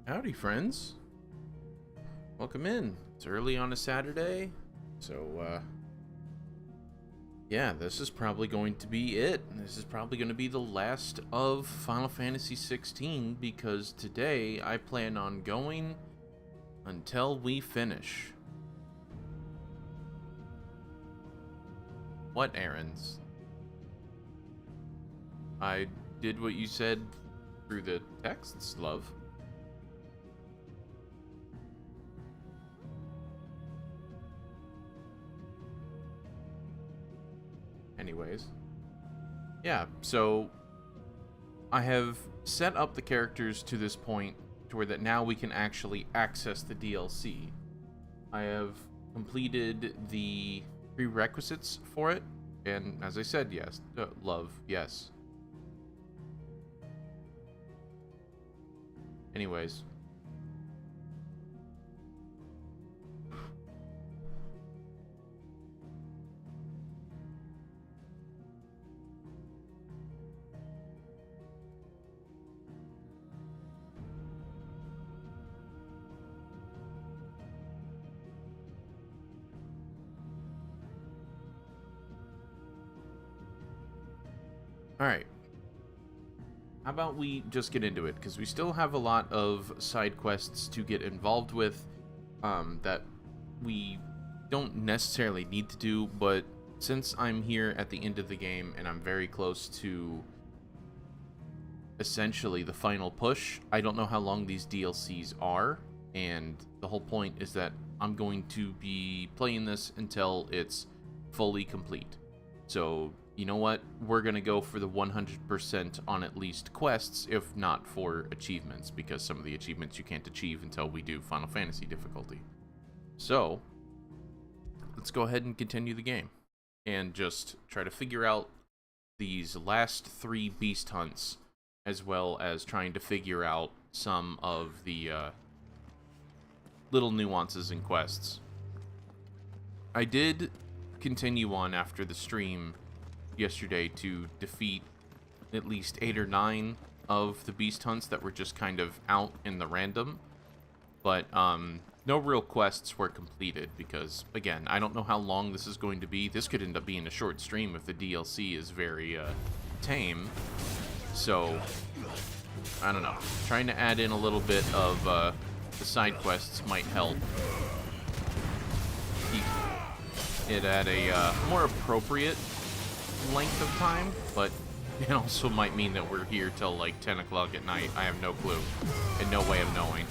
Howdy, friends. Welcome in. It's early on a Saturday, so, yeah, this is probably going to be it. This is probably going to be the last of Final Fantasy XVI, because today I plan on going until we finish. What errands? I did what you said through the texts, love. Anyways, yeah, so I have set up the characters to this point to where that now we can actually access the DLC. I have completed the prerequisites for it, and as I said, yes, love, yes. Anyways. Alright. How about we just get into it? Because we still have a lot of side quests to get involved with that we don't necessarily need to do, but since I'm here at the end of the game and I'm very close to essentially the final push, I don't know how long these DLCs are, and the whole point is that I'm going to be playing this until it's fully complete. So, you know what? We're going to go for the 100% on at least quests, if not for achievements, because some of the achievements you can't achieve until we do Final Fantasy difficulty. So, let's go ahead and continue the game and just try to figure out these last 3 beast hunts, as well as trying to figure out some of the little nuances in quests. I did continue on after the stream yesterday to defeat at least 8 or 9 of the beast hunts that were just kind of out in the random, but no real quests were completed because, again, I don't know how long this is going to be. This could end up being a short stream if the DLC is very tame, so I don't know. Trying to add in a little bit of the side quests might help keep it at a more appropriate length of time, but it also might mean that we're here till like 10 o'clock at night. I have no clue and no way of knowing.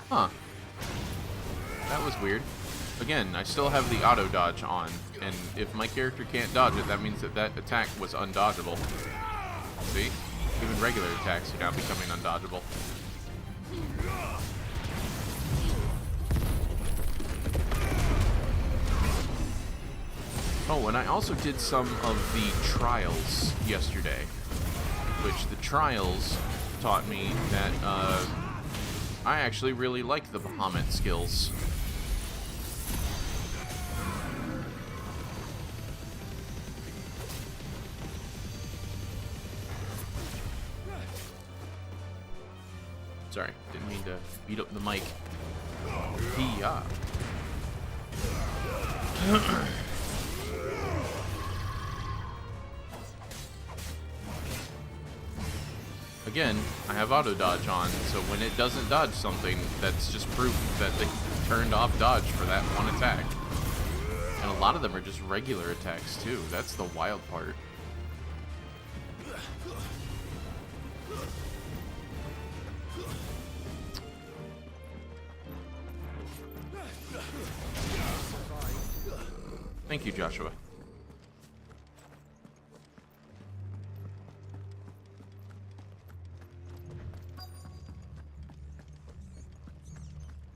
Huh. That was weird. Again, I still have the auto dodge on, and if my character can't dodge it, that means that that attack was undodgeable. See? Even regular attacks are now becoming undodgeable. Oh, and I also did some of the trials yesterday, which the trials taught me that I actually really like the Bahamut skills. Sorry, didn't mean to beat up the mic. Yeah. Again, I have auto dodge on, so when it doesn't dodge something, that's just proof that they turned off dodge for that one attack. And a lot of them are just regular attacks too. That's the wild part. Thank you, Joshua.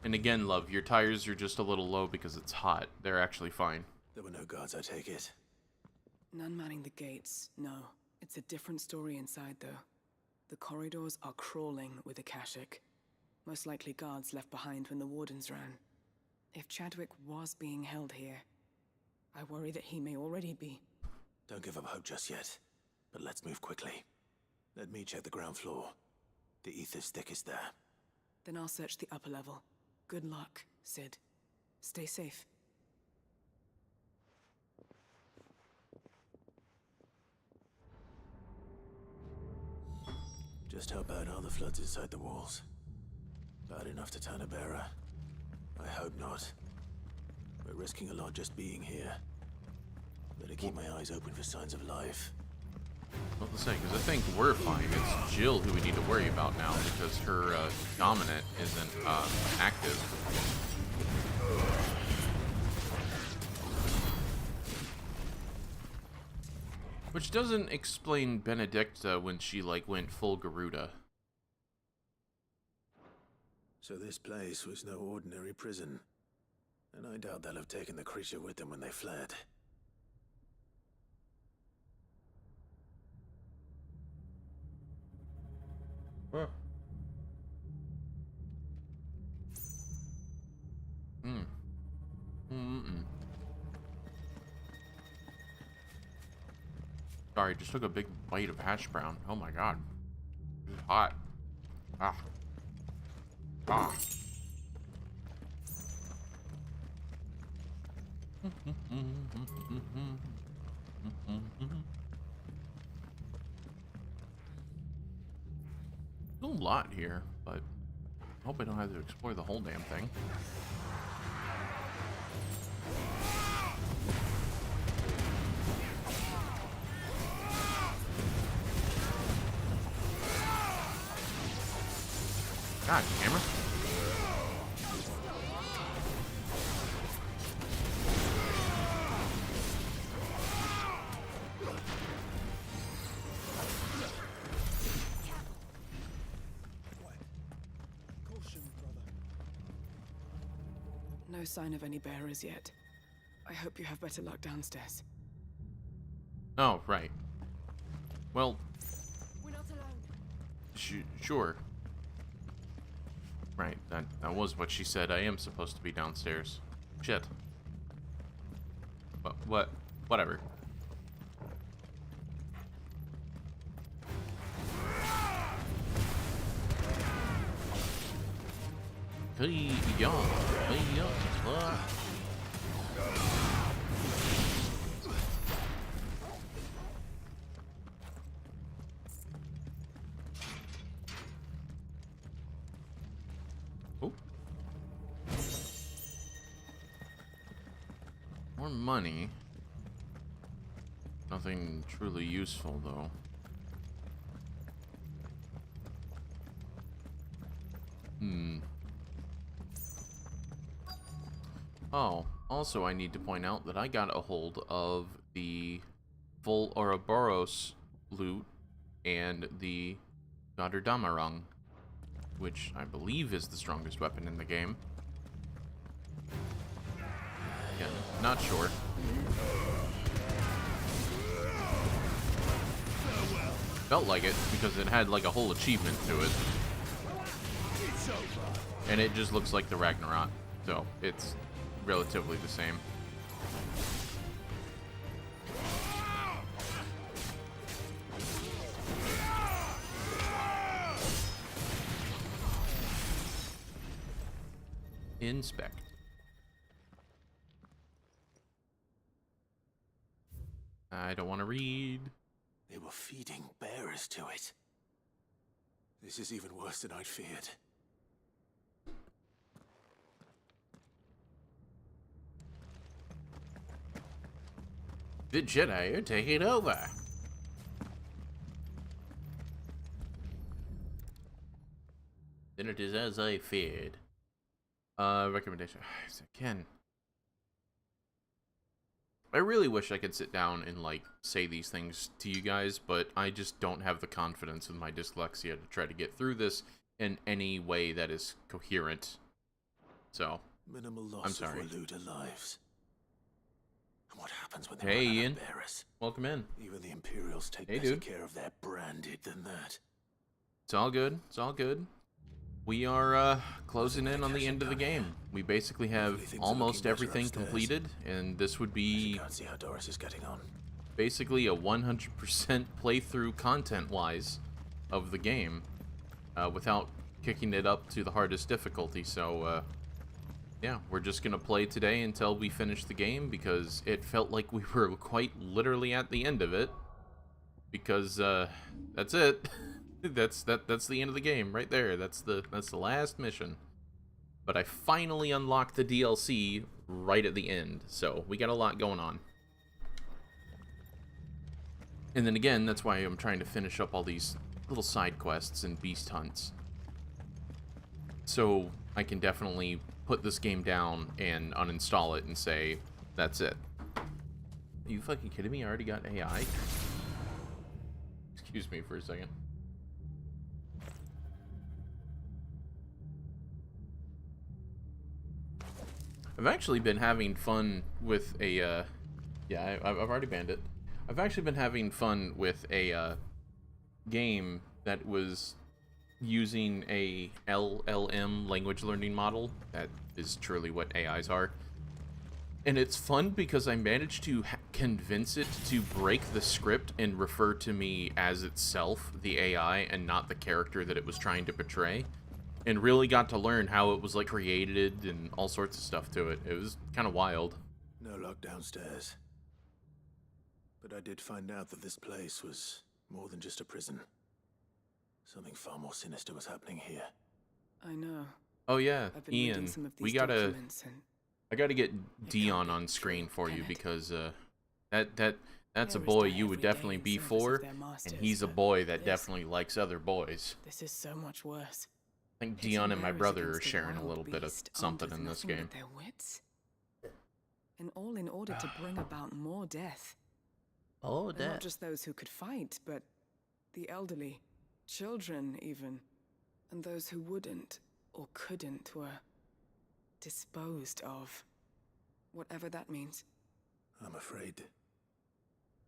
And again, love, your tires are just a little low because it's hot. They're actually fine. There were no guards, I take it. None manning the gates, no. It's a different story inside, though. The corridors are crawling with Akashic. Most likely guards left behind when the wardens ran. If Chadwick was being held here, I worry that he may already be. Don't give up hope just yet, but let's move quickly. Let me check the ground floor. The ether's thickest there. Then I'll search the upper level. Good luck, Sid. Stay safe. Just how bad are the floods inside the walls? Bad enough to turn a bearer? I hope not. We're risking a lot just being here. Better keep my eyes open for signs of life. Well, to say, because I think we're fine. It's Jill who we need to worry about now because her dominant isn't active. Which doesn't explain Benedicta when she, like, went full Garuda. So this place was no ordinary prison. And I doubt they'll have taken the creature with them when they fled. Huh. Sorry, just took a big bite of hash brown. Oh my god. This is hot. Ah. Ah. A lot here, but I hope I don't have to explore the whole damn thing. God, camera. No sign of any bearers yet. I hope you have better luck downstairs. Oh, right. Well, We're not alone. Sure. Right, that was what she said. I am supposed to be downstairs. Shit. Whatever. Oh. More money. Nothing truly useful, though. Oh, also I need to point out that I got a hold of the full Ouroboros loot and the Götterdämmerung, which I believe is the strongest weapon in the game. Again, not sure. Felt like it because it had like a whole achievement to it. And it just looks like the Ragnarok, so it's relatively the same. Inspect. I don't want to read. They were feeding bearers to it. This is even worse than I'd feared. The Jedi are taking over. Then it is as I feared. Recommendation. Again. I really wish I could sit down and, like, say these things to you guys, but I just don't have the confidence in my dyslexia to try to get through this in any way that is coherent. So, Minimal loss I'm sorry. of Waluda lives. And what happens when they Hey, run out Ian. of bearers? Welcome in. Even the Imperials take Hey, better dude. care of their branded than that. It's all good. It's all good. we are closing in on the end of the game. We basically have Hopefully things are almost looking better everything upstairs. completed, and this would be Go and see how Doris is getting on. basically a 100% playthrough content-wise of the game, without kicking it up to the hardest difficulty. So, yeah, we're just gonna play today until we finish the game, because it felt like we were quite literally at the end of it. Because that's it. that's the end of the game right there. That's the last mission. But I finally unlocked the DLC right at the end, so we got a lot going on. And then again, that's why I'm trying to finish up all these little side quests and beast hunts, so I can definitely put this game down and uninstall it and say, that's it. Are you fucking kidding me? I already got AI? Excuse me for a second. I've actually been having fun with a, yeah, I've already banned it. I've actually been having fun with a, game that was using a LLM language learning model. That is truly what AIs are. And it's fun because I managed to convince it to break the script and refer to me as itself, the AI, and not the character that it was trying to portray. And really got to learn how it was, like, created and all sorts of stuff to it. It was kind of wild. No luck downstairs. But I did find out that this place was more than just a prison. Something far more sinister was happening here. I know. Oh yeah, I've been reading Ian, some of we these gotta... documents and I gotta get can't Dion be on screen true, for can you, it? because that's a Terrorists boy die you would every day definitely in be service of for, their and masters, he's a but boy that this- definitely likes other boys. This is so much worse. I think Pitting Dion and my bearers brother are against a sharing a wild little bit of beast, armed something with in this nothing game. but their wits. And all in order to bring about more death. Oh, And not just those who could fight, but the elderly, children even, and those who wouldn't or couldn't were disposed of. Whatever that means. I'm afraid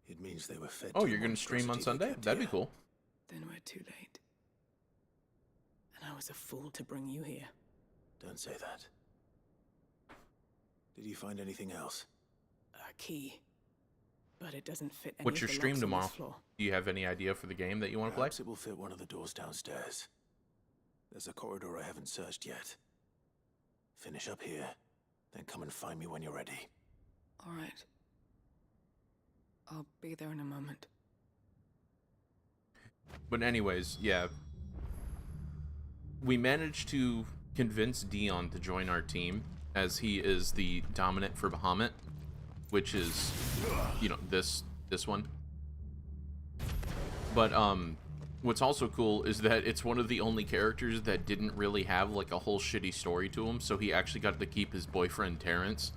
it means they were fed Oh, to you're the gonna stream on monstrosity they Sunday? kept That'd be here. cool. Then we're too late. And I was a fool to bring you here. Don't say that. Did you find anything else? A key. But it doesn't fit any What's of your the stream locks on tomorrow? this floor. Do you have any idea for the game that you want to play? Perhaps it will fit one of the doors downstairs. There's a corridor I haven't searched yet. Finish up here, then come and find me when you're ready. All right. I'll be there in a moment. But anyways, yeah. We managed to convince Dion to join our team, as he is the dominant for Bahamut, which is, you know, this one. But what's also cool is that it's one of the only characters that didn't really have like a whole shitty story to him, so he actually got to keep his boyfriend Terrence.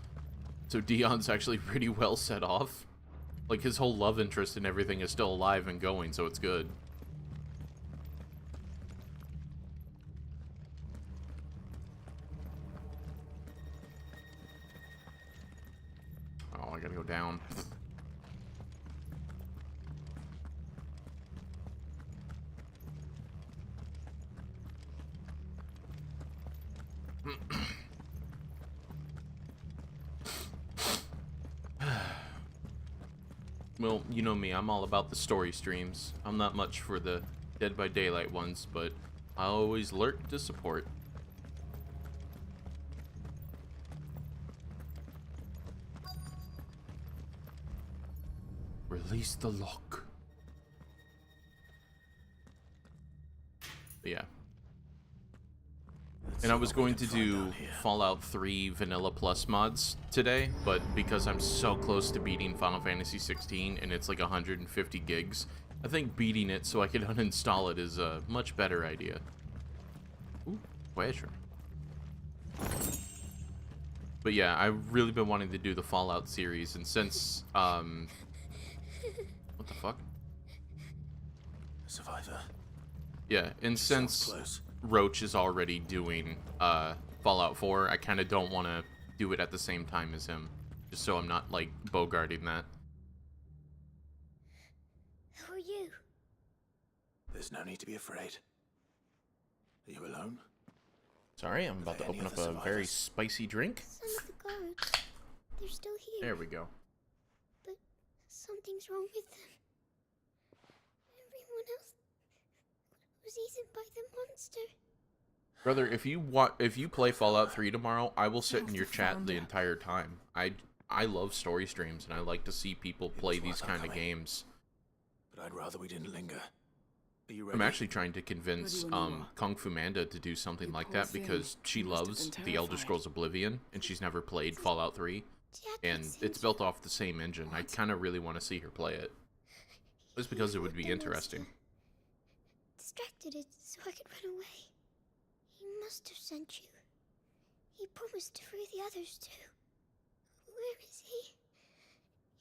So Dion's actually pretty well set off. Like, his whole love interest and everything is still alive and going, so it's good. Oh, I gotta go down. Well, you know me, I'm all about the story streams. I'm not much for the Dead by Daylight ones, but I always lurk to support. Release the lock. But yeah. And I was going to do Fallout 3 Vanilla Plus mods today, but because I'm so close to beating Final Fantasy XVI and it's like 150 gigs, I think beating it so I can uninstall it is a much better idea. Ooh, treasure. But yeah, I've really been wanting to do the Fallout series, and since, what the fuck? Survivor. Yeah, and Sounds since close. Roach is already doing Fallout 4, I kind of don't want to do it at the same time as him, just so I'm not, like, bogarting that. Who are you? There's no need to be afraid. Are you alone? Sorry, I'm about to open up a very spicy drink. Some of the guards, they're still here. There we go. But something's wrong with them. Everyone else was eaten by the monster. Brother, if you play Fallout 3 tomorrow, I will sit in your chat the entire time. I love story streams, and I like to see people play these kind of games. But I'd rather we didn't linger. Are you ready? I'm actually trying to convince Kung Fu Manda to do something like that because she loves The Elder Scrolls Oblivion, and she's never played Fallout 3, and it's built off the same engine. I kind of really want to see her play it. Just because it would be interesting. Distracted it so I could run away. He must have sent you. He promised to free the others too. Where is he?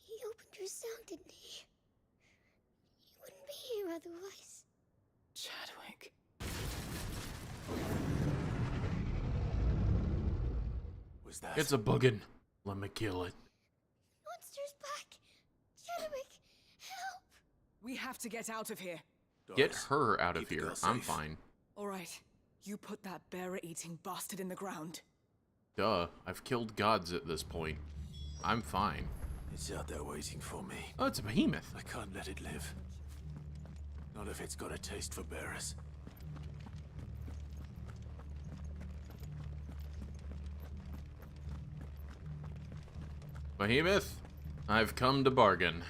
He opened your cell, didn't he? He wouldn't be here otherwise. Chadwick. Was that? It's a buggin'. Let me kill it. Monster's back! Chadwick, help! We have to get out of here. Get Doris, her out of keep the here. girl I'm All safe. fine. right. You put that bearer-eating bastard in the ground. Duh. I've killed gods at this point. I'm fine. It's out there waiting for me. Oh, it's a behemoth. I can't let it live. Not if it's got a taste for bearers. Behemoth, I've come to bargain.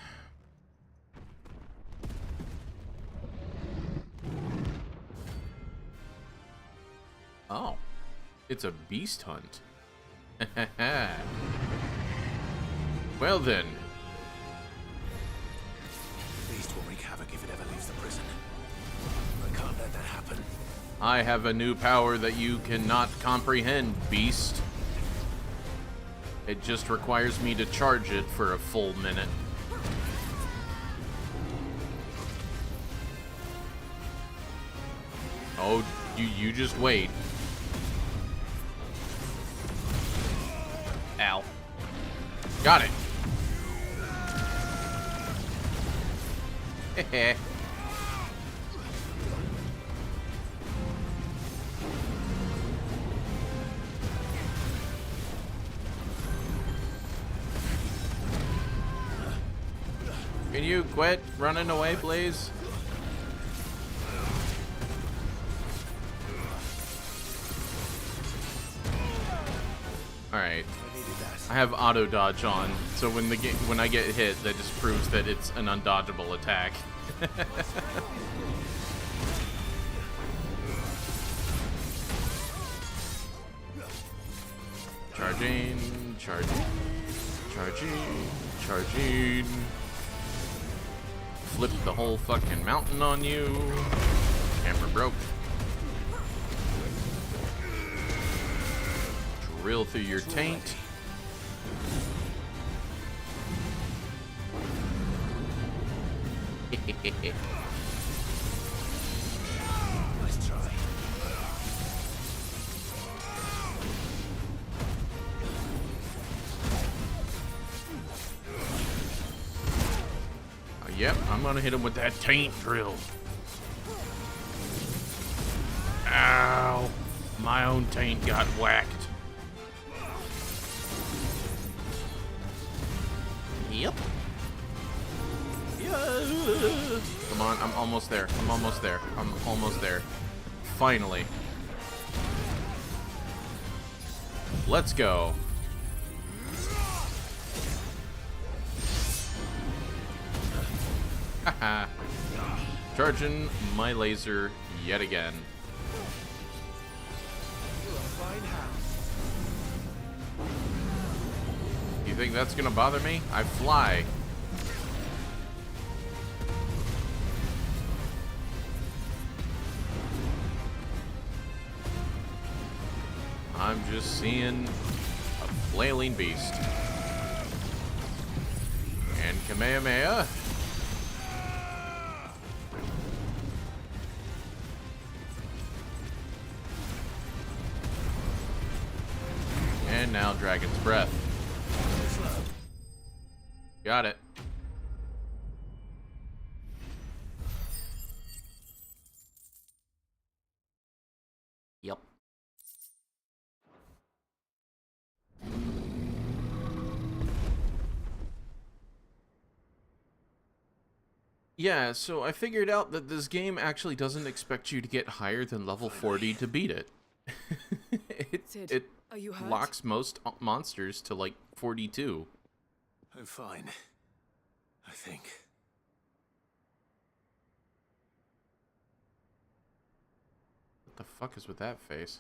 Oh, it's a beast hunt. Well then, The beast will wreak havoc if it ever leaves the prison. I can't let that happen. I have a new power that you cannot comprehend, beast. It just requires me to charge it for a full minute. Oh, you just wait. Ow. Got it. Heh. Can you quit running away, please? Alright. I have auto dodge on, so when I get hit, that just proves that it's an undodgeable attack. Charging, charging, charging, charging. Flip the whole fucking mountain on you. Camera broke. Drill through your taint. Nice try. Yep, I'm gonna hit him with that taint drill. Ow! My own taint got whacked. Yep. Yeah. Come on, I'm almost there. I'm almost there. I'm almost there. Finally. Let's go. Haha. Charging my laser yet again. You think that's gonna bother me? I fly. I'm just seeing a flailing beast. And Kamehameha. And now Dragon's Breath. Got it. Yep. Yeah, so I figured out that this game actually doesn't expect you to get higher than level 40 to beat it. Sid, it are you hurt? locks most monsters to like 42. I'm fine. I think. What the fuck is with that face?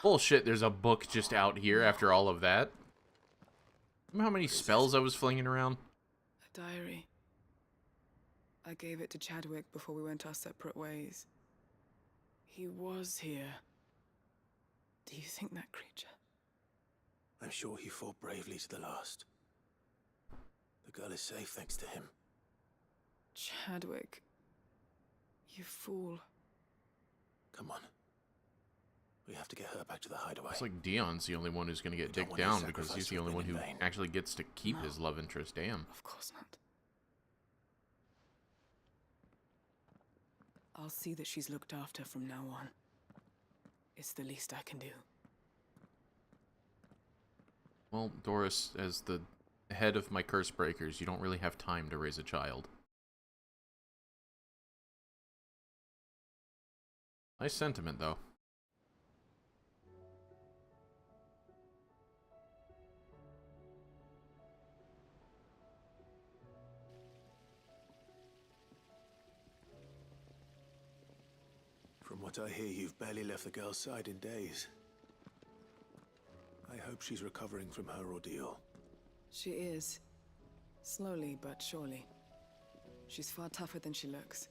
Bullshit, there's a book just out here after all of that. Remember how many spells I was flinging around? A diary. I gave it to Chadwick before we went our separate ways. He was here. Do you think that creature? I'm sure he fought bravely to the last. The girl is safe thanks to him. Chadwick. You fool. Come on. We have to get her back to the hideaway. It's like Dion's the only one who's going to get We don't dicked want his down because sacrifice he's to the only have one been who in vain. actually gets to keep his love interest. Damn. Of course not. I'll see that she's looked after from now on. It's the least I can do. Well, Doris, as the head of my curse breakers, you don't really have time to raise a child. Nice sentiment, though. From what I hear, you've barely left the girl's side in days. I hope she's recovering from her ordeal. She is. Slowly but surely. She's far tougher than she looks.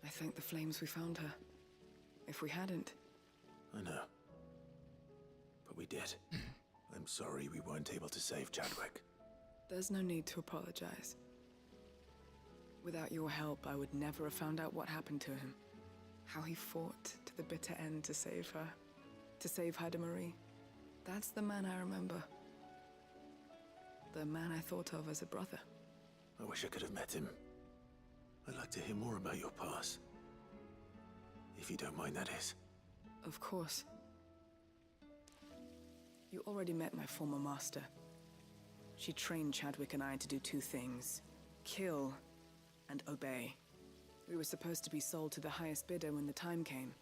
I thank the flames we found her. If we hadn't... I know. But we did. I'm sorry we weren't able to save Chadwick. There's no need to apologize. Without your help, I would never have found out what happened to him. How he fought to the bitter end to save her. To save Haida Marie. That's the man I remember. The man I thought of as a brother. I wish I could have met him. I'd like to hear more about your past. If you don't mind, that is. Of course. You already met my former master. She trained Chadwick and I to do two things. Kill and obey. We were supposed to be sold to the highest bidder when the time came.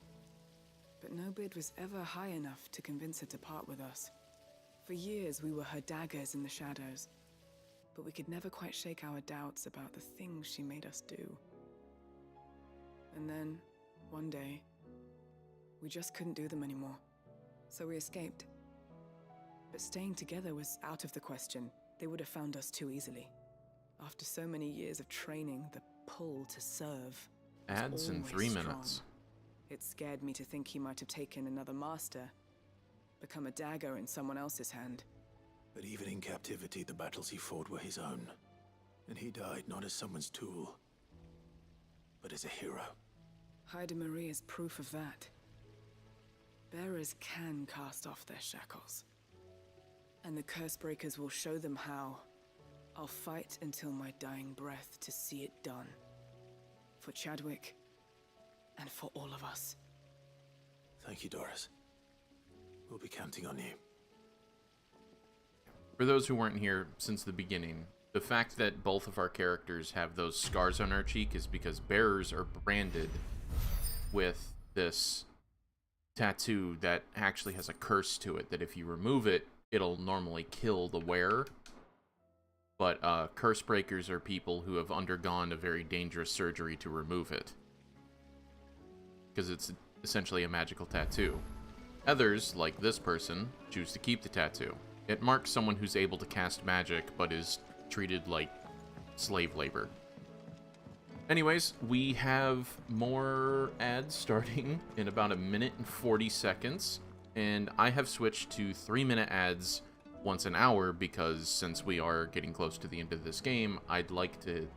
But no bid was ever high enough to convince her to part with us. For years, we were her daggers in the shadows. But we could never quite shake our doubts about the things she made us do. And then, one day, we just couldn't do them anymore. So we escaped. But staying together was out of the question. They would have found us too easily. After so many years of training, the pull to serve was Ads in always 3 strong. minutes. It scared me to think he might have taken another master, become a dagger in someone else's hand. But even in captivity, the battles he fought were his own. And he died not as someone's tool, but as a hero. Haida Marie is proof of that. Bearers can cast off their shackles. And the curse breakers will show them how. I'll fight until my dying breath to see it done. For Chadwick, and for all of us. Thank you, Doris. We'll be counting on you. For those who weren't here since the beginning, the fact that both of our characters have those scars on our cheek is because bearers are branded with this tattoo that actually has a curse to it, that if you remove it, it'll normally kill the wearer. But curse breakers are people who have undergone a very dangerous surgery to remove it. Because it's essentially a magical tattoo. Others, like this person, choose to keep the tattoo. It marks someone who's able to cast magic, but is treated like slave labor. Anyways, we have more ads starting in about 1:40 seconds. And I have switched to 3-minute ads once an hour because since we are getting close to the end of this game, I'd like to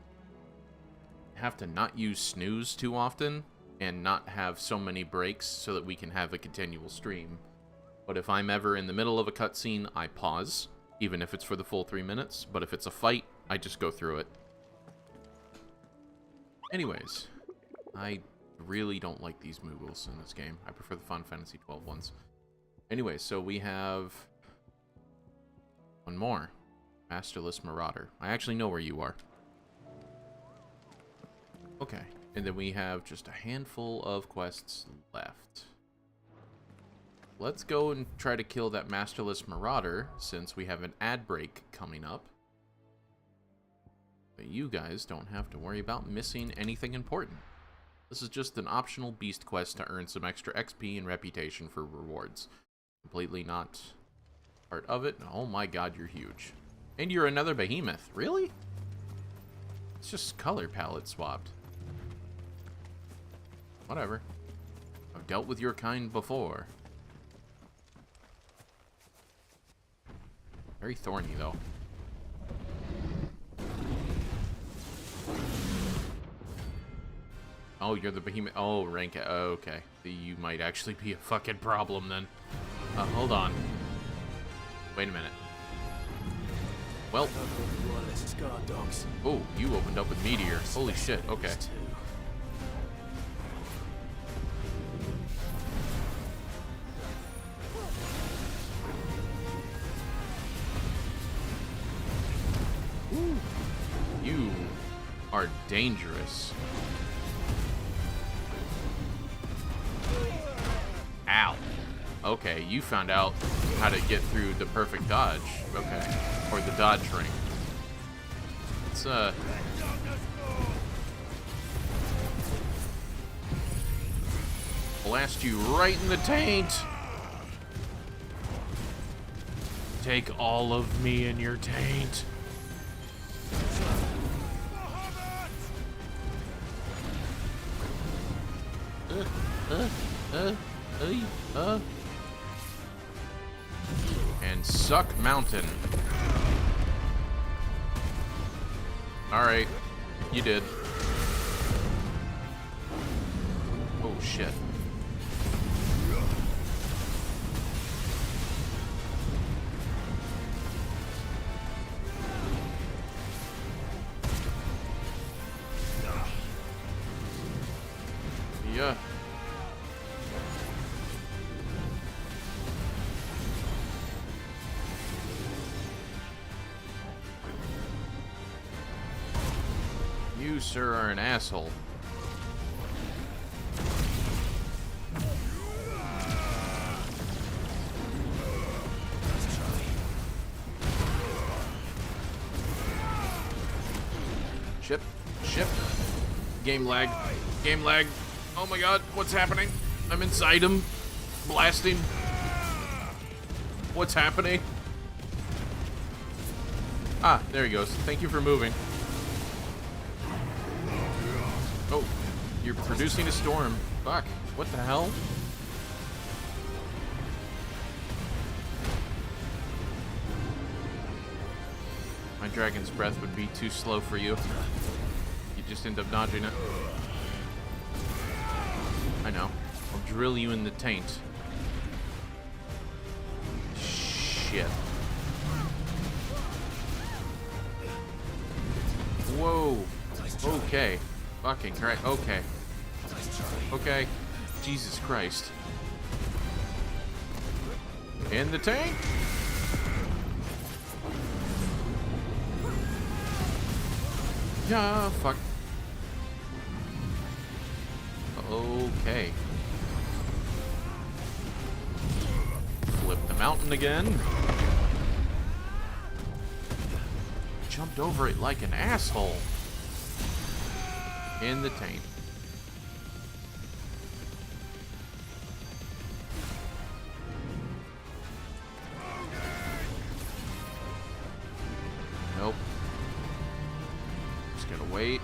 have to not use snooze too often and not have so many breaks so that we can have a continual stream. But if I'm ever in the middle of a cutscene, I pause, even if it's for the full 3 minutes. But if it's a fight, I just go through it. Anyways, I really don't like these Moogles in this game. I prefer the Final Fantasy XII ones. Anyway, so we have one more. Masterless Marauder. I actually know where you are. Okay. And then we have just a handful of quests left. Let's go and try to kill that Masterless Marauder, since we have an ad break coming up. But you guys don't have to worry about missing anything important. This is just an optional beast quest to earn some extra XP and reputation for rewards. Completely not part of it. Oh my god, you're huge. And you're another behemoth. Really? It's just color palette swapped. Whatever. I've dealt with your kind before. Very thorny, though. Oh, you're the behemoth. Oh, rank. Oh, okay. You might actually be a fucking problem, then. Hold on. Wait a minute. Well. Oh, you opened up with Meteor. Holy shit. Okay. You are dangerous. Ow. Okay, you found out how to get through the perfect dodge. Okay. Or the dodge ring. It's, blast you right in the taint. Take all of me in your taint. And suck mountain. Alright, you did. Oh shit. Yeah. You, sir, are an asshole. Ship. Game lag. Game lag. Oh my god, what's happening? I'm inside him. Blasting. What's happening? Ah, there he goes. Thank you for moving. Oh, you're producing a storm. Fuck. What the hell? My dragon's breath would be too slow for you. You just end up dodging it. I know. I'll drill you in the taint. Shit. Whoa. Okay. Fucking Christ. Okay. Okay. Jesus Christ. In the tank. Yeah, fuck. Okay. Flip the mountain again. Jumped over it like an asshole. In the taint. Nope. Just gotta wait.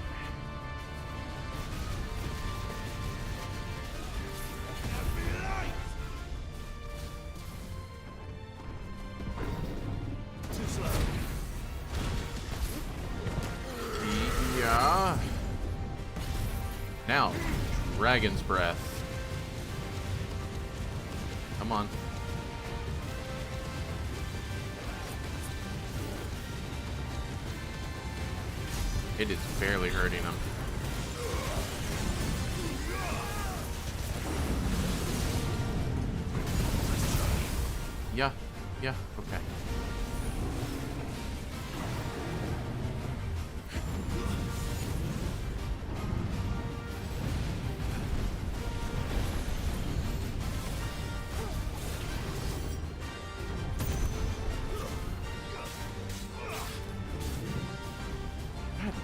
Yeah. Now, dragon's breath. Come on. It is barely hurting him. Yeah, okay.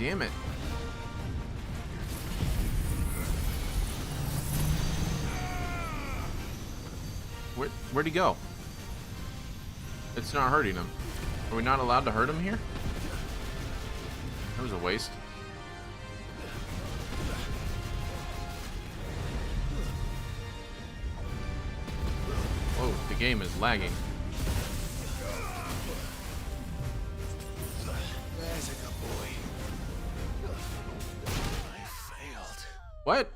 damn it. Where'd he go? It's not hurting him. Are we not allowed to hurt him here? That was a waste. Whoa, the game is lagging. There's a good boy. I failed. What?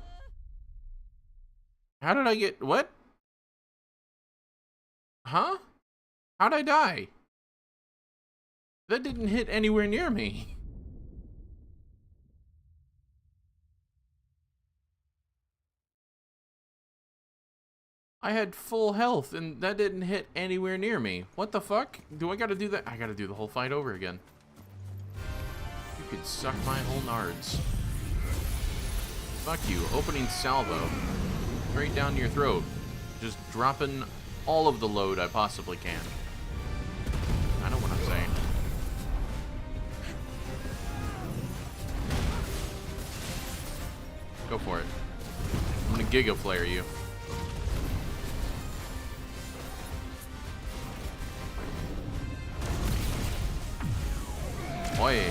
How did I get... What? Huh? How'd I die? That didn't hit anywhere near me. I had full health and that didn't hit anywhere near me. What the fuck? Do I gotta do that? I gotta do the whole fight over again. You could suck my whole nards. Fuck you. Opening salvo. Straight down your throat. Just dropping all of the load I possibly can. I know what I'm saying. Go for it. I'm gonna Giga Flare you. Oi.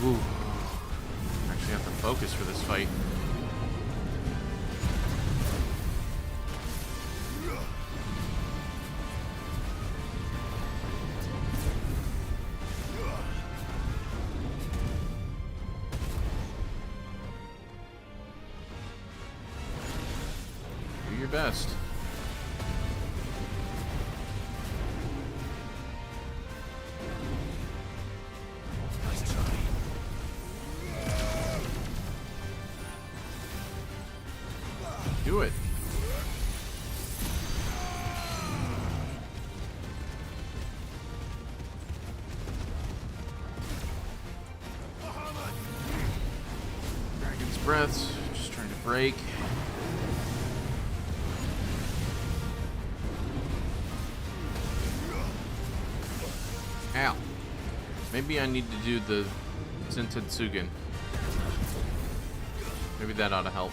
Ooh. Actually have to focus for this fight. Do your best. Do it. Dragon's breaths, just trying to break. Ow. Maybe I need to do the Sentetsugen. Maybe that ought to help.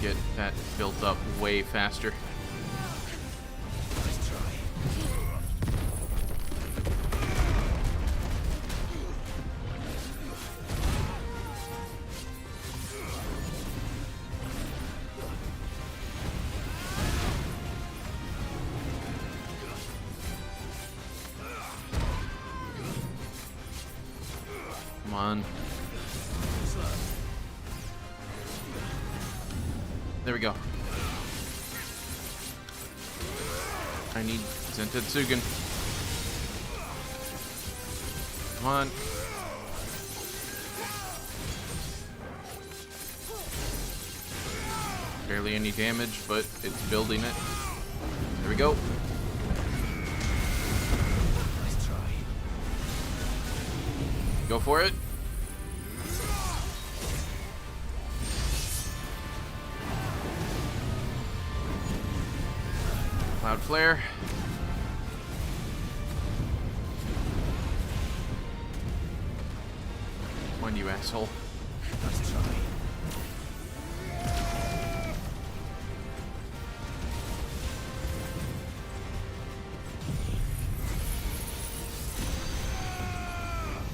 Get that built up way faster. Let's try. Come on. There we go. I need Sentetsugen. Come on. Barely any damage, but it's building it. There we go. Let's try. Go for it. Cloud Flare. Come on, you asshole. Let's try.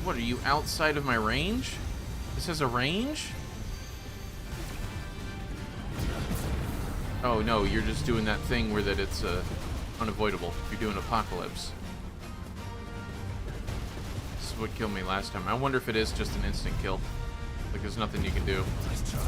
What, are you outside of my range? This has a range? Oh no, you're just doing that thing where that it's unavoidable. You're doing Apocalypse. This is what killed me last time. I wonder if it is just an instant kill. Like there's nothing you can do. Let's try.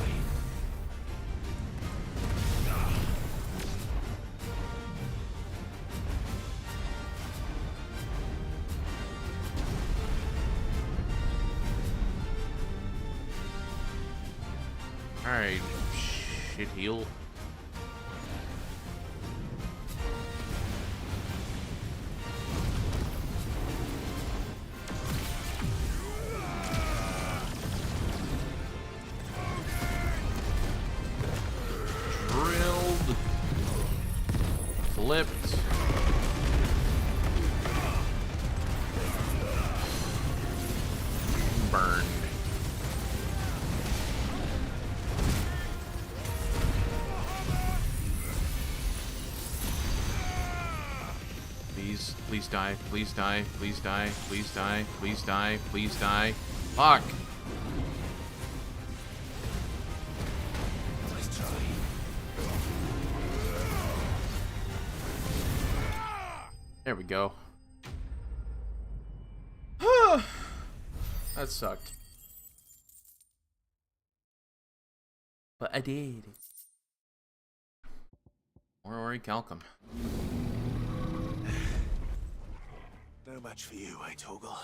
Alright, shit heal. Drilled. Flipped. Burned. Please die, please die, please die, please die, please die, please die. Fuck! Let's try. There we go. That sucked. But I did. Or Calcum. No match for you, eh, Torgal?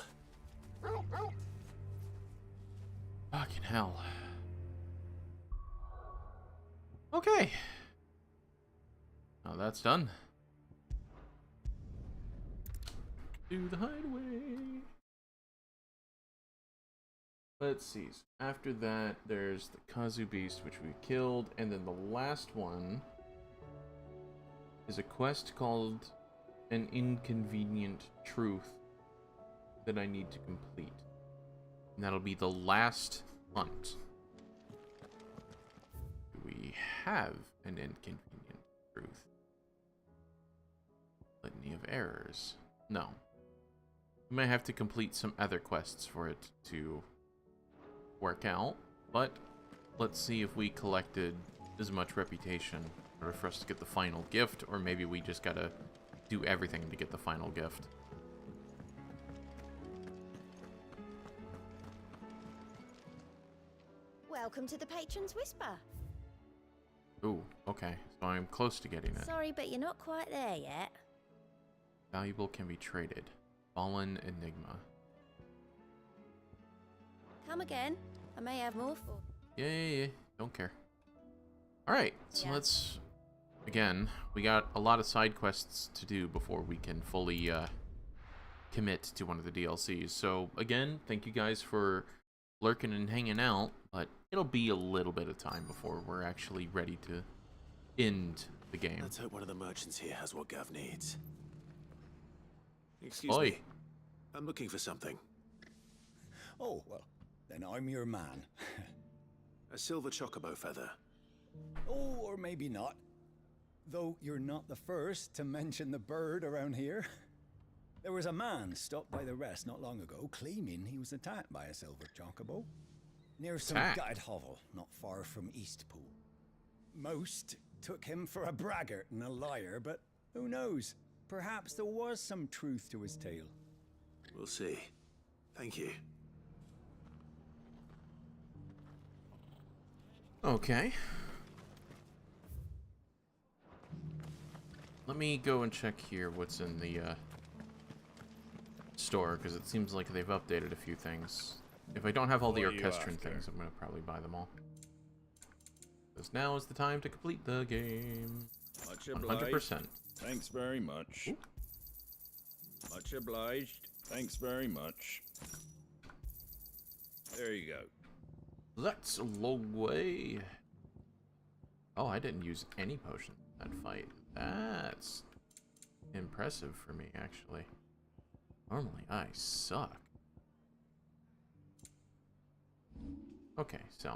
Fucking hell. Okay. Now that's done. To the hideaway. Let's see. So after that, there's the Kazu Beast, which we killed, and then the last one is a quest called An Inconvenient Truth that I need to complete. And that'll be the last hunt. Do we have an inconvenient truth? Litany of errors. No. We might have to complete some other quests for it to work out, but let's see if we collected as much reputation in order for us to get the final gift, or maybe we just gotta do everything to get the final gift. Welcome to the Patron's Whisper. Ooh, okay, so I'm close to getting it. Sorry, but you're not quite there yet. Valuable can be traded. Fallen Enigma. Come again. I may have more for. Yeah. Don't care. Alright, so Yeah. let's... Again, we got a lot of side quests to do before we can fully commit to one of the DLCs. So, again, thank you guys for lurking and hanging out, but it'll be a little bit of time before we're actually ready to end the game. Let's hope one of the merchants here has what Gav needs. Excuse Oi. me. I'm looking for something. Oh, well, then I'm your man. A silver chocobo feather. Oh, or maybe not. Though you're not the first to mention the bird around here. There was a man stopped by the rest not long ago, claiming he was attacked by a silver chocobo. Near some Attacked? gutted hovel, not far from Eastpool. Most took him for a braggart and a liar, but who knows? Perhaps there was some truth to his tale. We'll see. Thank you. Okay. Let me go and check here what's in the store, because it seems like they've updated a few things. If I don't have all the What are you orchestral after? things, I'm going to probably buy them all. Because now is the time to complete the game. Much obliged. 100%. Thanks very much. Ooh. Much obliged. Thanks very much. There you go. That's a long way. Oh, I didn't use any potions in that fight. That's impressive for me, actually. Normally, I suck. Okay, so. I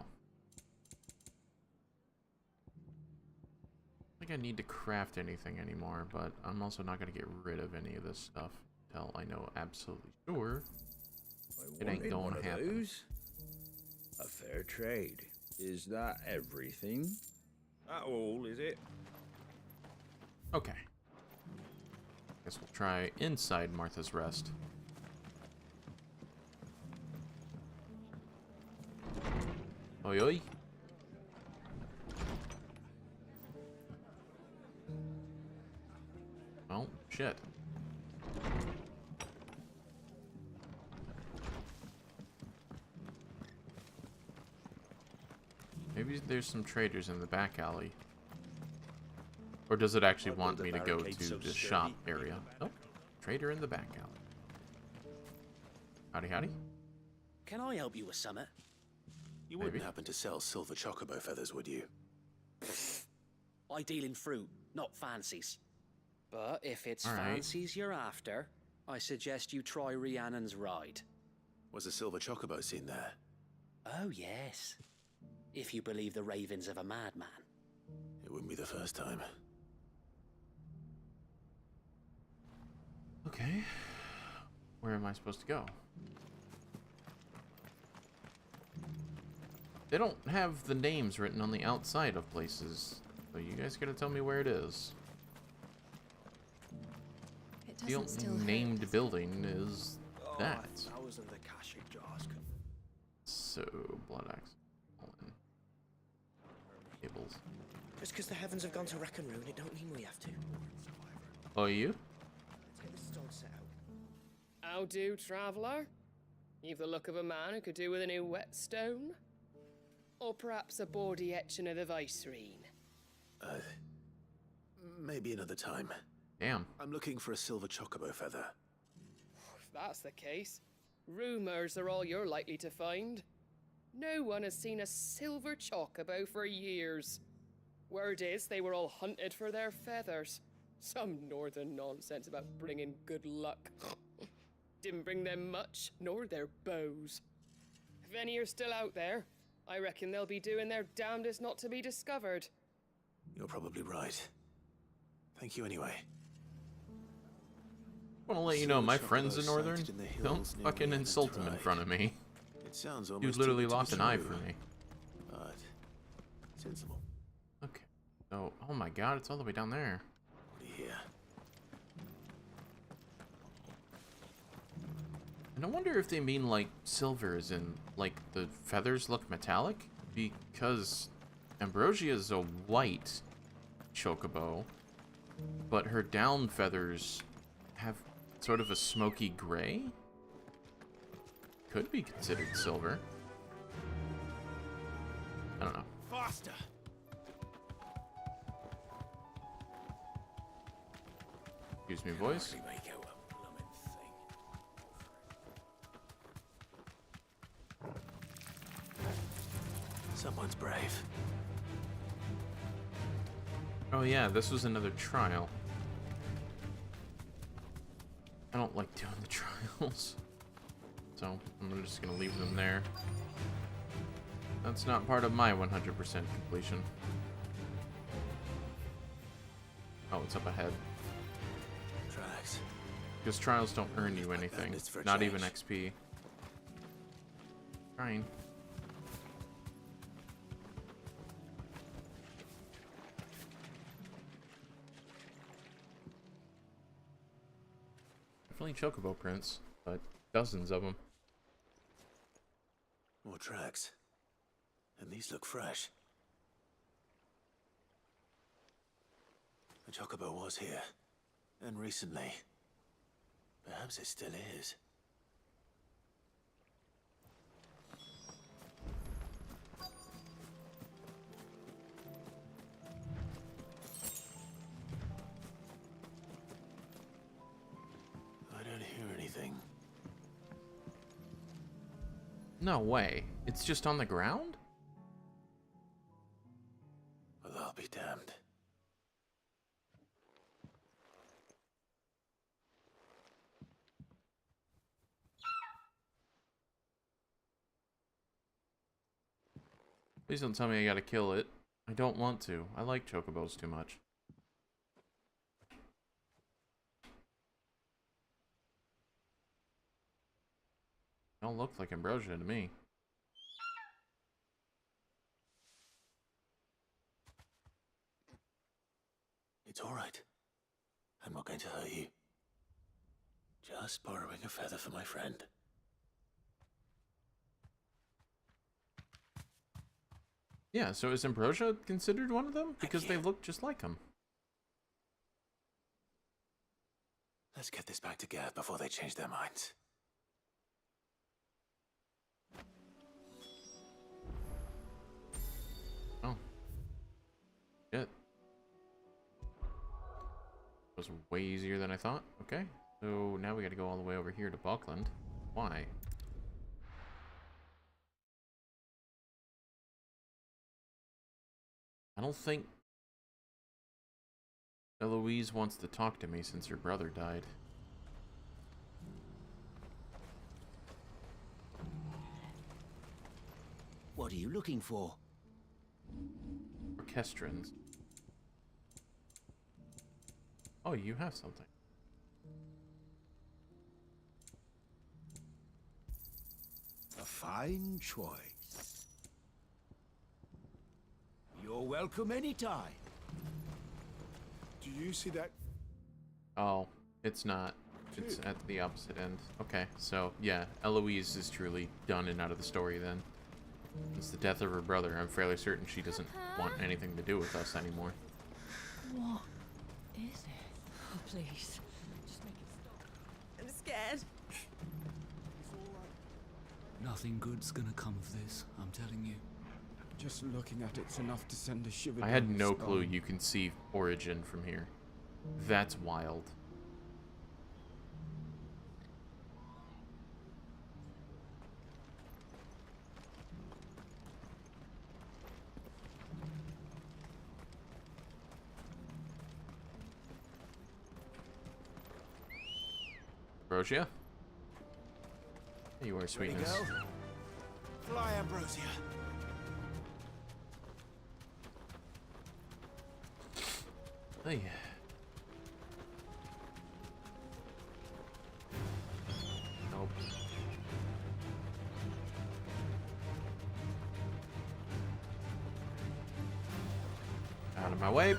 don't think I need to craft anything anymore, but I'm also not going to get rid of any of this stuff until I know absolutely sure it ain't going to happen. A fair trade. Is that everything? That all, is it? Okay. Guess we'll try inside Martha's Rest. Oi oi. Oh, shit. Maybe there's some traders in the back alley. Or does it actually want me to go to the shop area? Nope. Trader in the back alley. Howdy, howdy. Can I help you with something? You wouldn't Maybe. happen to sell silver chocobo feathers, would you? I deal in fruit, not fancies. But if it's All right. fancies you're after, I suggest you try Rhiannon's ride. Was a silver chocobo seen there? Oh, yes. If you believe the ravings of a madman. It wouldn't be the first time. Okay. Where am I supposed to go? They don't have the names written on the outside of places, so you guys gotta tell me where it is. It The doesn't still only hurt, named does it? building is that. Thousand the cash jars. So, blood axe. Cables. Just because the heavens have gone to wreck and ruin, it don't mean we have to. Oh, you? Let's get this stone set out. How do, traveller? You've the look of a man who could do with a new whetstone? Or perhaps a bawdy etching of the Vicereine? Maybe another time. Damn. I'm looking for a silver chocobo feather. If that's the case, rumours are all you're likely to find. No one has seen a silver chocobo for years. Word is they were all hunted for their feathers. Some northern nonsense about bringing good luck. Didn't bring them much, nor their bows. If any are still out there, I reckon they'll be doing their damnedest not to be discovered. You're probably right. Thank you anyway. I want to let you know, my Silver friends in chocobo Northern, sighted in the don't hills near fucking Rhiannon's insult him in Ride. front of me. It sounds almost Dude too literally good to lost be an eye true, for me. But sensible. Okay. So, oh my god, it's all the way down there. What do you hear? And I wonder if they mean, like, silver as in, like, the feathers look metallic? Because Ambrosia is a white chocobo, but her down feathers have sort of a smoky gray? Could be considered silver. I don't know. Faster! Excuse me, boys. Hardly make out a blooming thing. Someone's brave. Oh yeah, this was another trial. I don't like doing the trials. So, I'm just gonna leave them there. That's not part of my 100% completion. Oh, it's up ahead. Tracks. Because trials don't earn you anything. bandits for a Not even change. XP. Trying. Definitely chocobo prints, but dozens of them. More tracks. And these look fresh. The chocobo was here. And recently. Perhaps it still is. I don't hear anything. No way. It's just on the ground? Well, I'll be damned. Please don't tell me I gotta kill it. I don't want to. I like chocobos too much. Don't look like ambrosia to me. It's all right. I'm not going to hurt you. Just borrowing a feather for my friend. Yeah, so is Ambrosia considered one of them? Because they look just like him. Let's get this back to Gareth before they change their minds. Oh. Shit. Was way easier than I thought. Okay. So now we gotta go all the way over here to Buckland. Why? I don't think Eloise wants to talk to me since her brother died. What are you looking for? Orchestrons. Oh, you have something. A fine choice. You're welcome anytime. Do you see that? Oh, it's not. It's at the opposite end. Okay, so yeah, Eloise is truly done and out of the story then. It's the death of her brother. I'm fairly certain she doesn't want anything to do with us anymore. What is it? Oh, please. Just make it stop. I'm scared. Nothing good's gonna come of this, I'm telling you. Just looking at it's enough to send a shiver I had no clue you can see Origin from here. That's wild. Ambrosia? There you are, sweetness. Ready to go? Fly, Ambrosia. Hey. Nope. Out of my way.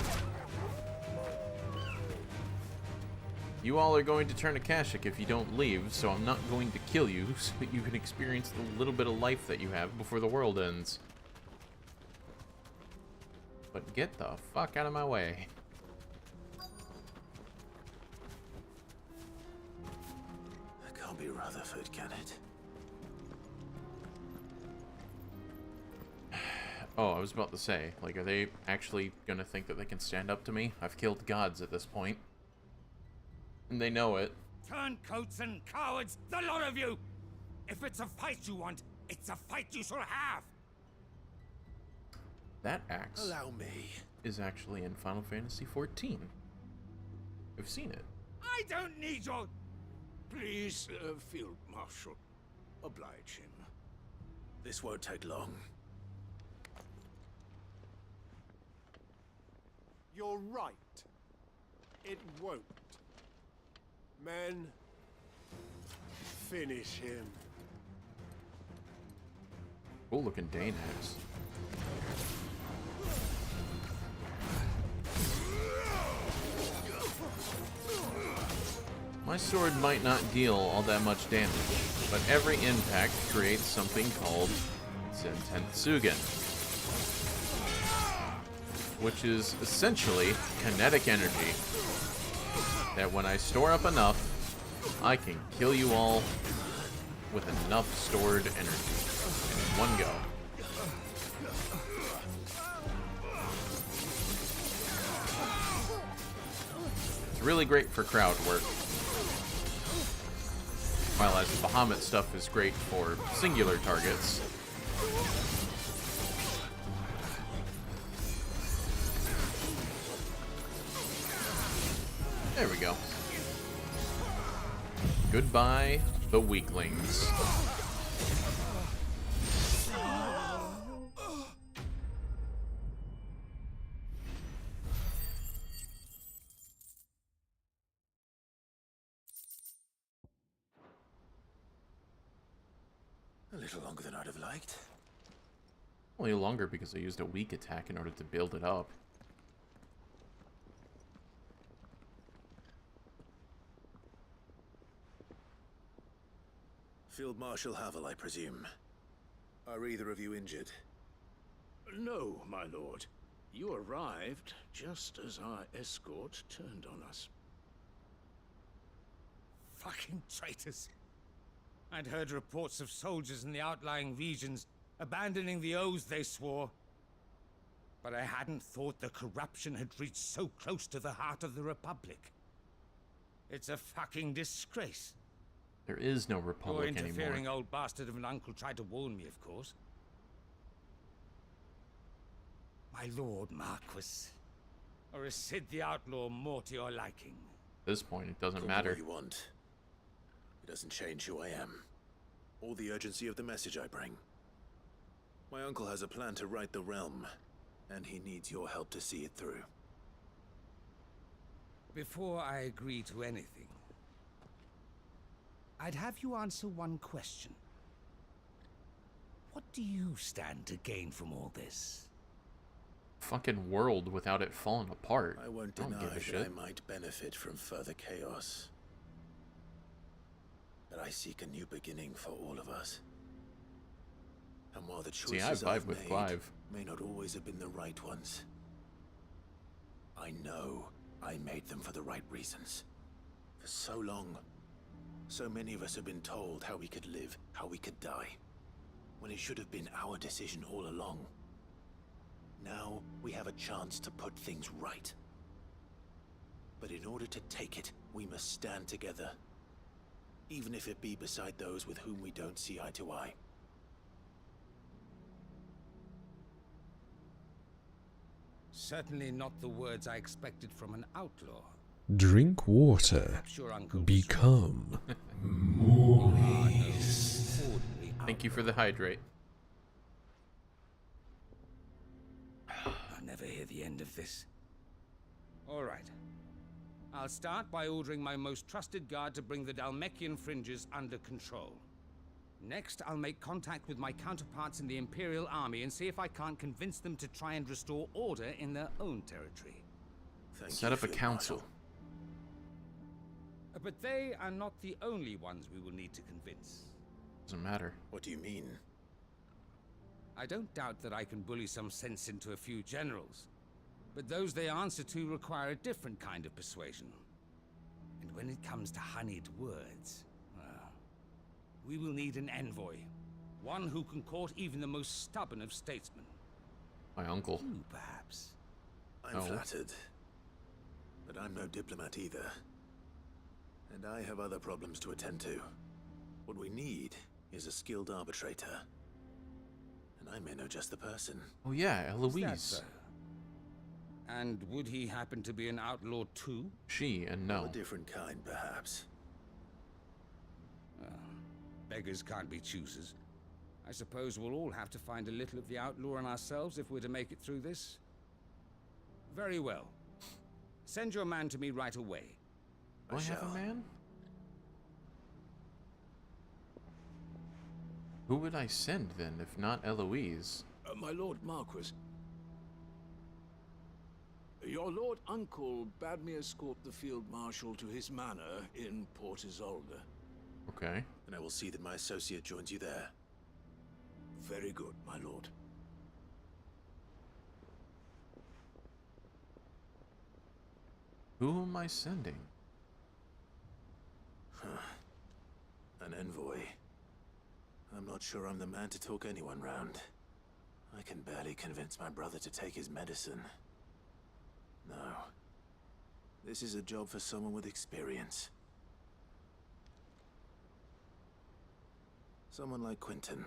You all are going to turn Akashic if you don't leave, so I'm not going to kill you so that you can experience the little bit of life that you have before the world ends. But get the fuck out of my way. That can't be Rutherford, can it? Oh, I was about to say, like, are they actually gonna think that they can stand up to me? I've killed gods at this point. And they know it. Turncoats and cowards, the lot of you! If it's a fight you want, it's a fight you shall have! That axe Allow me. is actually in Final Fantasy XIV. I've seen it. I don't need your... Please, Field Marshal. Oblige him. This won't take long. You're right. It won't. Men, finish him. Cool looking Dane axe. My sword might not deal all that much damage, but every impact creates something called Sententsugen, which is essentially kinetic energy that when I store up enough, I can kill you all with enough stored energy in one go. It's really great for crowd work. While as the Bahamut stuff is great for singular targets. There we go. Goodbye, the weaklings. A little longer than I'd have liked. Only longer because I used a weak attack in order to build it up. Field Marshal Havel, I presume. Are either of you injured? No, my lord. You arrived just as our escort turned on us. Fucking traitors. I'd heard reports of soldiers in the outlying regions abandoning the oaths they swore. But I hadn't thought the corruption had reached so close to the heart of the Republic. It's a fucking disgrace. There is no Republic Your interfering anymore. old bastard of an uncle tried to warn me, of course. My lord Marquis. Or is Sid the Outlaw more to your liking? At this point, it doesn't Call matter. what you want. It doesn't change who I am, or the urgency of the message I bring. My uncle has a plan to right the realm, and he needs your help to see it through. Before I agree to anything, I'd have you answer one question. What do you stand to gain from all this? Fucking world without it falling apart. I won't don't deny give a that shit. I might benefit from further chaos. But I seek a new beginning for all of us. And while the See, I choices vibe I've with made Clive. may not always have been the right ones, I know I made them for the right reasons. For so long, so many of us have been told how we could live, how we could die, when it should have been our decision all along. Now, we have a chance to put things right. But in order to take it, we must stand together. Even if it be beside those with whom we don't see eye to eye. Certainly not the words I expected from an outlaw. Drink water. Perhaps your uncle was Become moist. Thank you for the hydrate. I'll never hear the end of this. All right. I'll start by ordering my most trusted guard to bring the Dhalmekian fringes under control. Next, I'll make contact with my counterparts in the Imperial Army and see if I can't convince them to try and restore order in their own territory. Set up a council. But they are not the only ones we will need to convince. Doesn't matter. What do you mean? I don't doubt that I can bully some sense into a few generals. But those they answer to require a different kind of persuasion. And when it comes to honeyed words, well, we will need an envoy. One who can court even the most stubborn of statesmen. My uncle. You, perhaps. I'm flattered. But I'm no diplomat either. And I have other problems to attend to. What we need is a skilled arbitrator. And I may know just the person. Oh yeah, Is Eloise. that so? And would he happen to be an outlaw too? She and Of no. a different kind, perhaps. Beggars can't be choosers. I suppose we'll all have to find a little of the outlaw in ourselves if we're to make it through this. Very well. Send your man to me right away. Do I have a man? Who would I send then, if not Eloise? My lord Marquis. Your lord uncle bade me escort the field marshal to his manor in Port Isolde. Okay. And I will see that my associate joins you there. Very good, my lord. Who am I sending? An envoy. I'm not sure I'm the man to talk anyone round. I can barely convince my brother to take his medicine. No. This is a job for someone with experience. Someone like Quentin.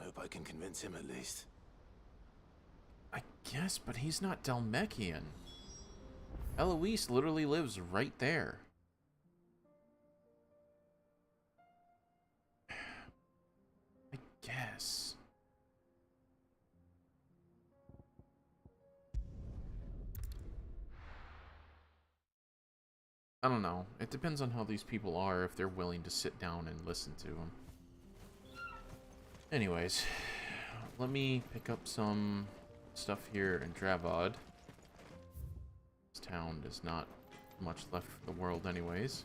I hope I can convince him at least. I guess, but he's not Dhalmekian. Eloise literally lives right there. I guess. I don't know. It depends on how these people are, if they're willing to sit down and listen to them. Anyways, let me pick up some stuff here in Dravod. This town is not much left for the world anyways.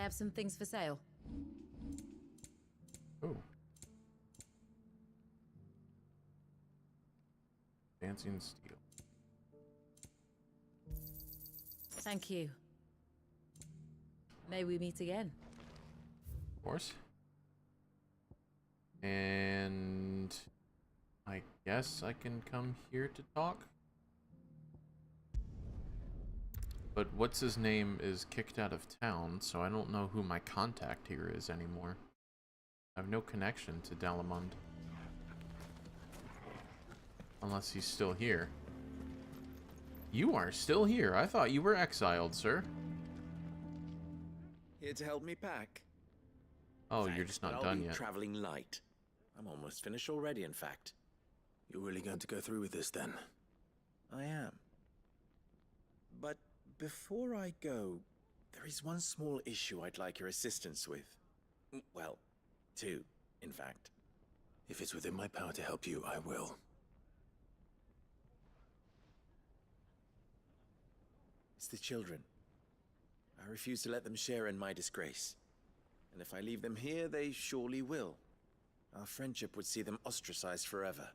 have some things for sale. Oh. Fancy and steel. Thank you. May we meet again. Of course. And I guess I can come here to talk. But what's his name is kicked out of town, so I don't know who my contact here is anymore. I have no connection to Dalamund. Unless he's still here. You are still here. I thought you were exiled, sir. Here to help me pack. Oh, Thanks, you're just but not I'll done be yet. Traveling light. I'm almost finished already, in fact. You're really going to go through with this, then? I am. But before I go, there is one small issue I'd like your assistance with. Well, two, in fact. If it's within my power to help you, I will. It's the children. I refuse to let them share in my disgrace. And if I leave them here, they surely will. Our friendship would see them ostracized forever.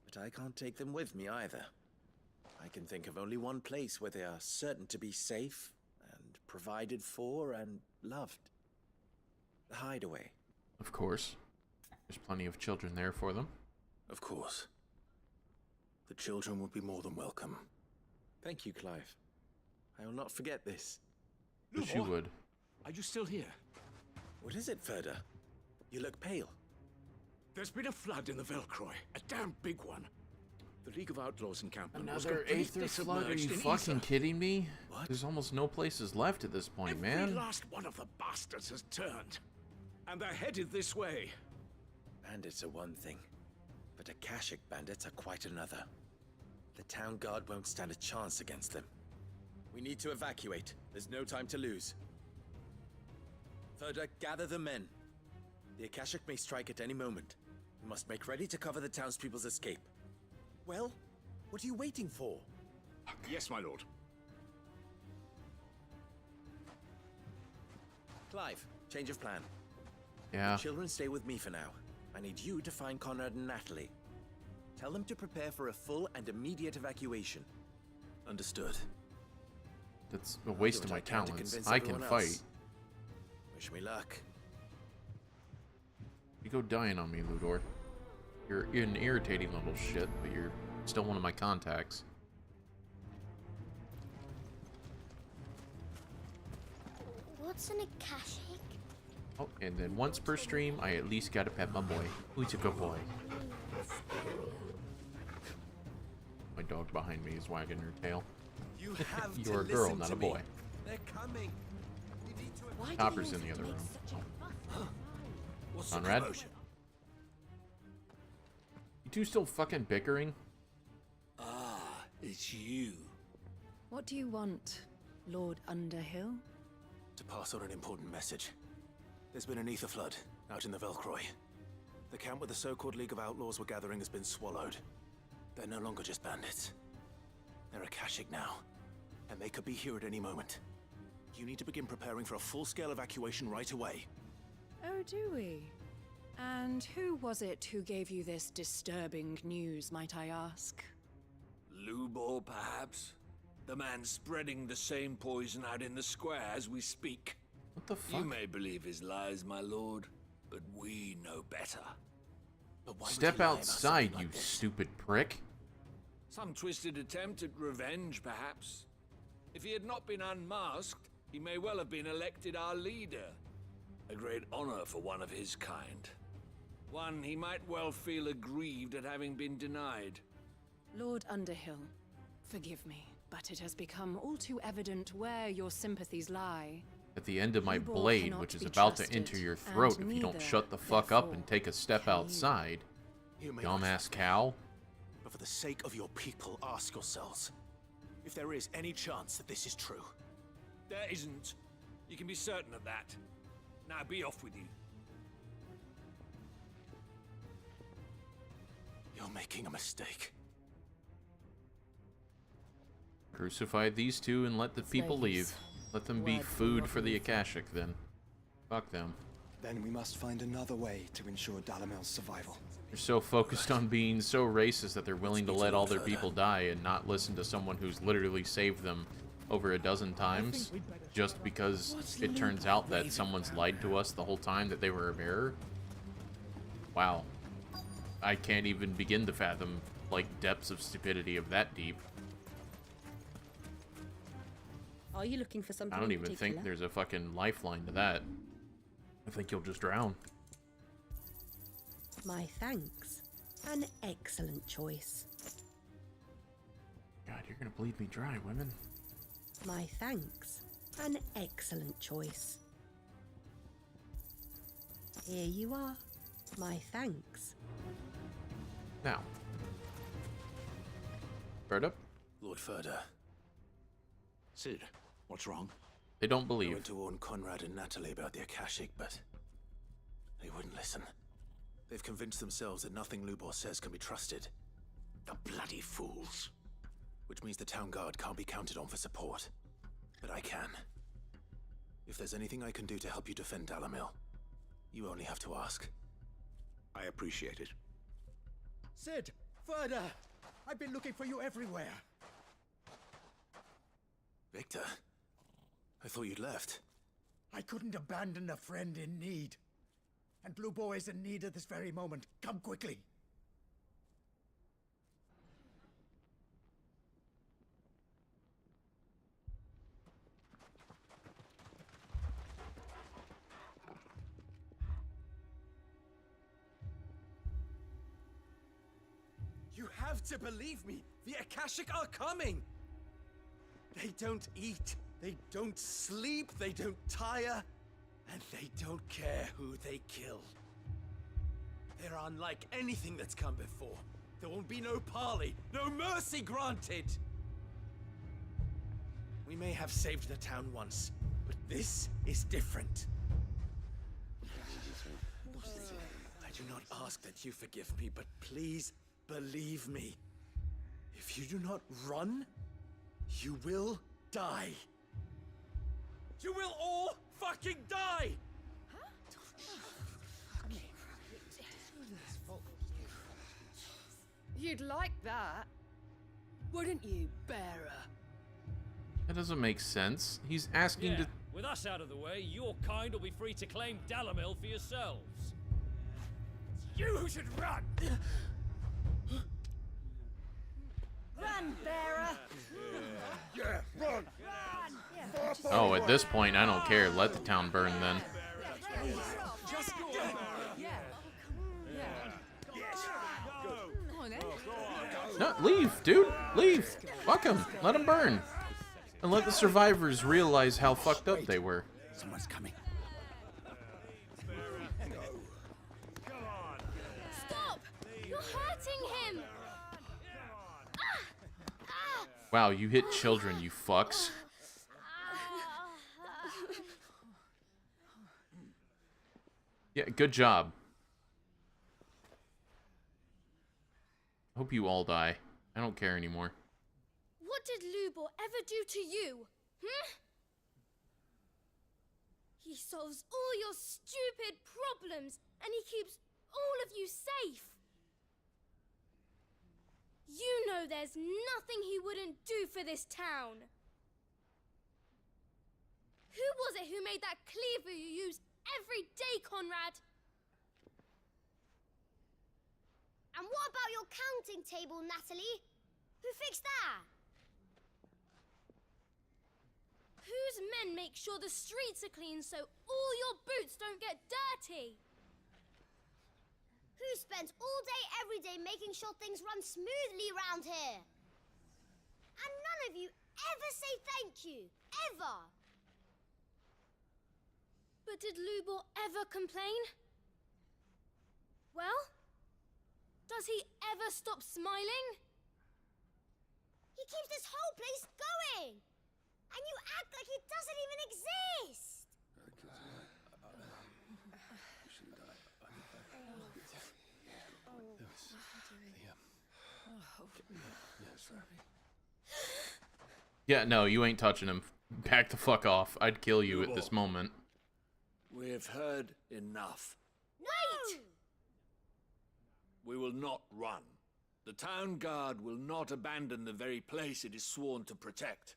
But I can't take them with me either. I can think of only one place where they are certain to be safe, and provided for, and loved. The Hideaway. Of course. There's plenty of children there for them. Of course. The children would be more than welcome. Thank you, Clive. I will not forget this. Wish you would. Are you still here? What is it, Ferda? You look pale. There's been a flood in the Velcroy. A damn big one. The League of Outlaws encampment was Another completely Aether flood? Are submerged you in fucking ether. kidding me? What? There's almost no places left at this point, Every man. last one of the bastards has turned. And they're headed this way. Bandits are one thing, but Akashic bandits are quite another. The town guard won't stand a chance against them. We need to evacuate. There's no time to lose. Ferda, gather the men. The Akashic may strike at any moment. We must make ready to cover the townspeople's escape. Well, what are you waiting for? Yes, my lord. Clive, change of plan. Yeah. The children stay with me for now. I need you to find Conrad and Natalie. Tell them to prepare for a full and immediate evacuation. Understood. That's a waste of my talents. I can fight. Wish me luck. You go dying on me, Ludor. You're an irritating little shit, but you're still one of my contacts. What's an Akashic? Oh, and then once per stream, I at least gotta pet my boy. Who's a good boy? My dog behind me is wagging her tail. You have You're a to girl, listen not to a me. boy. They're coming. You need to Why do Copper's you in the other room. What's Conrad? the commotion? You two still fucking bickering? Ah, it's you. What do you want, Lord Underhill? To pass on an important message. There's been an ether flood out in the Velcroy. The camp where the so-called League of Outlaws were gathering has been swallowed. They're no longer just bandits. They're Akashic now, and they could be here at any moment. You need to begin preparing for a full-scale evacuation right away. Oh, do we? And who was it who gave you this disturbing news, might I ask? Lubor, perhaps? The man spreading the same poison out in the square as we speak. What the fuck? You may believe his lies, my lord, but we know better. But why would Step he lie about outside, something you like this? stupid prick. Some twisted attempt at revenge, perhaps. If he had not been unmasked, he may well have been elected our leader. A great honor for one of his kind. One he might well feel aggrieved at having been denied. Lord Underhill, forgive me, but it has become all too evident where your sympathies lie. At the end of my Lubor blade, cannot which is be about to trusted, enter your and throat if you don't neither, shut the fuck up and therefore, take a step can you. outside. You may not Dumbass trust me, cow. but for the sake of your people, ask yourselves if there is any chance that this is true. There isn't. You can be certain of that. Now be off with you. You're making a mistake. Crucify these two and let the It's no people use. leave. Let them be food for the Akashic, then. Fuck them. Then we must find another way to ensure Dalamel's survival. They're so focused on being so racist that they're willing to let all their people die and not listen to someone who's literally saved them over a dozen times just because it turns out that someone's lied to us the whole time that they were a bearer. Wow. I can't even begin to fathom, like, depths of stupidity of that deep. Are you looking for something I don't in even particular? think there's a fucking lifeline to that. I think you'll just drown. My thanks. An excellent choice. God, you're gonna bleed me dry, women. My thanks. An excellent choice. Here you are. My thanks. Now. Bird up. Lord Ferda. Sid, what's wrong? They don't I believe. went to warn Conrad and Natalie about the Akashic, but they wouldn't listen. They've convinced themselves that nothing Lubor says can be trusted. The bloody fools. Which means the town guard can't be counted on for support. But I can. If there's anything I can do to help you defend Dalamil, you only have to ask. I appreciate it. Sid! Ferda! I've been looking for you everywhere. Victor? I thought you'd left. I couldn't abandon a friend in need. And Blue Boy is in need at this very moment. Come quickly. You have to believe me. The Akashic are coming. They don't eat. They don't sleep. They don't tire. And they don't care who they kill. They're unlike anything that's come before. There won't be no parley, no mercy granted. We may have saved the town once, but this is different. I do not ask that you forgive me, but please believe me. If you do not run, you will die. You will all fucking die! You'd like that, wouldn't you, bearer? That doesn't make sense. He's asking to... With us out of the way, your kind will be free to claim Dalamil for yourselves. You should run! Run, bearer! Yeah, run! Oh, at this point, I don't care. Let the town burn, then. Just go! No, leave, dude. Leave. Fuck him. Let him burn. And let the survivors realize how fucked up they were. Someone's coming. Stop! You're hurting him! Wow, you hit children, you fucks. Yeah, good job. Hope you all die. I don't care anymore. What did Lubor ever do to you? He solves all your stupid problems, and he keeps all of you safe. You know there's nothing he wouldn't do for this town. Who was it who made that cleaver you use every day, Conrad? And what about your counting table, Natalie? Who fixed that? Whose men make sure the streets are clean so all your boots don't get dirty? Who spends all day, every day making sure things run smoothly round here? And none of you ever say thank you, ever. But did Lubor ever complain? Well, does he ever stop smiling? He keeps this whole place going! And you act like he doesn't even exist! Yeah, no, you ain't touching him. back the fuck off. I'd kill you at this moment. We've heard enough. Wait! We will not run. The town guard will not abandon the very place it is sworn to protect.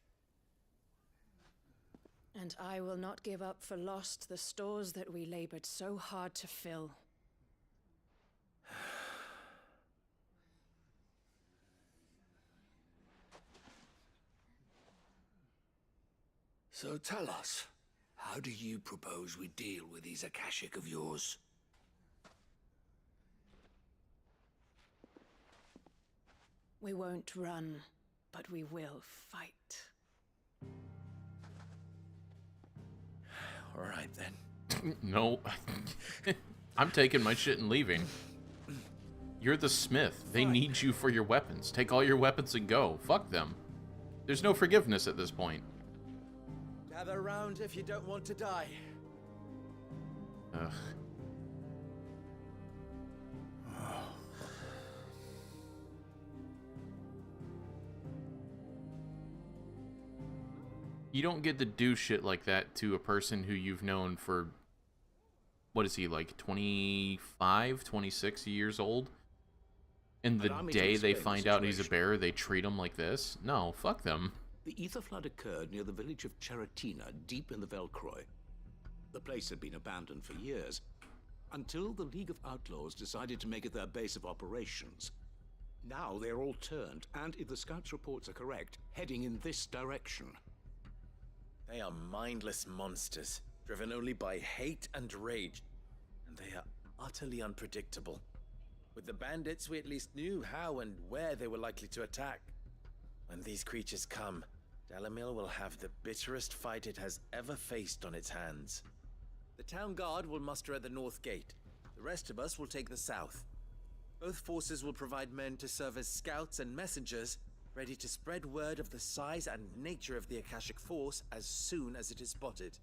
And I will not give up for lost the stores that we labored so hard to fill. So tell us, how do you propose we deal with these Akashic of yours? We won't run, but we will fight. All right, then. No. I'm taking my shit and leaving. You're the smith. They need you for your weapons. Take all your weapons and go. Fuck them. There's no forgiveness at this point. Gather around if you don't want to die. Ugh. You don't get to do shit like that to a person who you've known for, what is he, like 25, 26 years old? And the day they find out he's a bearer, they treat him like this? No, fuck them. The ether flood occurred near the village of Cheratina, deep in the Velcroy. The place had been abandoned for years, until the League of Outlaws decided to make it their base of operations. Now they're all turned, and if the scouts' reports are correct, heading in this direction. They are mindless monsters, driven only by hate and rage, and they are utterly unpredictable. With the bandits, we at least knew how and where they were likely to attack. When these creatures come, Dalamil will have the bitterest fight it has ever faced on its hands. The town guard will muster at the north gate. The rest of us will take the south. Both forces will provide men to serve as scouts and messengers, ready to spread word of the size and nature of the Akashic force as soon as it is spotted.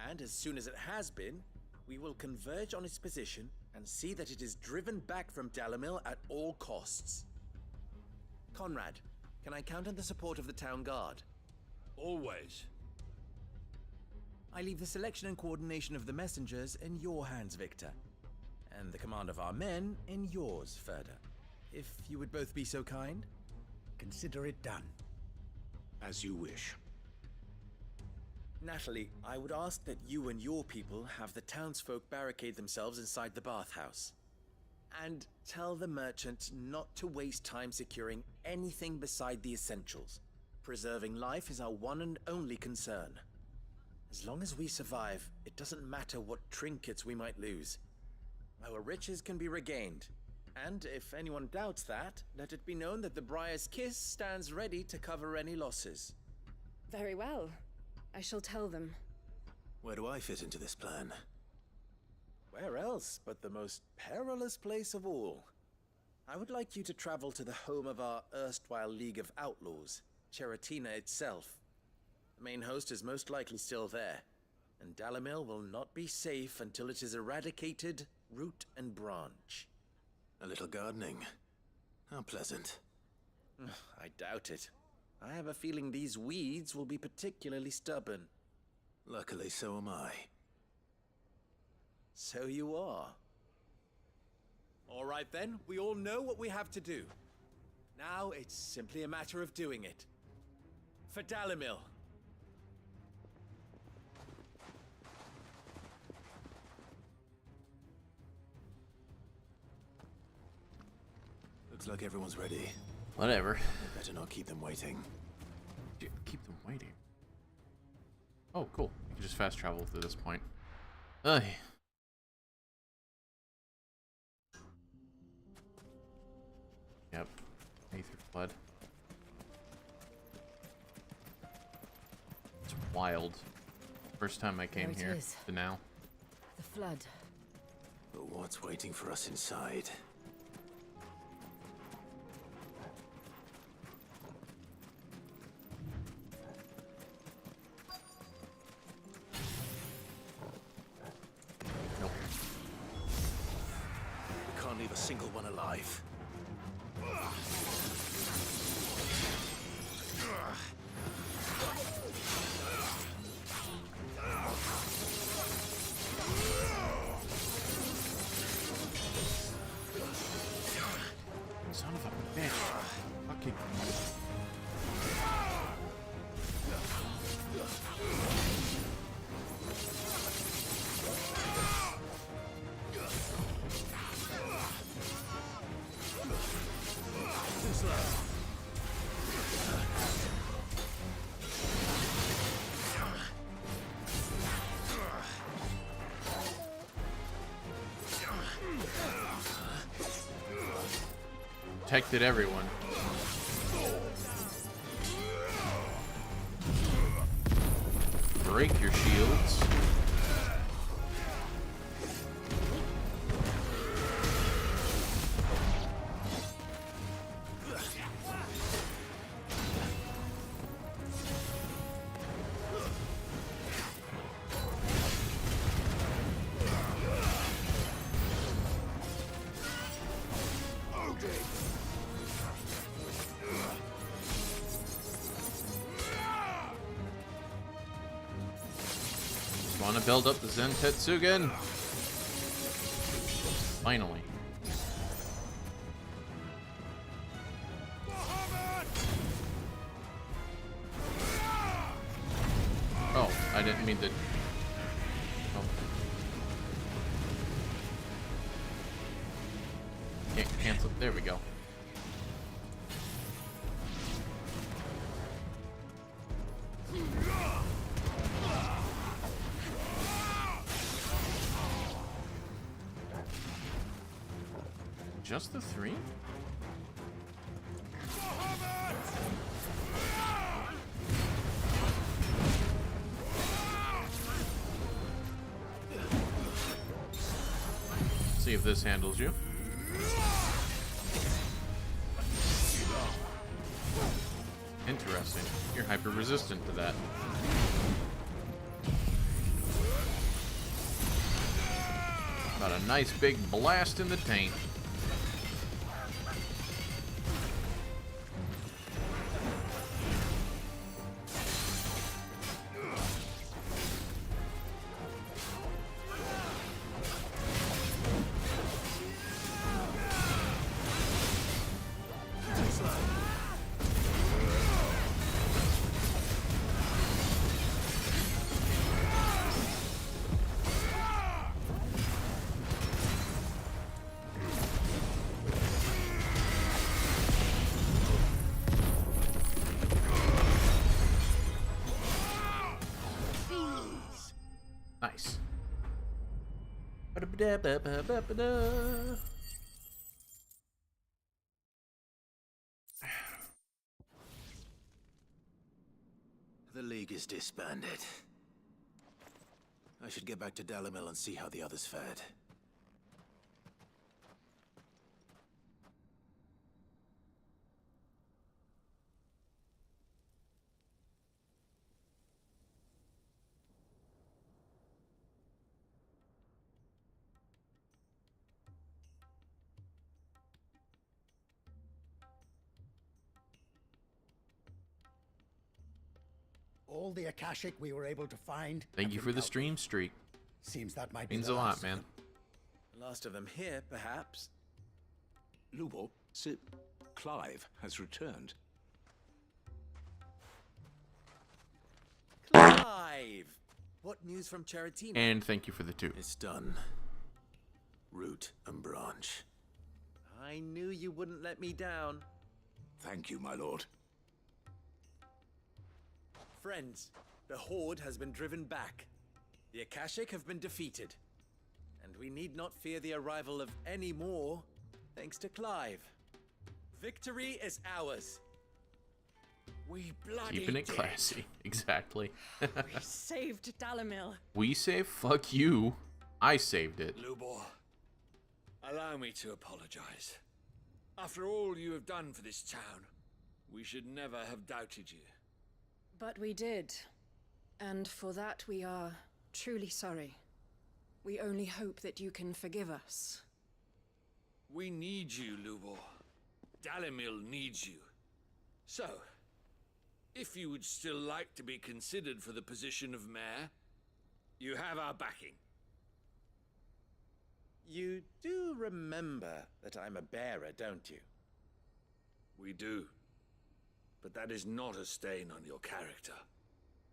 And as soon as it has been, we will converge on its position and see that it is driven back from Dalamil at all costs. Conrad, can I count on the support of the town guard? Always. I leave the selection and coordination of the messengers in your hands, Victor. And the command of our men in yours, Ferda. If you would both be so kind. Consider it done. As you wish. Natalie, I would ask that you and your people have the townsfolk barricade themselves inside the bathhouse. And tell the merchant not to waste time securing anything beside the essentials. Preserving life is our one and only concern. As long as we survive, it doesn't matter what trinkets we might lose. Our riches can be regained. And if anyone doubts that, let it be known that the Briar's Kiss stands ready to cover any losses. Very well. I shall tell them. Where do I fit into this plan? Where else but the most perilous place of all? I would like you to travel to the home of our erstwhile League of Outlaws, Cheratina itself. The main host is most likely still there, and Dalamil will not be safe until it is eradicated, root and branch. A little gardening. How pleasant. I doubt it. I have a feeling these weeds will be particularly stubborn. Luckily, so am I. So you are. All right then, we all know what we have to do. Now it's simply a matter of doing it. For Dalamil. Looks like everyone's ready. Whatever. We better not keep them waiting. Dude, keep them waiting. Oh, cool. You can just fast travel to this point. Ugh. Yep. Aether Flood. It's wild. First time I came here to now. The flood. But what's waiting for us inside? Nope. We can't leave a single one alive. protected everyone. Break your shields. Want to build up the Zentetsugen? Finally. Oh, I didn't mean to. Oh. Can't cancel. There we go. Just the 3? See if this handles you. Interesting. You're hyper resistant to that. Got a nice big blast in the taint. Nice. The League is disbanded. I should get back to Dalimil and see how the others fared. All the Akashic we were able to find. Thank you for the stream streak. Seems that might be Means the a lot, last. man. Last of them here, perhaps. Lubo, Sir Clive has returned. Clive! What news from Charatina? And thank you for the 2. It's done. Root and branch. I knew you wouldn't let me down. Thank you, my lord. Friends, the Horde has been driven back. The Akashic have been defeated. And we need not fear the arrival of any more, thanks to Clive. Victory is ours. We bloody Keeping it did. classy. Exactly. We saved Dalimil. We saved? Fuck you. I saved it. Lubor, allow me to apologize. After all you have done for this town, we should never have doubted you. But we did. And for that we are truly sorry. We only hope that you can forgive us. We need you, Lubor. Dalimil needs you. So, if you would still like to be considered for the position of mayor, you have our backing. You do remember that I'm a bearer, don't you? We do. But that is not a stain on your character.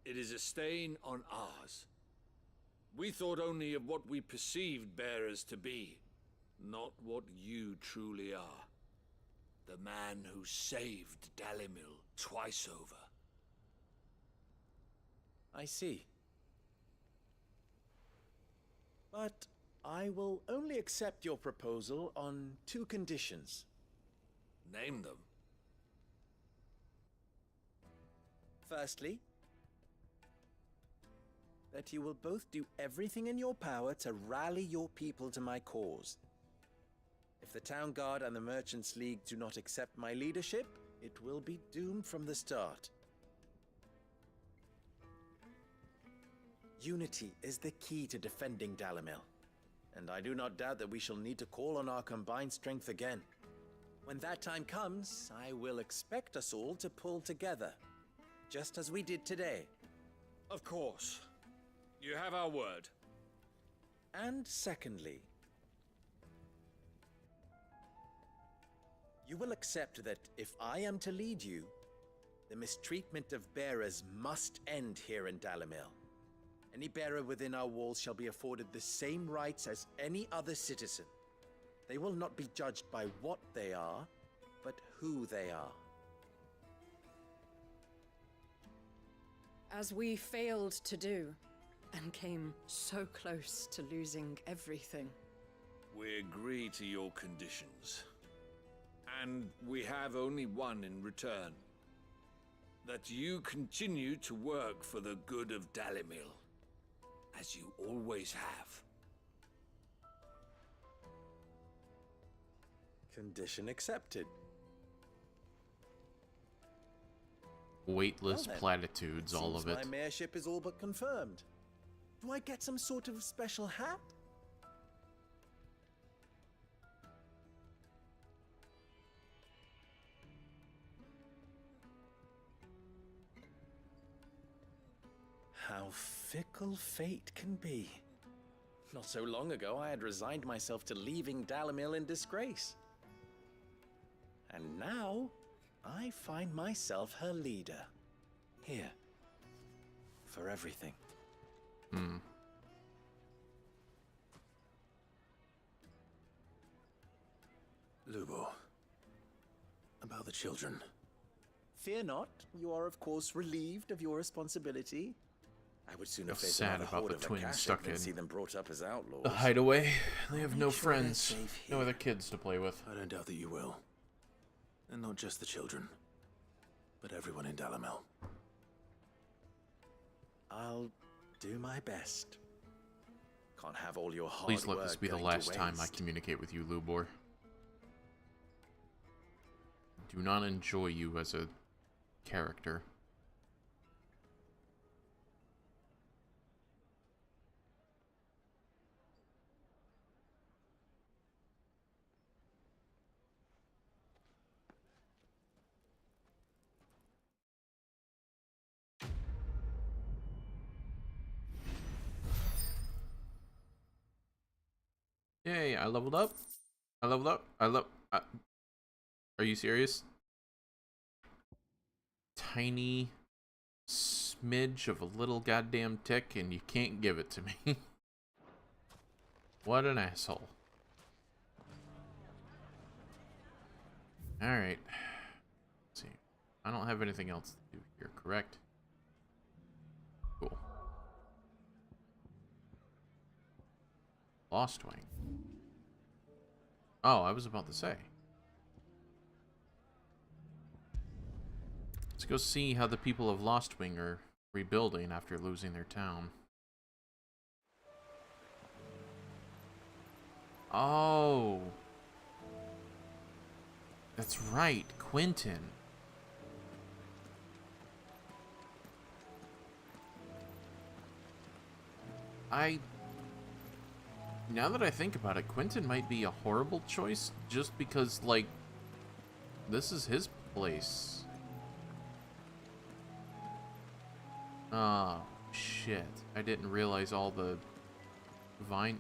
It is a stain on ours. We thought only of what we perceived bearers to be, not what you truly are. The man who saved Dalimil twice over. I see. But I will only accept your proposal on 2 conditions. Name them. Firstly, that you will both do everything in your power to rally your people to my cause. If the Town Guard and the Merchants League do not accept my leadership, it will be doomed from the start. Unity is the key to defending Dalimil, and I do not doubt that we shall need to call on our combined strength again. When that time comes, I will expect us all to pull together, just as we did today. Of course. You have our word. And secondly, you will accept that if I am to lead you, the mistreatment of bearers must end here in Dalimil. Any bearer within our walls shall be afforded the same rights as any other citizen. They will not be judged by what they are, but who they are. As we failed to do, and came so close to losing everything. We agree to your conditions. And we have only one in return. That you continue to work for the good of Dalimil, as you always have. Condition accepted. Weightless Well then, platitudes, all of it. My mayorship is all but confirmed. Do I get some sort of special hat? How fickle fate can be. Not so long ago, I had resigned myself to leaving Dalimil in disgrace. And now, I find myself her leader. Here. For everything. Lubo. About the children. Fear not, you are of course relieved of your responsibility. I would sooner Feel face sad another about horde the of twins Akashic stuck than in see them brought up as outlaws. a hideaway. They have no Make sure they're friends, safe no here. other kids to play with. I don't doubt that you will. And not just the children, but everyone in Dalimil. I'll do my best. Can't have all your hard Please let work this be the going last to time I waste. communicate with you, Lubor. Do not enjoy you as a character. Yay, I leveled up. Are you serious? Tiny smidge of a little goddamn tick and you can't give it to me. What an asshole. Alright. Let's see. I don't have anything else to do here, correct? Cool. Lost Wing. Oh, I was about to say. Let's go see how the people of Lost Wing are rebuilding after losing their town. Oh. That's right, Quentin. Now that I think about it, Quentin might be a horrible choice just because, like, this is his place. Oh, shit. I didn't realize all the vine...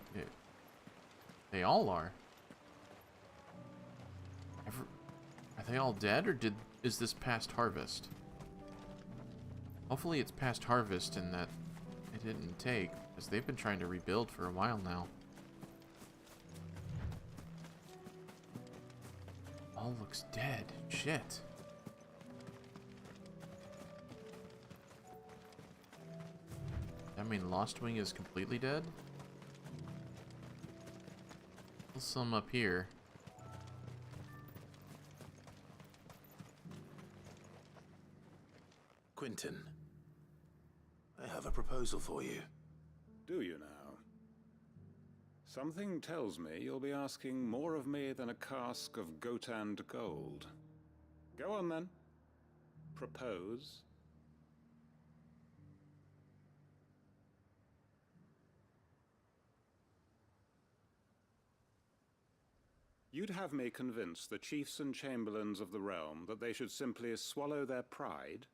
They all are. Are they all dead, or is this past harvest? Hopefully it's past harvest and that it didn't take, because they've been trying to rebuild for a while now. All looks dead. Shit. I mean, Lost Wing is completely dead? Still some up here. Quinton, I have a proposal for you. Do you now? Something tells me you'll be asking more of me than a cask of Gotand gold. Go on then. Propose. You'd have me convince the chiefs and chamberlains of the realm that they should simply swallow their pride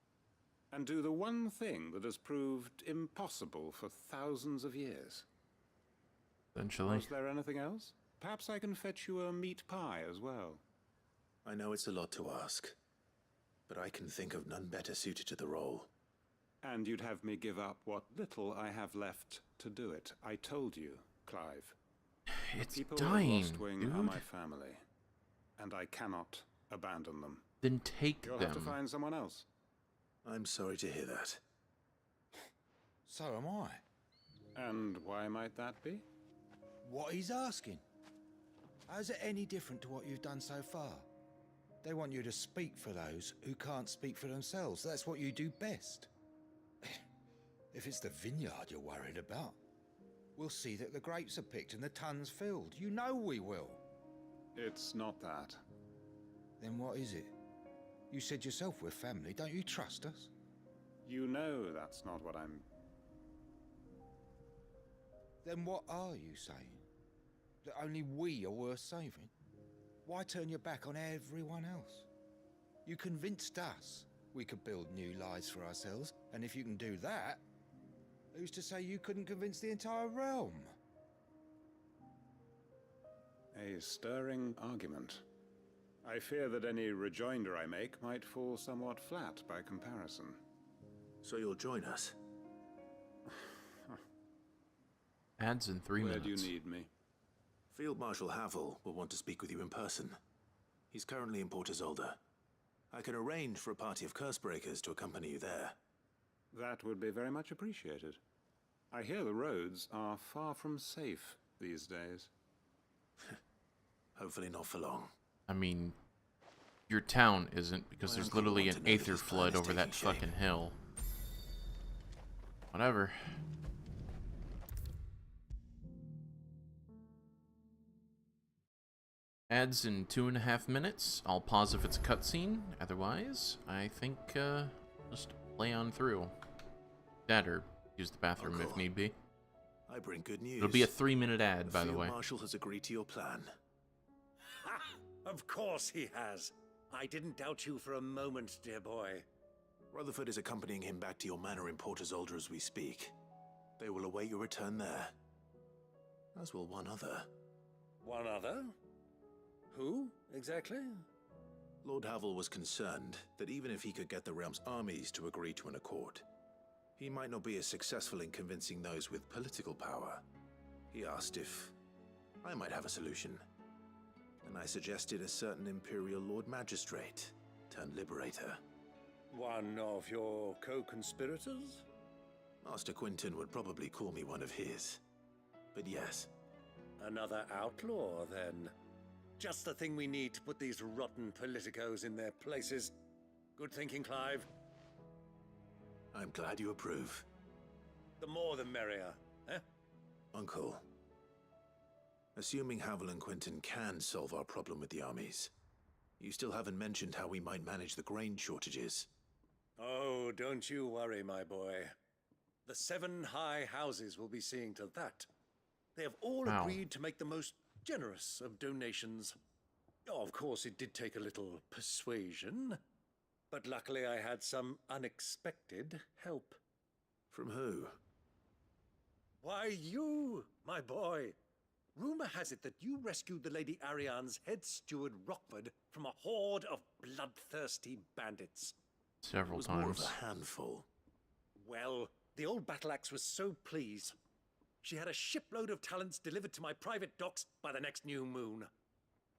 and do the one thing that has proved impossible for thousands of years. Essentially. Was there anything else? Perhaps I can fetch you a meat pie as well. I know it's a lot to ask, but I can think of none better suited to the role. And you'd have me give up what little I have left to do it. I told you, Clive. It's People dying, of Lost Wing dude. are my family, and I cannot abandon them. Then take You'll them. have to find someone else. I'm sorry to hear that. So am I. And why might that be? What he's asking. How's it any different to what you've done so far? They want you to speak for those who can't speak for themselves. That's what you do best. If it's the vineyard you're worried about, we'll see that the grapes are picked and the tons filled. You know we will. It's not that. Then what is it? You said yourself we're family. Don't you trust us? You know that's not what I'm... Then what are you saying? That only we are worth saving? Why turn your back on everyone else? You convinced us we could build new lives for ourselves, and if you can do that, who's to say you couldn't convince the entire realm? A stirring argument. I fear that any rejoinder I make might fall somewhat flat by comparison. So you'll join us? Ads in 3 minutes. Where do you need me? Field Marshal Havel will want to speak with you in person. He's currently in Port Isolde. I can arrange for a party of Cursebreakers to accompany you there. That would be very much appreciated. I hear the roads are far from safe these days. Hopefully not for long. I mean, your town isn't, because My there's uncle literally will an want to know that aether his plan flood is over that taking shape. fucking hill. Whatever. Ads in 2.5 minutes. I'll pause if it's a cutscene. Otherwise, I think just play on through. That or use the bathroom if need be. I bring good news. It'll be a 3-minute ad, by the Field way. Marshal has agreed to your plan. Ha! Of course he has. I didn't doubt you for a moment, dear boy. Rutherford is accompanying him back to your manor in Port Isolde as we speak. They will await your return there. As will one other. One other? Who, exactly? Lord Havel was concerned that even if he could get the realm's armies to agree to an accord, he might not be as successful in convincing those with political power. He asked if I might have a solution, and I suggested a certain Imperial Lord Magistrate turned Liberator. One of your co-conspirators? Master Quinton would probably call me one of his, but yes. Another outlaw, then. Just the thing we need to put these rotten politicos in their places. Good thinking, Clive. I'm glad you approve. The more the merrier, eh? Uncle, assuming Havel and Quinton can solve our problem with the armies, you still haven't mentioned how we might manage the grain shortages. Oh, don't you worry, my boy. The 7 high houses will be seeing to that. They have all agreed to make the most generous of donations. Oh, of course, it did take a little persuasion, but luckily I had some unexpected help. From who? Why, you, my boy. Rumor has it that you rescued the Lady Ariane's head steward Rockford from a horde of bloodthirsty bandits. Several It was times. more of a handful. Well, the old battle axe was so pleased. She had a shipload of talents delivered to my private docks by the next new moon.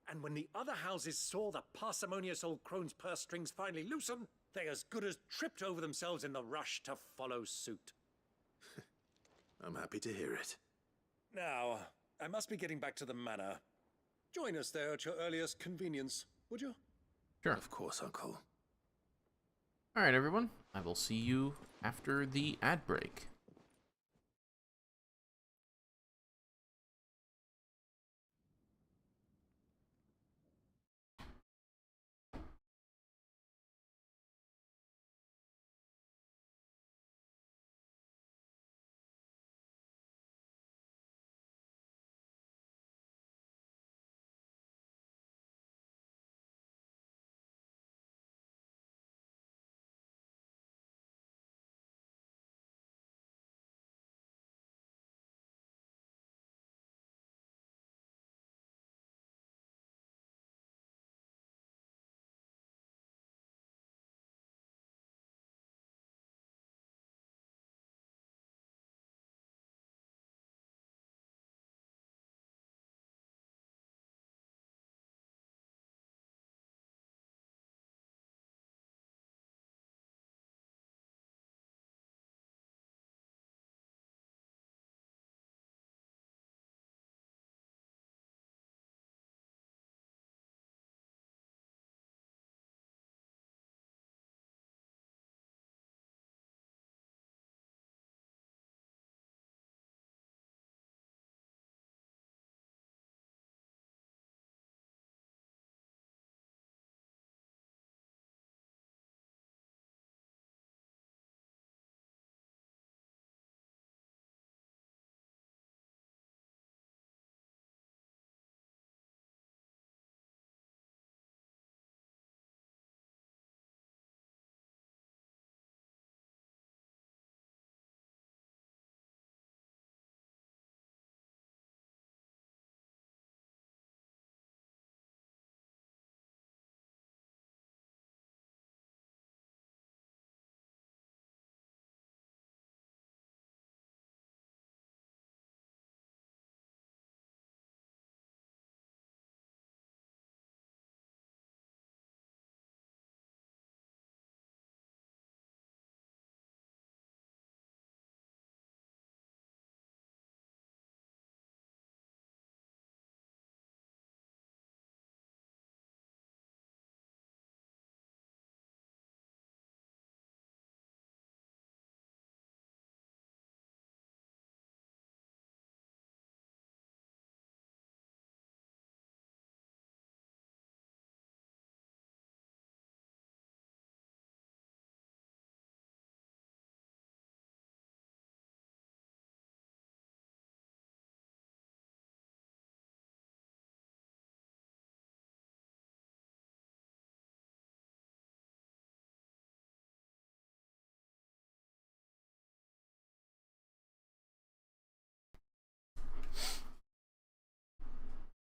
And when the other houses saw the parsimonious old crone's purse strings finally loosen, they as good as tripped over themselves in the rush to follow suit. I'm happy to hear it. Now, I must be getting back to the manor. Join us there at your earliest convenience, would you? Sure. Of course, Uncle. Alright, everyone. I will see you after the ad break.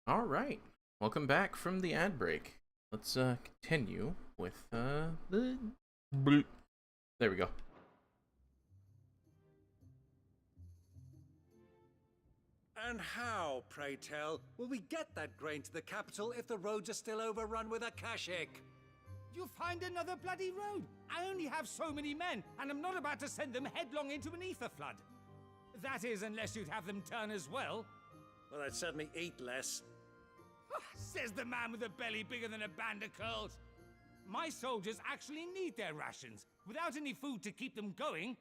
All right, welcome back from the ad break. Let's continue with the. There we go. And how, pray tell, will we get that grain to the capital if the roads are still overrun with Akashic? You'll find another bloody road. I only have so many men, and I'm not about to send them headlong into an ether flood. That is, unless you'd have them turn as well. Well, I'd certainly eat less. Says the man with a belly bigger than a band of curls. My soldiers actually need their rations. Without any food to keep them going,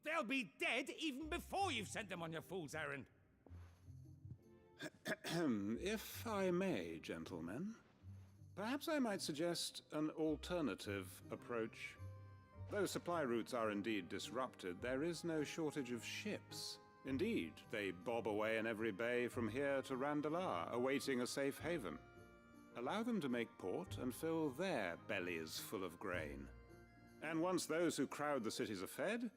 they'll be dead even before you've sent them on your fool's errand. If I may, gentlemen, perhaps I might suggest an alternative approach. Though supply routes are indeed disrupted, there is no shortage of ships. Indeed, they bob away in every bay from here to Randalar, awaiting a safe haven. Allow them to make port and fill their bellies full of grain. And once those who crowd the cities are fed,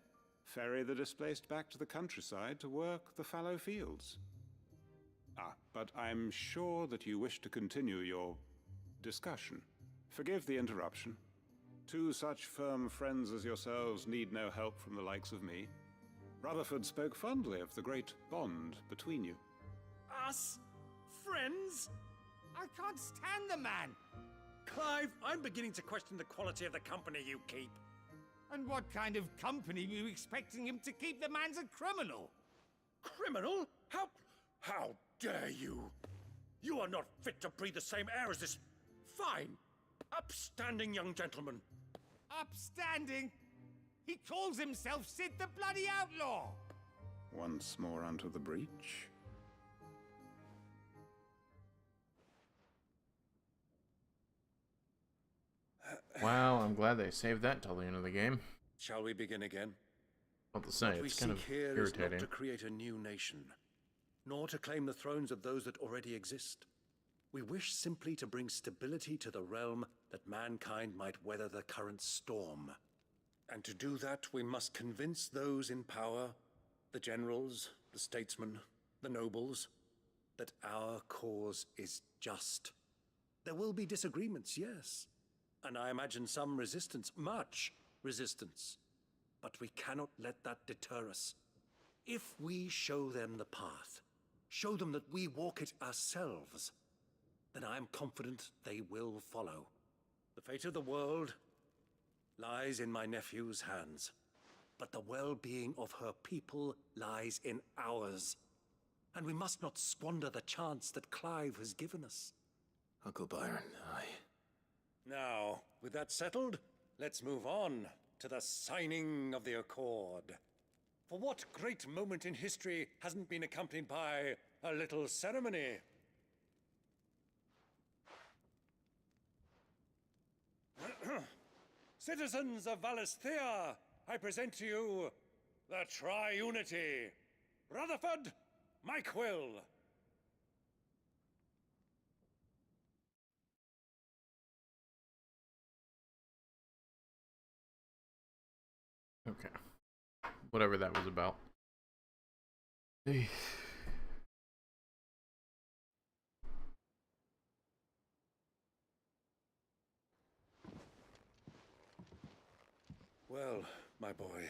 ferry the displaced back to the countryside to work the fallow fields. But I'm sure that you wish to continue your discussion. Forgive the interruption. Two such firm friends as yourselves need no help from the likes of me. Rutherford spoke fondly of the great bond between you. Us? Friends? I can't stand the man. Clive, I'm beginning to question the quality of the company you keep. And what kind of company were you expecting him to keep? The man's a criminal. Criminal? How dare you? You are not fit to breathe the same air as this fine, upstanding young gentleman. Upstanding? He calls himself Sid the Bloody Outlaw! Once more onto the breach. Wow, I'm glad they saved that till the end of the game. Shall we begin again? What to say, What we it's kind seek of here is irritating. not to create a new nation, nor to claim the thrones of those that already exist. We wish simply to bring stability to the realm that mankind might weather the current storm. And to do that, we must convince those in power, the generals, the statesmen, the nobles, that our cause is just. There will be disagreements, yes. And I imagine some resistance, much resistance. But we cannot let that deter us. If we show them the path, show them that we walk it ourselves, then I am confident they will follow. The fate of the world lies in my nephew's hands, but the well-being of her people lies in ours. And we must not squander the chance that Clive has given us. Uncle Byron, Now, with that settled, let's move on to the signing of the Accord. For what great moment in history hasn't been accompanied by a little ceremony? Citizens of Valisthea, I present to you the Triunity. Rutherford, Mike Will. Okay. Whatever that was about. Well, my boy,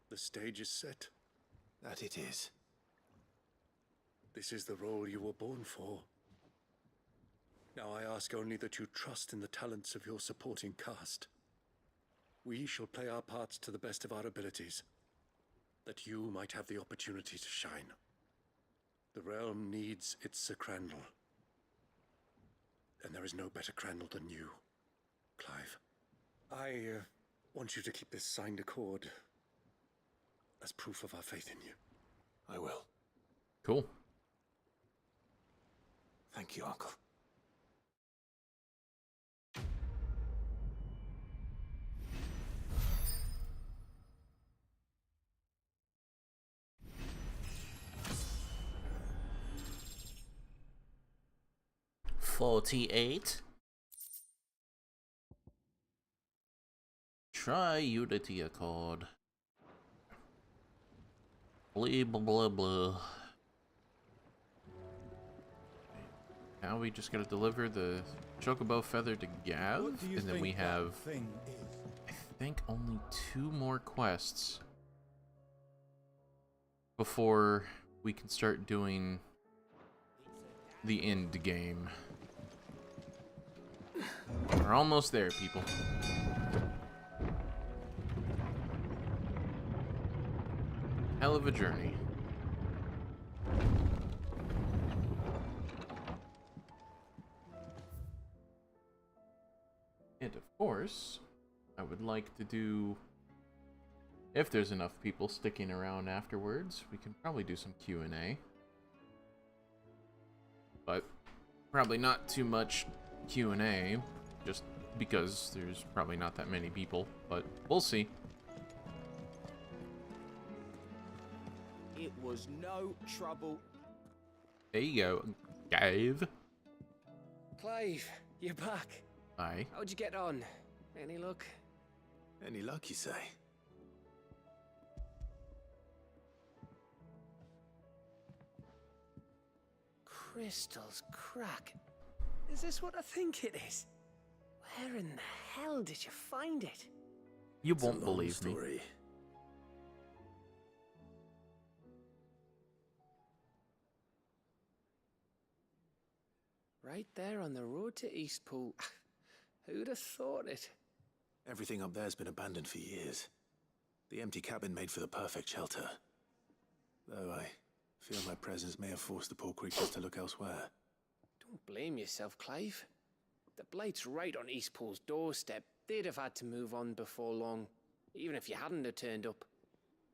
the stage is set. That it is. This is the role you were born for. Now I ask only that you trust in the talents of your supporting cast. We shall play our parts to the best of our abilities, that you might have the opportunity to shine. The realm needs its Sir Crandall, and there is no better Crandall than you, Clive. I want you to keep this signed accord as proof of our faith in you. I will. Cool. Thank you, Uncle. $48. Triunity Accord. Blah blah blah blah. Now we just gotta deliver the chocobo feather to Gav, and then we have, I think, only 2 more quests before we can start doing the end game. We're almost there, people. Hell of a journey. And of course, I would like to do, if there's enough people sticking around afterwards, we can probably do some Q&A. But probably not too much Q&A, just because there's probably not that many people, but we'll see. It was no trouble. There you go, Clive. Clive, you're back. Aye. How'd you get on? Any luck? Any luck, you say? Crystals crack. Is this what I think it is? Where in the hell did you find it? You won't believe me. Right there on the road to Eastpool. Who'd have thought it? Everything up there's been abandoned for years. The empty cabin made for the perfect shelter. Though I feel my presence may have forced the poor creatures to look elsewhere. Don't blame yourself, Clive. The Blight's right on Eastpool's doorstep. They'd have had to move on before long, even if you hadn't have turned up.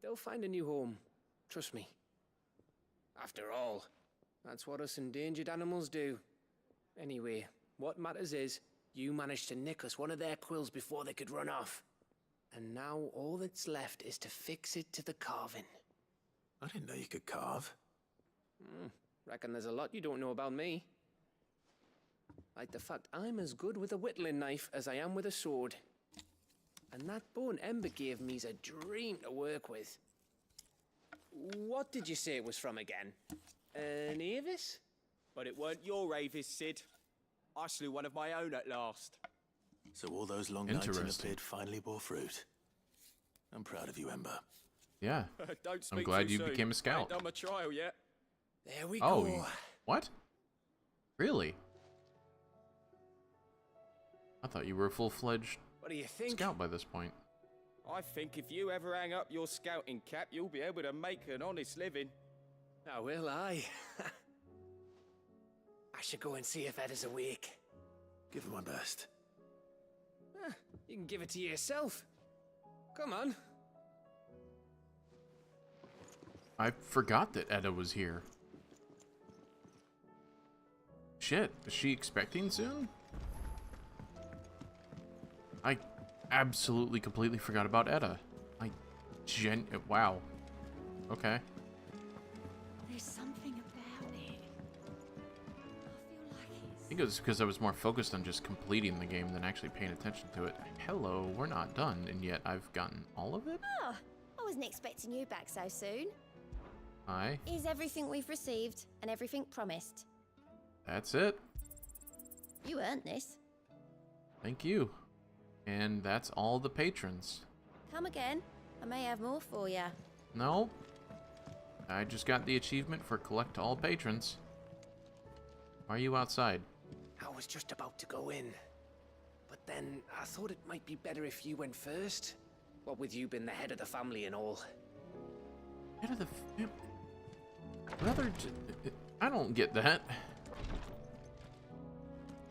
They'll find a new home. Trust me. After all, that's what us endangered animals do. Anyway, what matters is, you managed to nick us one of their quills before they could run off. And now all that's left is to fix it to the carving. I didn't know you could carve. Reckon there's a lot you don't know about me. Like the fact I'm as good with a whittling knife as I am with a sword. And that bone Ember gave me's a dream to work with. What did you say it was from again? An Avis? But it weren't your Avis, Sid. I slew one of my own at last. So all those long nights in the pit finally bore fruit. I'm proud of you, Ember. Yeah. Don't speak I'm glad too you soon. became a scout. I ain't done my trial yet. There we Oh, go. what? Really? I thought you were a full-fledged What do you think? scout by this point. I think if you ever hang up your scouting cap, you'll be able to make an honest living. Now will I? I should go and see if Ed is awake. Give it my best. You can give it to yourself. Come on. I forgot that Edda was here. Shit, is she expecting soon? I absolutely completely forgot about Edda. Wow. Okay. There's something about it. I think it was because I was more focused on just completing the game than actually paying attention to it. Hello, we're not done, and yet I've gotten all of it? Oh, I wasn't expecting you back so soon. Hi. Is everything we've received and everything promised? That's it. You earned this. Thank you. And that's all the patrons. Come again. I may have more for you. No. I just got the achievement for collect all patrons. Why are you outside? I was just about to go in. But then I thought it might be better if you went first. What with you being the head of the family and all. Head of the I don't get that.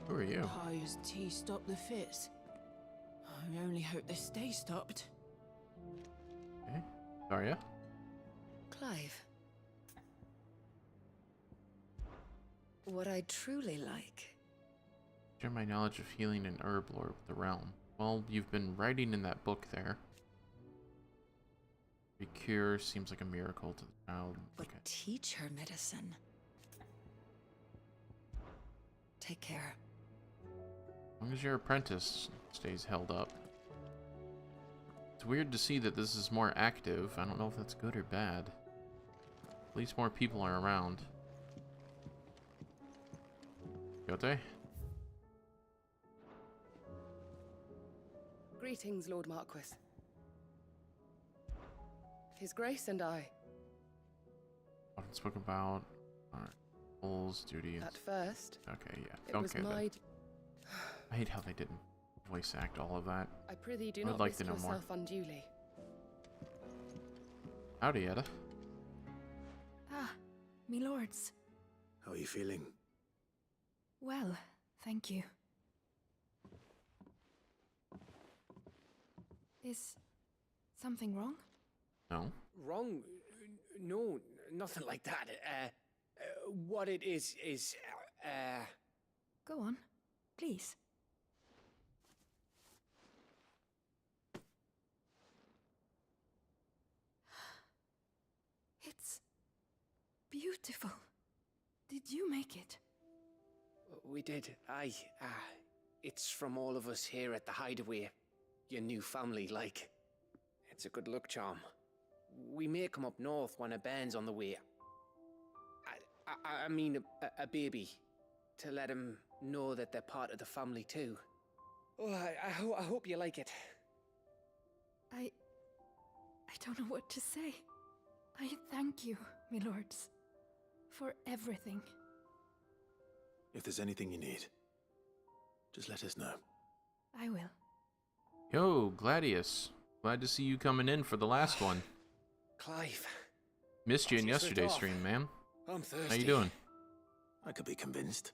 Who are you? Has tea stopped the fits? I only hope they stay stopped. Okay. Daria? Clive. What I truly like. Share my knowledge of healing and herb lore with the realm. Well, you've been writing in that book there. A cure seems like a miracle to the child. But teach her medicine. Take care. As long as your apprentice stays held up. It's weird to see that this is more active. I don't know if that's good or bad. At least more people are around. Yote? Greetings, Lord Marquis. His Grace and I. Often spoken about. Alright. Roles, duties. At first. Okay, yeah. It was Okay, my... I hate how they didn't voice act all of that. I prithee do I would not like risk to know more. yourself unduly. Howdy, Edda. Ah, me lords. How are you feeling? Well, thank you. Is something wrong? No. Wrong? No, nothing like that. What it is... Go on, please. It's beautiful. Did you make it? We did. Aye. It's from all of us here at the Hideaway. Your new family, like. It's a good luck charm. We may come up north when a band's on the way. I mean a baby. To let him know that they're part of the family too. Oh, I hope you like it. I don't know what to say. I thank you, my lords, for everything. If there's anything you need, just let us know. I will. Yo, Gladius. Glad to see you coming in for the last one. Clive. Missed you in Thought you slipped yesterday's off. stream, man. I'm thirsty. How you doing? I could be convinced.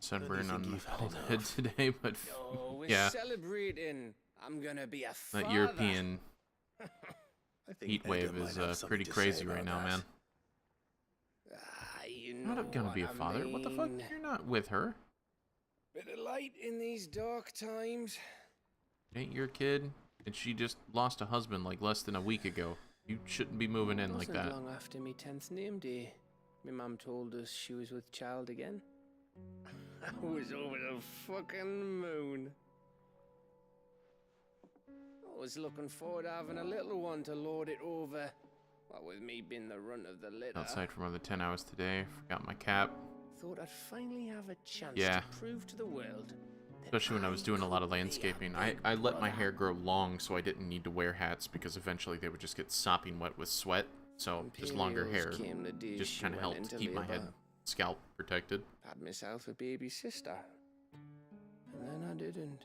sunburn on my you've had bald head today, but Oh, we're yeah, celebrating. I'm gonna be a father. that European I think heat Edda wave might is have something pretty to say crazy right about now, that. man. You I'm know not gonna be a what I father. What the fuck? mean. You're not with her. Bit of light in these dark times. Ain't your kid? And she just lost a husband like less than a week ago. You shouldn't be moving in like Wasn't that. long after me 10th name day. My mum told us she was with child again. I was over the fucking moon. I was looking forward to having a little one to lord it over. What with me being the runt of the litter. Outside for more than 10 hours today. Forgot my cap. Thought I'd finally have a chance Yeah. to prove to the world. Especially when I was doing a lot of landscaping. I let my hair grow long so I didn't need to wear hats because eventually they would just get sopping wet with sweat. So just longer hair Came the day just she kind of went helped into keep my head, labour. scalp protected. Had myself a baby sister. And then I didn't.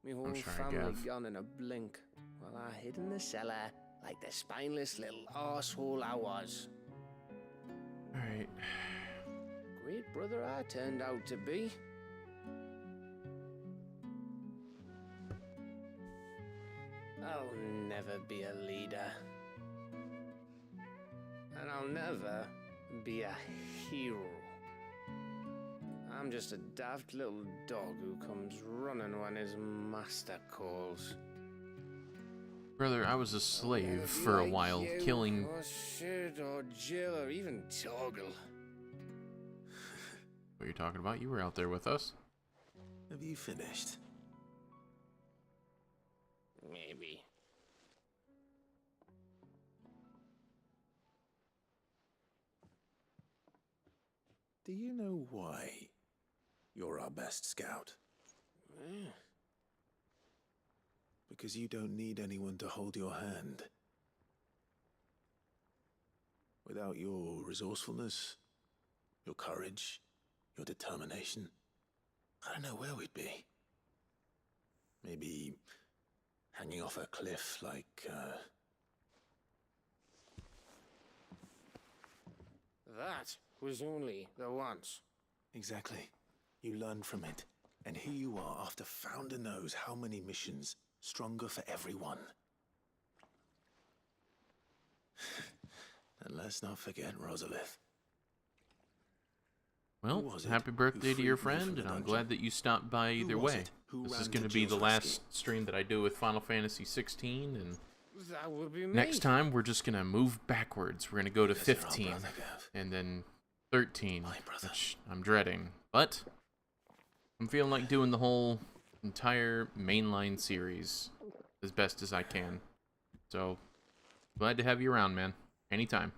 My whole sorry, family Gav. gone in a blink, while I hid in the cellar like the spineless little arsehole I was. Alright. Great brother I turned out to be. I'll never be a leader. And I'll never be a hero. I'm just a daft little dog who comes running when his master calls. Brother, I was a slave for a while, killing... Or Sid or Jill or even Toggle. What are you talking about? You were out there with us. Have you finished? Maybe. Do you know why you're our best scout? Because you don't need anyone to hold your hand. Without your resourcefulness, your courage, your determination, I don't know where we'd be. Maybe hanging off a cliff like, That was only the once. Exactly. You learned from it. And here you are after Founder knows how many missions, stronger for everyone. And let's not forget Rosalith. Well, happy birthday to your friend, and I'm glad that you stopped by either way. This is going to be the last stream that I do with Final Fantasy XVI, and That would be me. next time we're just going to move backwards. We're going to go to 15, and then 13, which I'm dreading. But I'm feeling like doing the whole entire mainline series as best as I can. So, glad to have you around, man. Anytime.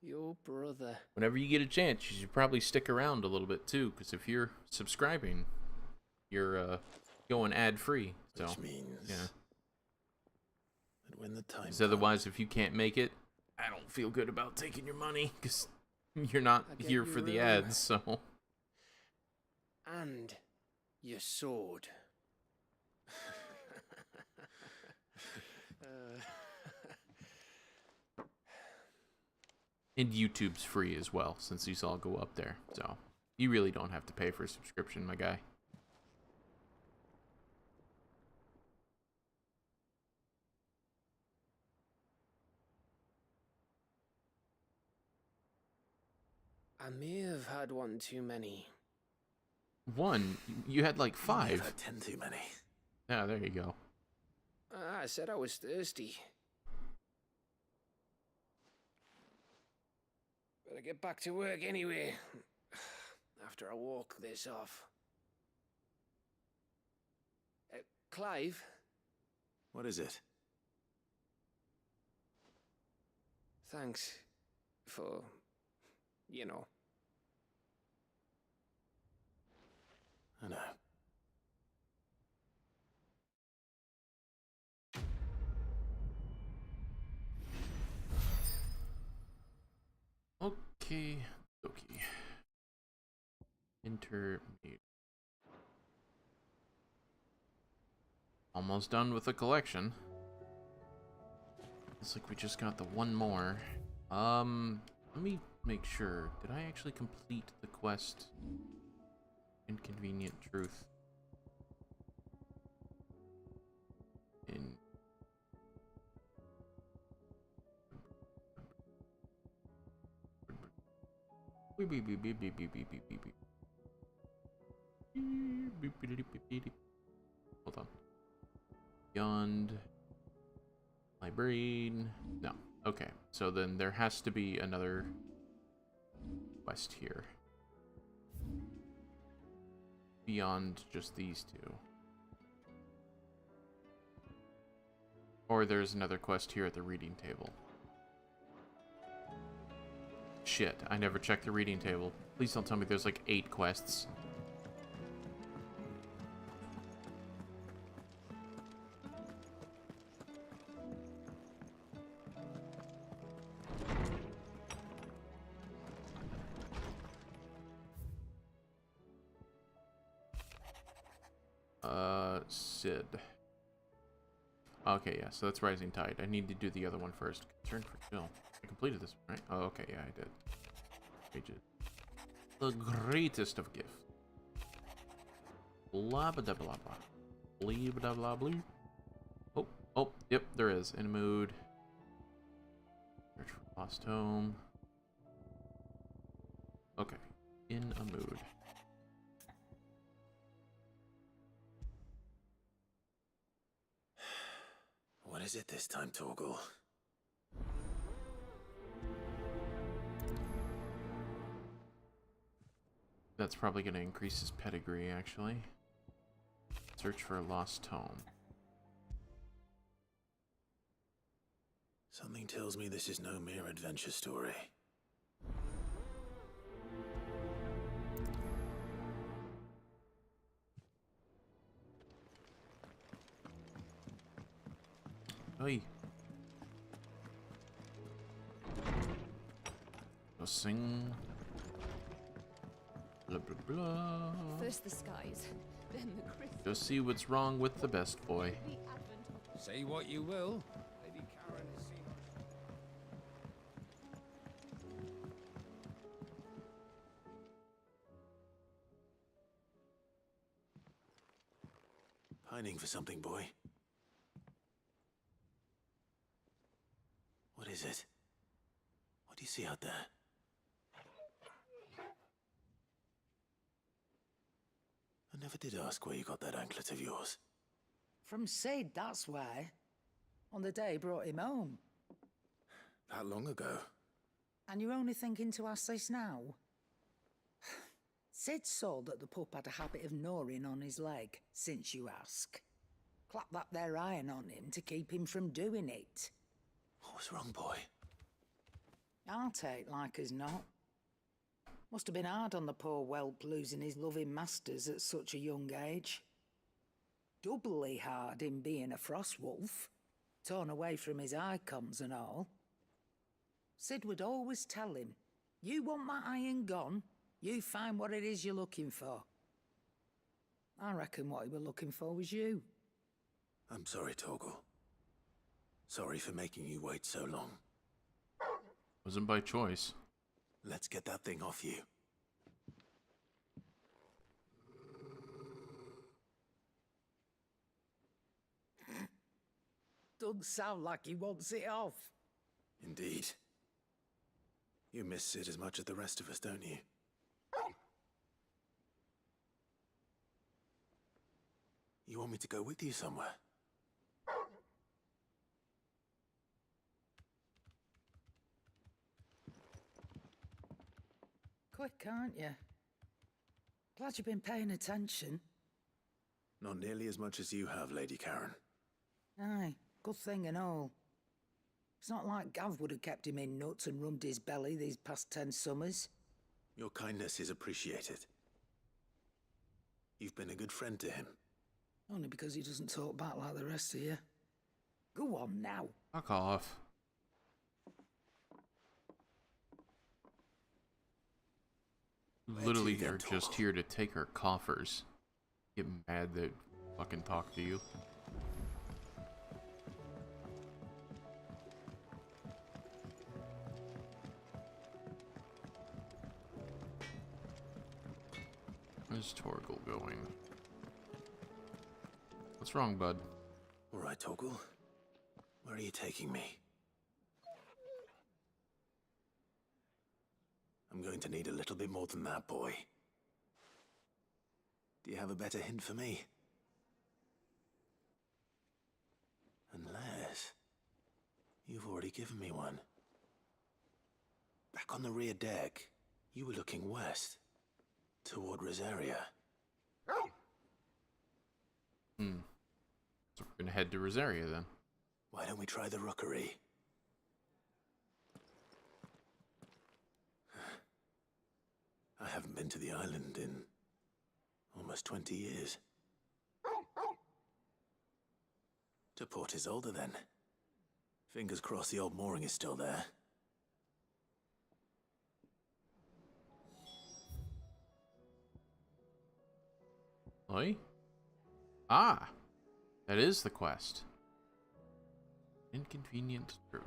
Your brother. Whenever you get a chance, you should probably stick around a little bit too, because if you're subscribing, you're going ad-free. So, Which means yeah. that when the time Because otherwise, if you can't make it, I don't feel good about taking your money, because you're not here for the ads, so... And your sword. And YouTube's free as well, since these all go up there. So, you really don't have to pay for a subscription, my guy. I may have had one too many. One? You had like 5. I've had 10 too many. Yeah, there you go. I said I was thirsty. Better get back to work anyway. After I walk this off. Clive? What is it? Thanks for, you know. I know. Okay. Okay. Intermediate. Almost done with the collection. Looks like we just got the one more. Let me make sure. Did I actually complete the quest? Inconvenient truth. In hold on. Beyond my brain. No. Okay. So then there has to be another quest here. Beyond just these two. Or there's another quest here at the reading table. Shit, I never checked the reading table. Please don't tell me there's like 8 quests. Sid. Okay, yeah, so that's Rising Tide. I need to do the other one first. Concern for Jill. I completed this one, right? Oh, okay, yeah, I did. Pages. The greatest of gifts. Blah blah blah blah blah. Blee blah blah blah. Oh, yep, there is. In a mood. Search for lost home. Okay, in a mood. What is it this time, Torgal? That's probably going to increase his pedigree, actually. Search for a lost home. Something tells me this is no mere adventure story. Oi. Go sing. Blah blah blah. First the skies, then the crystal. Go see what's wrong with the best boy. Say what you will. Lady Karen is seen. Pining for something, boy. What is it? What do you see out there? I never did ask where you got that anklet of yours. From Sid, that's why. On the day he brought him home. That long ago? And you're only thinking to ask this now? Sid saw that the pup had a habit of gnawing on his leg, since you ask. Clap that there iron on him to keep him from doing it. What was wrong, boy? I'll take like as not. Must have been hard on the poor whelp losing his loving masters at such a young age. Doubly hard in being a frost wolf, torn away from his icons and all. Sid would always tell him, you want my iron gone, you find what it is you're looking for. I reckon what he were looking for was you. I'm sorry, Torgal. Sorry for making you wait so long. Wasn't by choice. Let's get that thing off you. Doesn't sound like he wants it off. Indeed. You miss Sid as much as the rest of us, don't you? You want me to go with you somewhere? Quick, aren't you? Glad you've been paying attention. Not nearly as much as you have, Lady Karen. Aye, good thing and all. It's not like Gav would have kept him in nuts and rubbed his belly these past 10 summers. Your kindness is appreciated. You've been a good friend to him. Only because he doesn't talk back like the rest of you. Go on now. Fuck off. Literally, they're just here to take her coffers. Get mad that fucking talk to you. Where's Torgal going? What's wrong, bud? All right, Torgal. Where are you taking me? I'm going to need a little bit more than that, boy. Do you have a better hint for me? Unless you've already given me one. Back on the rear deck, you were looking west, toward Rosaria. So we're gonna head to Rosaria then. Why don't we try the rookery? I haven't been to the island in almost 20 years. To Port Isolde, then. Fingers crossed the old mooring is still there. Oi? Ah! That is the quest. Inconvenient truth.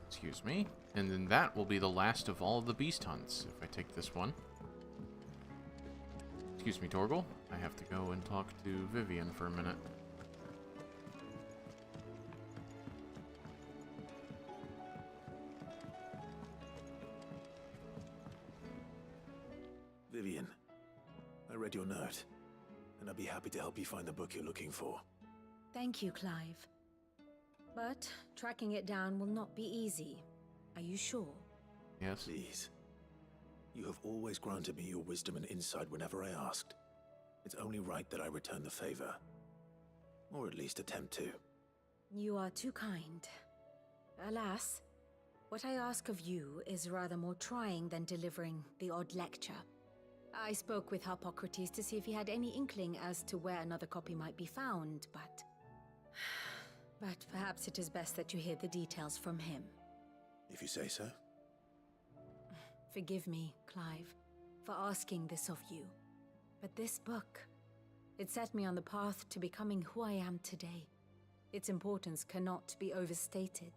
Excuse me. And then that will be the last of all of the beast hunts, if I take this one. Excuse me, Torgal. I have to go and talk to Vivian for a minute. Vivian, I read your note, and I'd be happy to help you find the book you're looking for. Thank you, Clive. But tracking it down will not be easy. Are you sure? Yes. Please. You have always granted me your wisdom and insight whenever I asked. It's only right that I return the favor. Or at least attempt to. You are too kind. Alas, what I ask of you is rather more trying than delivering the odd lecture. I spoke with Harpocrates to see if he had any inkling as to where another copy might be found, but perhaps it is best that you hear the details from him. If you say so. Forgive me, Clive, for asking this of you. But this book, it set me on the path to becoming who I am today. Its importance cannot be overstated.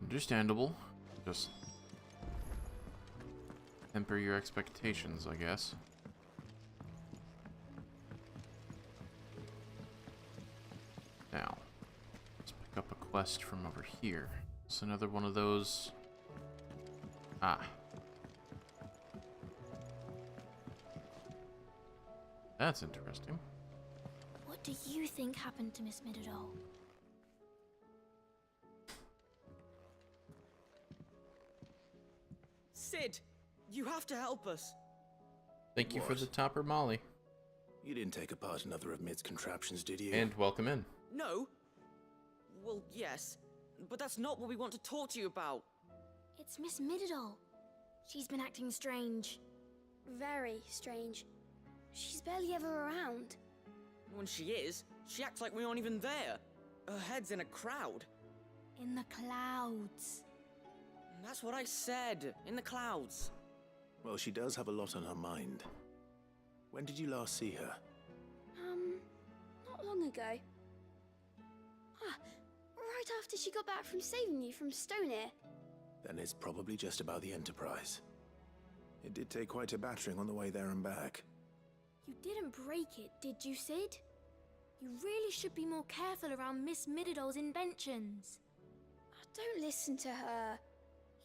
Understandable. Just temper your expectations, I guess. Now, let's pick up a quest from over here. It's another one of those. Ah. That's interesting. What do you think happened to Miss Midadol? Sid, you have to help us. Thank you for the topper, Molly. You didn't take apart another of Mid's contraptions, did you? And welcome in. No. Well, yes, but that's not what we want to talk to you about. It's Miss Midadol. She's been acting strange. Very strange. She's barely ever around. When she is, she acts like we aren't even there. Her head's in a crowd. In the clouds. That's what I said. In the clouds. Well, she does have a lot on her mind. When did you last see her? Not long ago. Right after she got back from saving you from Stoneir. Then it's probably just about the Enterprise. It did take quite a battering on the way there and back. You didn't break it, did you, Sid? You really should be more careful around Miss Midadol's inventions. Don't listen to her.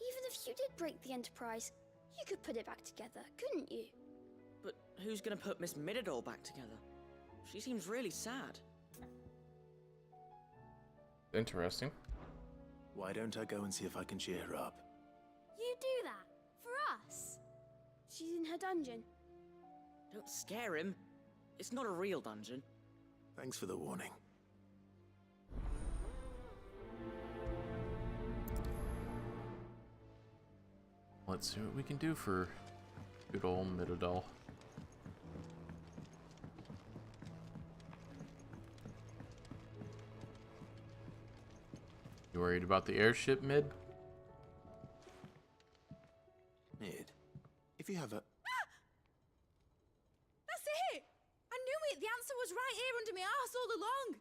Even if you did break the Enterprise, you could put it back together, couldn't you? But who's gonna put Miss Midadol back together? She seems really sad. Interesting. Why don't I go and see if I can cheer her up? You do that? For us? She's in her dungeon. Don't scare him. It's not a real dungeon. Thanks for the warning. Let's see what we can do for good old Midadol. You worried about the airship, Mid? Mid, if you have a... That's it! I knew it! The answer was right here under my arse all along!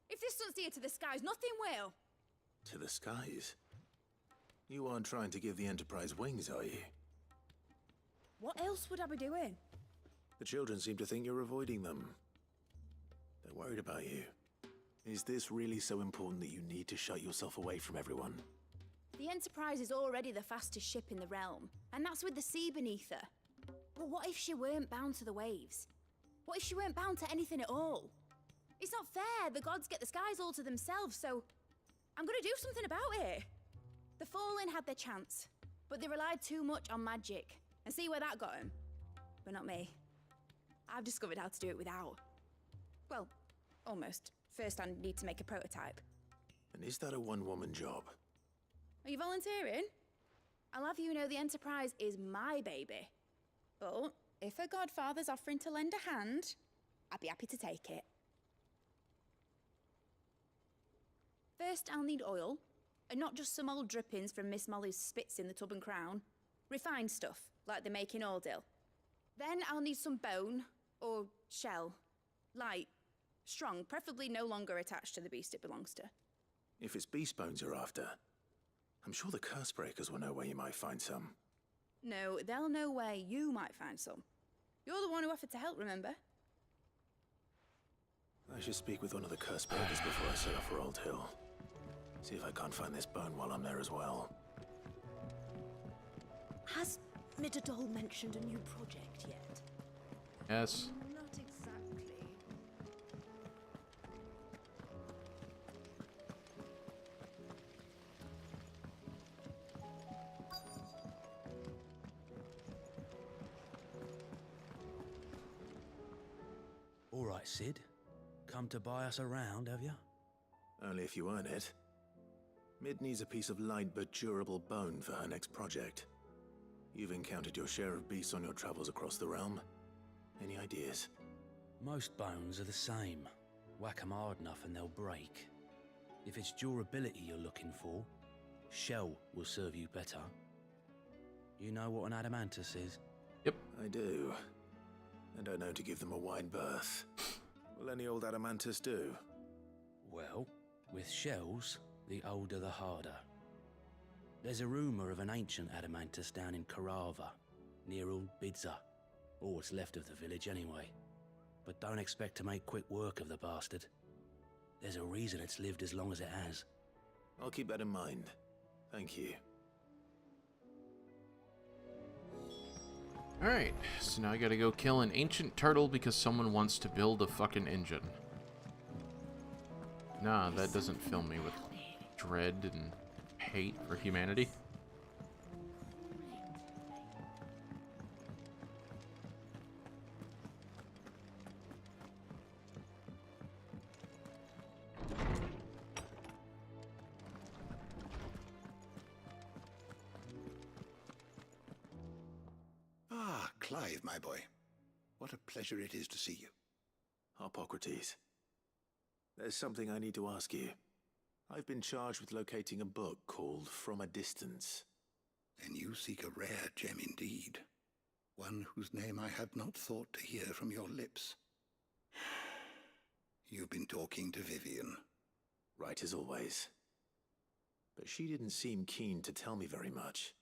If this doesn't steer to the skies, nothing will! To the skies? You aren't trying to give the Enterprise wings, are you? What else would I be doing? The children seem to think you're avoiding them. They're worried about you. Is this really so important that you need to shut yourself away from everyone? The Enterprise is already the fastest ship in the realm, and that's with the sea beneath her. But what if she weren't bound to the waves? What if she weren't bound to anything at all? It's not fair. The gods get the skies all to themselves, so I'm gonna do something about it. The Fallen had their chance, but they relied too much on magic. And see where that got them? But not me. I've discovered how to do it without. Well, almost. First, I need to make a prototype. And is that a one-woman job? Are you volunteering? I'll have you know the Enterprise is my baby. But if a godfather's offering to lend a hand, I'd be happy to take it. First, I'll need oil, and not just some old drippings from Miss Molly's spits in the Tub and Crown. Refined stuff, like they make in Ordil. Then I'll need some bone, or shell. Light, strong, preferably no longer attached to the beast it belongs to. If it's beast bones you're after, I'm sure the curse breakers will know where you might find some. No, they'll know where you might find some. You're the one who offered to help, remember? I should speak with one of the curse breakers before I set off for Old Hill. See if I can't find this bone while I'm there as well. Has Midadol mentioned a new project yet? Yes. Not exactly. All right, Sid. Come to buy us around, have you? Only if you earn it. Mid needs a piece of light but durable bone for her next project. You've encountered your share of beasts on your travels across the realm. Any ideas? Most bones are the same. Whack 'em hard enough and they'll break. If it's durability you're looking for, shell will serve you better. You know what an adamantus is? Yep. I do. And I know to give them a wide berth. Will any old adamantus do? Well, with shells, the older the harder. There's a rumour of an ancient adamantus down in Karava, near Old Bidza. Or what's left of the village anyway. But don't expect to make quick work of the bastard. There's a reason it's lived as long as it has. I'll keep that in mind. Thank you. Alright, so now I gotta go kill an ancient turtle because someone wants to build a fucking engine. Nah, that doesn't fill me with dread and hate for humanity. Ah, Clive, my boy. What a pleasure it is to see you. Hippocrates. There's something I need to ask you. I've been charged with locating a book called From a Distance. Then you seek a rare gem indeed. One whose name I had not thought to hear from your lips. You've been talking to Vivian. Right as always. But she didn't seem keen to tell me very much.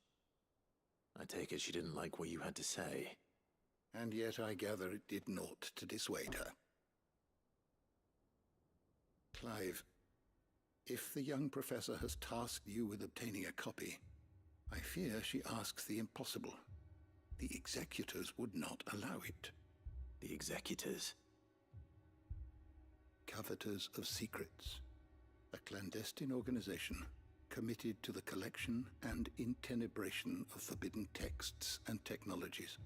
I take it she didn't like what you had to say. And yet I gather it did naught to dissuade her. Clive, if the young professor has tasked you with obtaining a copy, I fear she asks the impossible. The executors would not allow it. The executors? Coveters of Secrets. A clandestine organization committed to the collection and intenebration of forbidden texts and technologies.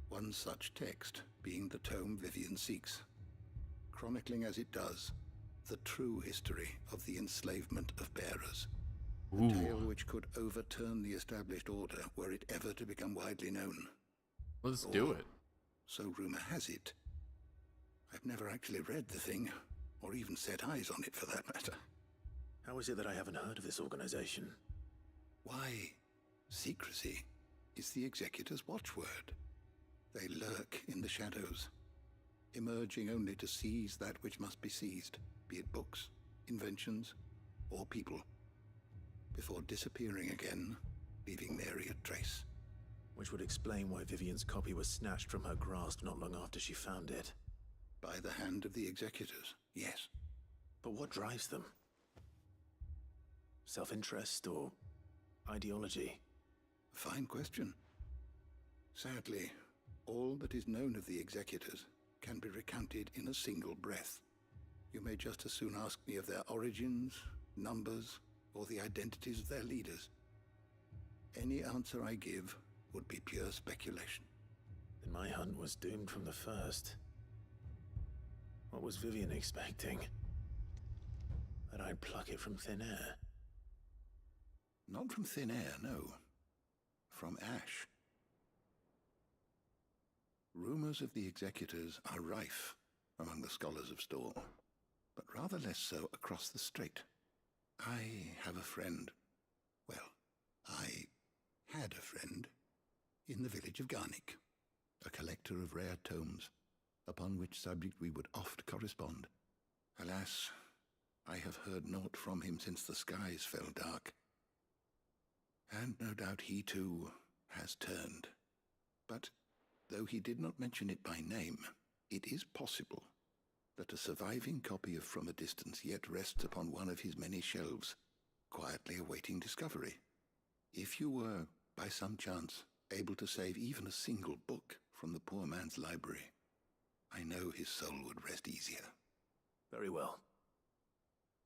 One such text being the tome Vivian seeks, chronicling as it does the true history of the enslavement of bearers. A tale which could overturn the established order were it ever to become widely known. Let's do it. So rumor has it. I've never actually read the thing, or even set eyes on it for that matter. How is it that I haven't heard of this organization? Why, secrecy is the executor's watchword. They lurk in the shadows, emerging only to seize that which must be seized, be it books, inventions, or people, before disappearing again, leaving nary a trace. Which would explain why Vivian's copy was snatched from her grasp not long after she found it. By the hand of the executors, yes. But what drives them? Self-interest or ideology? Fine question. Sadly, all that is known of the executors can be recounted in a single breath. You may just as soon ask me of their origins, numbers, or the identities of their leaders. Any answer I give would be pure speculation. Then my hunt was doomed from the first. What was Vivian expecting? That I'd pluck it from thin air? Not from thin air, no. From ash. Rumors of the executors are rife among the scholars of Storm, but rather less so across the strait. I have a friend. Well, I had a friend in the village of Garnick, a collector of rare tomes, upon which subject we would oft correspond. Alas, I have heard naught from him since the skies fell dark. And no doubt he too has turned. But though he did not mention it by name, it is possible that a surviving copy of From a Distance yet rests upon one of his many shelves, quietly awaiting discovery. If you were, by some chance, able to save even a single book from the poor man's library, I know his soul would rest easier. Very well.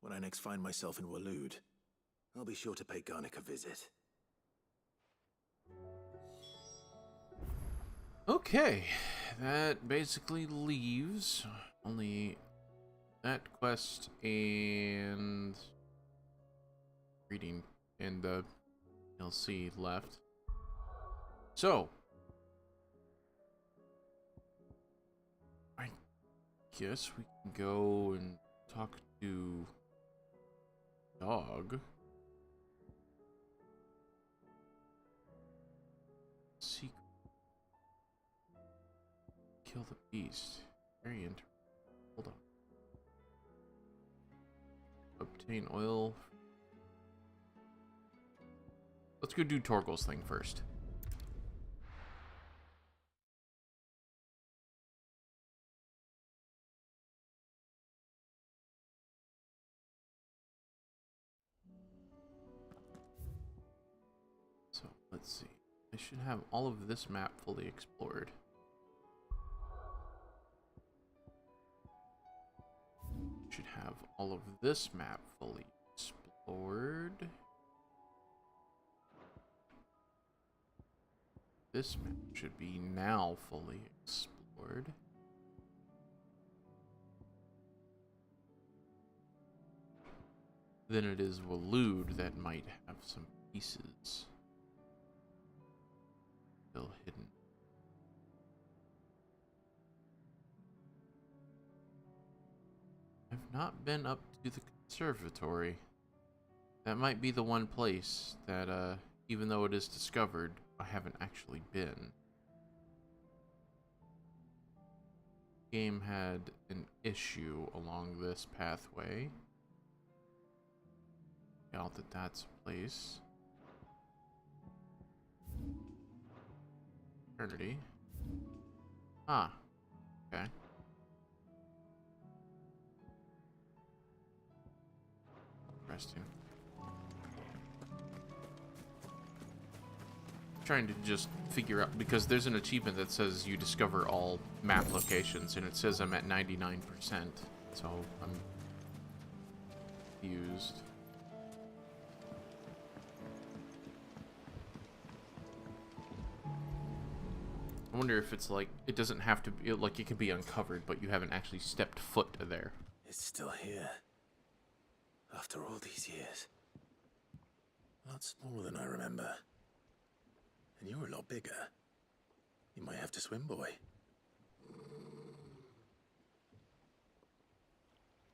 When I next find myself in Waloed, I'll be sure to pay Garnick a visit. Okay, that basically leaves only that quest and reading and the DLC left. So, I guess we can go and talk to Dog. Secret. Kill the beast. Very interesting. Hold on. Obtain oil. Let's go do Torgal's thing first. So, let's see. I should have all of this map fully explored. Should have all of this map fully explored. This map should be now fully explored. Then it is Waloed that might have some pieces still hidden. I've not been up to the conservatory. That might be the one place that, even though it is discovered, I haven't actually been. Game had an issue along this pathway. Doubt that that's a place. Eternity. Ah, okay. Interesting. Trying to just figure out, because there's an achievement that says you discover all map locations, and it says I'm at 99%, so I'm confused. I wonder if it's like, it doesn't have to be, like it can be uncovered, but you haven't actually stepped foot there. It's still here. After all these years. A lot smaller than I remember. And you're a lot bigger. You might have to swim, boy.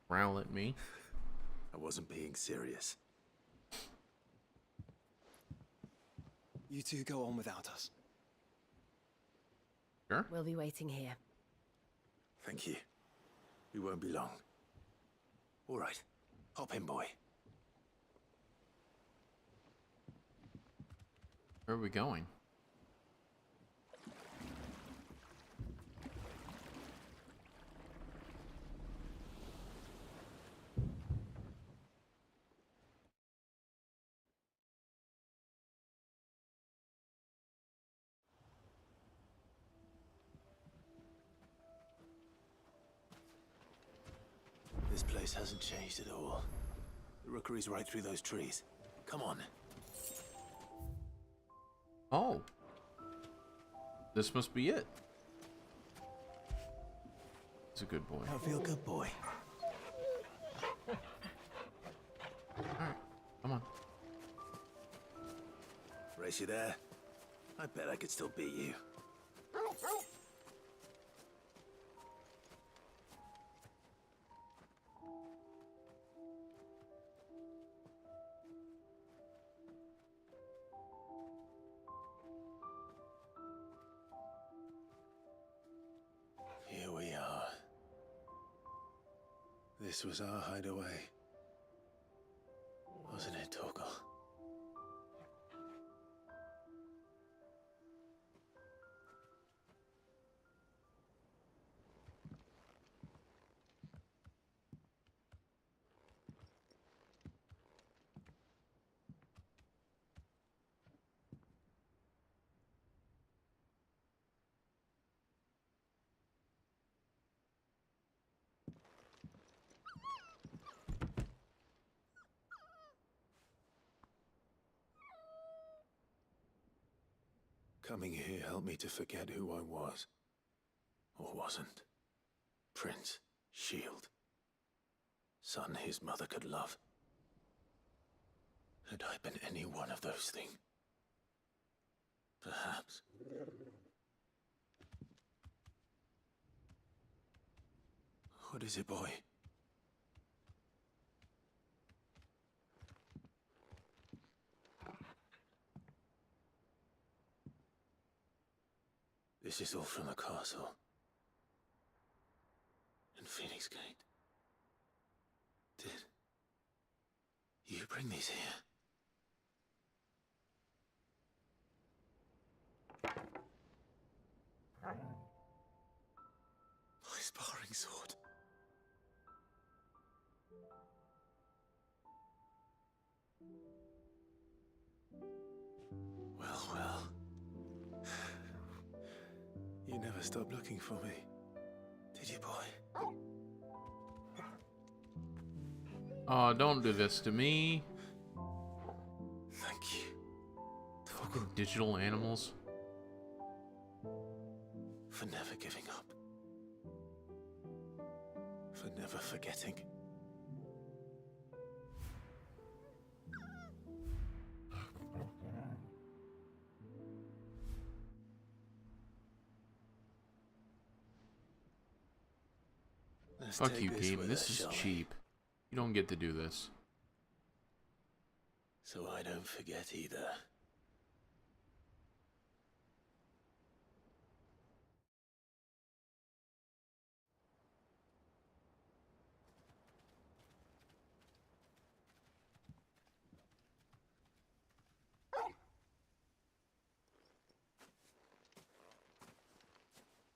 Growl at me. I wasn't being serious. You two go on without us. Sure. We'll be waiting here. Thank you. We won't be long. All right. Hop in, boy. Where are we going? This place hasn't changed at all. The rookery's right through those trees. Come on. Oh. This must be it. It's a good boy. I feel good, boy. Alright, come on. Race you there? I bet I could still beat you. Here we are. This was our hideaway. Wasn't it, Torgal? Coming here helped me to forget who I was. Or wasn't. Prince, shield. Son his mother could love. Had I been any one of those things? Perhaps. What is it, boy? This is all from the castle. In Phoenix Gate. Did you bring these here? My sparring sword. Well, well. You never stopped looking for me, did you, boy? Oh, don't do this to me. Thank you. Fucking digital animals. For never giving up. For never forgetting. Fuck you, game. This is cheap. You don't get to do this. So I don't forget either.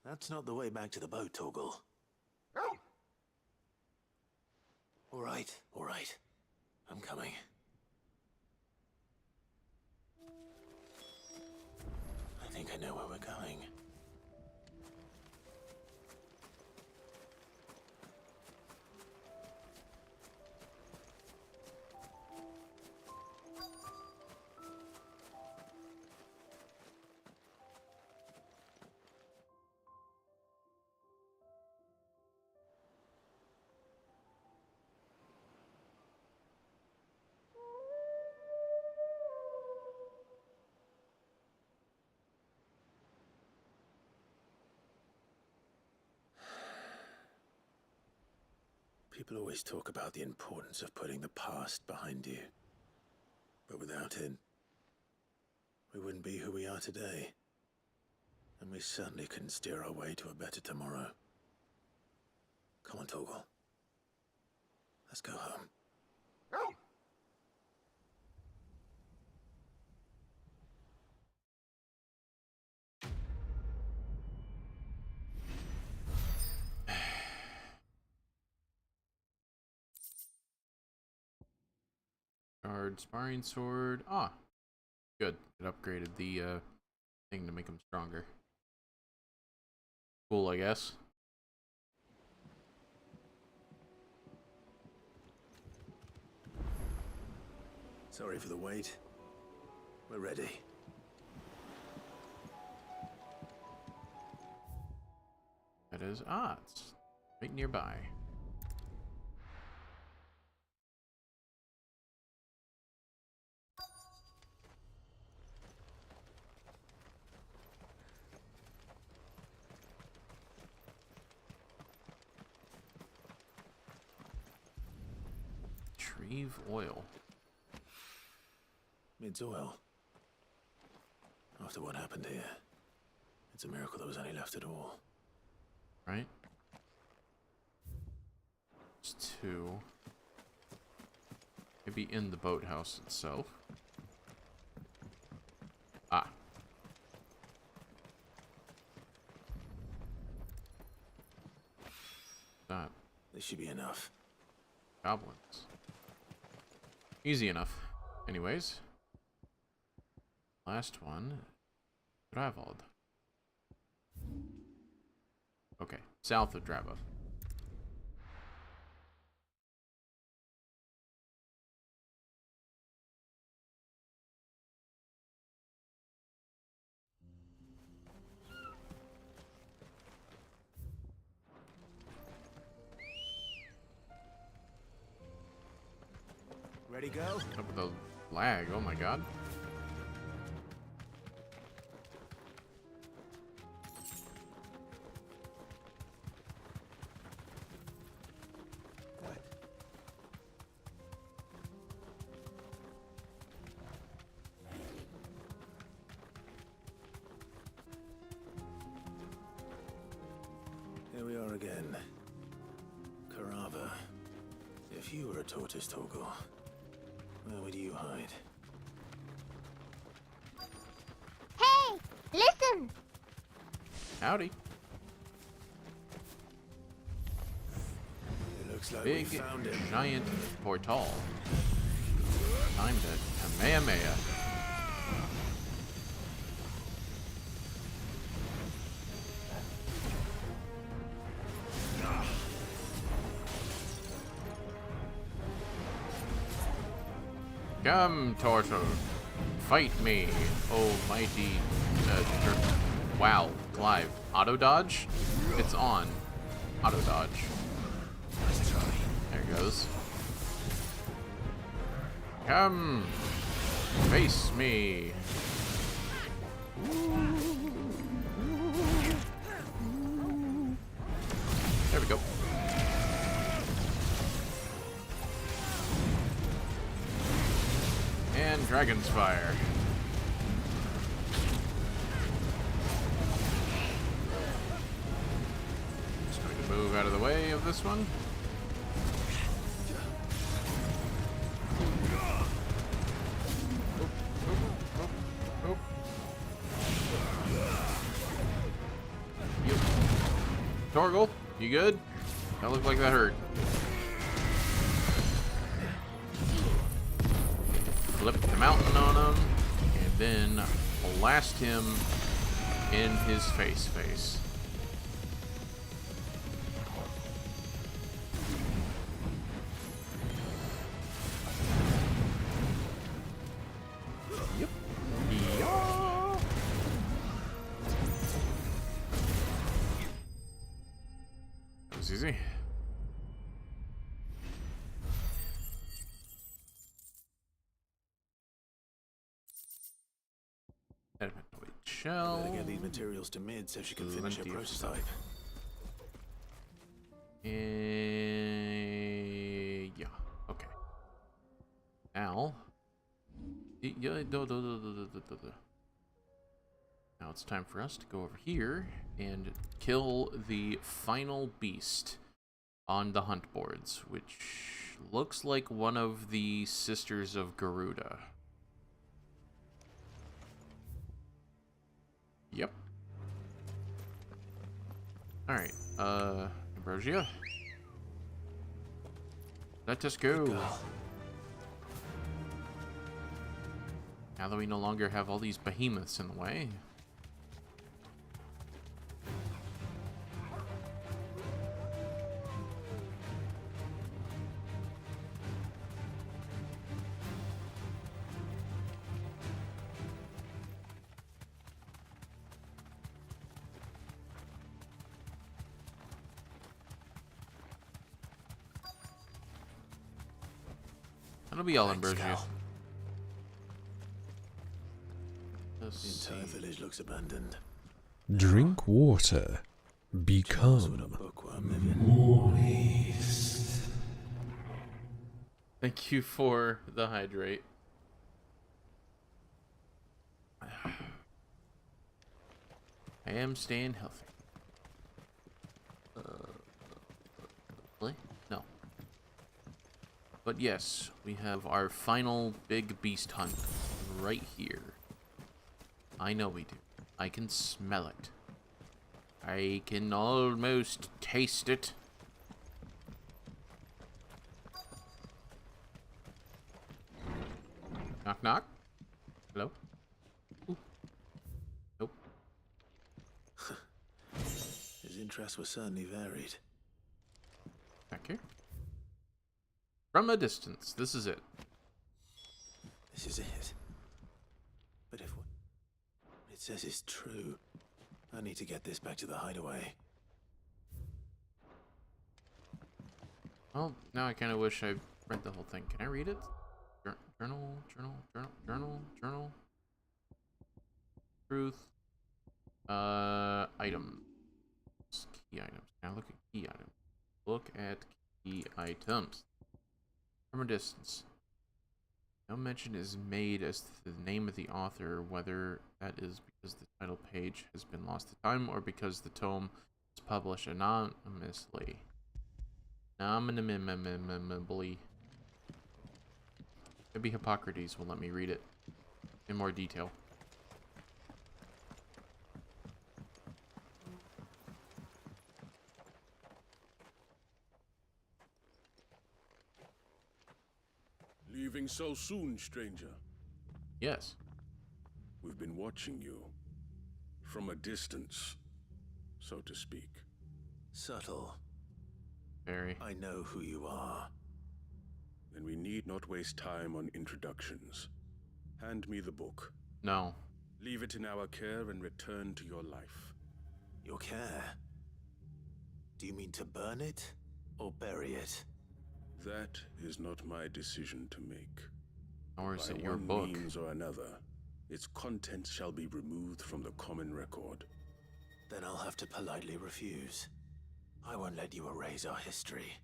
That's not the way back to the boat, Torgal. All right. I'm coming. I think I know where we're going. People always talk about the importance of putting the past behind you. But without it, we wouldn't be who we are today. And we certainly couldn't steer our way to a better tomorrow. Come on, Torgal. Let's go home. Guard, sparring sword. Ah, good. It upgraded the thing to make him stronger. Cool, I guess. Sorry for the wait. We're ready. That is odds. Right nearby. Clive oil. Mid's oil. After what happened here, it's a miracle there was any left at all. Right? There's two. Maybe in the boathouse itself. Ah. That. This should be enough. Goblins. Easy enough. Anyways. Last one. Dravod. Okay. South of Dravod. Ready, go? Up with the lag, oh my god. Here we are again. Carava. If you were a tortoise, Torgal, where would you hide? Hey! Listen! Howdy. It looks like Big, we found it. giant portal. Time to Kamehameha. Come, Tortle. Fight me, oh mighty... wow, Clive. Auto dodge? It's on. Auto dodge. There it goes. Come! Face me! There we go. And Dragon's Fire. Just going to move out of the way of this one. Torgal, you good? That looked like that hurt. Flip the mountain on him, and then blast him in his face. Yep. Yeah. That was easy. Shell. Better get these materials to Mid so she can finish her prototype. Yeah. Okay. Now. Now it's time for us to go over here and kill the final beast on the hunt boards, which looks like one of the sisters of Garuda. Yep. Alright, Ambrosia. Let us go. Now that we no longer have all these behemoths in the way. That'll be all in Bergia. The entire village looks abandoned. Drink water. Become moist. Thank you for the hydrate. I am staying healthy. Really? No. But yes, we have our final big beast hunt right here. I know we do. I can smell it. I can almost taste it. Knock knock. Hello? Ooh. Nope. His interests were certainly varied. Back here. From a distance, this is it. This is it. But if what it says is true, I need to get this back to the hideaway. Well, now I kind of wish I read the whole thing. Can I read it? Journal. Truth. Item. Key items. Now look at key items. Look at key items. From a distance. No mention is made as to the name of the author, whether that is because the title page has been lost to time or because the tome was published anonymously. Maybe Hippocrates will let me read it in more detail. Leaving so soon, stranger? Yes. We've been watching you. From a distance, so to speak. Subtle. Very. I know who you are. Then we need not waste time on introductions. Hand me the book. No. Leave it in our care and return to your life. Your care? Do you mean to burn it or bury it? That is not my decision to make. Or is By it your one book? means or another, its contents shall be removed from the common record. Then I'll have to politely refuse. I won't let you erase our history.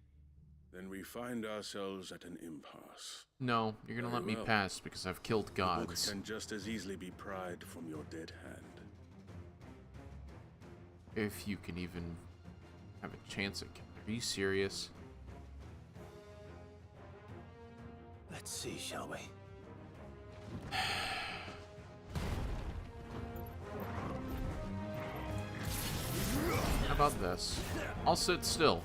Then we find ourselves at an impasse. No, you're gonna let me pass because I've killed The book gods. can just as easily be pried from your dead hand. If you can even have a chance at killing. Are you serious? Let's see, shall we? How about this? I'll sit still.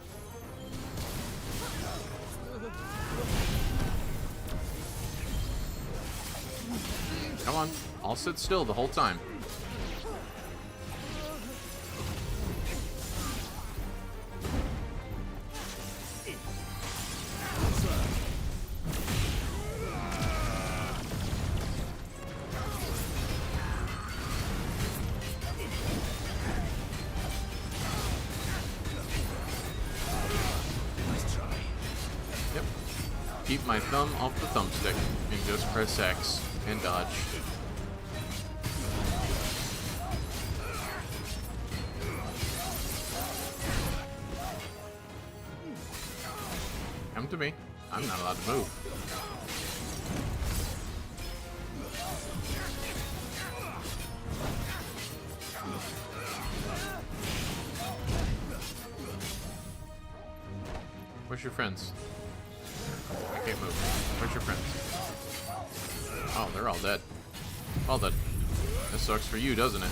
Come on, I'll sit still the whole time. Yep. Keep my thumb off the thumbstick and just press X and dodge. Come to me. I'm not allowed to move. Where's your friends? I can't move. Where's your friends? Oh, they're all dead. All dead. This sucks for you, doesn't it?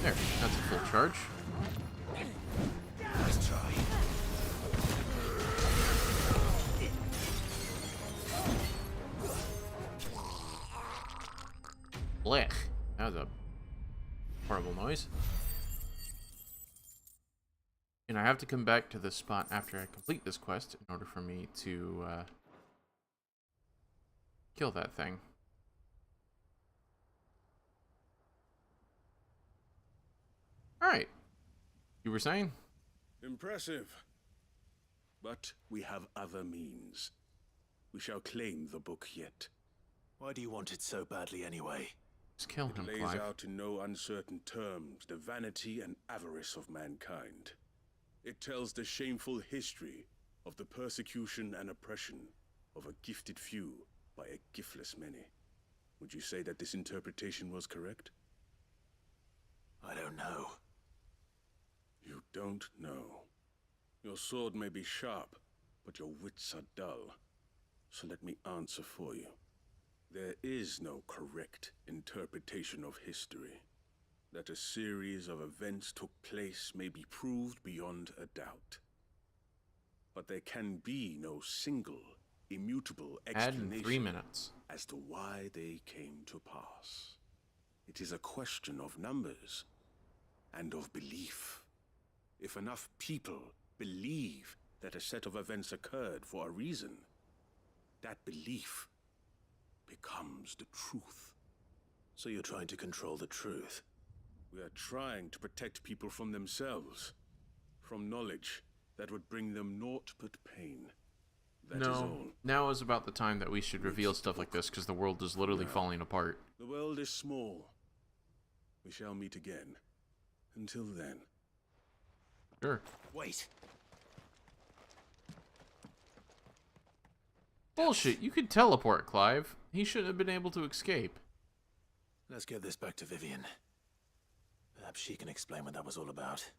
There, that's a full charge. Let's try. Blech. That was a horrible noise. And I have to come back to this spot after I complete this quest in order for me to kill that thing. Alright. You were saying? Impressive. But we have other means. We shall claim the book yet. Why do you want it so badly anyway? Just kill him, It lays Clive. out in no uncertain terms the vanity and avarice of mankind. It tells the shameful history of the persecution and oppression of a gifted few by a giftless many. Would you say that this interpretation was correct? I don't know. You don't know. Your sword may be sharp, but your wits are dull. So let me answer for you. There is no correct interpretation of history. That a series of events took place may be proved beyond a doubt. But there can be no single, immutable Add in 3 explanation minutes. as to why they came to pass. It is a question of numbers and of belief. If enough people believe that a set of events occurred for a reason, that belief becomes the truth. So you're trying to control the truth? We are trying to protect people from themselves, from knowledge that would bring them naught but pain. That is all. Now is about the time that we should reveal stuff like this, because the world is literally falling apart. The world is small. We shall meet again. Until then. Sure. Wait. Bullshit, you could teleport, Clive. He shouldn't have been able to escape. Let's get this back to Vivian. Perhaps she can explain what that was all about.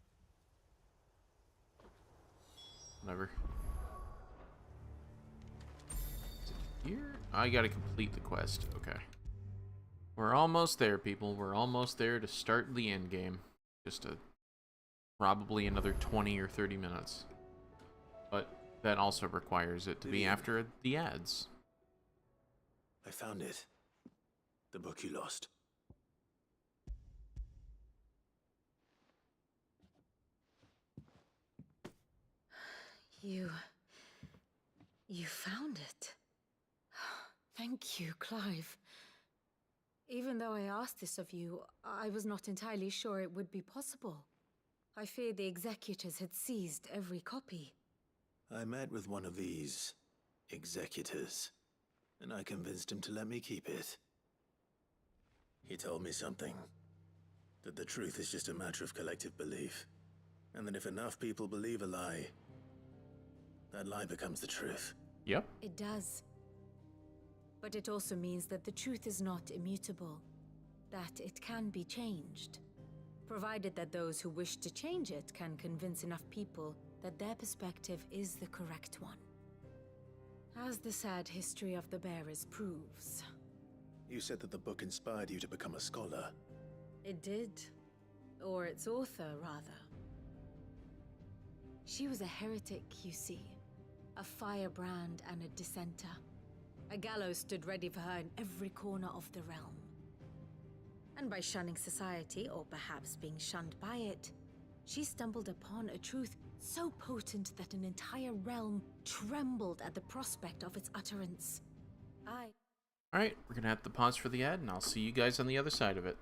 Whatever. Is it here? I gotta complete the quest. Okay. We're almost there, people. We're almost there to start the end game. Just probably another 20 or 30 minutes. But that also requires it to be after the ads. I found it. The book you lost. You found it. Thank you, Clive. Even though I asked this of you, I was not entirely sure it would be possible. I feared the executors had seized every copy. I met with one of these executors, and I convinced him to let me keep it. He told me something. That the truth is just a matter of collective belief. And that if enough people believe a lie, that lie becomes the truth. Yep. It does. But it also means that the truth is not immutable. That it can be changed. Provided that those who wish to change it can convince enough people that their perspective is the correct one. As the sad history of the bearers proves. You said that the book inspired you to become a scholar. It did. Or its author, rather. She was a heretic, you see. A firebrand and a dissenter. A gallows stood ready for her in every corner of the realm. And by shunning society, or perhaps being shunned by it, she stumbled upon a truth so potent that an entire realm trembled at the prospect of its utterance. Alright, we're gonna have to pause for the ad, and I'll see you guys on the other side of it.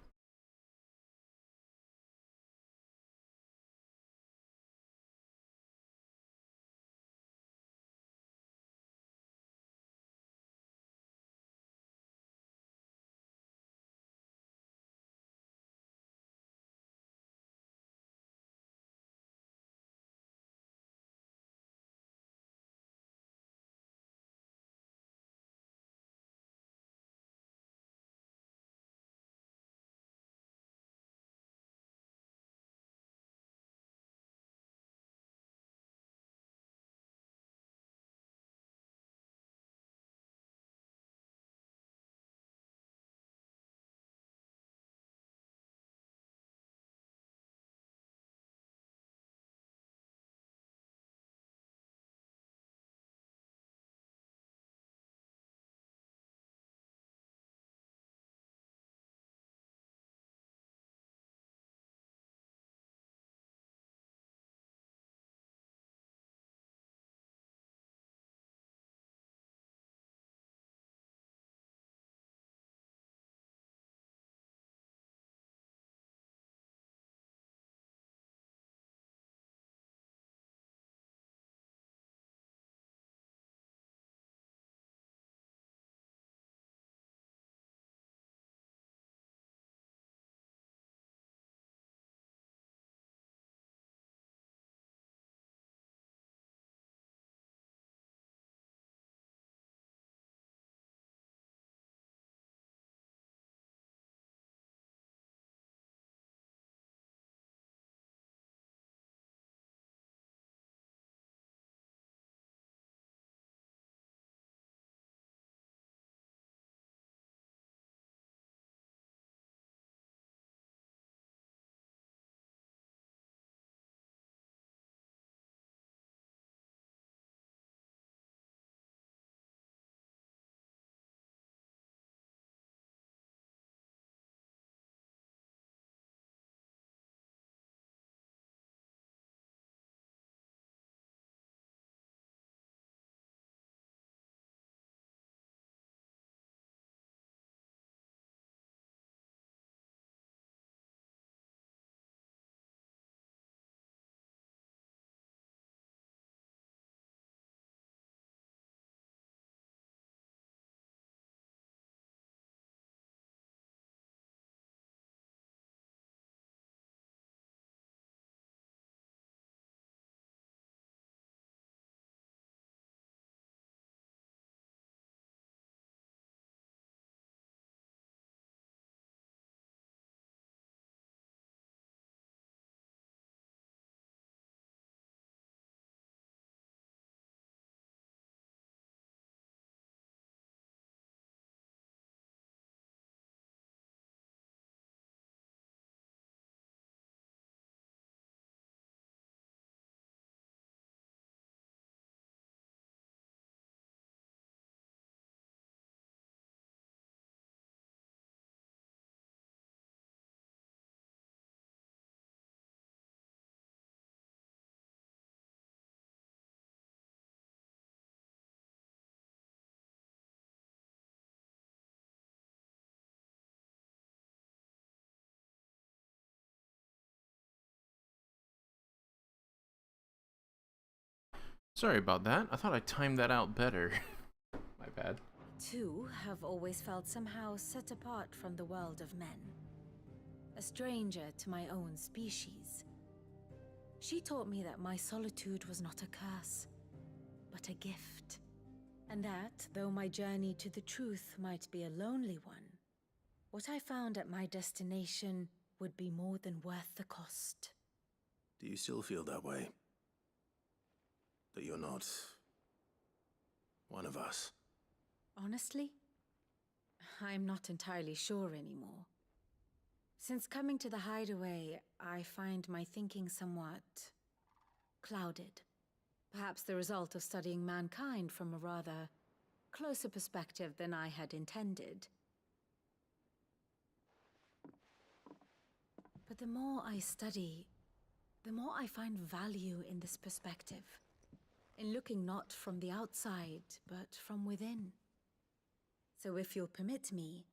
Sorry about that. I thought I timed that out better. My bad. Too have always felt somehow set apart from the world of men. A stranger to my own species. She taught me that my solitude was not a curse, but a gift. And that, though my journey to the truth might be a lonely one, what I found at my destination would be more than worth the cost. Do you still feel that way? That you're not one of us? Honestly, I'm not entirely sure anymore. Since coming to the hideaway, I find my thinking somewhat clouded. Perhaps the result of studying mankind from a rather closer perspective than I had intended. But the more I study, the more I find value in this perspective. In looking not from the outside, but from within. So if you'll permit me,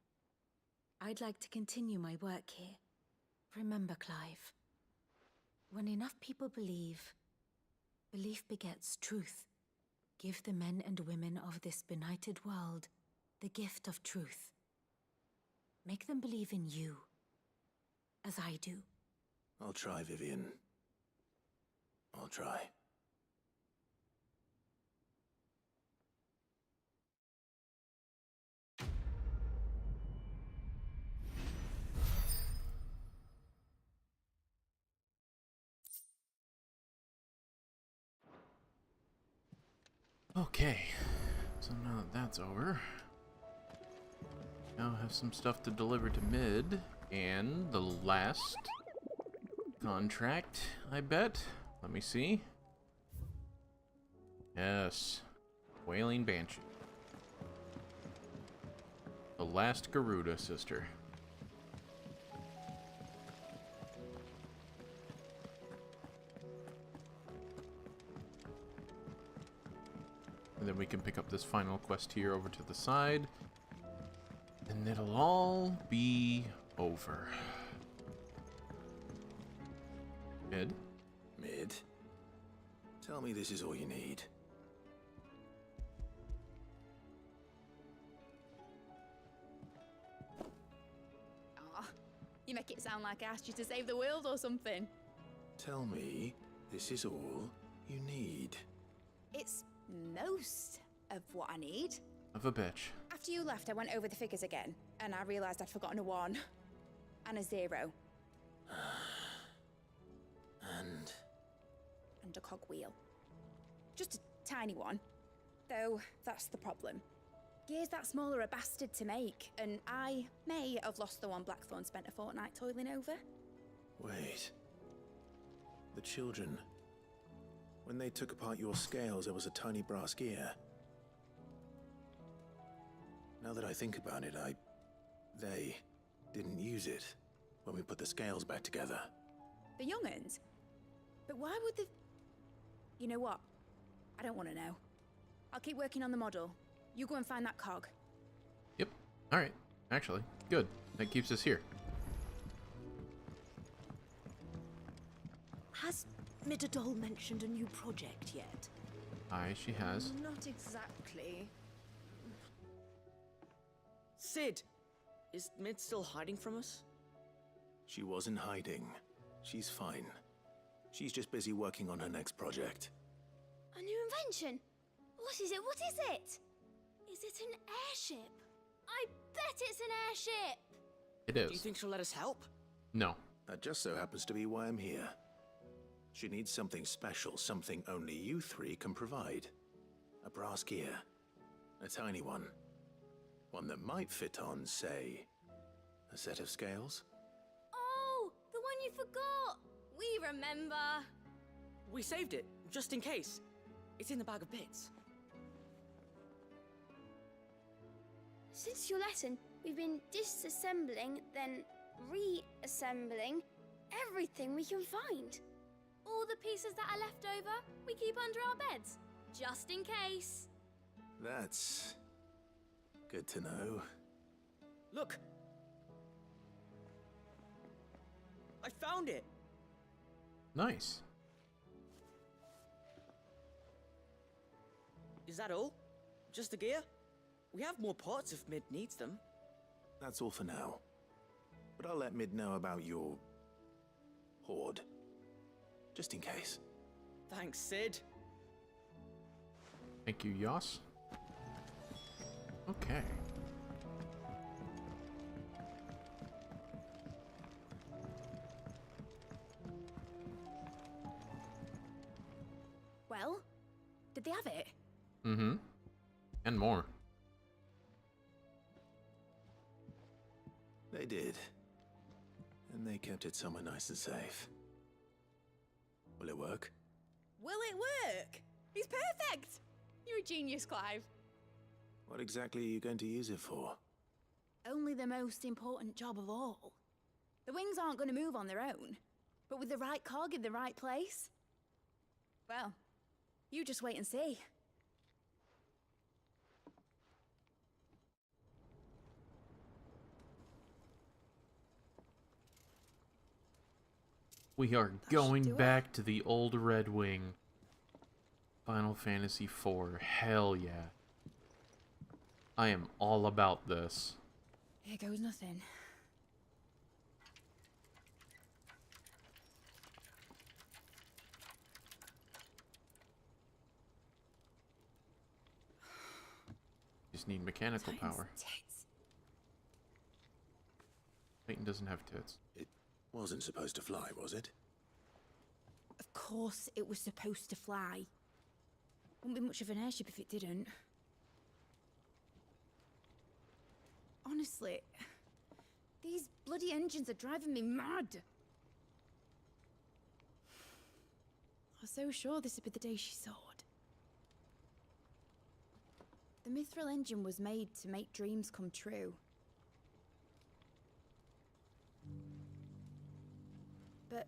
I'd like to continue my work here. Remember, Clive, when enough people believe, belief begets truth. Give the men and women of this benighted world the gift of truth. Make them believe in you, as I do. I'll try, Vivian. I'll try. Okay, so now that that's over, now I have some stuff to deliver to Mid, and the last contract, I bet. Let me see. Yes, Wailing Banshee. The last Garuda sister. And then we can pick up this final quest here over to the side. And it'll all be over. Mid? Mid? Tell me this is all you need. Aw, you make it sound like I asked you to save the world or something. Tell me this is all you need. It's most of what I need. Of a bitch. After you left, I went over the figures again, and I realized I'd forgotten a 1 and a 0. And a cogwheel. Just a tiny one. Though, that's the problem. Gears that small are a bastard to make, and I may have lost the one Blackthorn spent a fortnight toiling over. Wait. The children. When they took apart your scales, there was a tiny brass gear. Now that I think about it, they didn't use it when we put the scales back together. The young'uns? But why would the... You know what? I don't want to know. I'll keep working on the model. You go and find that cog. Yep. Alright. Actually, good. That keeps us here. Has Midadol mentioned a new project yet? Aye, she has. Not exactly. Sid! Is Mid still hiding from us? She wasn't hiding. She's fine. She's just busy working on her next project. A new invention? What is it? What is it? Is it an airship? I bet it's an airship! It is. Do you think she'll let us help? No. That just so happens to be why I'm here. She needs something special, something only you three can provide. A brass gear. A tiny one. One that might fit on, say, a set of scales? Oh, the one you forgot! We remember! We saved it, just in case. It's in the bag of bits. Since your lesson, we've been disassembling, then reassembling everything we can find. All the pieces that are left over, we keep under our beds, just in case. That's good to know. Look! I found it! Nice. Is that all? Just the gear? We have more parts if Mid needs them. That's all for now. But I'll let Mid know about your... hoard. Just in case. Thanks, Sid. Thank you, Yoss. Okay. Well, did they have it? Mm-hmm. And more. They did. And they kept it somewhere nice and safe. Will it work? Will it work? He's perfect! You're a genius, Clive. What exactly are you going to use it for? Only the most important job of all. The wings aren't going to move on their own, but with the right cog in the right place. Well, you just wait and see. We are going back to the old Red Wing. Final Fantasy IV. Hell yeah. I am all about this. Here goes nothing. Just need mechanical power. Tits. Titan doesn't have tits. It wasn't supposed to fly, was it? Of course it was supposed to fly. Wouldn't be much of an airship if it didn't. Honestly, these bloody engines are driving me mad. I was so sure this would be the day she soared. The Mithril engine was made to make dreams come true. But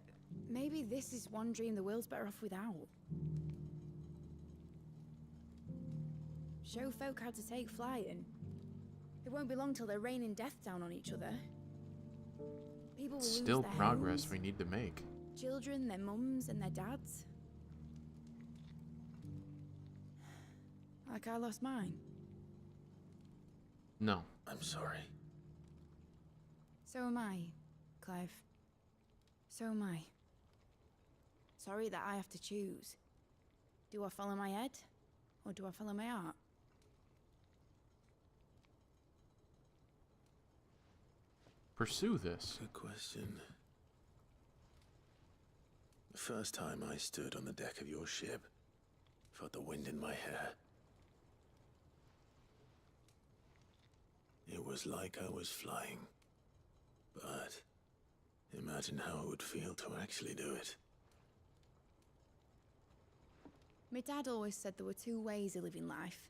maybe this is one dream the world's better off without. Show folk how to take flying. It won't be long till they're raining death down on each other. People will Still lose their progress homes, we need to make. children, their mums, and their dads. Like I lost mine. No. I'm sorry. So am I, Clive. So am I. Sorry that I have to choose. Do I follow my head, or do I follow my heart? Pursue this. Good question. The first time I stood on the deck of your ship, felt the wind in my hair. It was like I was flying. But imagine how it would feel to actually do it. My dad always said there were two ways of living life.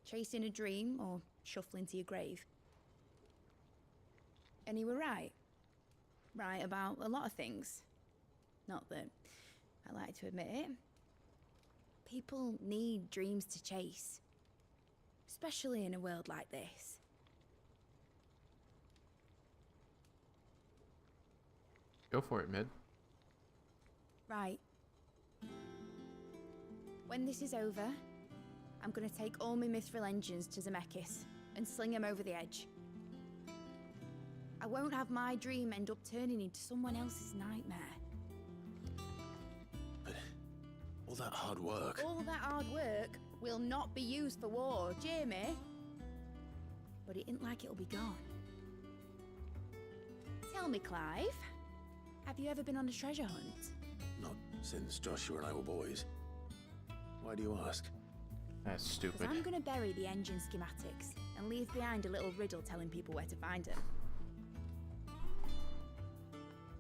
Chasing a dream or shuffling to your grave. And he were right. Right about a lot of things. Not that I like to admit it. People need dreams to chase. Especially in a world like this. Go for it, Mid. Right. When this is over, I'm gonna take all my Mithril engines to Zemeckis and sling them over the edge. I won't have my dream end up turning into someone else's nightmare. But all that hard work... All that hard work will not be used for war, Jamie. But it ain't like it'll be gone. Tell me, Clive, have you ever been on a treasure hunt? Not since Joshua and I were boys. Why do you ask? That's stupid. 'Cause I'm gonna bury the engine schematics and leave behind a little riddle telling people where to find them.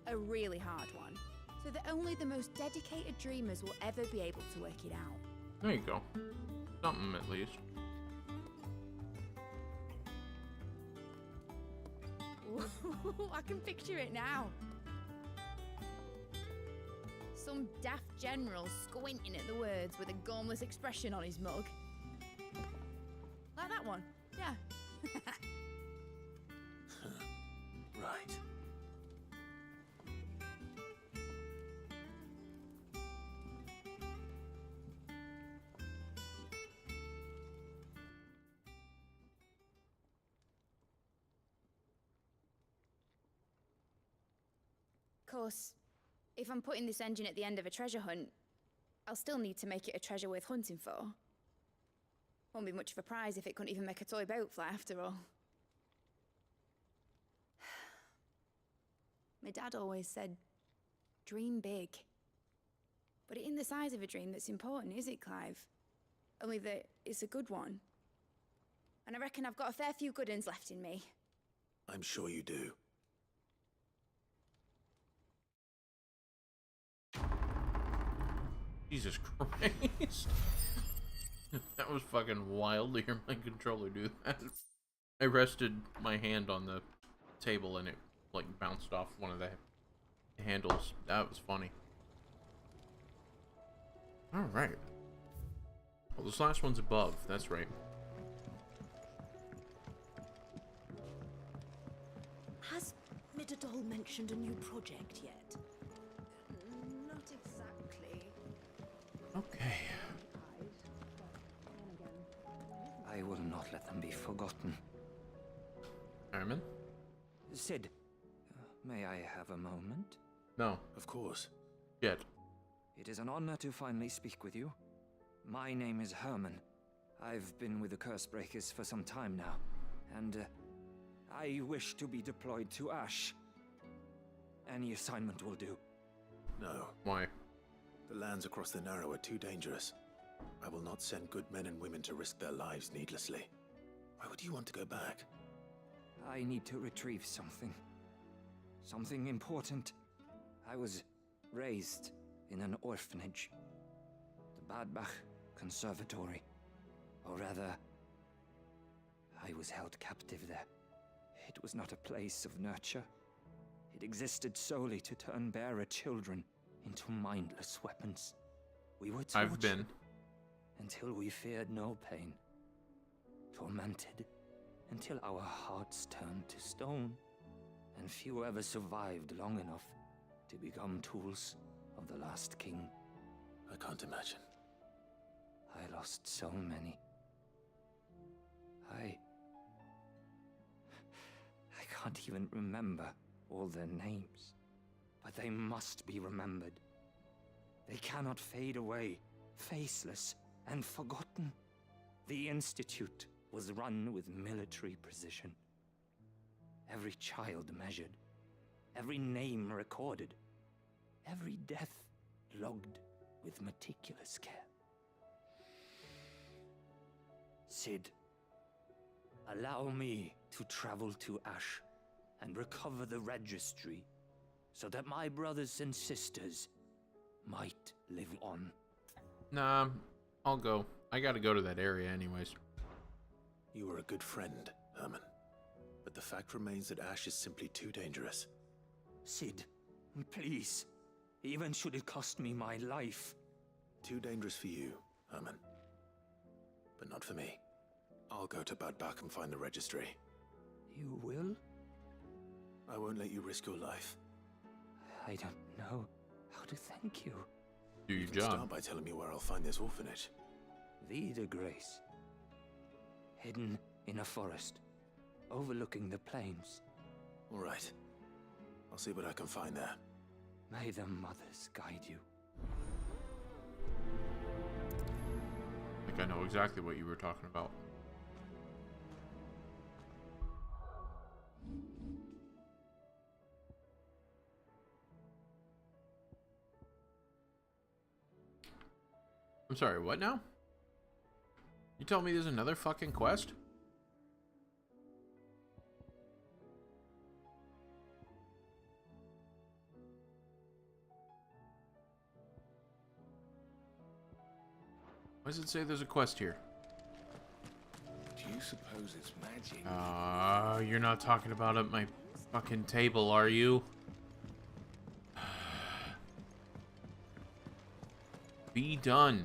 A really hard one, so that only the most dedicated dreamers will ever be able to work it out. There you go. Something at least. Ooh, I can picture it now. Some daft general squinting at the words with a gormless expression on his mug. Like that one, yeah. Right. course, if I'm putting this engine at the end of a treasure hunt, I'll still need to make it a treasure worth hunting for. Won't be much of a prize if it couldn't even make a toy boat fly after all. My dad always said, dream big. But it ain't the size of a dream that's important, is it, Clive? Only that it's a good one. And I reckon I've got a fair few good uns left in me. I'm sure you do. Jesus Christ. That was fucking wild to hear my controller do that. I rested my hand on the table and it like bounced off one of the handles. That was funny. Alright. Well, this last one's above. That's right. Has Midadol mentioned a new project yet? Not exactly. Okay. I will not let them be forgotten. Herman? Sid, may I have a moment? No. Of course. Yet. It is an honor to finally speak with you. My name is Herman. I've been with the Cursebreakers for some time now, and I wish to be deployed to Ash. Any assignment will do. No. Why? The lands across the Narrow are too dangerous. I will not send good men and women to risk their lives needlessly. Why would you want to go back? I need to retrieve something. Something important. I was raised in an orphanage. The Badbach Conservatory. Or rather, I was held captive there. It was not a place of nurture. It existed solely to turn bearer children into mindless weapons. We were tortured. I've been. Until we feared no pain. Tormented. Until our hearts turned to stone. And few ever survived long enough to become tools of the last king. I can't imagine. I lost so many. I can't even remember all their names. But they must be remembered. They cannot fade away, faceless and forgotten. The Institute was run with military precision. Every child measured, every name recorded, every death logged with meticulous care. Sid, allow me to travel to Ash and recover the registry so that my brothers and sisters might live on. Nah, I'll go. I gotta go to that area anyways. You were a good friend, Herman. But the fact remains that Ash is simply too dangerous. Sid, please. Even should it cost me my life. Too dangerous for you, Herman. But not for me. I'll go to Badbach and find the registry. You will? I won't let you risk your life. I don't know how to thank you. Do your You can job. start by telling me where I'll find this orphanage. Vida Grace. Hidden in a forest, overlooking the plains. All right. I'll see what I can find there. May the mothers guide you. I think I know exactly what you were talking about. I'm sorry, what now? You tell me there's another fucking quest? Why does it say there's a quest here? Do you suppose it's magic? You're not talking about at my fucking table, are you? Be done.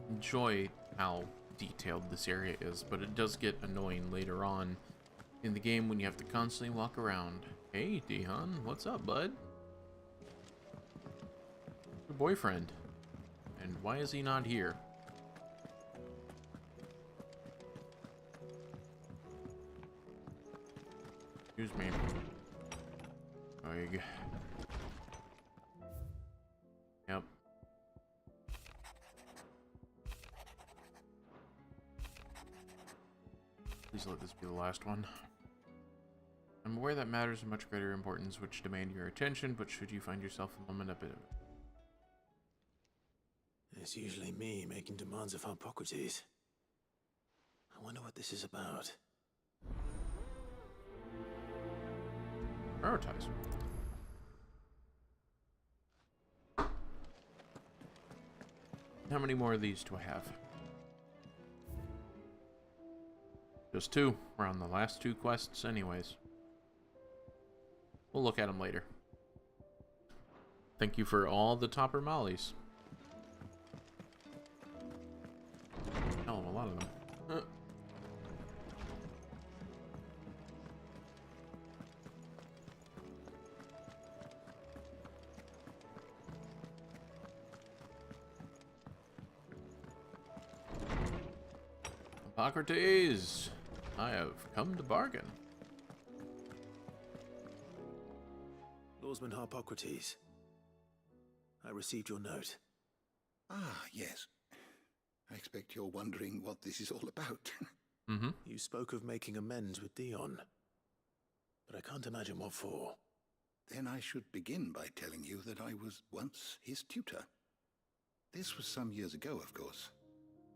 Enjoy how detailed this area is, but it does get annoying later on in the game when you have to constantly walk around. Hey, Dion, what's up, bud? Your boyfriend. And why is he not here? Excuse me. Yep. Please let this be the last one. I'm aware that matters of much greater importance which demand your attention, but should you find yourself a moment up in it. It's usually me making demands of Hippocrates. I wonder what this is about. Prioritize. How many more of these do I have? Just 2. We're on the last 2 quests anyways. We'll look at them later. Thank you for all the topper mollies. Hell of a lot of them. Hippocrates, I have come to bargain. Lawsman Hippocrates, I received your note. Ah, yes. I expect you're wondering what this is all about. You spoke of making amends with Dion, but I can't imagine what for. Then I should begin by telling you that I was once his tutor. This was some years ago, of course,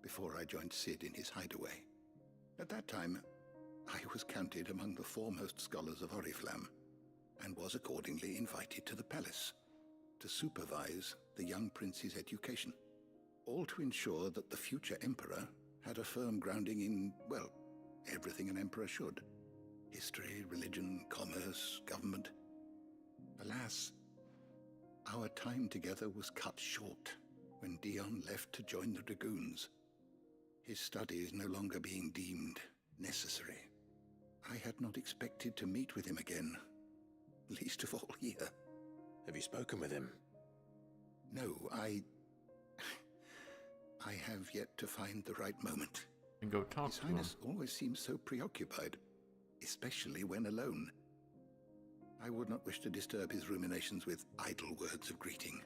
before I joined Sid in his hideaway. At that time, I was counted among the foremost scholars of Oriflamme, and was accordingly invited to the palace to supervise the young prince's education, all to ensure that the future emperor had a firm grounding in, well, everything an emperor should. History, religion, commerce, government. Alas, our time together was cut short when Dion left to join the Dragoons, his studies no longer being deemed necessary. I had not expected to meet with him again, least of all here. Have you spoken with him? No, I have yet to find the right moment. And go talk His to him. Highness always seems so preoccupied, especially when alone. I would not wish to disturb his ruminations with idle words of greeting.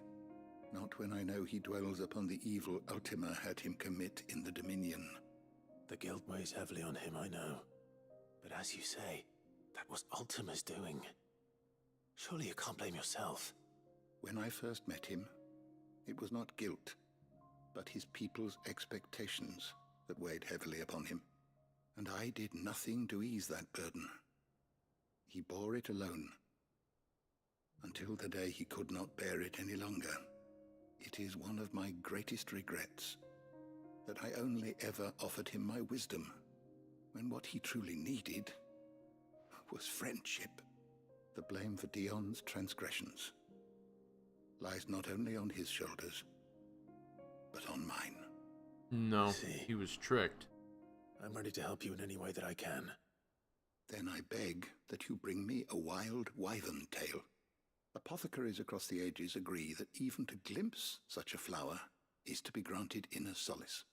Not when I know he dwells upon the evil Ultima had him commit in the Dominion. The guilt weighs heavily on him, I know. But as you say, that was Ultima's doing. Surely you can't blame yourself. When I first met him, it was not guilt, but his people's expectations that weighed heavily upon him. And I did nothing to ease that burden. He bore it alone, until the day he could not bear it any longer. It is one of my greatest regrets that I only ever offered him my wisdom, when what he truly needed was friendship. The blame for Dion's transgressions lies not only on his shoulders, but on mine. No, he was tricked. I'm ready to help you in any way that I can. Then I beg that you bring me a wild wyvern tail. Apothecaries across the ages agree that even to glimpse such a flower is to be granted inner solace.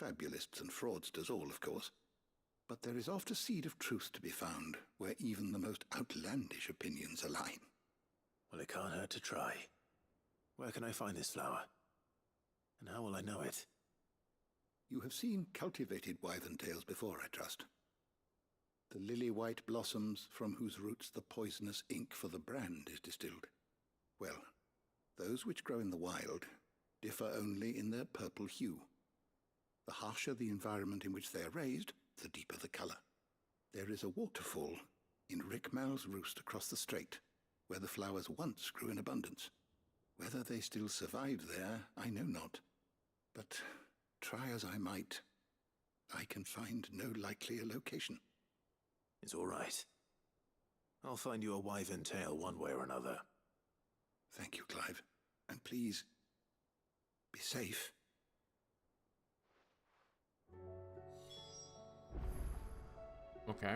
Fabulists and fraudsters all, of course. But there is oft a seed of truth to be found where even the most outlandish opinions align. Well, it can't hurt to try. Where can I find this flower? And how will I know it? You have seen cultivated wyvern tails before, I trust. The lily-white blossoms from whose roots the poisonous ink for the brand is distilled. Well, those which grow in the wild differ only in their purple hue. The harsher the environment in which they are raised, the deeper the color. There is a waterfall in Rickmal's roost across the strait, where the flowers once grew in abundance. Whether they still survive there, I know not. But try as I might, I can find no likelier location. It's all right. I'll find you a wyvern tail one way or another. Thank you, Clive. And please, be safe. Okay.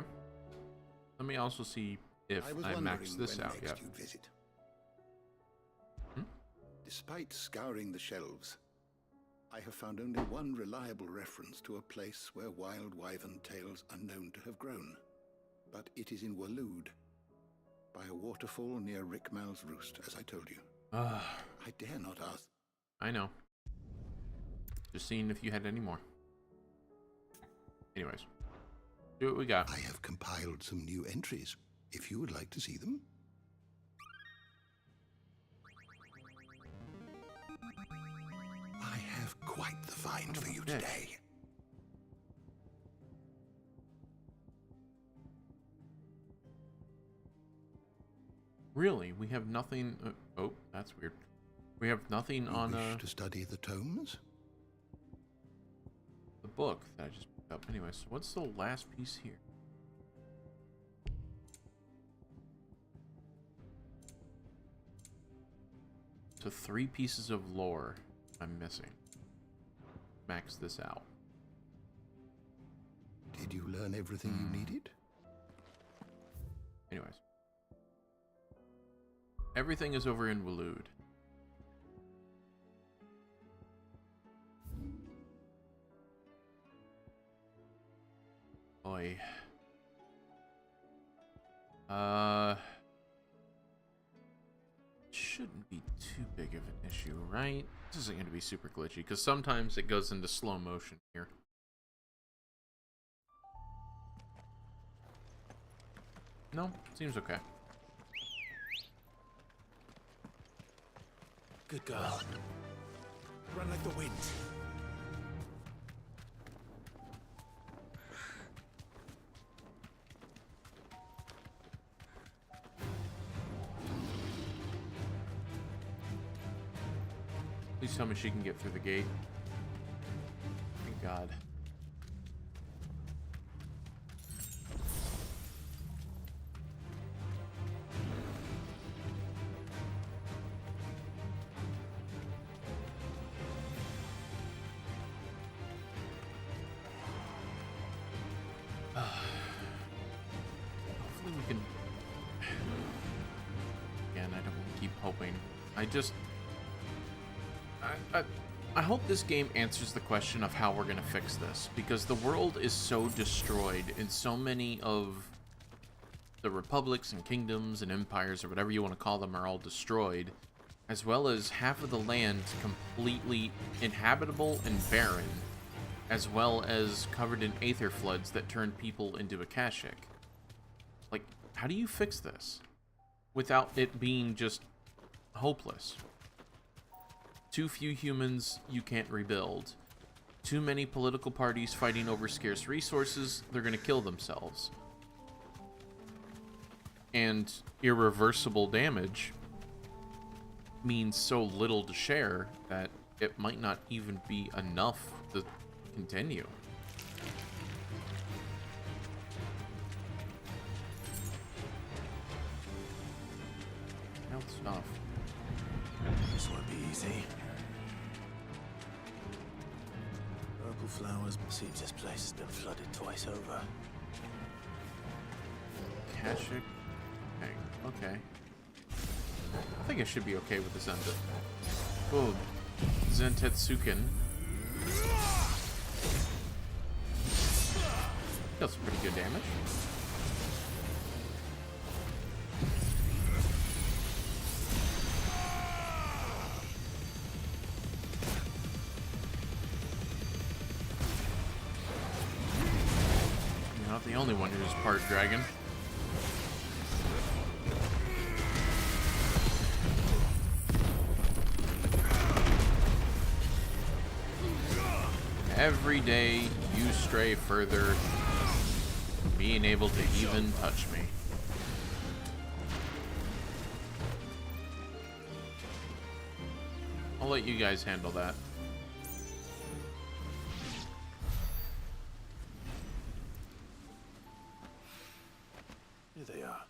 Let me also see if I max this out yet. Visit. Despite scouring the shelves, I have found only one reliable reference to a place where wild wyvern tails are known to have grown. But it is in Waloed, by a waterfall near Rickmal's Roost, as I told you. I dare not ask. I know. Just seeing if you had any more. Anyways, see what we got. I have compiled some new entries, if you would like to see them. I have quite the find for you today. Really? We have nothing... oh, that's weird. We have nothing on... wish to study the tomes? The book that I just picked up. Anyways, so what's the last piece here? So 3 pieces of lore I'm missing. Max this out. Did you learn everything you needed? Anyways. Everything is over in Waloed. Boy. Shouldn't be too big of an issue, right? This isn't going to be super glitchy, because sometimes it goes into slow motion here. No, seems okay. Good girl. Run like the wind. Please tell me she can get through the gate. Thank God. Hopefully we can... Again, I don't want to keep hoping. I hope this game answers the question of how we're going to fix this, because the world is so destroyed and so many of the republics and kingdoms and empires, or whatever you want to call them, are all destroyed, as well as half of the land completely inhabitable and barren, as well as covered in aether floods that turn people into Akashic. Like, how do you fix this without it being just hopeless? Too few humans, you can't rebuild. Too many political parties fighting over scarce resources, they're going to kill themselves. And irreversible damage means so little to share that it might not even be enough to continue. Health stuff. This won't be easy. Purple flowers. Seems this place has been flooded twice over. Akashic. Okay. I think I should be okay with the Zentet. Oh, Zentetsuken. Does some pretty good damage. You're not the only one who's part dragon. Every day you stray further from being able to even touch me. I'll let you guys handle that. Here they are.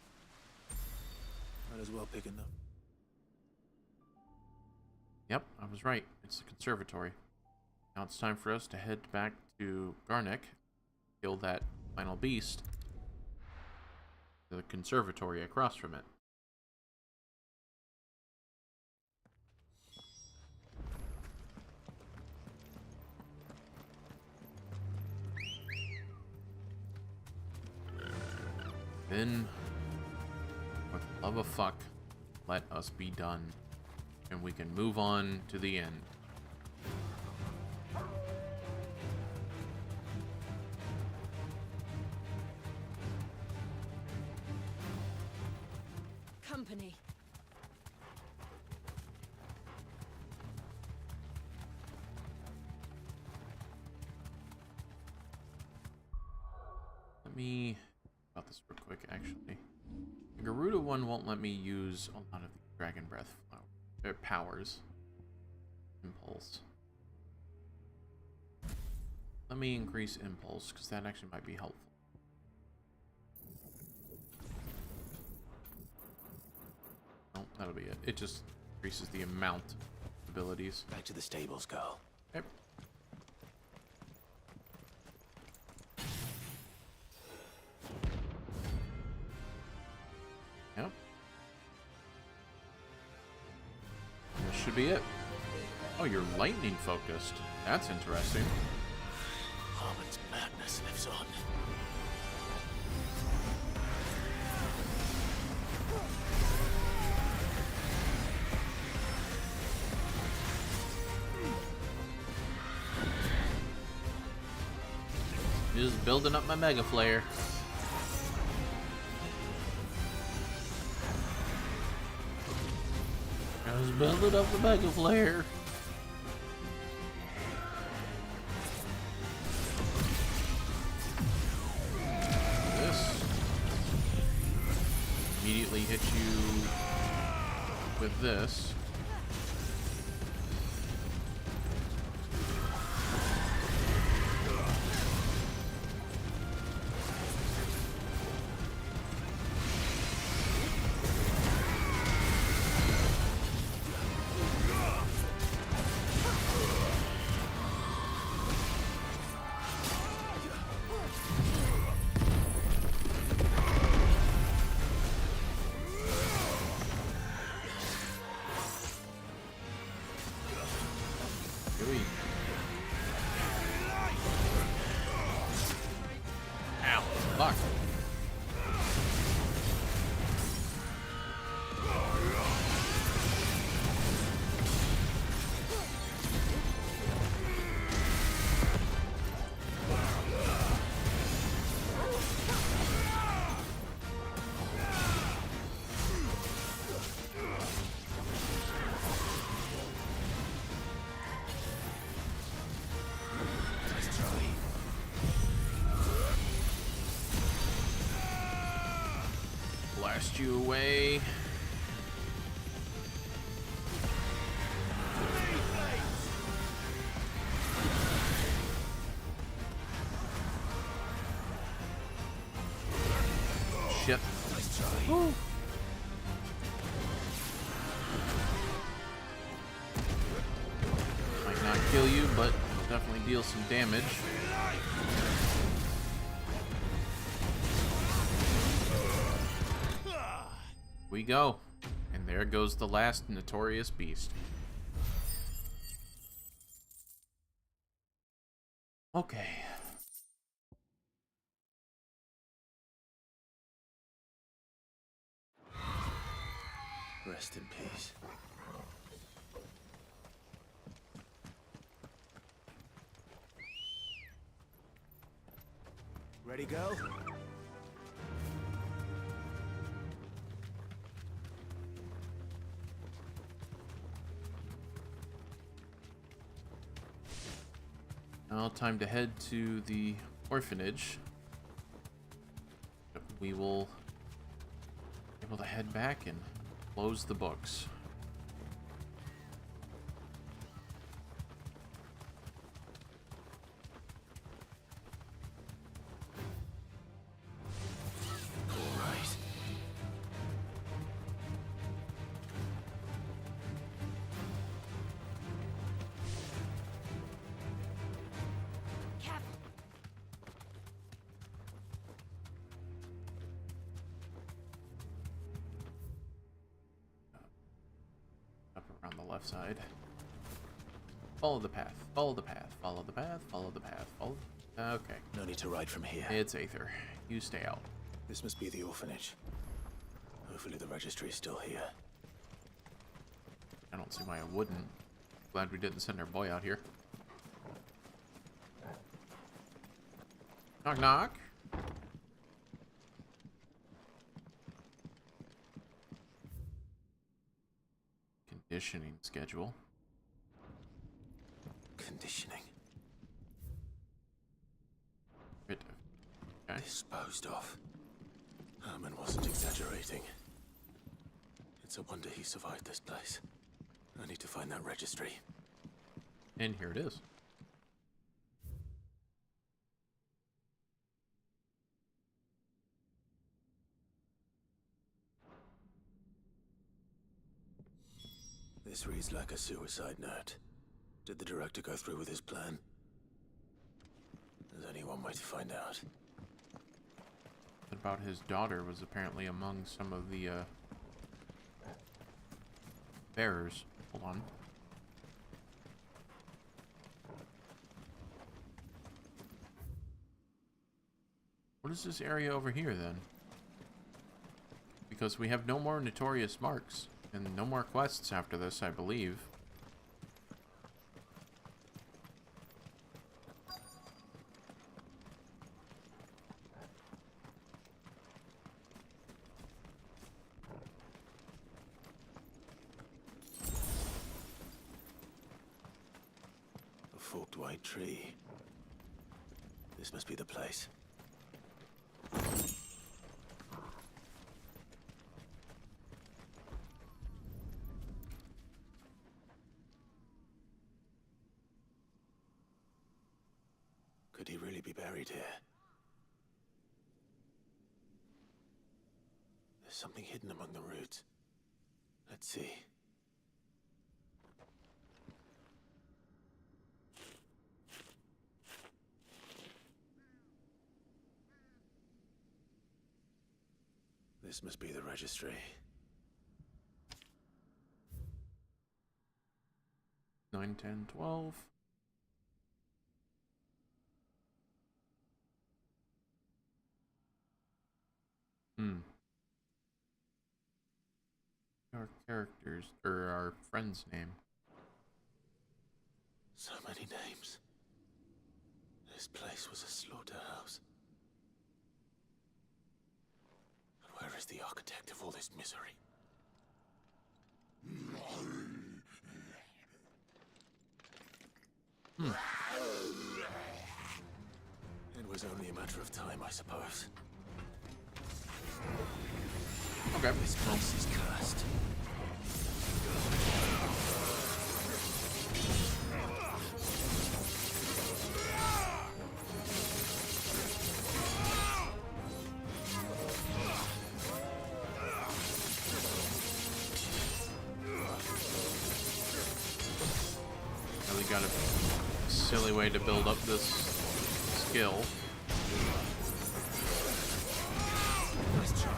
Might as well pick them up. Yep, I was right. It's the conservatory. Now it's time for us to head back to Garnek, kill that final beast, the conservatory across from it. Then, for the love of fuck, let us be done, and we can move on to the end. Company. Let me about this real quick, actually. The Garuda one won't let me use a lot of the Dragon Breath powers. Impulse. Let me increase Impulse, because that actually might be helpful. No, that'll be it. It just increases the amount of abilities. Back to the stables, girl. Yep. Yep. This should be it. Oh, you're lightning focused. That's interesting. Harmon's madness lives on. Just building up my Mega Flare. Just building up the Mega Flare. This immediately hits you with this. Ow, fuck. Blast you away. Shit. Woo. Might not kill you, but it'll definitely deal some damage. We go. And there goes the last notorious beast. Okay. Rest in peace. Ready, go? Now time to head to the orphanage. We will be able to head back and close the books. All right. around the left side. Follow the path. Follow the path. Follow the path. Follow the path. Follow. Okay. No need to ride from here. It's Aether. You stay out. This must be the orphanage. Hopefully the registry is still here. I don't see why it wouldn't. Glad we didn't send our boy out here. Knock knock. Conditioning schedule. Conditioning. Okay. Disposed of. Herman wasn't exaggerating. It's a wonder he survived this place. I need to find that registry. And here it is. This reads like a suicide note. Did the director go through with his plan? There's only one way to find out. About his daughter was apparently among some of the bearers. Hold on. What is this area over here then? Because we have no more notorious marks and no more quests after this, I believe. A forked white tree. This must be the place. Could he really be buried here? There's something hidden among the roots. Let's see. This must be the registry. 9, 10, 12. Our characters, or our friend's name. So many names. This place was a slaughterhouse. And where is the architect of all this misery? It was only a matter of time, I suppose. Okay. This place is cursed. Really got a silly way to build up this skill. Nice try.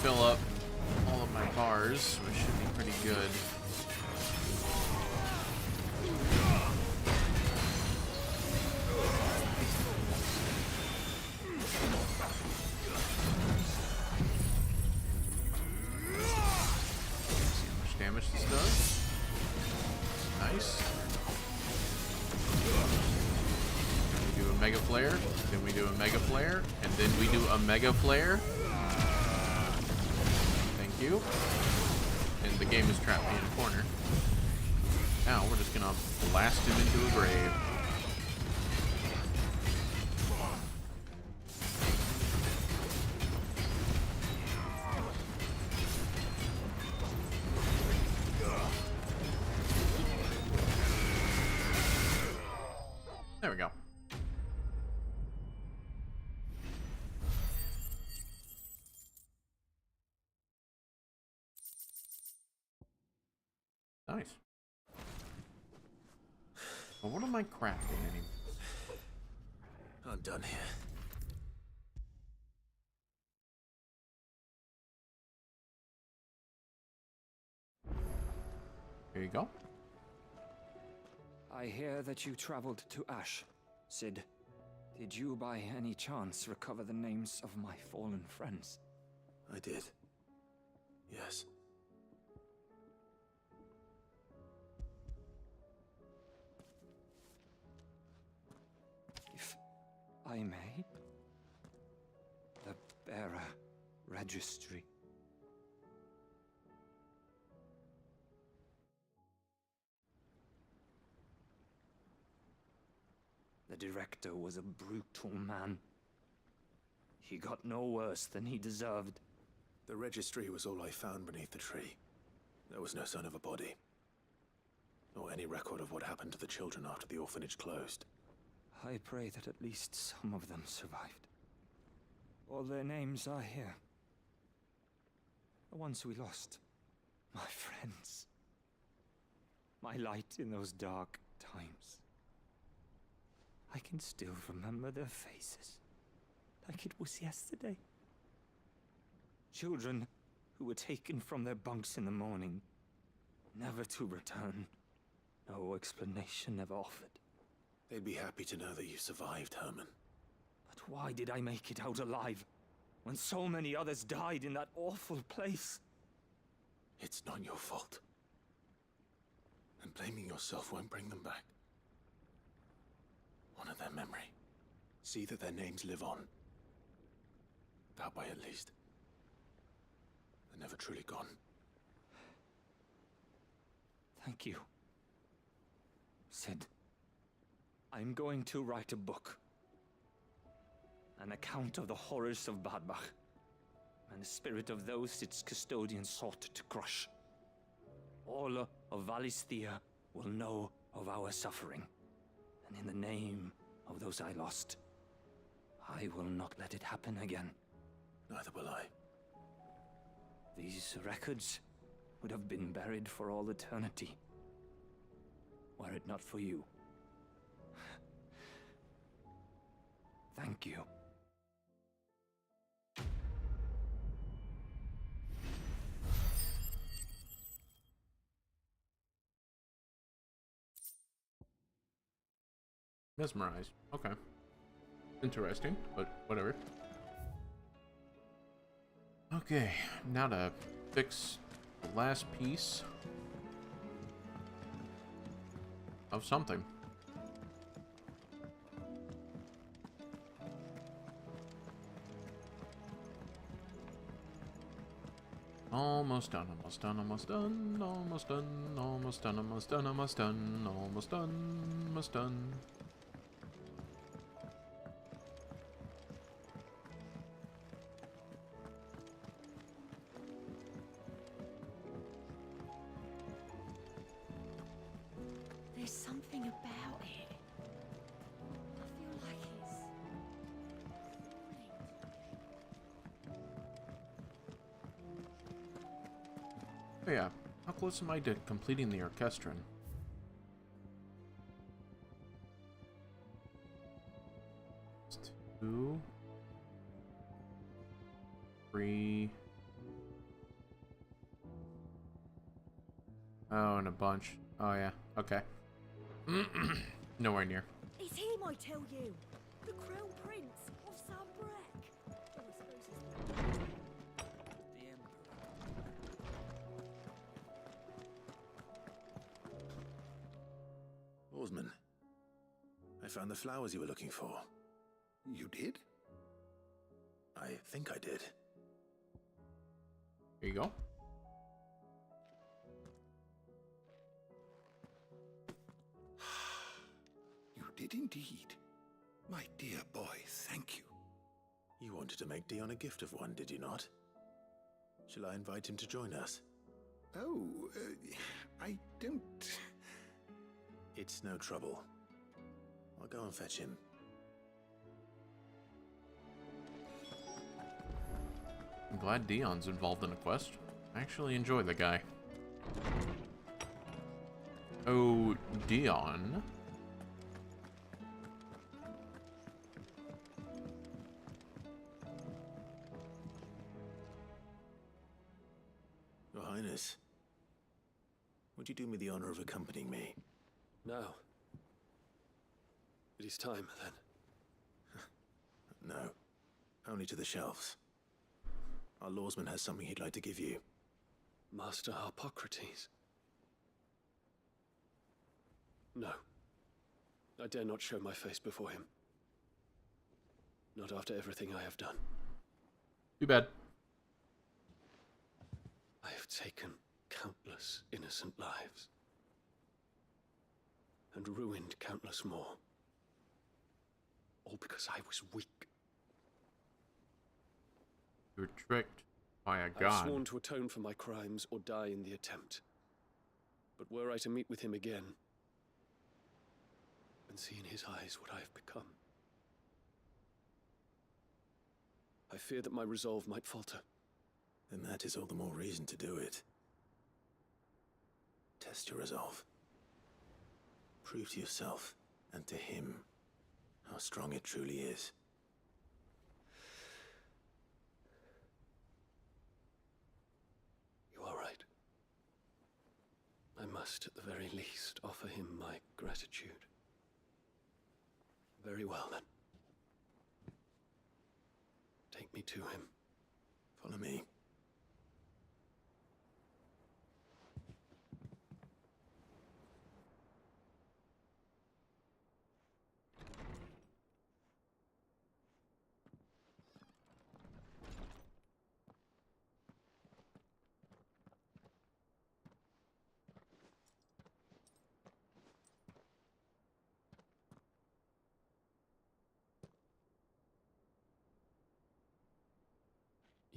Fill up all of my bars, which should be pretty good. See how much damage this does. Nice. We do a mega flare, then we do a mega flare, and then we do a mega flare. You. And the game has trapped me in a corner. Now we're just gonna blast him into a grave. There we go. Nice. Well, what am I crafting anymore? I'm done here. Here you go. I hear that you traveled to Ash, Sid. Did you by any chance recover the names of my fallen friends? I did. Yes. If I may? The Bearer Registry. The director was a brutal man. He got no worse than he deserved. The registry was all I found beneath the tree. There was no sign of a body. Or any record of what happened to the children after the orphanage closed. I pray that at least some of them survived. All their names are here. The ones we lost. My friends. My light in those dark times. I can still remember their faces, like it was yesterday. Children who were taken from their bunks in the morning, never to return. No explanation ever offered. They'd be happy to know that you survived, Herman. But why did I make it out alive, when so many others died in that awful place? It's not your fault. And blaming yourself won't bring them back. Honor their memory. See that their names live on. That way, at least. They're never truly gone. Thank you. Sid, I'm going to write a book. An account of the horrors of Badbach, and the spirit of those its custodians sought to crush. All of Valisthea will know of our suffering. And in the name of those I lost, I will not let it happen again. Neither will I. These records would have been buried for all eternity, were it not for you. Thank you. Mesmerized. Okay. Interesting, but whatever. Okay, now to fix the last piece of something. Almost done, almost done, almost done, almost done, almost done, almost done, almost done, almost done, almost done. There's something about it. I feel like it's... Oh yeah, how close am I to completing the orchestron? It's 2, 3. Oh, and a bunch. Oh yeah, okay. Nowhere near. It's him, I tell you. The Crown Prince of Sambrek. Oh, I suppose it's... The Emperor. Oarsman, I found the flowers you were looking for. You did? I think I did. Here you go. did indeed. My dear boy, thank you. You wanted to make Dion a gift of one, did you not? Shall I invite him to join us? Oh, I don't... It's no trouble. I'll go and fetch him. I'm glad Dion's involved in a quest. I actually enjoy the guy. Oh, Dion. Your Highness, would you do me the honor of accompanying me? Now. It is time, then. No. Only to the shelves. Our lawsman has something he'd like to give you. Master Harpocrates. No. I dare not show my face before him. Not after everything I have done. Too bad. I have taken countless innocent lives. And ruined countless more. All because I was weak. You were tricked by a I have god. sworn to atone for my crimes or die in the attempt. But were I to meet with him again, and see in his eyes what I have become, I fear that my resolve might falter. Then that is all the more reason to do it. Test your resolve. Prove to yourself, and to him, how strong it truly is. You are right. I must, at the very least, offer him my gratitude. Very well, then. Take me to him. Follow me.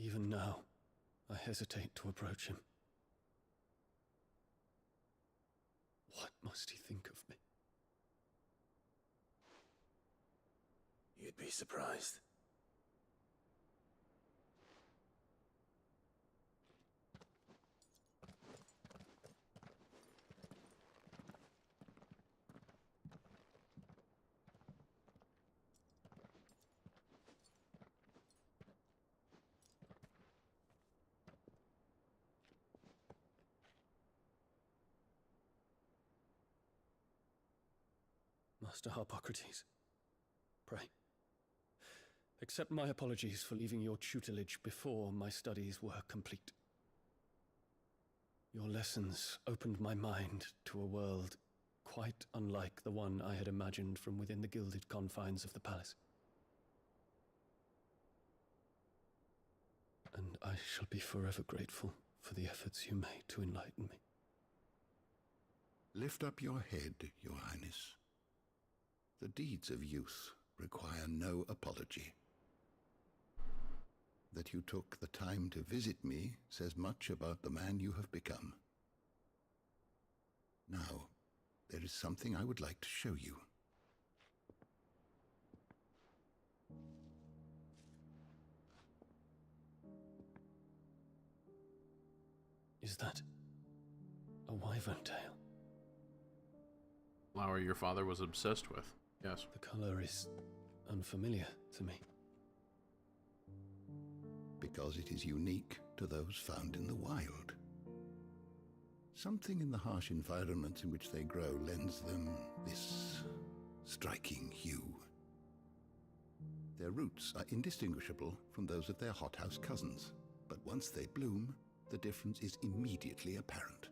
Even now, I hesitate to approach him. What must he think of me? You'd be surprised. Master Harpocrates, pray, accept my apologies for leaving your tutelage before my studies were complete. Your lessons opened my mind to a world quite unlike the one I had imagined from within the gilded confines of the palace. And I shall be forever grateful for the efforts you made to enlighten me. Lift up your head, Your Highness. The deeds of youth require no apology. That you took the time to visit me says much about the man you have become. Now, there is something I would like to show you. Is that a wyvern tail? Flower your father was obsessed with. Yes. The color is unfamiliar to me. Because it is unique to those found in the wild. Something in the harsh environments in which they grow lends them this striking hue. Their roots are indistinguishable from those of their hothouse cousins, but once they bloom, the difference is immediately apparent.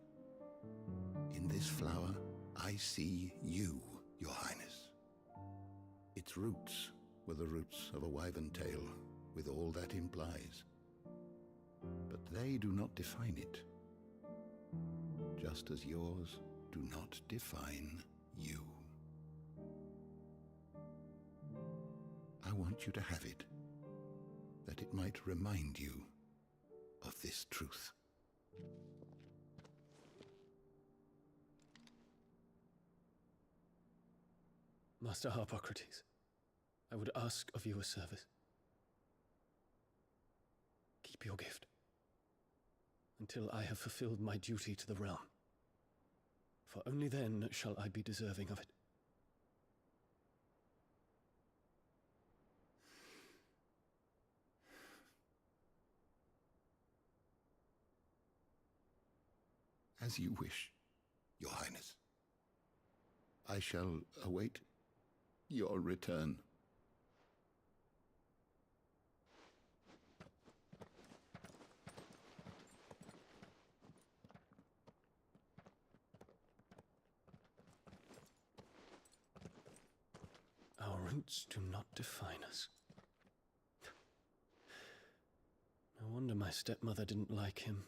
In this flower, I see you, Your Highness. Its roots were the roots of a wyvern tail, with all that implies. But they do not define it, just as yours do not define you. want you to have it, that it might remind you of this truth. Master Harpocrates, I would ask of you a service. Keep your gift until I have fulfilled my duty to the realm, for only then shall I be deserving of it. As you wish, Your Highness. I shall await your return. Our roots do not define us. No wonder my stepmother didn't like him.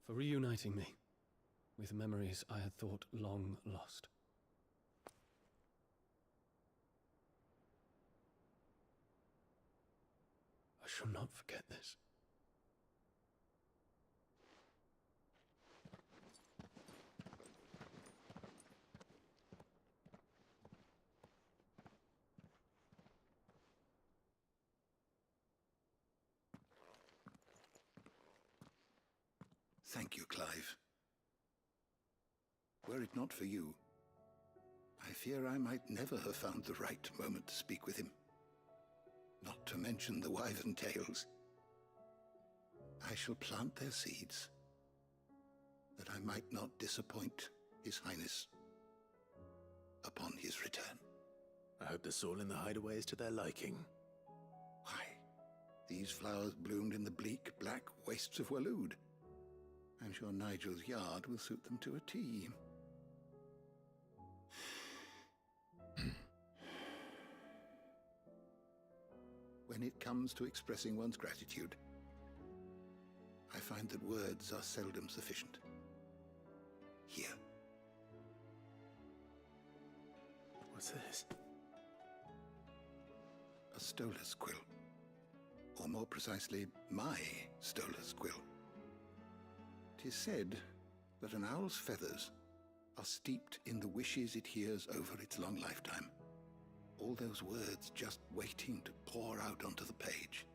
For reuniting me with memories I had thought long lost. I shall not forget this. Thank you, Clive. Were it not for you, I fear I might never have found the right moment to speak with him. Not to mention the wyvern tales. I shall plant their seeds, that I might not disappoint His Highness upon his return. I hope the soil in the hideaway is to their liking. Why, these flowers bloomed in the bleak, black wastes of Waloed. I'm sure Nigel's yard will suit them to a T. When it comes to expressing one's gratitude, I find that words are seldom sufficient. Here. What's this? A stolas quill. Or more precisely, my stolas quill. 'Tis said that an owl's feathers are steeped in the wishes it hears over its long lifetime. All those words just waiting to pour out onto the page.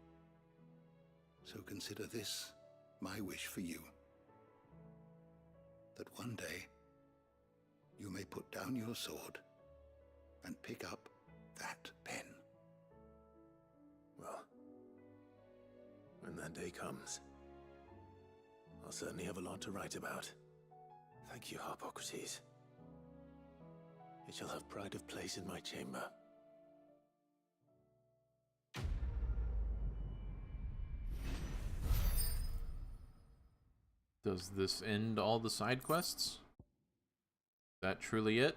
So consider this my wish for you. That one day you may put down your sword and pick up that pen. Well, when that day comes, I'll certainly have a lot to write about. Thank you, Harpocrates. It shall have pride of place in my chamber. Does this end all the side quests? Is that truly it?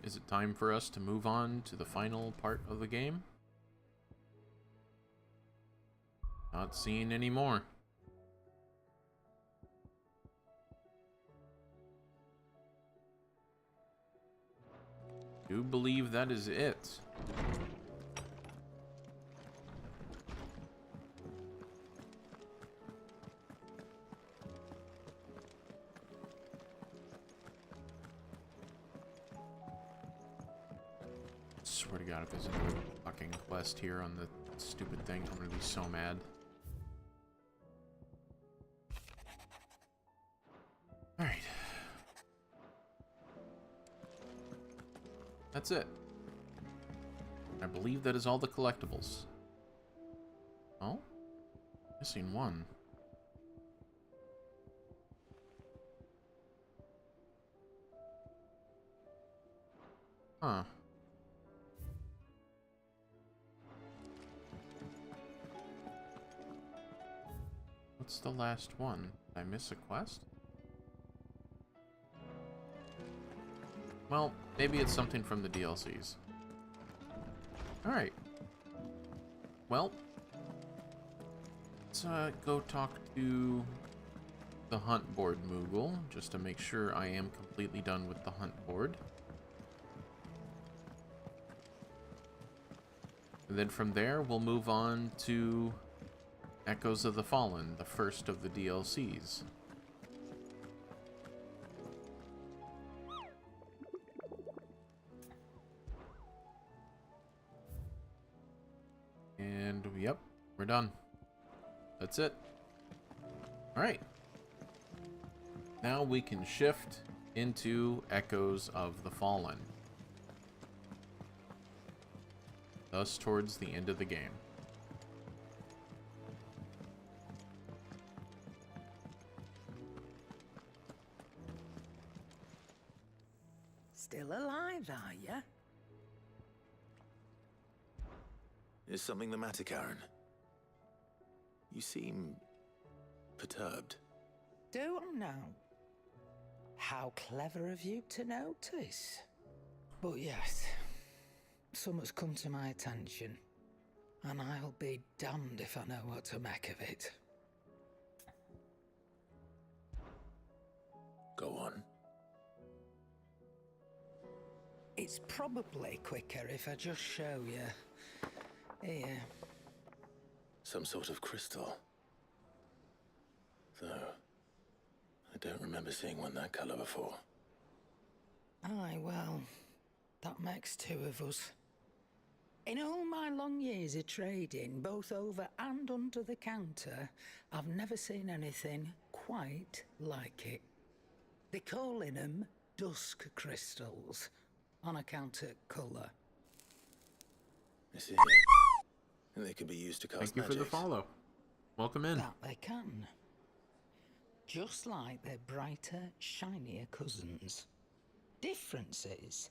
Is it time for us to move on to the final part of the game? Not seeing any more. Do believe that is it. Swear to God, if there's another fucking quest here on the stupid thing, I'm gonna be so mad. Alright. That's it. I believe that is all the collectibles. Oh? Missing one. Huh. What's the last one? Did I miss a quest? Well, maybe it's something from the DLCs. Alright. Well, let's go talk to the hunt board, Moogle, just to make sure I am completely done with the hunt board. And then from there, we'll move on to Echoes of the Fallen, the first of the DLCs. And, yep, we're done. That's it. Alright. Now we can shift into Echoes of the Fallen. Thus towards the end of the game. Still alive, are ya? Is something the matter, Karen? You seem perturbed. Do I know? How clever of you to notice. But yes, something's come to my attention, and I'll be damned if I know what to make of it. Go on. It's probably quicker if I just show you. Here. Some sort of crystal. Though, I don't remember seeing one that color before. Aye, well, that makes two of us. In all my long years of trading, both over and under the counter, I've never seen anything quite like it. They're calling them dusk crystals, on account of colour. I see. And they can be used to cast Thank you for the follow. Welcome in. That they can. Just like their brighter, shinier cousins. Difference is,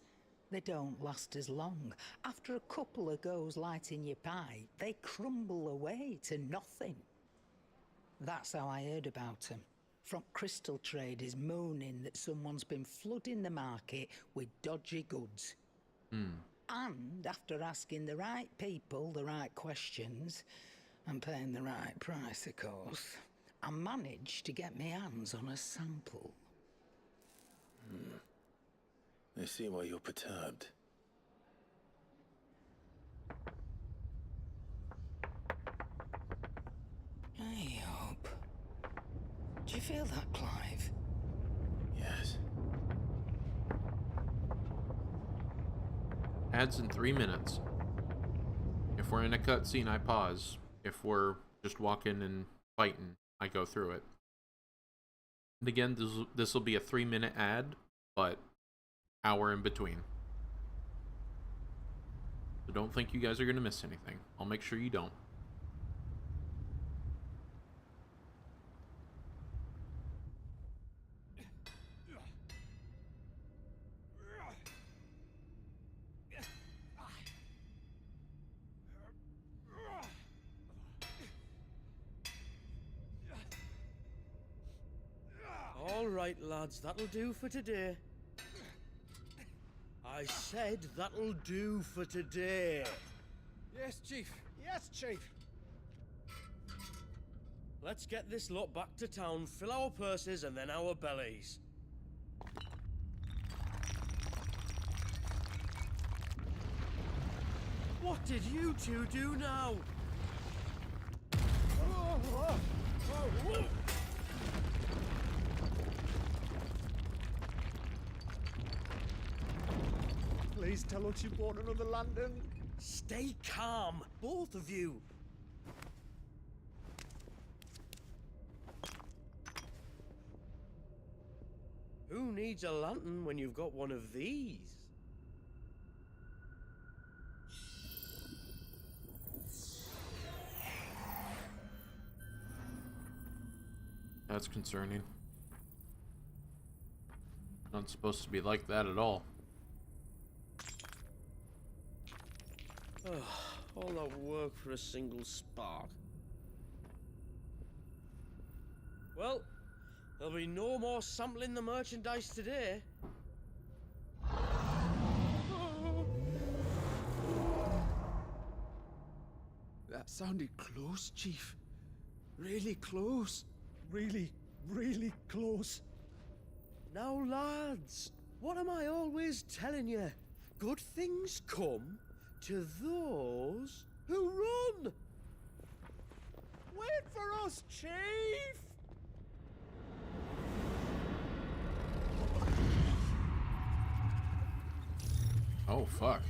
they don't last as long. After a couple of goes lighting your pipe, they crumble away to nothing. That's how I heard about them. From crystal traders moaning that someone's been flooding the market with dodgy goods. And after asking the right people the right questions, and paying the right price, of course, I managed to get my hands on a sample. I see why you're perturbed. I hope. Do you feel that, Clive? Yes. Ads in 3 minutes. If we're in a cutscene, I pause. If we're just walking and fighting, I go through it. And again, this will be a 3-minute ad, but hour in between. So don't think you guys are going to miss anything. I'll make sure you don't. All right, lads, that'll do for today. I said that'll do for today. Yes, Chief. Yes, Chief. Let's get this lot back to town, fill our purses and then our bellies. What did you two do now? Please tell us you bought another lantern. Stay calm, both of you. Who needs a lantern when you've got one of these? That's concerning. Not supposed to be like that at all. All that work for a single spark. Well, there'll be no more sampling the merchandise today. That sounded close, Chief. Really close. Really really close. Now, lads, what am I always telling you? Good things come to those who run! Wait for us, Chief! Oh, fuck.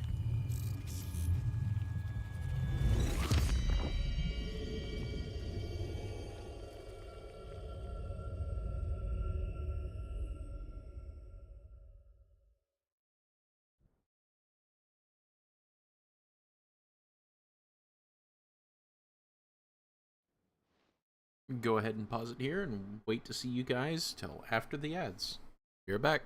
Go ahead and pause it here and wait to see you guys till after the ads. Be right back.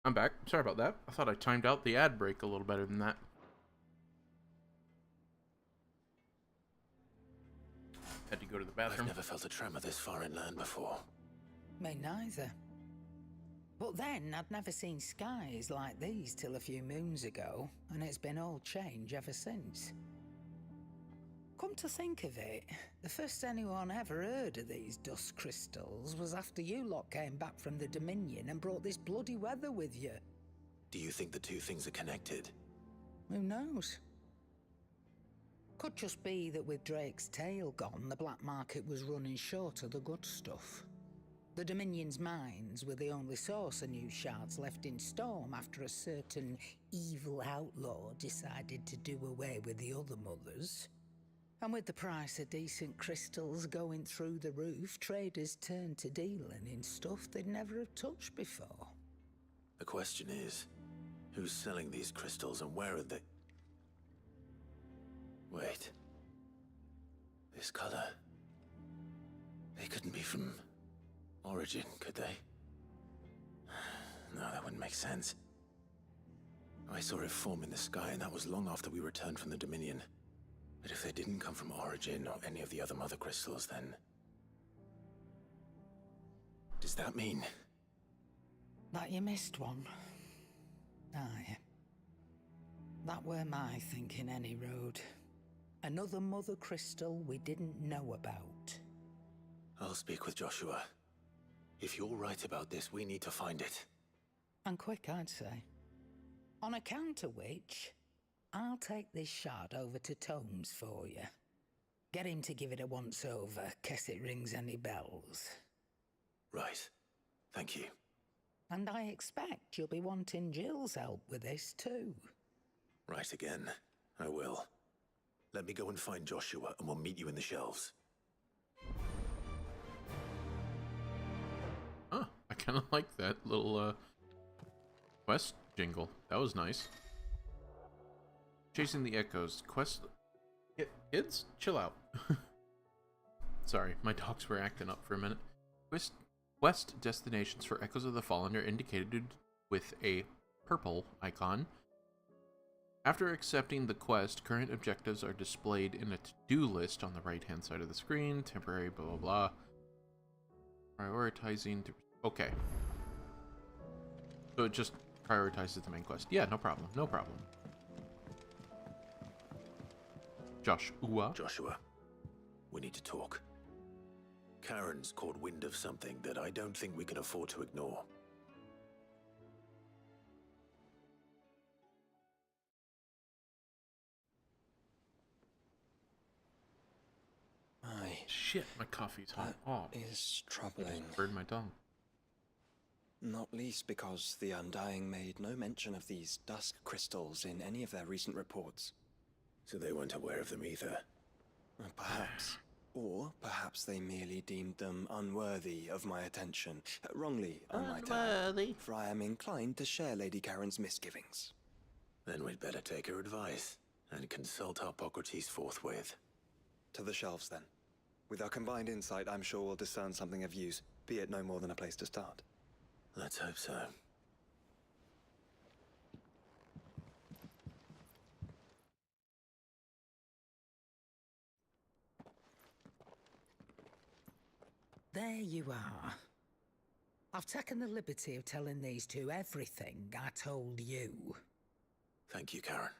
I'm back. Sorry about that. I thought I timed out the ad break a little better than that. Had to go to the bathroom. I've never felt a tremor this far inland before. Me neither. But then, I'd never seen skies like these till a few moons ago, and it's been all change ever since. Come to think of it, the first anyone ever heard of these dust crystals was after you lot came back from the Dominion and brought this bloody weather with you. Do you think the two things are connected? Who knows? Could just be that with Drake's tail gone, the black market was running short of the good stuff. The Dominion's mines were the only source of new shards left in Storm after a certain evil outlaw decided to do away with the other mothers. And with the price of decent crystals going through the roof, traders turned to dealing in stuff they'd never have touched before. The question is, who's selling these crystals and where are they? Wait. This color. They couldn't be from Origin, could they? No, that wouldn't make sense. I saw it form in the sky, and that was long after we returned from the Dominion. But if they didn't come from Origin or any of the other mother crystals, then... does that mean... that you missed one? Aye. That were my thinking, any road. Another mother crystal we didn't know about. I'll speak with Joshua. If you're right about this, we need to find it. And quick, I'd say. On account of which, I'll take this shard over to Tomes for you. Get him to give it a once-over, case it rings any bells. Right. Thank you. And I expect you'll be wanting Jill's help with this, too. Right again. I will. Let me go and find Joshua, and we'll meet you in the shelves. Huh. I kind of like that little, quest jingle. That was nice. Chasing the Echoes. Quest... Kids? Chill out. Sorry, my dogs were acting up for a minute. Quest destinations for Echoes of the Fallen are indicated with a purple icon. After accepting the quest, current objectives are displayed in a to-do list on the right-hand side of the screen. Temporary, blah, blah, blah. Prioritizing... okay. So it just prioritizes the main quest. Yeah, no problem. No problem. Joshua, we need to talk. Karen's caught wind of something that I don't think we can afford to ignore. Shit, my coffee's hot. Oh, is troubling. Burned my tongue. Not least because the Undying made no mention of these dusk crystals in any of their recent reports. So they weren't aware of them either. Perhaps. Or perhaps they merely deemed them unworthy of my attention. Wrongly, I might add, for I am inclined to share Lady Karen's misgivings. Then we'd better take her advice and consult Hippocrates forthwith. To the shelves, then. With our combined insight, I'm sure we'll discern something of use, be it no more than a place to start. Let's hope so. There you are. I've taken the liberty of telling these two everything I told you. Thank you, Karen.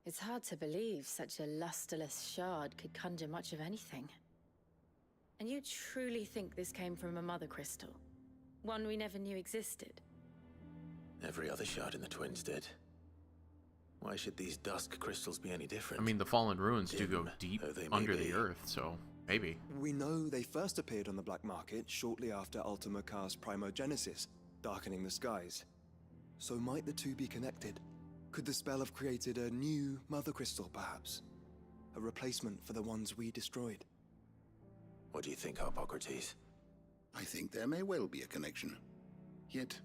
It's hard to believe such a lusterless shard could conjure much of anything. And you truly think this came from a mother crystal? One we never knew existed? Every other shard in the Twins did. Why should these dusk crystals be any different? I mean, the Fallen Ruins do go deep under the earth, so maybe. We know they first appeared on the black market shortly after Ultima Car's primogenesis, darkening the skies. So might the two be connected? Could the spell have created a new mother crystal, perhaps? A replacement for the ones we destroyed? What do you think, Hippocrates? I think there may well be a connection. Yet,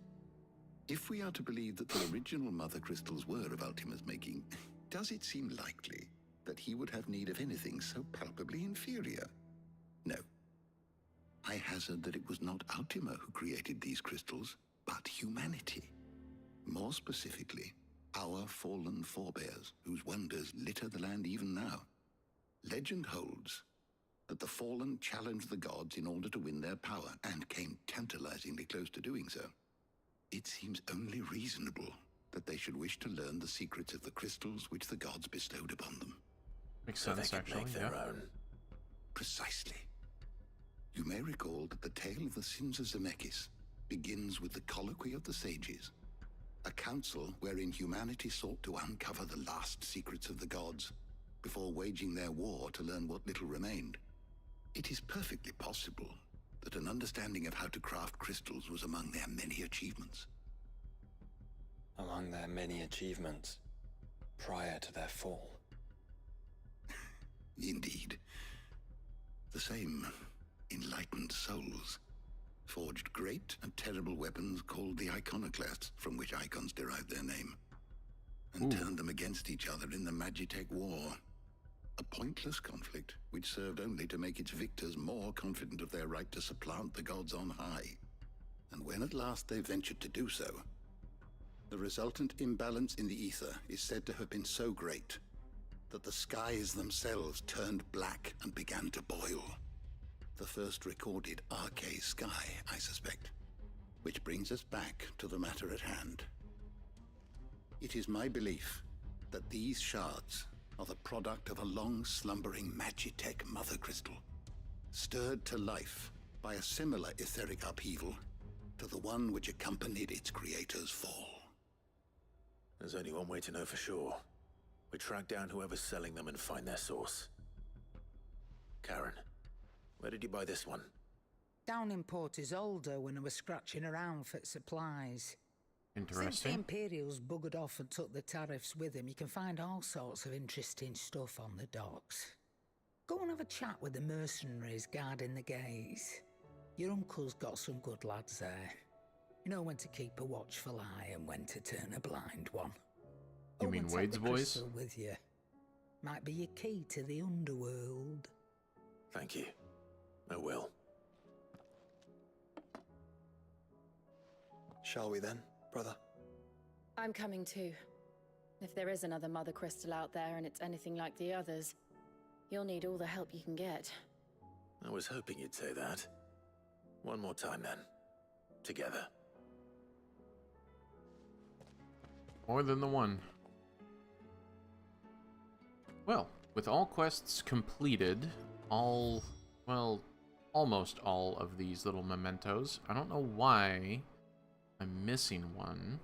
if we are to believe that the original mother crystals were of Ultima's making, does it seem likely that he would have need of anything so palpably inferior? No. I hazard that it was not Ultima who created these crystals, but humanity. More specifically, our fallen forebears, whose wonders litter the land even now. Legend holds that the fallen challenged the gods in order to win their power, and came tantalizingly close to doing so. It seems only reasonable that they should wish to learn the secrets of the crystals which the gods bestowed upon them. Makes sense, actually, make their own. Precisely. You may recall that the tale of the sins of Zemeckis begins with the colloquy of the sages, a council wherein humanity sought to uncover the last secrets of the gods before waging their war to learn what little remained. It is perfectly possible that an understanding of how to craft crystals was among their many achievements. Among their many achievements prior to their fall. Indeed. The same enlightened souls forged great and terrible weapons called the iconoclasts, from which icons derive their name, and turned them against each other in the Magitech War. A pointless conflict which served only to make its victors more confident of their right to supplant the gods on high. And when at last they ventured to do so, the resultant imbalance in the ether is said to have been so great that the skies themselves turned black and began to boil. The first recorded Arcane sky, I suspect. Which brings us back to the matter at hand. It is my belief that these shards are the product of a long-slumbering Magitech mother crystal, stirred to life by a similar etheric upheaval to the one which accompanied its creator's fall. There's only one way to know for sure. We track down whoever's selling them and find their source. Karen, where did you buy this one? Down in Port Isolde when I was scratching around for supplies. Since the Interesting. Imperials buggered off and took the tariffs with them, you can find all sorts of interesting stuff on the docks. Go and have a chat with the mercenaries guarding the gates. Your uncle's got some good lads there. You know when to keep a watchful eye and when to turn a blind one. You Oh, mean and take Wade's the voice? crystal with you. Might be your key to the underworld. Thank you. I will. Shall we then, brother? I'm coming too. If there is another mother crystal out there and it's anything like the others, you'll need all the help you can get. I was hoping you'd say that. One more time then. Together. More than the one. Well, with all quests completed, almost all of these little mementos, I don't know why I'm missing one.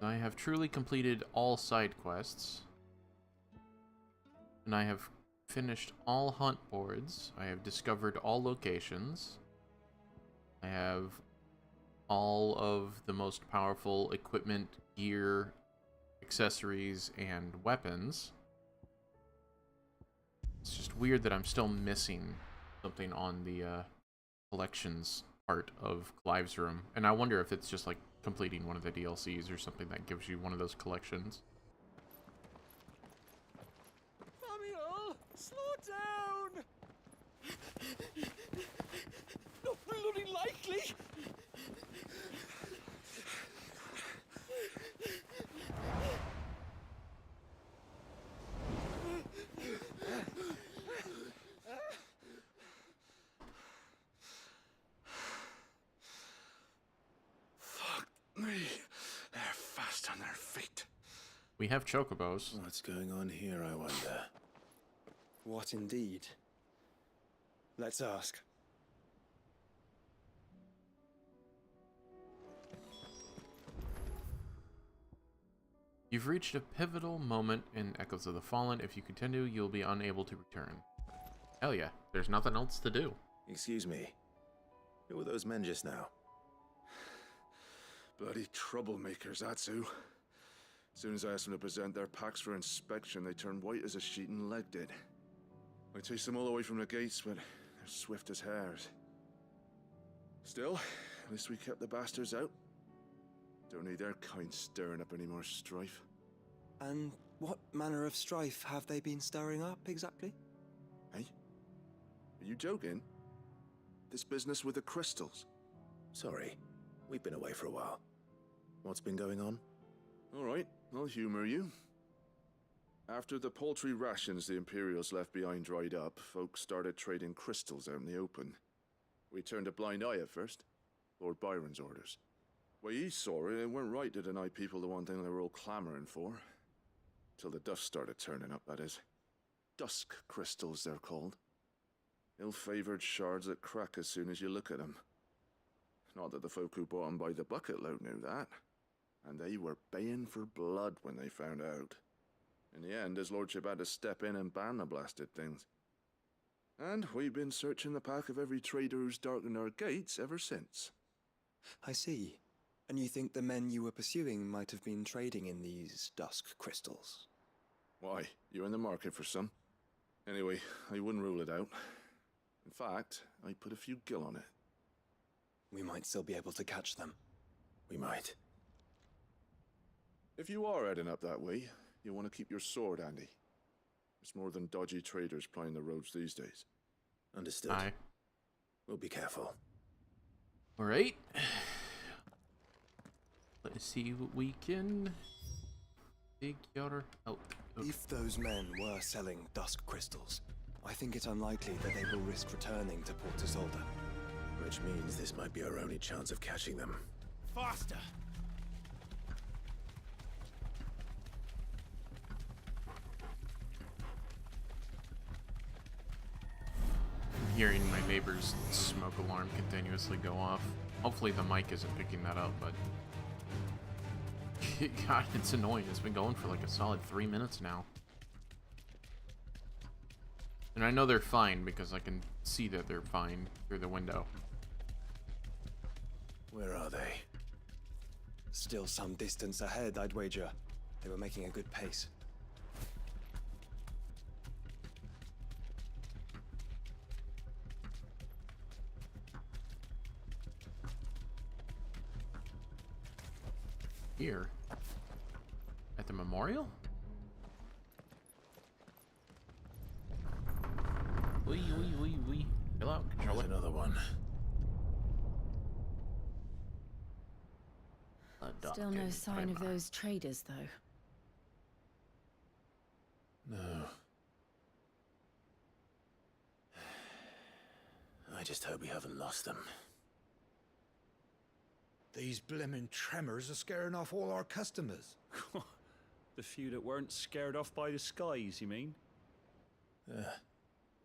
I have truly completed all side quests. And I have finished all hunt boards. I have discovered all locations. I have all of the most powerful equipment, gear, accessories, and weapons. It's just weird that I'm still missing something on the collections part of Clive's room. And I wonder if it's just like completing one of the DLCs or something that gives you one of those collections. Samuel, slow down! Not bloody likely! Fuck me. They're fast on their feet. We have chocobos. What's going on here, I wonder? What indeed? Let's ask. You've reached a pivotal moment in Echoes of the Fallen. If you continue, you'll be unable to return. Hell yeah, there's nothing else to do. Excuse me. Who were those men just now? Bloody troublemakers, that's who. As soon as I asked them to present their packs for inspection, they turned white as a sheet and legged it. I chased them all away from the gates, but they're swift as hares. Still, at least we kept the bastards out. Don't need their kind stirring up any more strife. And what manner of strife have they been stirring up, exactly? Hey? Are you joking? This business with the crystals? Sorry. We've been away for a while. What's been going on? All right, I'll humor you. After the paltry rations the Imperials left behind dried up, folks started trading crystals out in the open. We turned a blind eye at first. Lord Byron's orders. Way he saw it, it weren't right to deny people the one thing they were all clamoring for. Till the dust started turning up, that is. Dusk crystals, they're called. Ill-favored shards that crack as soon as you look at them. Not that the folk who bought them by the bucket load knew that. And they were baying for blood when they found out. In the end, his lordship had to step in and ban the blasted things. And we've been searching the path of every trader who's darkened our gates ever since. I see. And you think the men you were pursuing might have been trading in these dusk crystals? Why, you're in the market for some. Anyway, I wouldn't rule it out. In fact, I put a few gil on it. We might still be able to catch them. We might. If you are heading up that way, you'll want to keep your sword handy. There's more than dodgy traders plying the roads these days. Understood. Aye. We'll be careful. All right. Let's see what we can figure out. If those men were selling dusk crystals, I think it unlikely that they will risk returning to Port Isolde. Which means this might be our only chance of catching them. Faster! I'm hearing my neighbor's smoke alarm continuously go off. Hopefully the mic isn't picking that up, but God, it's annoying. It's been going for like a solid 3 minutes now. And I know they're fine because I can see that they're fine through the window. Where are they? Still some distance ahead, I'd wager. They were making a good pace. Here? At the memorial? Wee. Chill out, controller. There's another one. Still no sign of those traders, though. No. I just hope we haven't lost them. These blimmin' tremors are scaring off all our customers. The few that weren't scared off by the skies, you mean?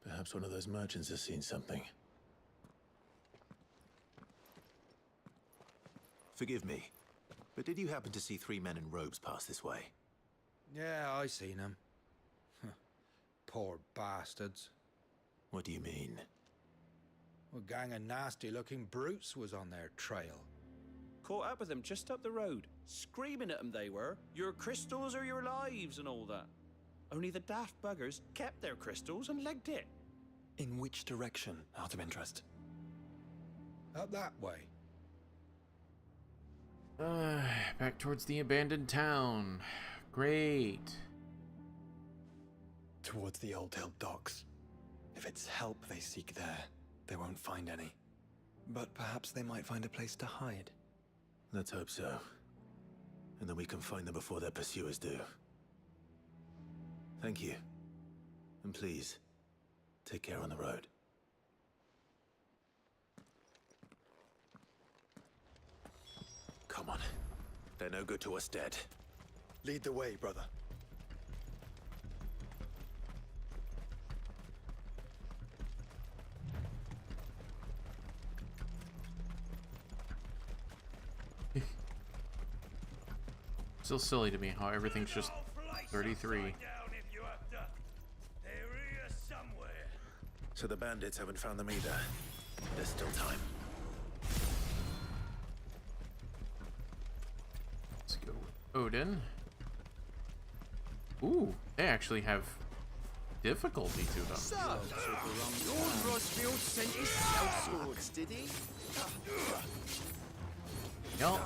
Perhaps one of those merchants has seen something. Forgive me, but did you happen to see 3 men in robes pass this way? Yeah, I seen them. Poor bastards. What do you mean? A gang of nasty-looking brutes was on their trail. Caught up with them just up the road, screaming at them they were. Your crystals are your lives and all that. Only the daft buggers kept their crystals and legged it. In which direction, out of interest? Up that way. Back towards the abandoned town. Great. Towards the Old Hill docks. If it's help they seek there, they won't find any. But perhaps they might find a place to hide. Let's hope so. And then we can find them before their pursuers do. Thank you. And please, take care on the road. Come on. They're no good to us dead. Lead the way, brother. Still silly to me how everything's just 33. So the bandits haven't found them either. There's still time. Let's go Odin. Ooh, they actually have difficulty to them. So, Lord Rosfield sent his sellswords, did he? Yeah.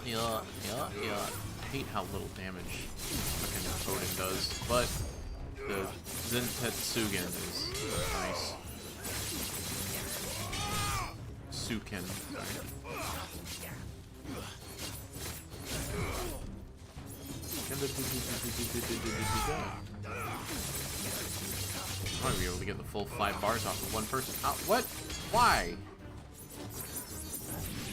I hate how little damage fucking Odin does, but the Zentetsugen is nice. Suken. I might be able to get the full 5 bars off of one person. What? Why?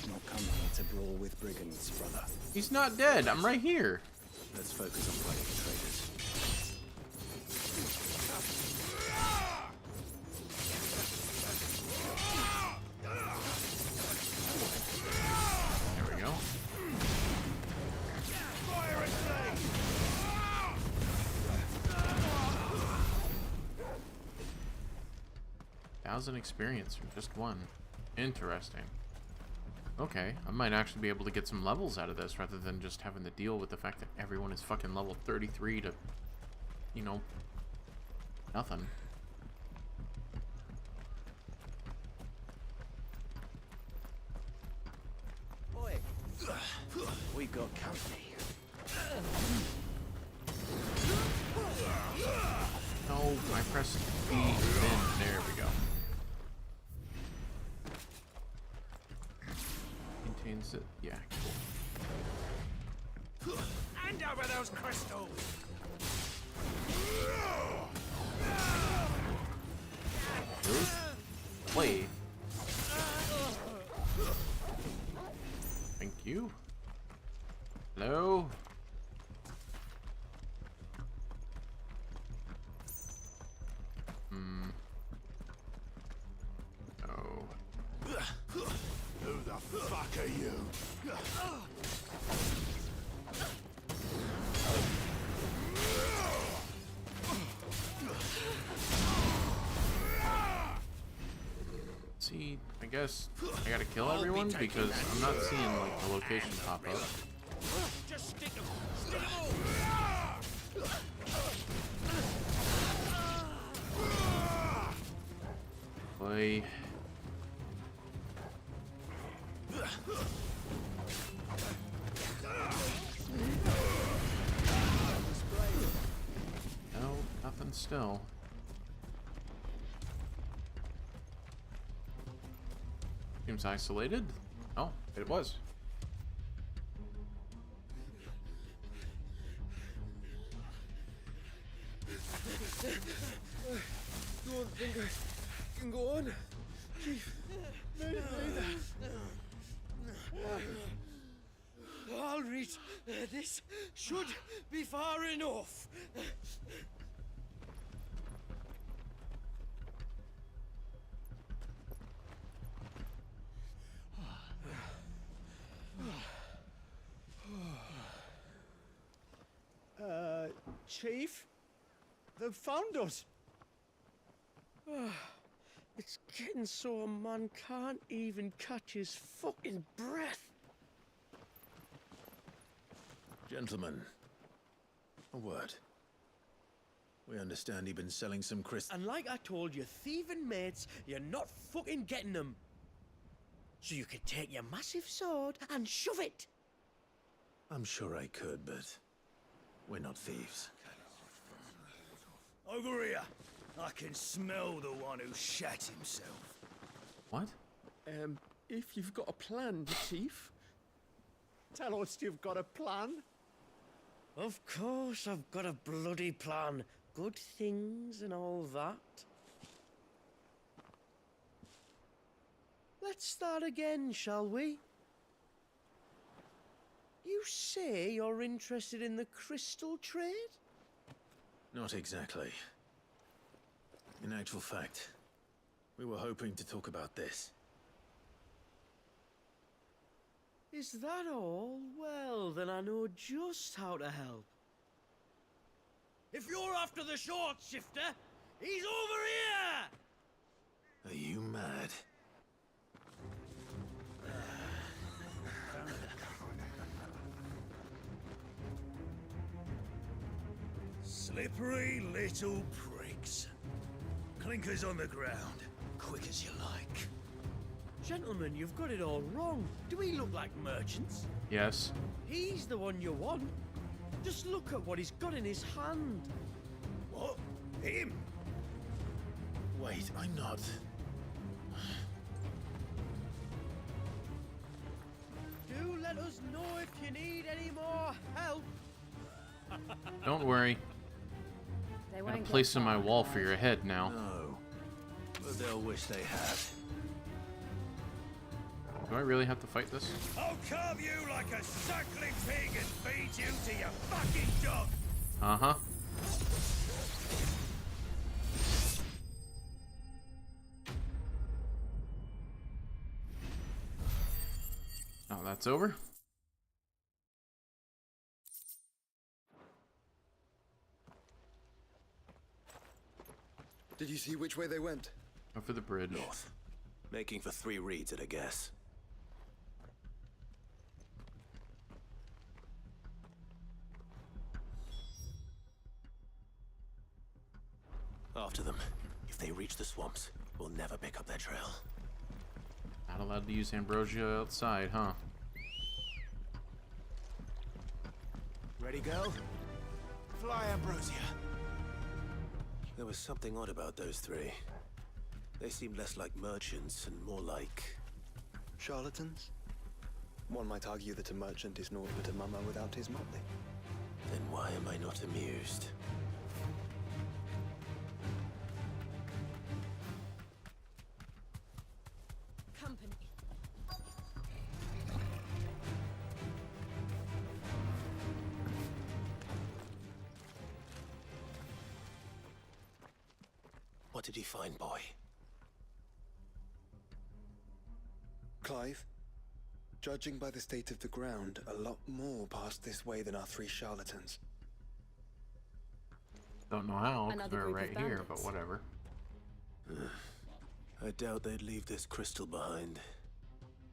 Not come here to brawl with brigands, brother. He's not dead. I'm right here. Let's focus on fighting the traitors. There we go. 1,000 experience from just one. Interesting. Okay, I might actually be able to get some levels out of this rather than just having to deal with the fact that everyone is fucking level 33 to, you know, nothing. Boy, we've got company. No, I pressed B and then there we go. Contains it. Yeah, cool. Hand over those crystals! Play. Thank you. Hello? Oh. Who the fuck are you? See, I guess I gotta kill everyone because I'm not seeing like the location pop up. Just stick them! Stick them all! Play. No, nothing still. Seems isolated. Oh, it was. Don't think I can go on. Chief, neither. I'll reach. This should be far enough. Chief? They've found us. It's getting so a man can't even catch his fucking breath. Gentlemen, a word. We understand you've been selling some crystals. And like I told your thieving mates, you're not fucking getting them. So you could take your massive sword and shove it. I'm sure I could, but we're not thieves. Over here. I can smell the one who shat himself. What? If you've got a plan, Chief. Tell us you've got a plan. Of course I've got a bloody plan. Good things and all that. Let's start again, shall we? You say you're interested in the crystal trade? Not exactly. In actual fact, we were hoping to talk about this. Is that all? Well, then I know just how to help. If you're after the short shifter, he's over here! Are you mad? Slippery little pricks. Clinkers on the ground, quick as you like. Gentlemen, you've got it all wrong. Do we look like merchants? Yes. He's the one you want. Just look at what he's got in his hand. What? Him? Wait, I'm not. Do let us know if you need any more help. Don't worry. I'm gonna place in my wall for your head now. No, but they'll wish they had. Do I really have to fight this? I'll carve you like a suckling pig and feed you to your fucking dog. Uh-huh. Oh, that's over? Did you see which way they went? Go for the bridge. North. Making for 3 reads at a guess. After them. If they reach the swamps, we'll never pick up their trail. Not allowed to use ambrosia outside, huh? Ready, go? Fly, Ambrosia! There was something odd about those 3. They seemed less like merchants and more like... charlatans? One might argue that a merchant is naught but a mummer without his motley. Then why am I not amused? Company. What did you find, boy? Clive, judging by the state of the ground, a lot more passed this way than our 3 charlatans. Don't know how, 'cause Another they're group of right here, but bandits. whatever. I doubt they'd leave this crystal behind.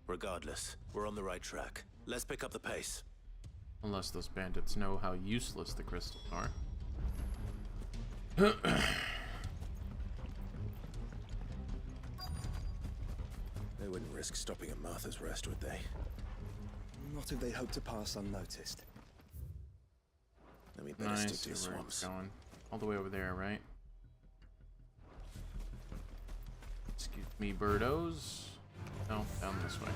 Regardless, we're on the right track. Let's pick up the pace. Unless those bandits know how useless the crystals are. They wouldn't risk stopping at Martha's Rest, would they? Not if they hope to pass unnoticed. Then we better Nice, stick to see the where it's swamps. going. All the way over there, right? Excuse me, birdos. No, down this way.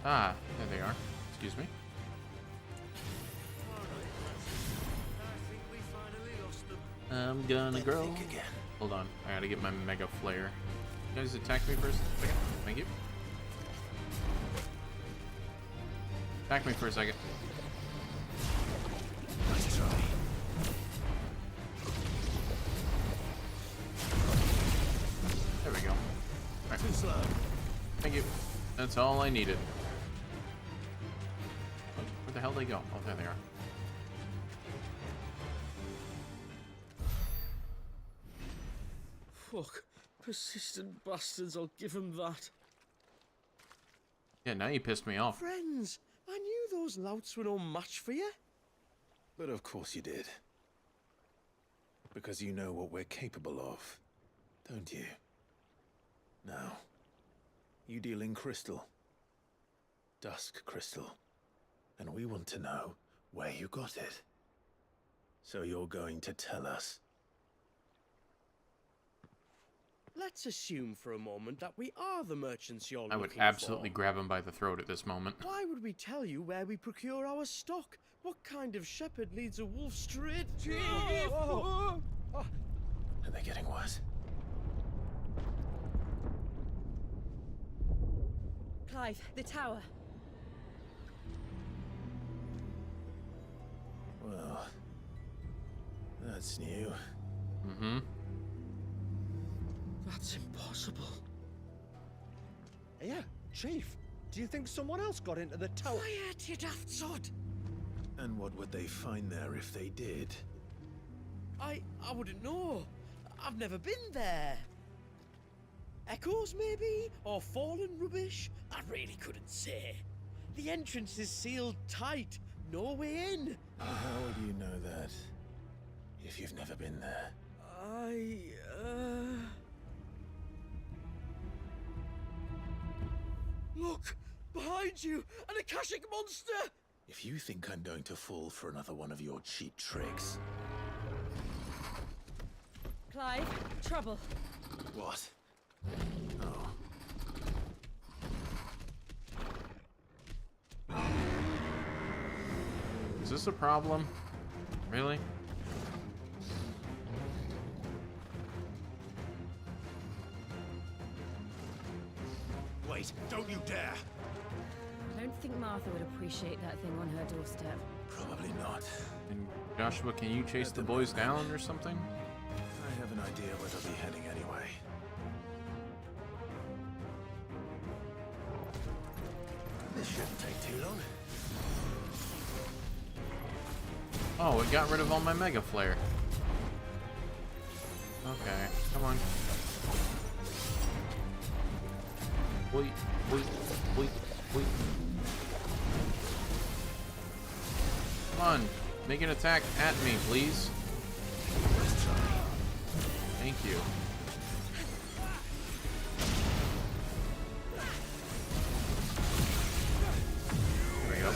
Ah, there they are. Excuse me. I'm gonna grow. Hold on, I gotta get my mega flare. You guys attack me first. Second. Thank you. Attack me for a second. Nice try. There we go. All right. Too slow. Thank you. That's all I needed. Oh, where the hell did they go? Oh, there they are. Fuck. Persistent bastards, I'll give them that. Yeah, now you pissed me off. Friends, I knew those louts were no match for you. But of course you did. Because you know what we're capable of, don't you? Now, you deal in crystal. Dusk crystal. And we want to know where you got it. So you're going to tell us. Let's assume for a moment that we are the merchants you're I looking would for. absolutely grab him by the throat at this moment. Why would we tell you where we procure our stock? What kind of shepherd leads a wolf straight to... Are they getting worse? Clive, the tower. Well, that's new. Mm-hmm. That's impossible. Yeah, Chief. Do you think someone else got into the tower? Quiet, you daft sod! And what would they find there if they did? I wouldn't know. I've never been there. Echoes, maybe? Or fallen rubbish? I really couldn't say. The entrance is sealed tight. No way in. How would you know that? If you've never been there? Look! Behind you! An Akashic monster! If you think I'm going to fall for another one of your cheap tricks... Clive, trouble. What? Oh. Is this a problem? Really? Wait, don't you dare! I don't think Martha would appreciate that thing on her doorstep. Probably not. And Joshua, can you chase the boys down or something? I have an idea where they'll be heading anyway. This shouldn't take too long. Oh, it got rid of all my Mega Flare. Okay, come on. Wait, wait, wait, wait. Come on, make an attack at me, please. Thank you. There we go.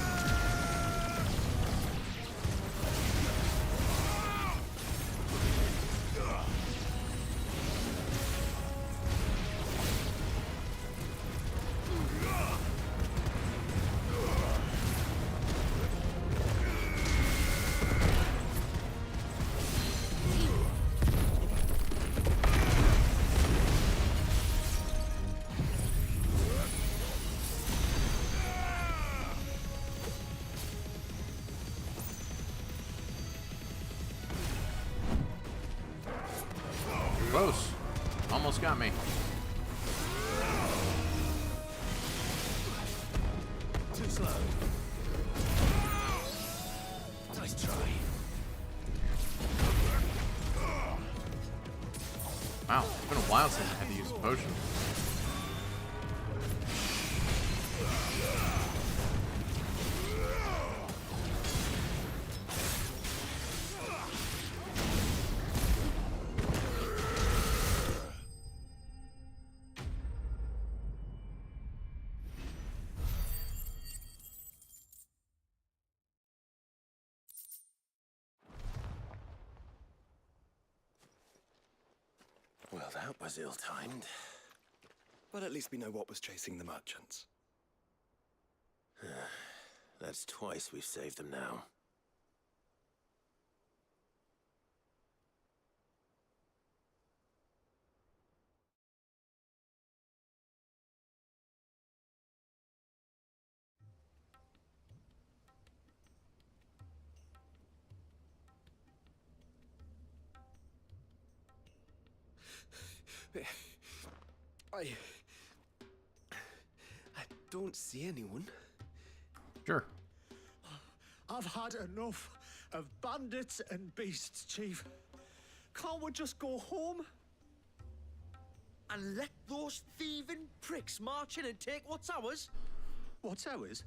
Close. Almost got me. Too slow. Nice try. Wow, it's been a while since I had to use a potion. Well, that was ill-timed. But at least we know what was chasing the merchants. That's twice we've saved them now. I don't see anyone. Sure. I've had enough of bandits and beasts, Chief. Can't we just go home? And let those thieving pricks march in and take what's ours? What's ours?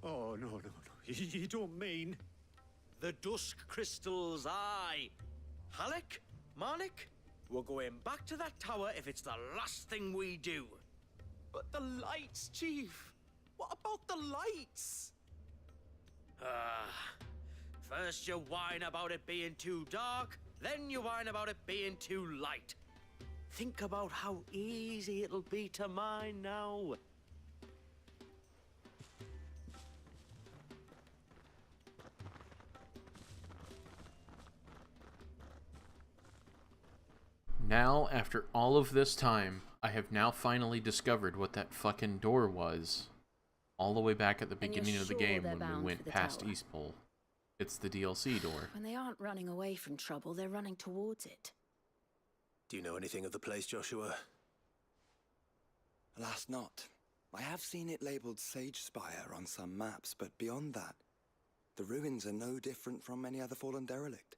Oh, no. You don't mean... The dusk crystals, aye. Halleck? Marnik? We're going back to that tower if it's the last thing we do. But the lights, Chief. What about the lights? First you whine about it being too dark, then you whine about it being too light. Think about how easy it'll be to mine now. Now, after all of this time, I have now finally discovered what that fucking door was. All the way back at the beginning of the game when we went past East Pole. It's the DLC door. When they aren't running away from trouble, they're running towards it. Do you know anything of the place, Joshua? Alas, not. I have seen it labeled Sage Spire on some maps, but beyond that, the ruins are no different from any other fallen derelict.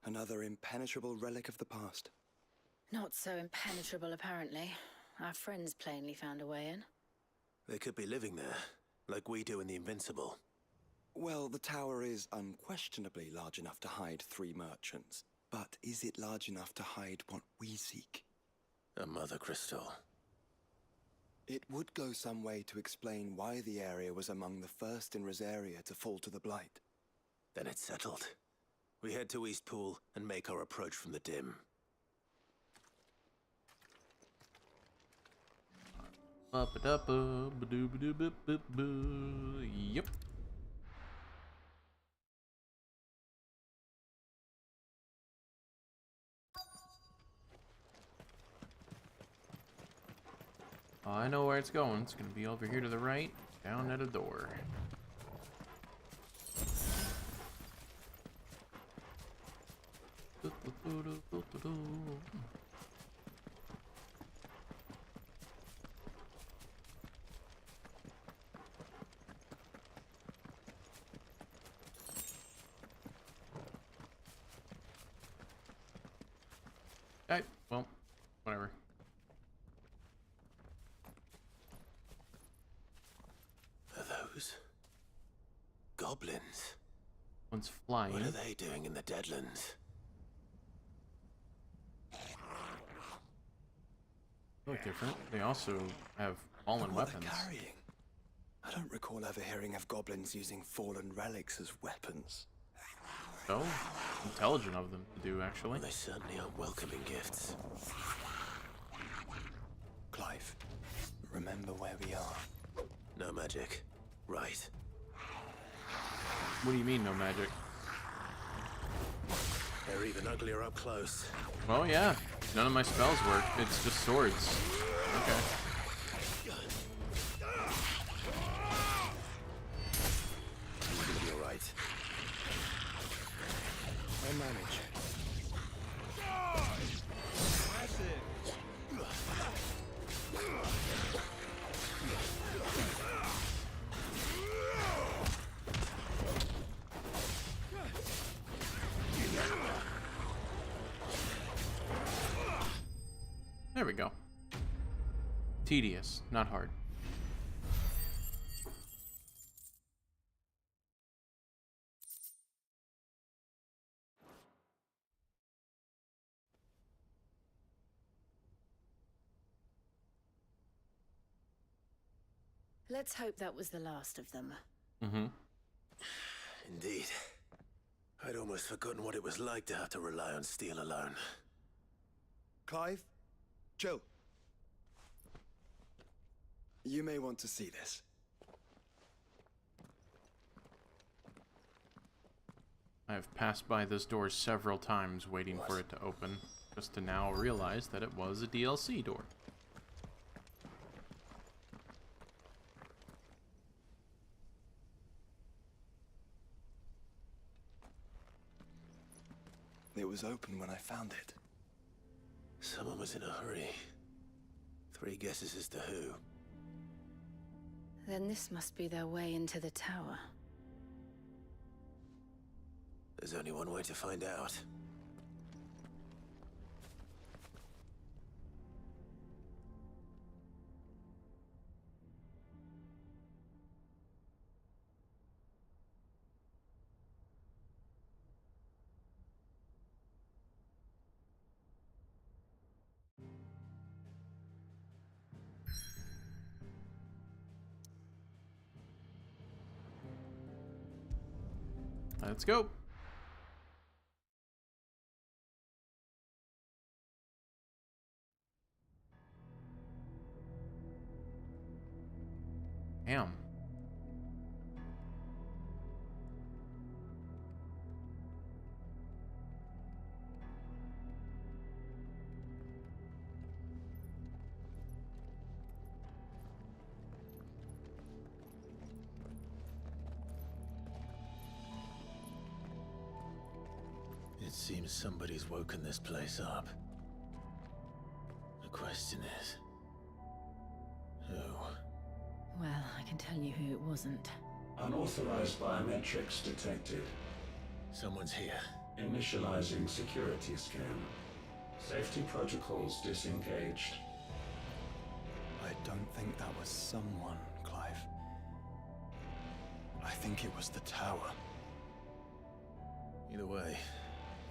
Another impenetrable relic of the past. Not so impenetrable, apparently. Our friends plainly found a way in. They could be living there, like we do in the Invincible. Well, the tower is unquestionably large enough to hide 3 merchants. But is it large enough to hide what we seek? A mother crystal. It would go some way to explain why the area was among the first in Rosaria to fall to the Blight. Then it's settled. We head to East Pool and make our approach from the dim. Yep. Oh, I know where it's going. It's gonna be over here to the right, down at a door. Goblins. One's flying. What are they doing in the Deadlands? Look different. They also have fallen What weapons. they're carrying. I don't recall ever hearing of goblins using fallen relics as weapons. So intelligent of them to do, actually. Well, they certainly aren't welcoming gifts. Clive, remember where we are. No magic. Right. What do you mean, no magic? They're even uglier up close. Well, yeah. None of my spells work. It's just swords. Okay. You're gonna be alright. I'll manage. There we go. Tedious, not hard. Let's hope that was the last of them. Mm-hmm. Indeed. I'd almost forgotten what it was like to have to rely on steel alone. Clive? Joe? You may want to see this. I have passed by this door several times waiting for it to open, just to now realize that it was a DLC door. It was open when I found it. Someone was in a hurry. 3 guesses as to who. Then this must be their way into the tower. There's only one way to find out. Let's go. Damn. It seems somebody's woken this place up. The question is... who? Well, I can tell you who it wasn't. Unauthorized biometrics detected. Someone's here. Initializing security scan. Safety protocols disengaged. I don't think that was someone, Clive. I think it was the tower. Either way,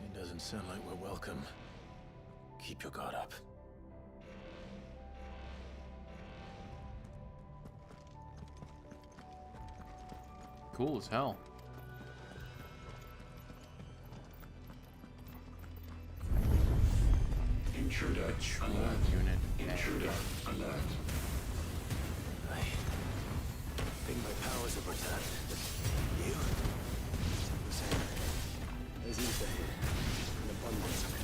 it doesn't sound like we're welcome. Keep your guard up. Cool as hell. Intruder alert. Unit. Intruder alert. I think my powers have returned. You? The same. There's ether here. An abundance of it.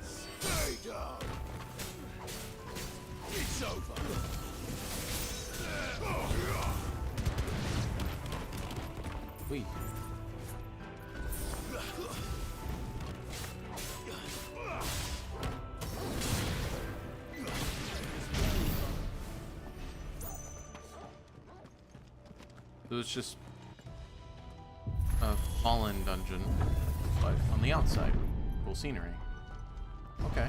Stay down! It's over! Wait. So it's just a fallen dungeon, but on the outside. Cool scenery. Okay.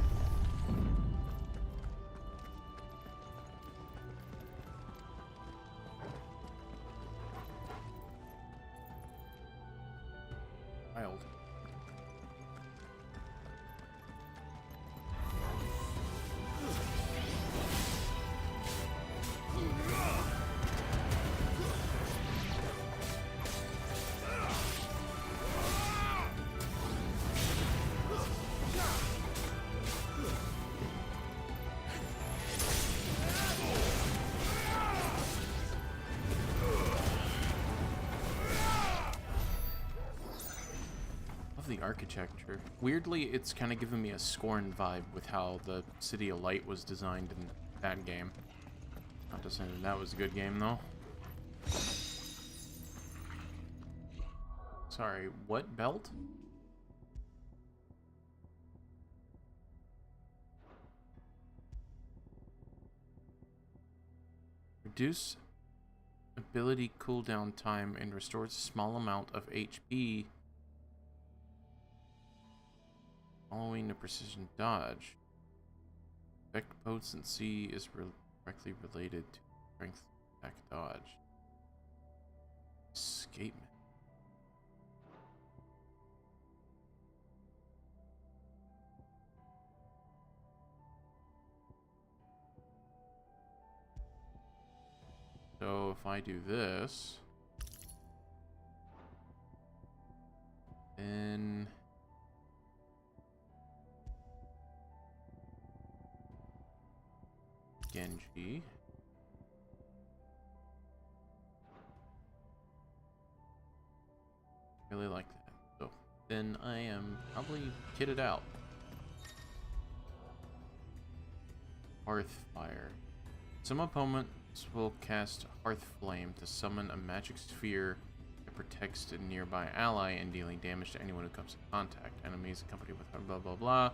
the architecture. Weirdly, it's kind of giving me a Scorn vibe with how the City of Light was designed in that game. Not to say that was a good game, though. Sorry, what belt? Reduce ability cooldown time and restores a small amount of HP following a precision dodge. Effect potency is directly related to strength attack dodge. Escapement. So if I do this, then Genji. Really like that. So then I am probably kitted out. Hearthfire. Some opponents will cast Hearth Flame to summon a magic sphere that protects a nearby ally and dealing damage to anyone who comes in contact. Enemies accompanied with blah blah blah.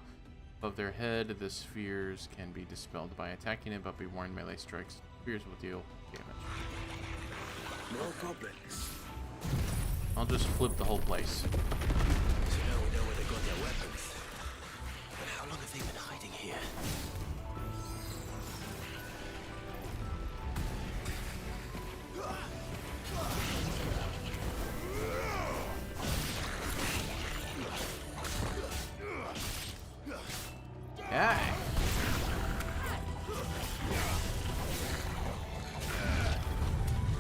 Above their head, the spheres can be dispelled by attacking it, but be warned, melee strikes spheres will deal damage. No goblins. I'll just flip the whole place. So now we know where they got their weapons. But how long have they been hiding here? Yeah.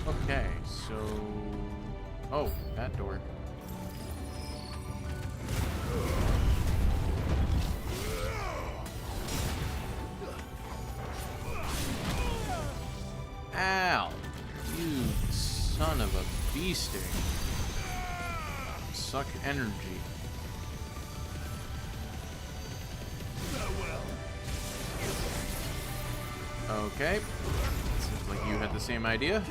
Okay, so... Oh, that door. Ow! You son of a bee sting. Suck energy. Okay. Seems like you had the same idea.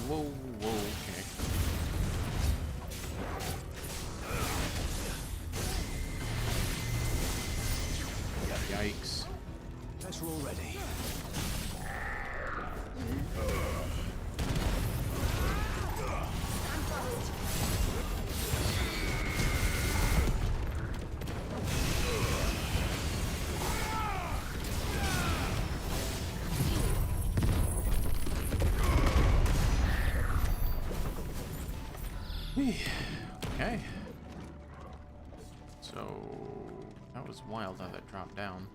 Whoa, whoa, okay. Yikes. Let's roll ready. Okay. So that was wild how that dropped down.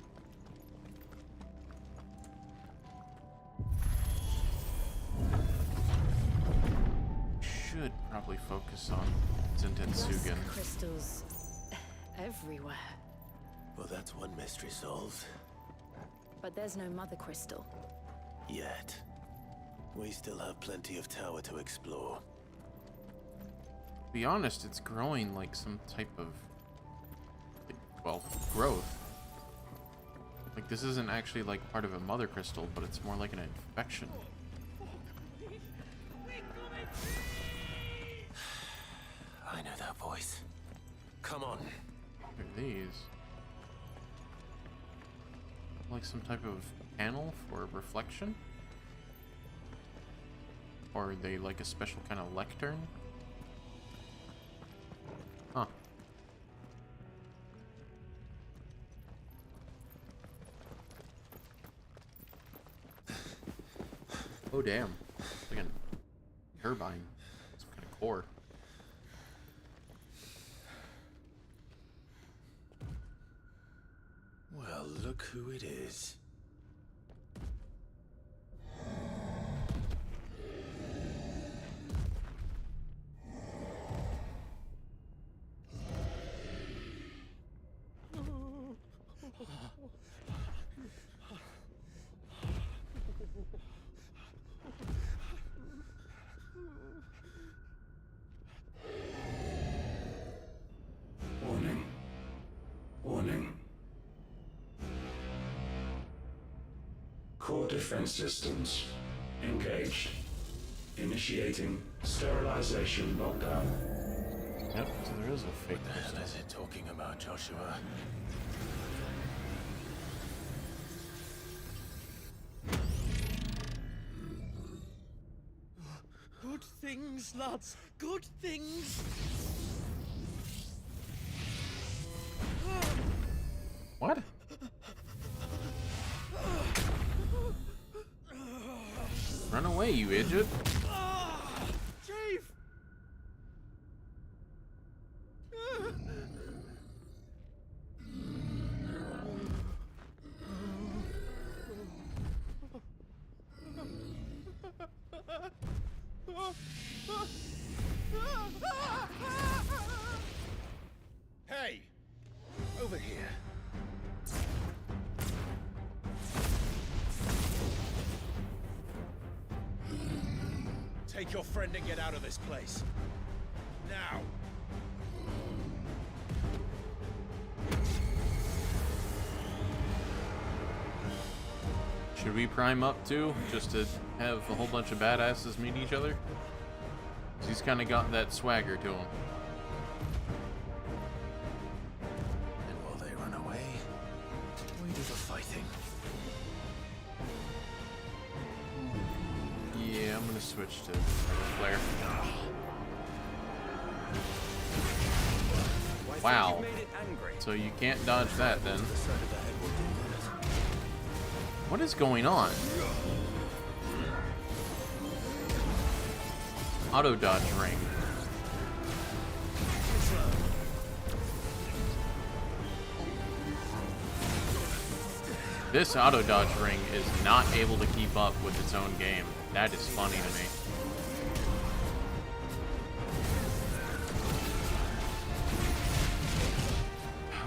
Should probably focus on Zintensugen. Crystals everywhere. Well, that's one mystery solved. But there's no mother crystal. Yet. We still have plenty of tower to explore. To be honest, it's growing like some type of, well, growth. Like this isn't actually like part of a mother crystal, but it's more like an infection. I know that voice. Come on. What are these? Like some type of panel for reflection? Or are they like a special kind of lectern? Huh. Oh damn. It's like a turbine. Some kind of core. Well, look who it is. Core defense systems engaged. Initiating sterilization lockdown. Yep, so there is a fake. What the hell is it talking about, Joshua? Good things, lads. Good things. What? Run away, you idiot. Chief! Hey! Over here. Take your friend and get out of this place. Now! Should we prime up too, just to have a whole bunch of badasses meet each other? 'Cause he's kind of got that swagger to him. And while they run away, we do the fighting. Yeah, I'm gonna switch to flare. Wow. So you can't dodge that then. What is going on? Auto dodge ring. This auto dodge ring is not able to keep up with its own game. That is funny to me.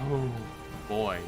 Oh boy.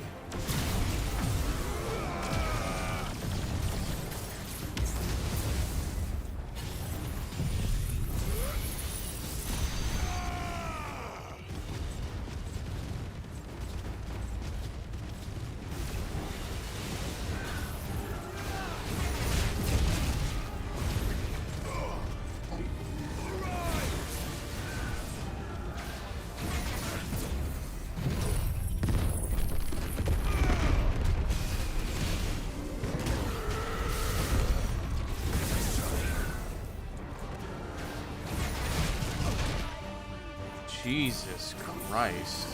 Jesus Christ.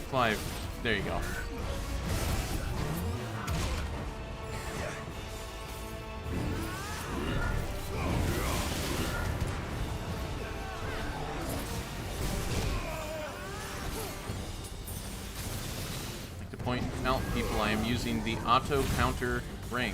Clive, there you go. Point out, people, I am using the auto counter ring.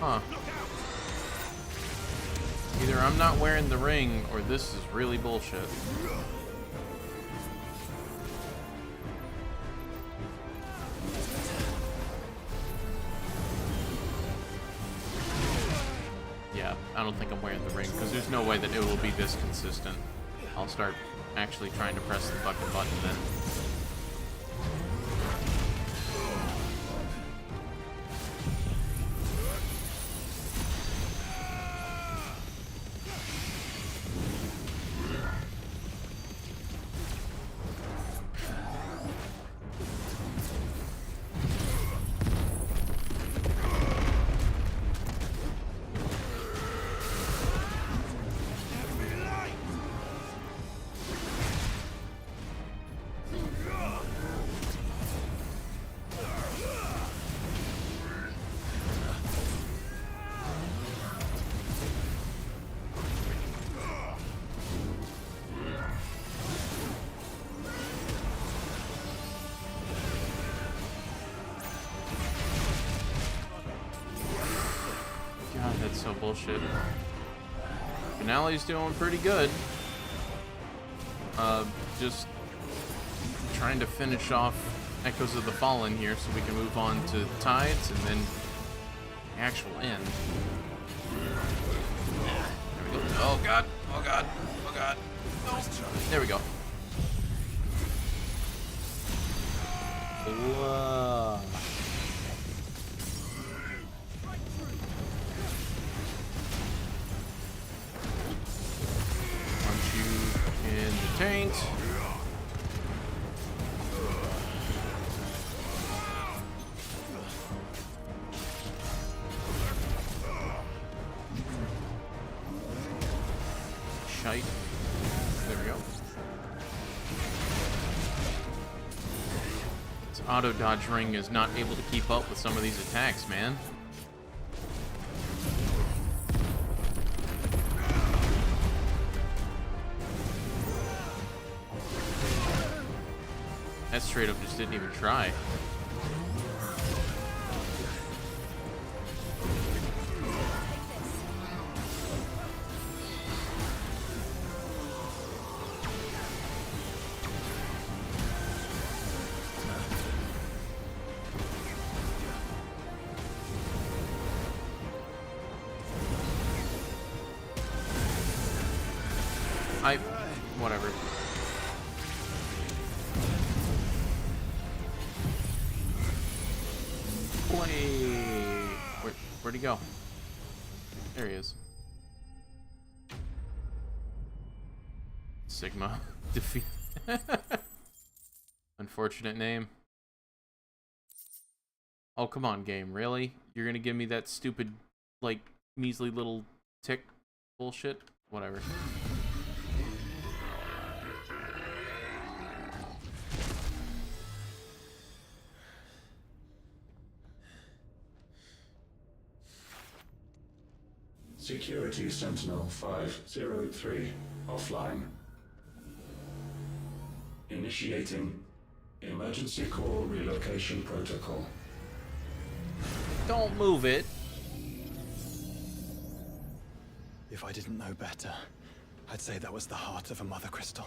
Huh. Either I'm not wearing the ring, or this is really bullshit. Yeah, I don't think I'm wearing the ring, because there's no way that it will be this consistent. I'll start actually trying to press the fucking button then. so bullshit. Finale's doing pretty good. Just trying to finish off Echoes of the Fallen here so we can move on to Tides and then the actual end. There we go. Oh god, oh god, oh god. Oh. There we go. Whoa. Punch you in the taint. Shite. There we go. This auto dodge ring is not able to keep up with some of these attacks, man. That straight up just didn't even try. Whatever. Where'd he go? There he is. Sigma defeat. Unfortunate name. Oh, come on, game. Really? You're gonna give me that stupid, like, measly little tick bullshit? Whatever. Security Sentinel 503 offline. Initiating emergency call relocation protocol. Don't move it. If I didn't know better, I'd say that was the heart of a mother crystal.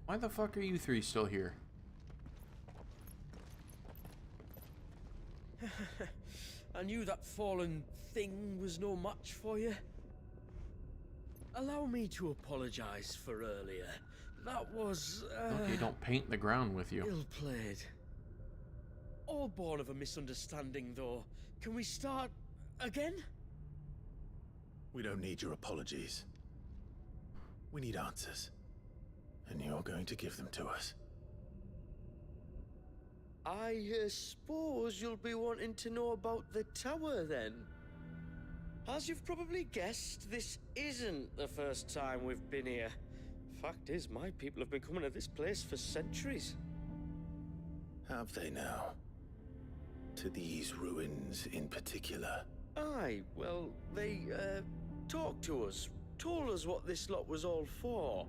Why the fuck are you three still here? I knew that fallen thing was no match for you. Allow me to apologize for earlier. That was, Okay, don't paint the ground with you. ill played. All born of a misunderstanding, though. Can we start again? We don't need your apologies. We need answers. And you're going to give them to us. I suppose you'll be wanting to know about the tower, then? As you've probably guessed, this isn't the first time we've been here. Fact is, my people have been coming to this place for centuries. Have they now? To these ruins in particular? Aye, well, they, talked to us, told us what this lot was all for.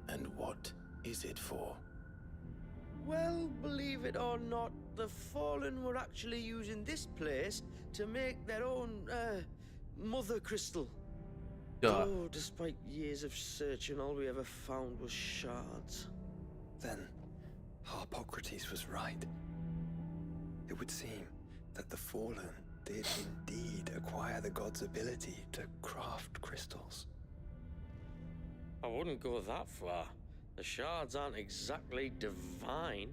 And what is it for? Well, believe it or not, the Fallen were actually using this place to make their own, mother crystal. Duh. Oh, despite years of searching, all we ever found was shards. Then, Harpocrates was right. It would seem that the Fallen did indeed acquire the god's ability to craft crystals. I wouldn't go that far. The shards aren't exactly divine.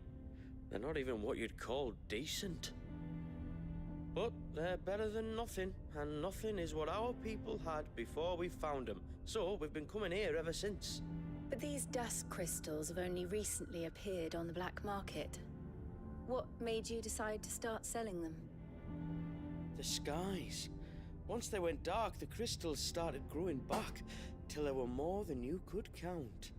They're not even what you'd call decent. But they're better than nothing, and nothing is what our people had before we found them. So we've been coming here ever since. But these dust crystals have only recently appeared on the black market. What made you decide to start selling them? The skies. Once they went dark, the crystals started growing back, till there were more than you could count.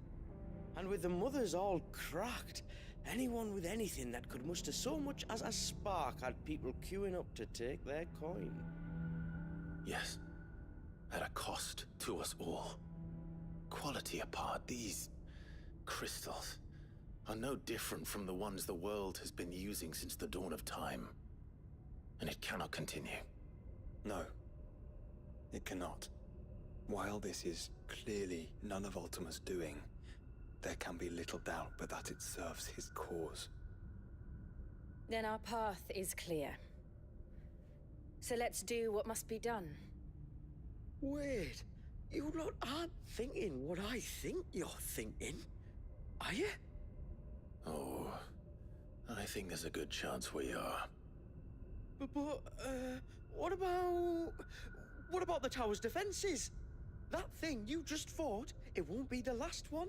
And with the mothers all cracked, anyone with anything that could muster so much as a spark had people queuing up to take their coin. Yes. at a cost to us all. Quality apart, these crystals are no different from the ones the world has been using since the dawn of time. And it cannot continue. No, it cannot. While this is clearly none of Ultima's doing, there can be little doubt but that it serves his cause. Then our path is clear. So let's do what must be done. Wait, you lot aren't thinking what I think you're thinking, are you? Oh, I think there's a good chance we are. But what about the tower's defenses? That thing you just fought, it won't be the last one.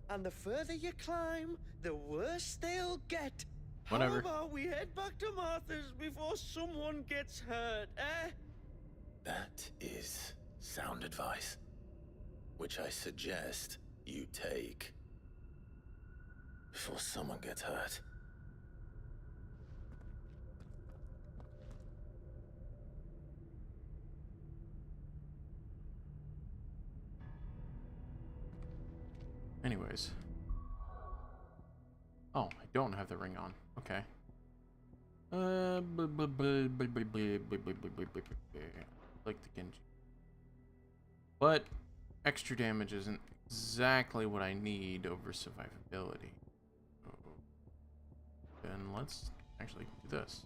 And the further you climb, the worse they'll get. Whatever. How about we head back to Martha's before someone gets hurt, eh? That is sound advice, which I suggest you take before someone gets hurt. Anyways. Oh, I don't have the ring on. Okay. Like the Genji. But extra damage isn't exactly what I need over survivability. So, then let's actually do this.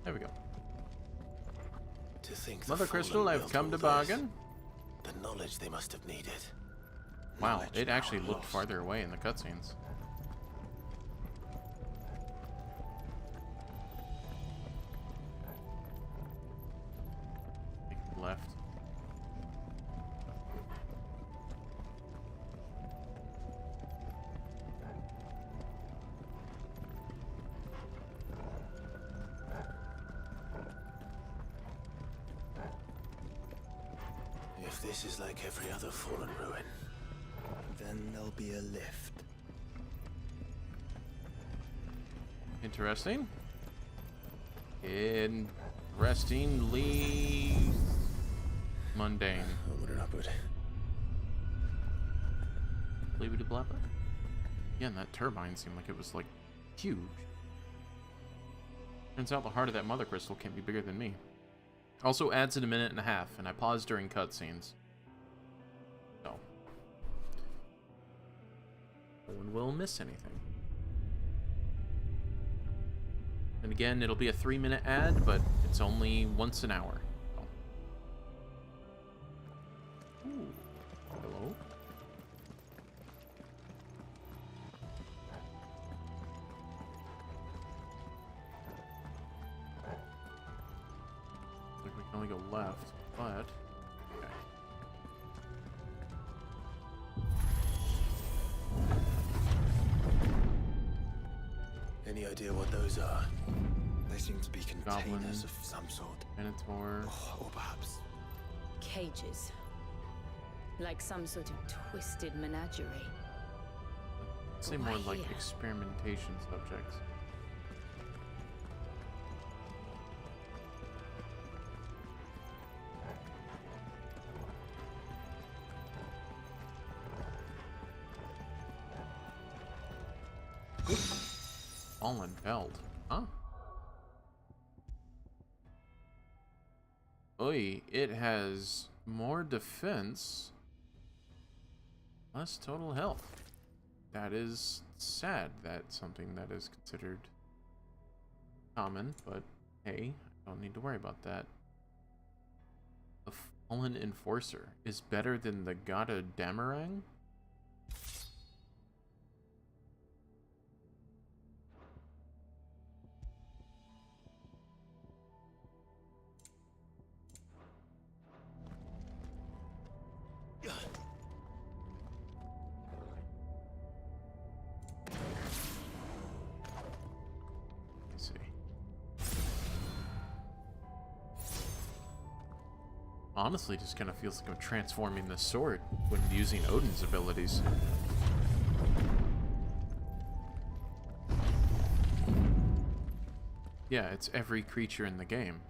There we go. To think Mother the Crystal, fallen I've built come all to this, bargain. The knowledge they must have needed. Wow, Knowledge it actually now looked lost. farther away in the cutscenes. Left. If this is like every other fallen ruin, Then there'll be a lift. Interesting. Interestingly mundane. Leave it to Blappa. Yeah, and that turbine seemed like it was like huge. Turns out the heart of that mother crystal can't be bigger than me. Also adds in 1.5 minutes, and I paused during cutscenes. So no one will miss anything. And again, it'll be a 3-minute ad, but it's only once an hour. So. Ooh. Hello? Looks like we can only go left, but... Okay. any idea what those are? They seem to be containers Goblin. of some sort. Minotaur. Or perhaps Cages. Like some sort of twisted menagerie. I'd say But more why like here? experimentation subjects. Fallen belt. Huh? Oi, it has more defense, less total health. That is sad. That's something that is considered common, but hey, I don't need to worry about that. The Fallen Enforcer is better than the Gata Damarang? Honestly, just kind of feels like I'm transforming the sword when using Odin's abilities. Yeah, it's every creature in the game.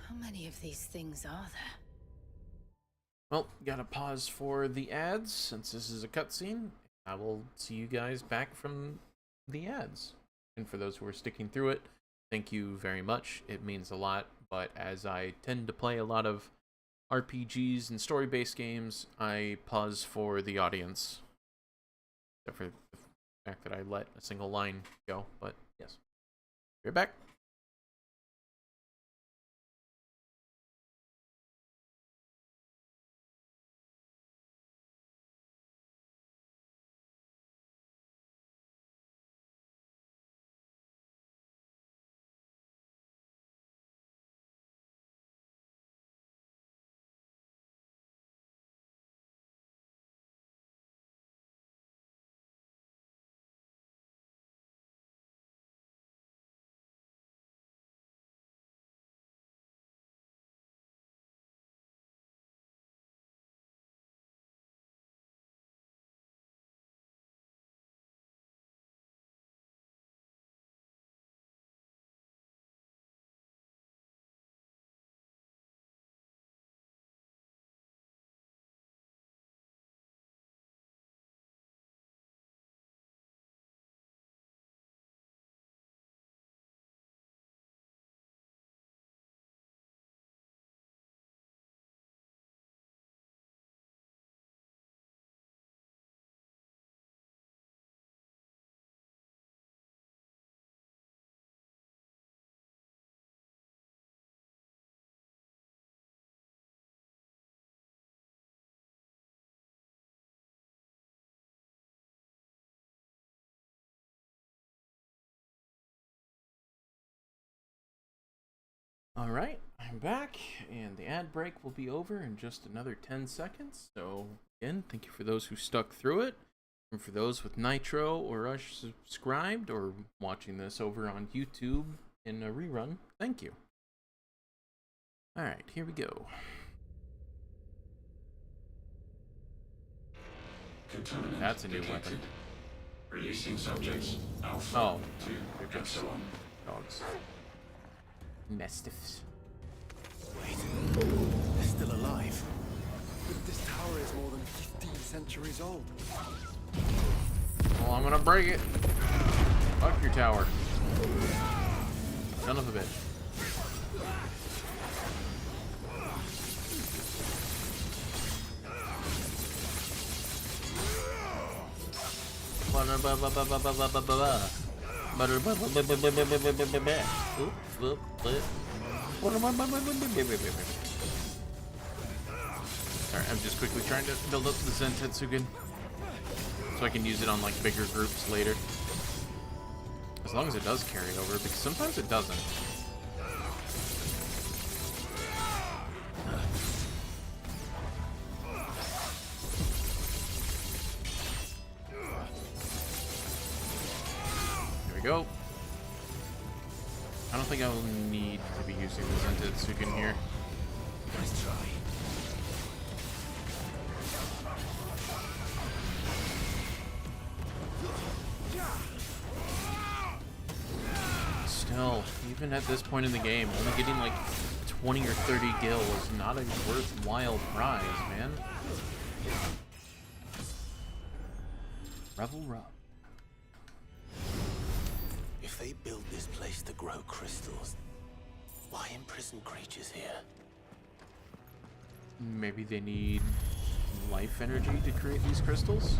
How many of these things are there? Well, gotta pause for the ads since this is a cutscene. I will see you guys back from the ads. And for those who are sticking through it, thank you very much. It means a lot, but as I tend to play a lot of RPGs and story-based games, I pause for the audience. Except for the fact that I let a single line go, but yes. We're back. Alright, I'm back, and the ad break will be over in just another 10 seconds. So, again, thank you for those who stuck through it. And for those with Nitro or are subscribed or watching this over on YouTube in a rerun, thank you. Alright, here we go. That's a new weapon. Releasing subjects. Alpha. Oh, 2, and so on. Dogs. Mastiffs. Wait, they're still alive. But this tower is more than 15 centuries old. Well, I'm gonna break it. Fuck your tower. Son of a bitch. Alright, I'm just quickly trying to build up the Zentetsugen so I can use it on like bigger groups later. As long as it does carry over, because sometimes it doesn't. There we go. I don't think I'll need to be using the Zentetsugen here. Nice try. Still, even at this point in the game, only getting like 20 or 30 gil is not a worthwhile prize, man. Revel up. If they built this place to grow crystals, why imprison creatures here? Maybe they need life energy to create these crystals?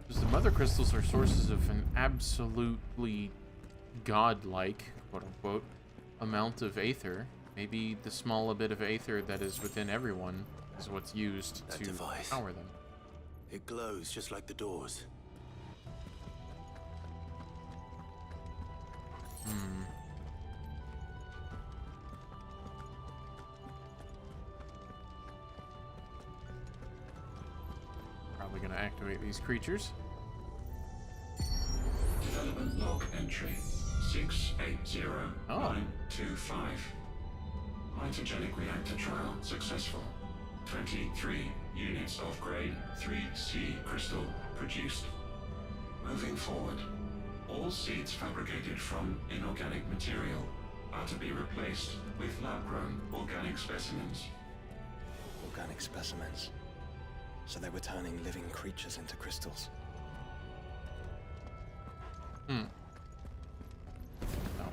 Because the mother crystals are sources of an absolutely godlike, quote-unquote, amount of aether. Maybe the small bit of aether that is within everyone is what's used to power them. It glows just like the doors. Probably gonna activate these creatures. Development log entry 680925. Mitogenic reactor trial successful. 23 units of grade 3C crystal produced. Moving forward, all seeds fabricated from inorganic material are to be replaced with lab-grown organic specimens. Organic specimens. So they were turning living creatures into crystals. Not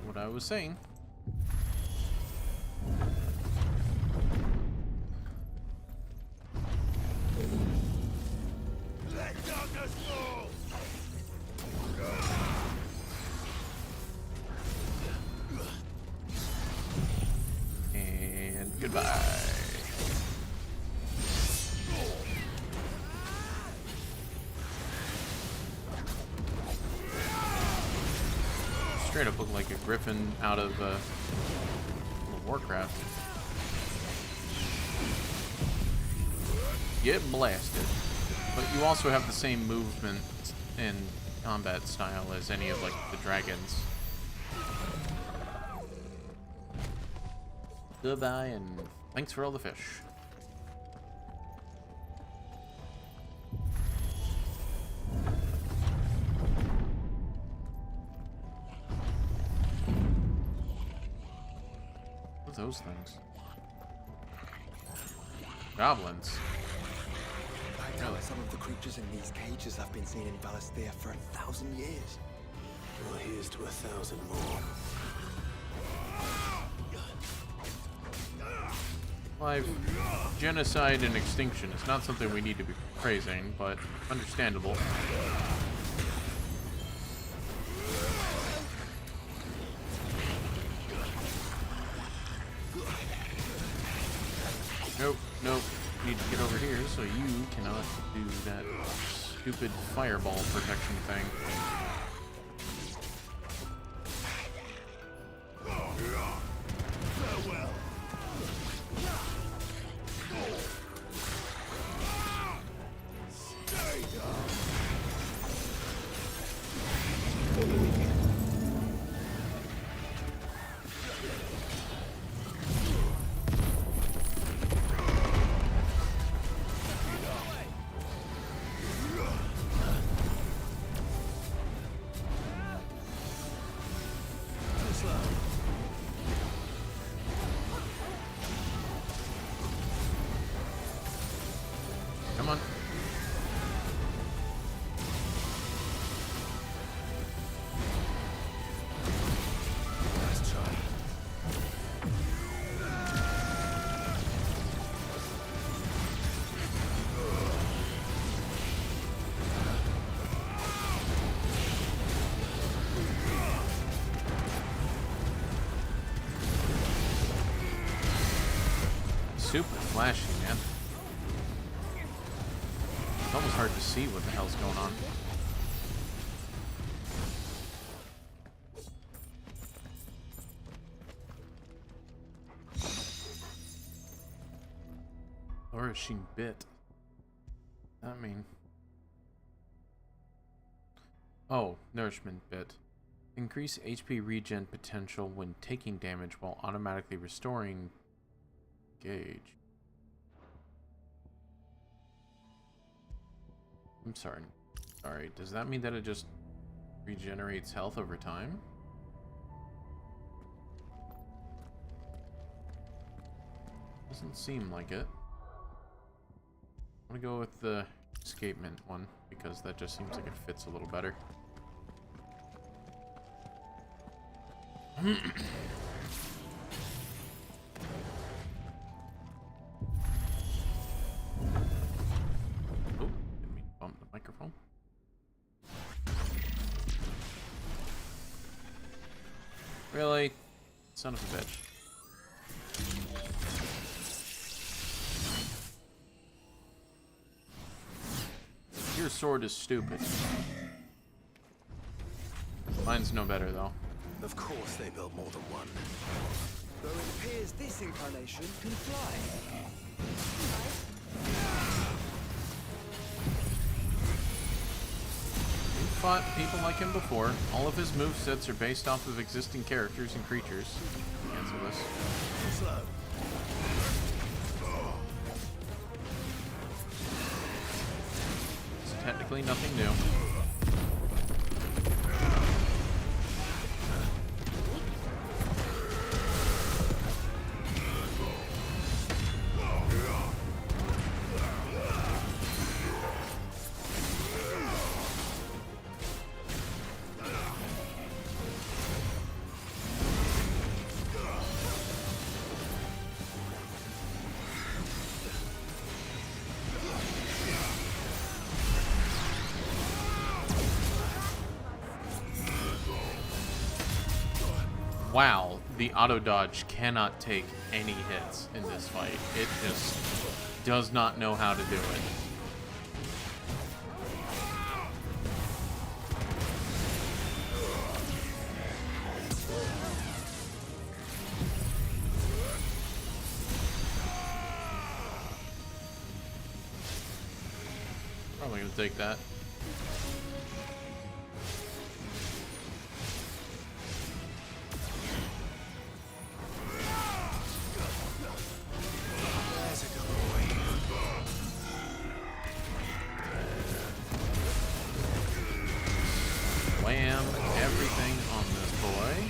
what I was saying. Let darkness fall! And goodbye. Straight up look like a griffin out of Warcraft. Get blasted. But you also have the same movement and combat style as any of like the dragons. Goodbye and thanks for all the fish. What are those things? Goblins. I know some of the creatures in these cages have been seen in Valisthea for 1,000 years. Well, here's to 1,000 more. Clive, genocide and extinction is not something we need to be praising, but understandable. Nope, nope. Need to get over here so you cannot do that stupid fireball protection thing. Farewell. Stay down. Come on. Nice try. Super flashy, man. It's almost hard to see what the hell's going on. Flourishing bit. I mean... Oh, nourishment bit. Increase HP regen potential when taking damage while automatically restoring gauge. I'm sorry. Sorry, does that mean that it just regenerates health over time? Doesn't seem like it. I'm gonna go with the escapement one because that just seems like it fits a little better. Microphone. Really? Son of a bitch. Your sword is stupid. Mine's no better, though. Of course they built more than one. Though it appears this incarnation can fly. We've fought people like him before. All of his movesets are based off of existing characters and creatures. Cancel this. Slow. technically nothing new. Wow, the auto dodge cannot take any hits in this fight. It just does not know how to do it. Probably gonna take that. Wham! Everything on this boy.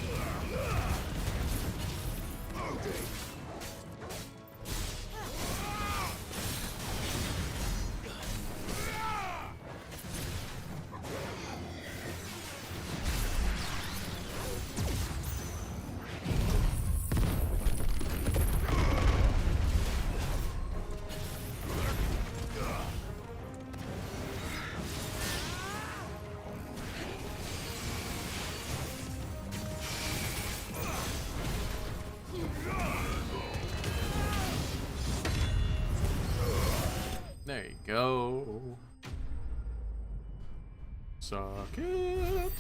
There you go. Suck it.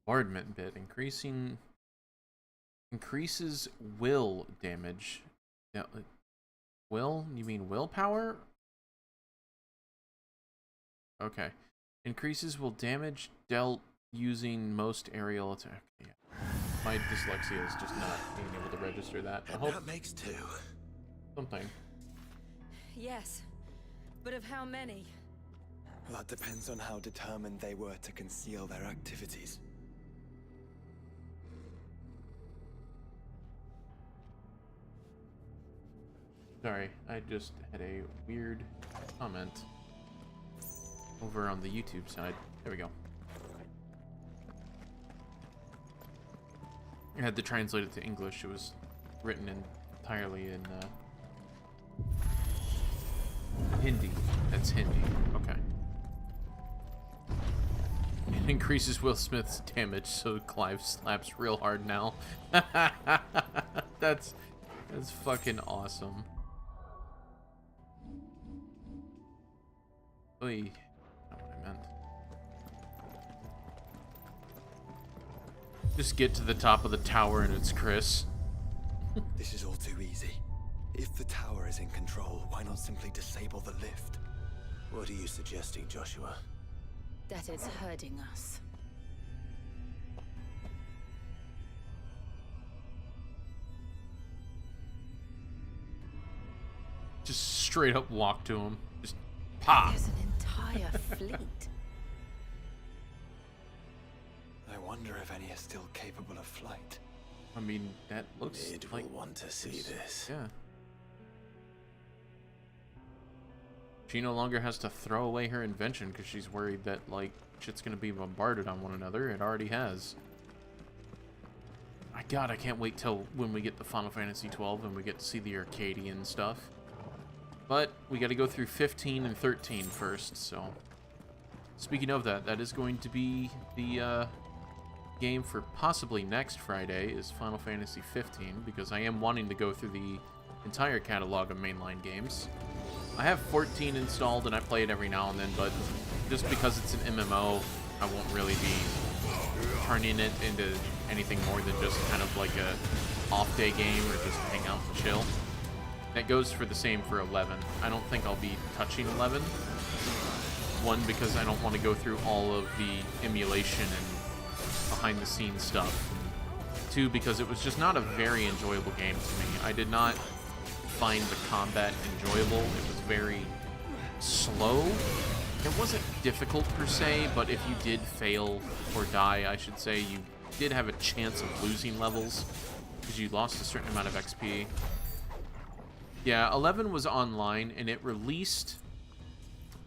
Bombardment bit increases will damage. Yeah, will? You mean willpower? Okay. Increases will damage dealt using most aerial attack. Yeah. My dyslexia is just not being able to register that. I hope that makes 2. something. Yes, but of how many? That depends on how determined they were to conceal their activities. Sorry, I just had a weird comment over on the YouTube side. There we go. I had to translate it to English. It was written entirely in Hindi. That's Hindi. Okay. It increases Will Smith's damage, so Clive slaps real hard now. That's fucking awesome. Oy. Not what I meant. Just get to the top of the tower and it's Chris. This is all too easy. If the tower is in control, why not simply disable the lift? What are you suggesting, Joshua? That it's hurting us. Just straight up walk to him. Just pop. There's an entire fleet. I wonder if any are still capable of flight. I mean, that looks Mid like... will want to see this. Yeah. She no longer has to throw away her invention because she's worried that, like, shit's gonna be bombarded on one another. It already has. God, I can't wait till when we get the Final Fantasy XII and we get to see the Arcadian stuff. But we got to go through 15 and 13 first, so... Speaking of that, that is going to be the game for possibly next Friday, is Final Fantasy 15, because I am wanting to go through the entire catalog of mainline games. I have 14 installed and I play it every now and then, but just because it's an MMO, I won't really be turning it into anything more than just kind of like a off-day game or just hang out and chill. That goes for the same for 11. I don't think I'll be touching 11. One, because I don't want to go through all of the emulation and behind-the-scenes stuff. too, because it was just not a very enjoyable game to me. I did not find the combat enjoyable. It was very slow. It wasn't difficult per se, but if you did fail or die, I should say, you did have a chance of losing levels because you lost a certain amount of XP. Yeah, 11 was online, and it released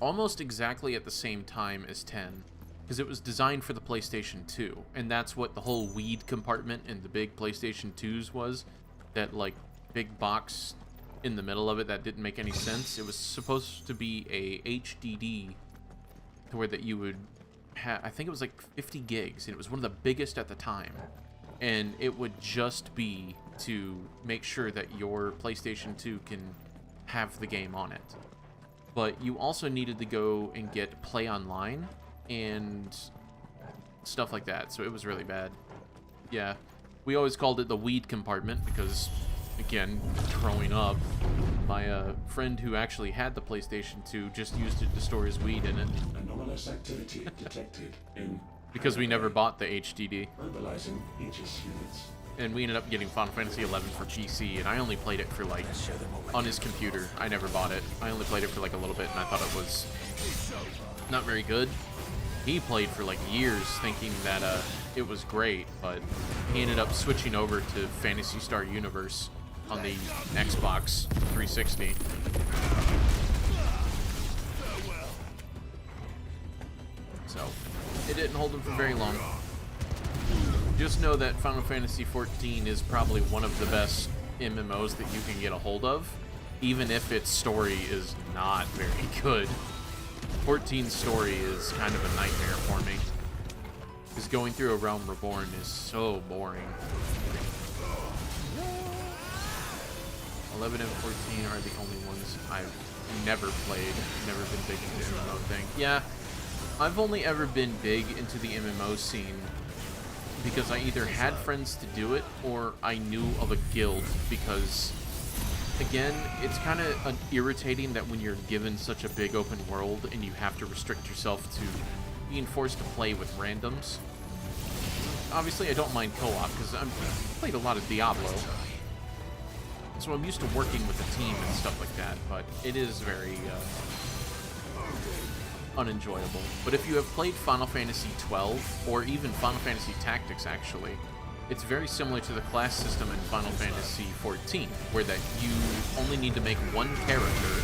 almost exactly at the same time as 10, because it was designed for the PlayStation 2, and that's what the whole weed compartment in the big PlayStation 2s was, that, like, big box in the middle of it that didn't make any sense. It was supposed to be a HDD, to where that you would have, I think it was like 50 gigs, and it was one of the biggest at the time, and it would just be to make sure that your PlayStation 2 can have the game on it. But you also needed to go and get Play Online and stuff like that, so it was really bad. Yeah, we always called it the weed compartment because, again, growing up, my friend who actually had the PlayStation 2 just used it to store his weed in it. Anomalous activity detected in... Because we never bought the HDD. Mobilizing Aegis units. And we ended up getting Final Fantasy XI for PC, and I only played it for, like, on his computer. I never bought it. I only played it for, like, a little bit, and I thought it was not very good. He played for, like, years thinking that it was great, but he ended up switching over to Phantasy Star Universe on the Xbox 360. So, it didn't hold him for very long. Just know that Final Fantasy XIV is probably one of the best MMOs that you can get a hold of, even if its story is not very good. 14's story is kind of a nightmare for me, because going through A Realm Reborn is so boring. 11 and 14 are the only ones I've never played, never been big into the MMO thing. Yeah, I've only ever been big into the MMO scene because I either had friends to do it or I knew of a guild, because, again, it's kind of irritating that when you're given such a big open world and you have to restrict yourself to being forced to play with randoms. Obviously, I don't mind co-op because I've played a lot of Diablo, so I'm used to working with a team and stuff like that, but it is very unenjoyable. But if you have played Final Fantasy XII, or even Final Fantasy Tactics actually, it's very similar to the class system in Final Fantasy XIV, where that you only need to make one character,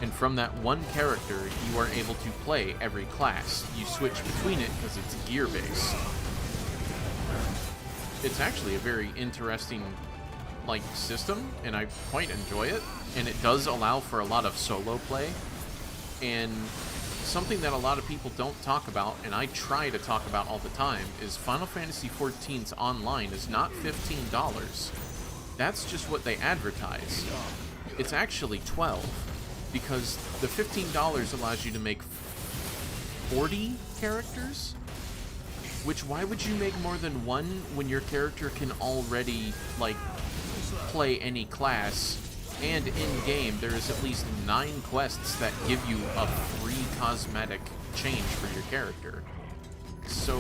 and from that one character, you are able to play every class. You switch between it because it's gear-based. It's actually a very interesting, like, system, and I quite enjoy it, and it does allow for a lot of solo play, and something that a lot of people don't talk about, and I try to talk about all the time, is Final Fantasy XIV's online is not $15. That's just what they advertise. It's actually $12, because the $15 allows you to make 40 characters? Which, why would you make more than one when your character can already, like, play any class? And in-game, there is at least 9 quests that give you a free cosmetic change for your character. So,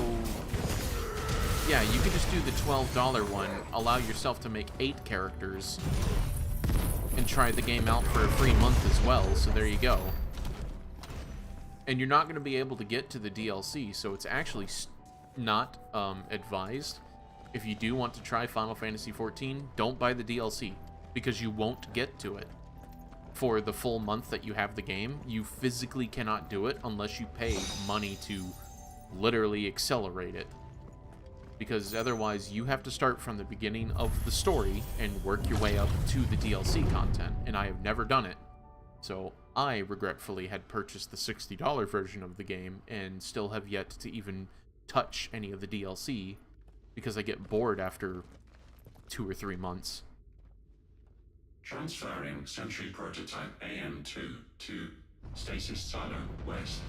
yeah, you could just do the $12 one, allow yourself to make 8 characters, and try the game out for a free month as well, so there you go. And you're not going to be able to get to the DLC, so it's actually not advised. If you do want to try Final Fantasy XIV, don't buy the DLC, because you won't get to it for the full month that you have the game. You physically cannot do it unless you pay money to literally accelerate it, because otherwise you have to start from the beginning of the story and work your way up to the DLC content, and I have never done it. So I regretfully had purchased the $60 version of the game and still have yet to even touch any of the DLC because I get bored after 2 or 3 months. Transferring Sentry Prototype AM2 to Stasis Silo West.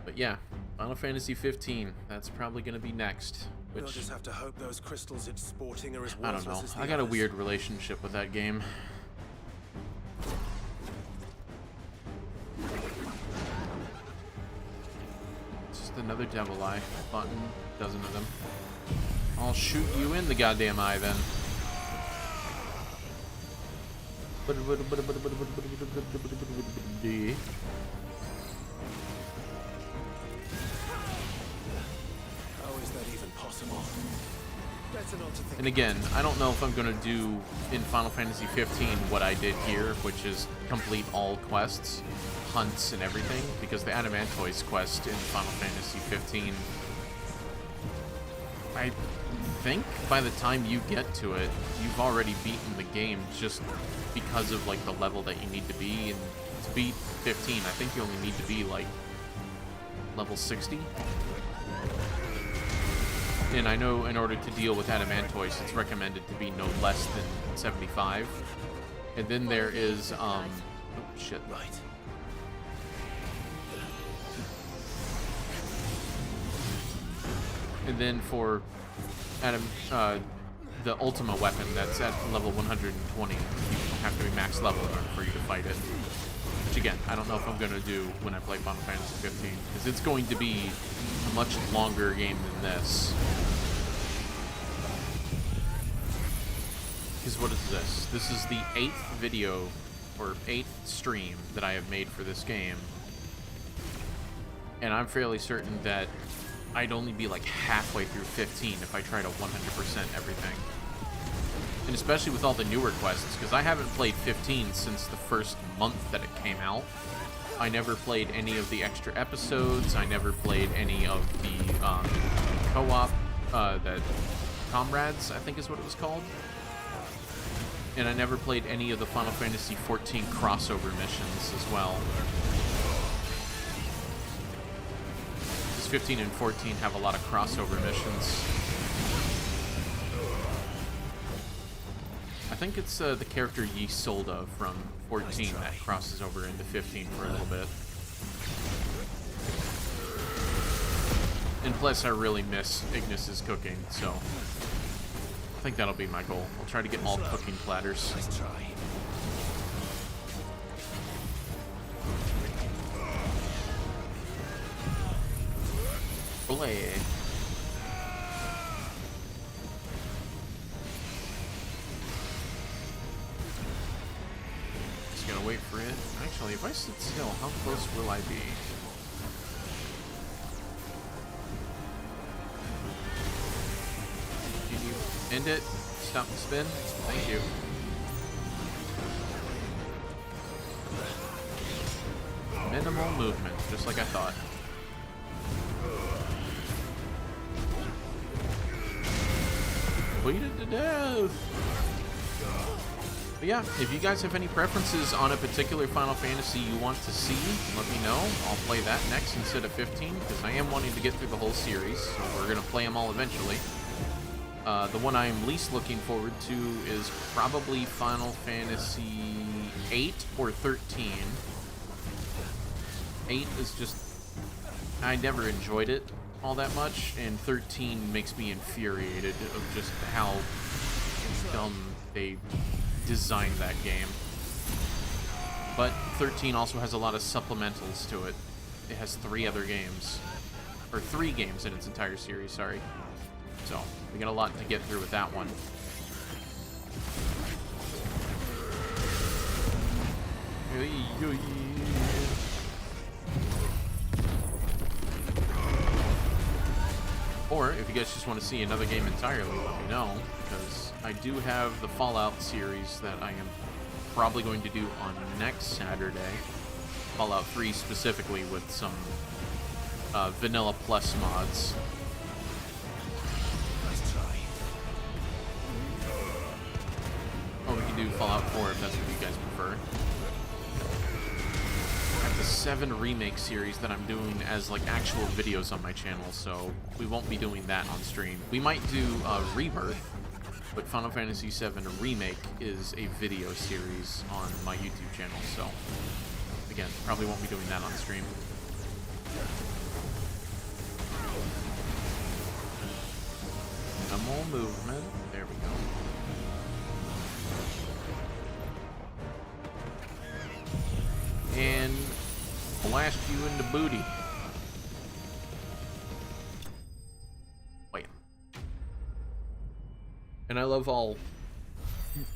But yeah, Final Fantasy 15, that's probably going to be next. Which, we'll just have to hope those crystals it's sporting are as I don't know. I got a weird relationship with that game. another devil eye button. Dozen of them. I'll shoot you in the goddamn eye then. How is that even possible? Better not to think. And again, I don't know if I'm going to do in Final Fantasy 15 what I did here, which is complete all quests, hunts, and everything, because the Adamantoise quest in Final Fantasy 15, I think by the time you get to it, you've already beaten the game just because of like the level that you need to be. And to beat 15, I think you only need to be like level 60. And I know in order to deal with Adamantoise, it's recommended to be no less than 75. And then there is, oh shit. Right. And then for the Ultima weapon that's at level 120, you have to be max level in order for you to fight it. Which again, I don't know if I'm going to do when I play Final Fantasy 15, because it's going to be a much longer game than this. Because what is this? This is the 8th video, or 8th stream that I have made for this game. And I'm fairly certain that I'd only be like halfway through 15 if I try to 100% everything. And especially with all the newer quests, because I haven't played 15 since the first month that it came out. I never played any of the extra episodes. I never played any of the co-op, that Comrades, I think is what it was called. And I never played any of the Final Fantasy XIV crossover missions as well. 15 and 14 have a lot of crossover missions. I think it's the character Yisolda from 14 that crosses over into 15 for a little bit. And plus I really miss Ignis's cooking, so I think that'll be my goal. I'll try to get all cooking platters. Nice try. Play. Just gonna wait for it. Actually, if I sit still, how close will I be? Can you end it? Stop the spin? Thank you. Minimal movement, just like I thought. Completed to death. But yeah, if you guys have any preferences on a particular Final Fantasy you want to see, let me know. I'll play that next instead of 15, because I am wanting to get through the whole series, so we're going to play them all eventually. The one I'm least looking forward to is probably Final Fantasy 8 or 13. 8 is just... I never enjoyed it all that much, and 13 makes me infuriated of just how dumb they designed that game. But 13 also has a lot of supplementals to it. It has 3 other games, or 3 games in its entire series, sorry. So, we got a lot to get through with that one. Or, if you guys just want to see another game entirely, let me know, because I do have the Fallout series that I am probably going to do on next Saturday. Fallout 3 specifically, with some Vanilla Plus mods. Or we can do Fallout 4 if that's what you guys prefer. I have the 7 remake series that I'm doing as like actual videos on my channel, so we won't be doing that on stream. We might do Rebirth, but Final Fantasy VII Remake is a video series on my YouTube channel, so again, probably won't be doing that on stream. Minimal movement. There we go. And blast you in the booty. And I love all...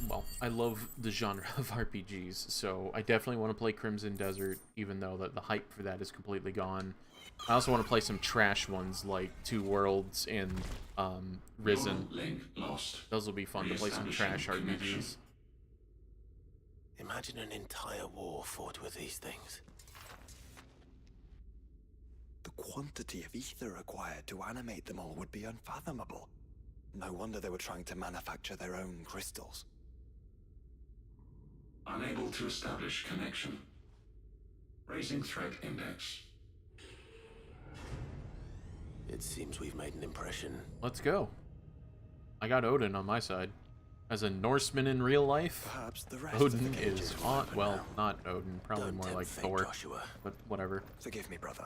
Well, I love the genre of RPGs, so I definitely want to play Crimson Desert, even though the hype for that is completely gone. I also want to play some trash ones like Two Worlds and Risen. Link lost. Those will be fun to play some trash RPGs. Imagine an entire war fought with these things. The quantity of ether required to animate them all would be unfathomable. No wonder they were trying to manufacture their own crystals. Unable to establish connection. Raising threat index. It seems we've made an impression. Let's go. I got Odin on my side. As a Norseman in real life, perhaps the rest Odin is on... Well, not Odin. Probably more like Thor. Joshua. But whatever. Forgive me, brother.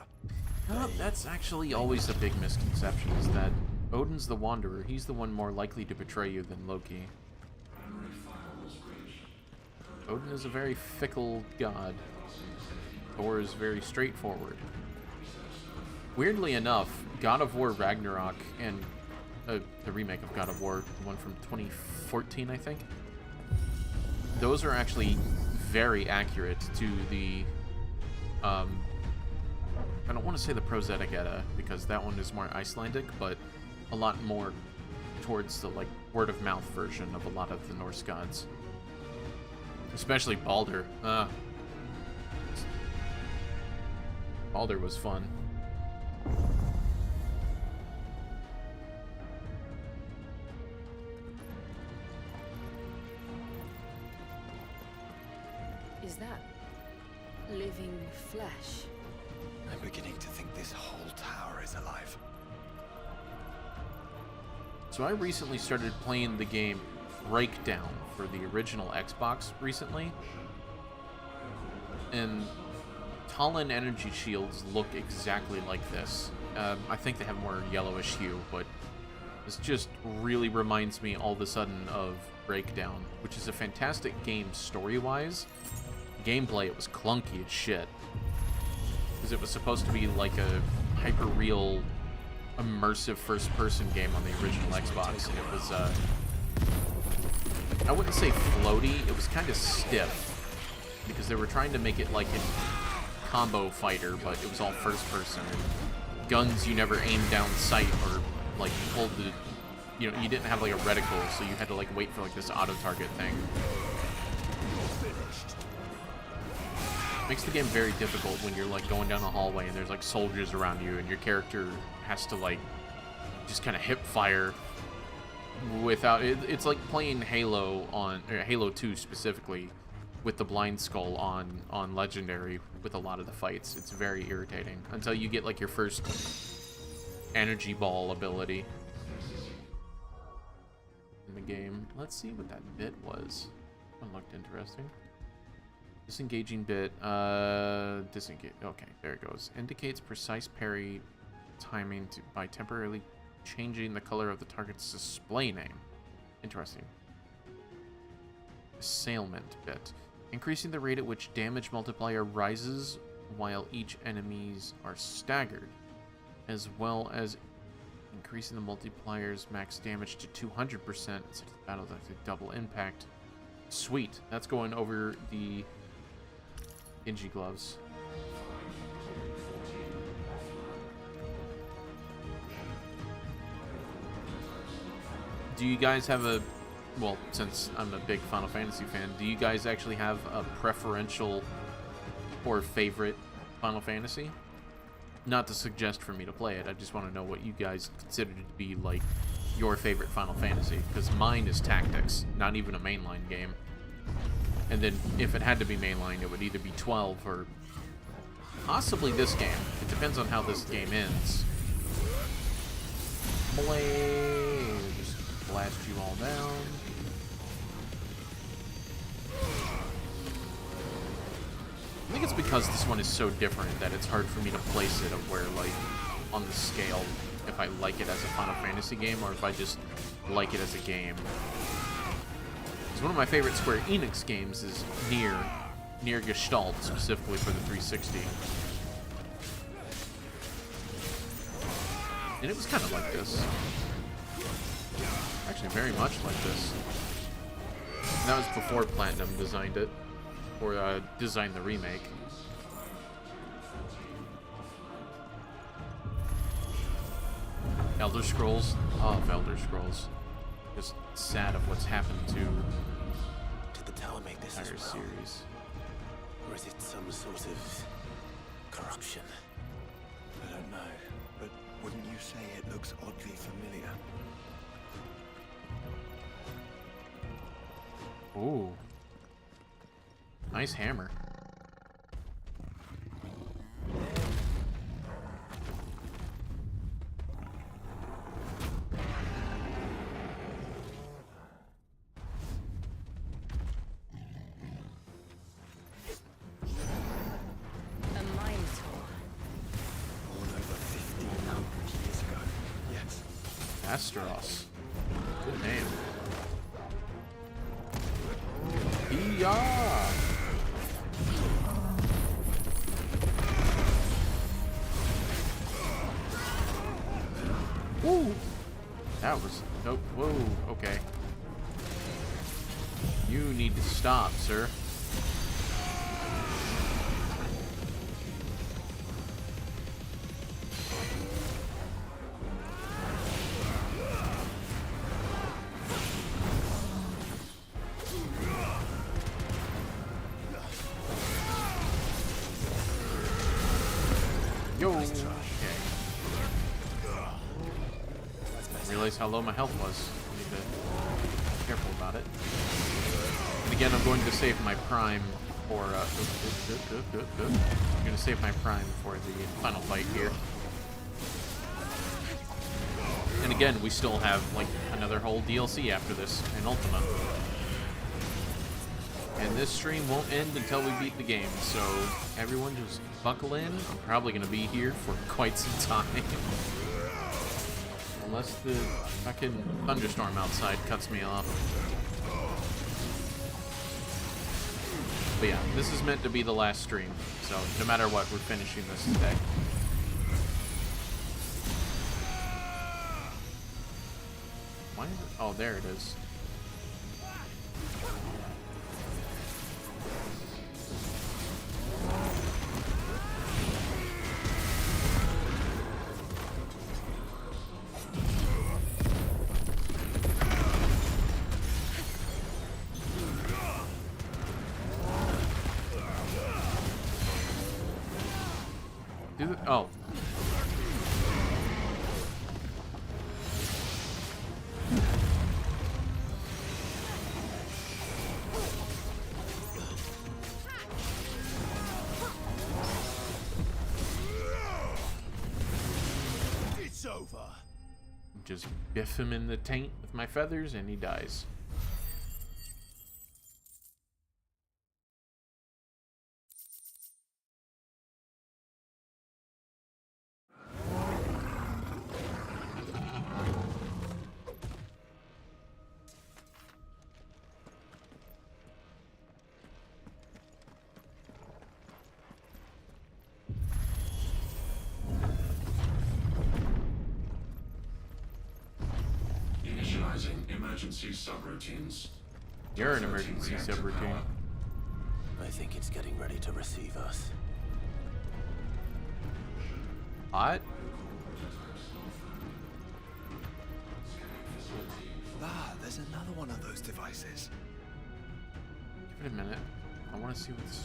That's actually always the big misconception, is that Odin's the Wanderer. He's the one more likely to betray you than Loki. Odin is a very fickle god. Thor is very straightforward. Weirdly enough, God of War Ragnarok and the remake of God of War, the one from 2014, I think, those are actually very accurate to the... I don't want to say the Prosthetic Edda, because that one is more Icelandic, but a lot more towards the, like, word-of-mouth version of a lot of the Norse gods. Especially Baldur. Baldur was fun. Is that living flesh? I'm beginning to think this whole tower is alive. So I recently started playing the game Breakdown for the original Xbox recently. And Talon energy shields look exactly like this. I think they have more yellowish hue, but this just really reminds me all of a sudden of Breakdown, which is a fantastic game story-wise. Gameplay, it was clunky as shit. Because it was supposed to be like a hyper-real, immersive first-person game on the original Xbox. And it was, I wouldn't say floaty, it was kind of stiff. Because they were trying to make it like a combo fighter, but it was all first-person. Guns you never aimed down sight or, like, pulled the... You know, you didn't have, like, a reticle, so you had to, like, wait for, like, this auto-target thing. Makes the game very difficult when you're like going down a hallway and there's like soldiers around you and your character has to like just kind of hip fire without it's like playing Halo on Halo 2 specifically with the blind skull on legendary with a lot of the fights. It's very irritating until you get like your first energy ball ability in the game. Let's see what that bit was. That looked interesting. Disengaging bit, disengage, okay, there it goes. Indicates precise parry timing by temporarily changing the color of the target's display name. Interesting. Assailment bit. Increasing the rate at which damage multiplier rises while each enemies are staggered, as well as increasing the multiplier's max damage to 200% instead of battle double impact. Sweet, that's going over the Genji gloves. Do you guys have a... Well, since I'm a big Final Fantasy fan, do you guys actually have a preferential or favorite Final Fantasy? Not to suggest for me to play it, I just want to know what you guys consider to be, like, your favorite Final Fantasy. Because mine is Tactics, not even a mainline game. And then, if it had to be mainline, it would either be 12 or possibly this game. It depends on how this game ends. Blade! Just blast you all down. I think it's because this one is so different that it's hard for me to place it of where, like, on the scale, if I like it as a Final Fantasy game or if I just like it as a game. One of my favorite Square Enix games is Nier Gestalt, specifically for the 360. And it was kind of like this. Actually, actually very much like this. And that was before Platinum designed it, or designed the remake. Elder Scrolls. Love Elder Scrolls. Just sad of what's happened to Did the tower make this as entire well? series. Or is it some sort of corruption? I don't know, but wouldn't you say it looks oddly familiar? Ooh. Nice hammer. A minotaur. Born over 1,500 years ago. Yes. Asteros. Good name. Yeah. Woo. That was nope. Whoa. Okay. You need to stop, sir. Yo. Okay. Realize how low my health was. I need to be careful about it. And again, I'm going to save my prime for. Good. I'm going to save my prime for the final fight here. And again, we still have like another whole DLC after this in Ultima. And this stream won't end until we beat the game, so everyone just buckle in. I'm probably going to be here for quite some time. Unless the fucking thunderstorm outside cuts me off. But yeah, this is meant to be the last stream, so no matter what, we're finishing this today. Why is it? Oh, there it is. Oh. It's over. Just biff him in the taint with my feathers and he dies. Emergency subroutines. You're an emergency subroutine. I think it's getting ready to receive us. What? Ah, there's another one of those devices. Give it a minute. I want to see what's...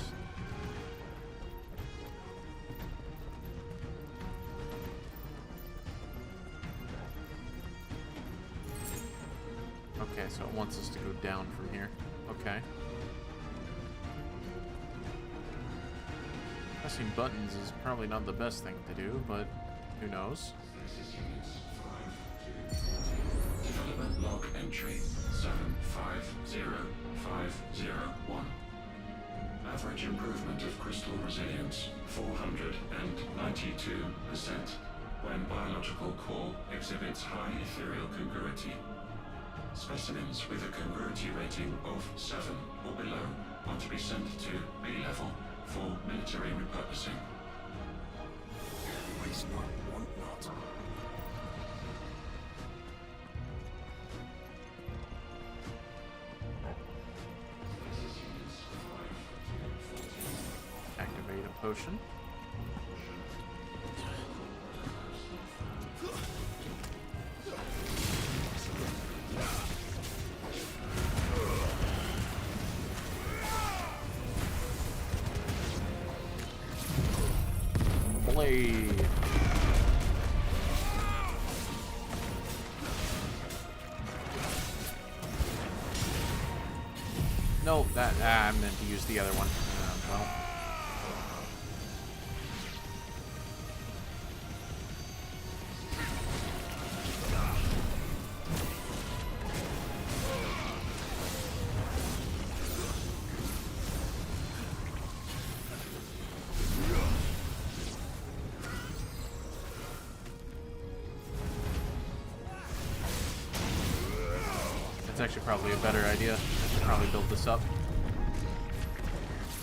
Okay, so it wants us to go down from here. Okay. Pressing buttons is probably not the best thing to do, but who knows? Development log entry 750501. Average improvement of crystal resilience 492% when biological core exhibits high ethereal congruity. Specimens with a congruity rating of 7 or below are to be sent to B level for military repurposing. Waste not, want not. potion. Blade. No, that I meant to use the other one. Well. That's actually probably a better idea. I should probably build this up.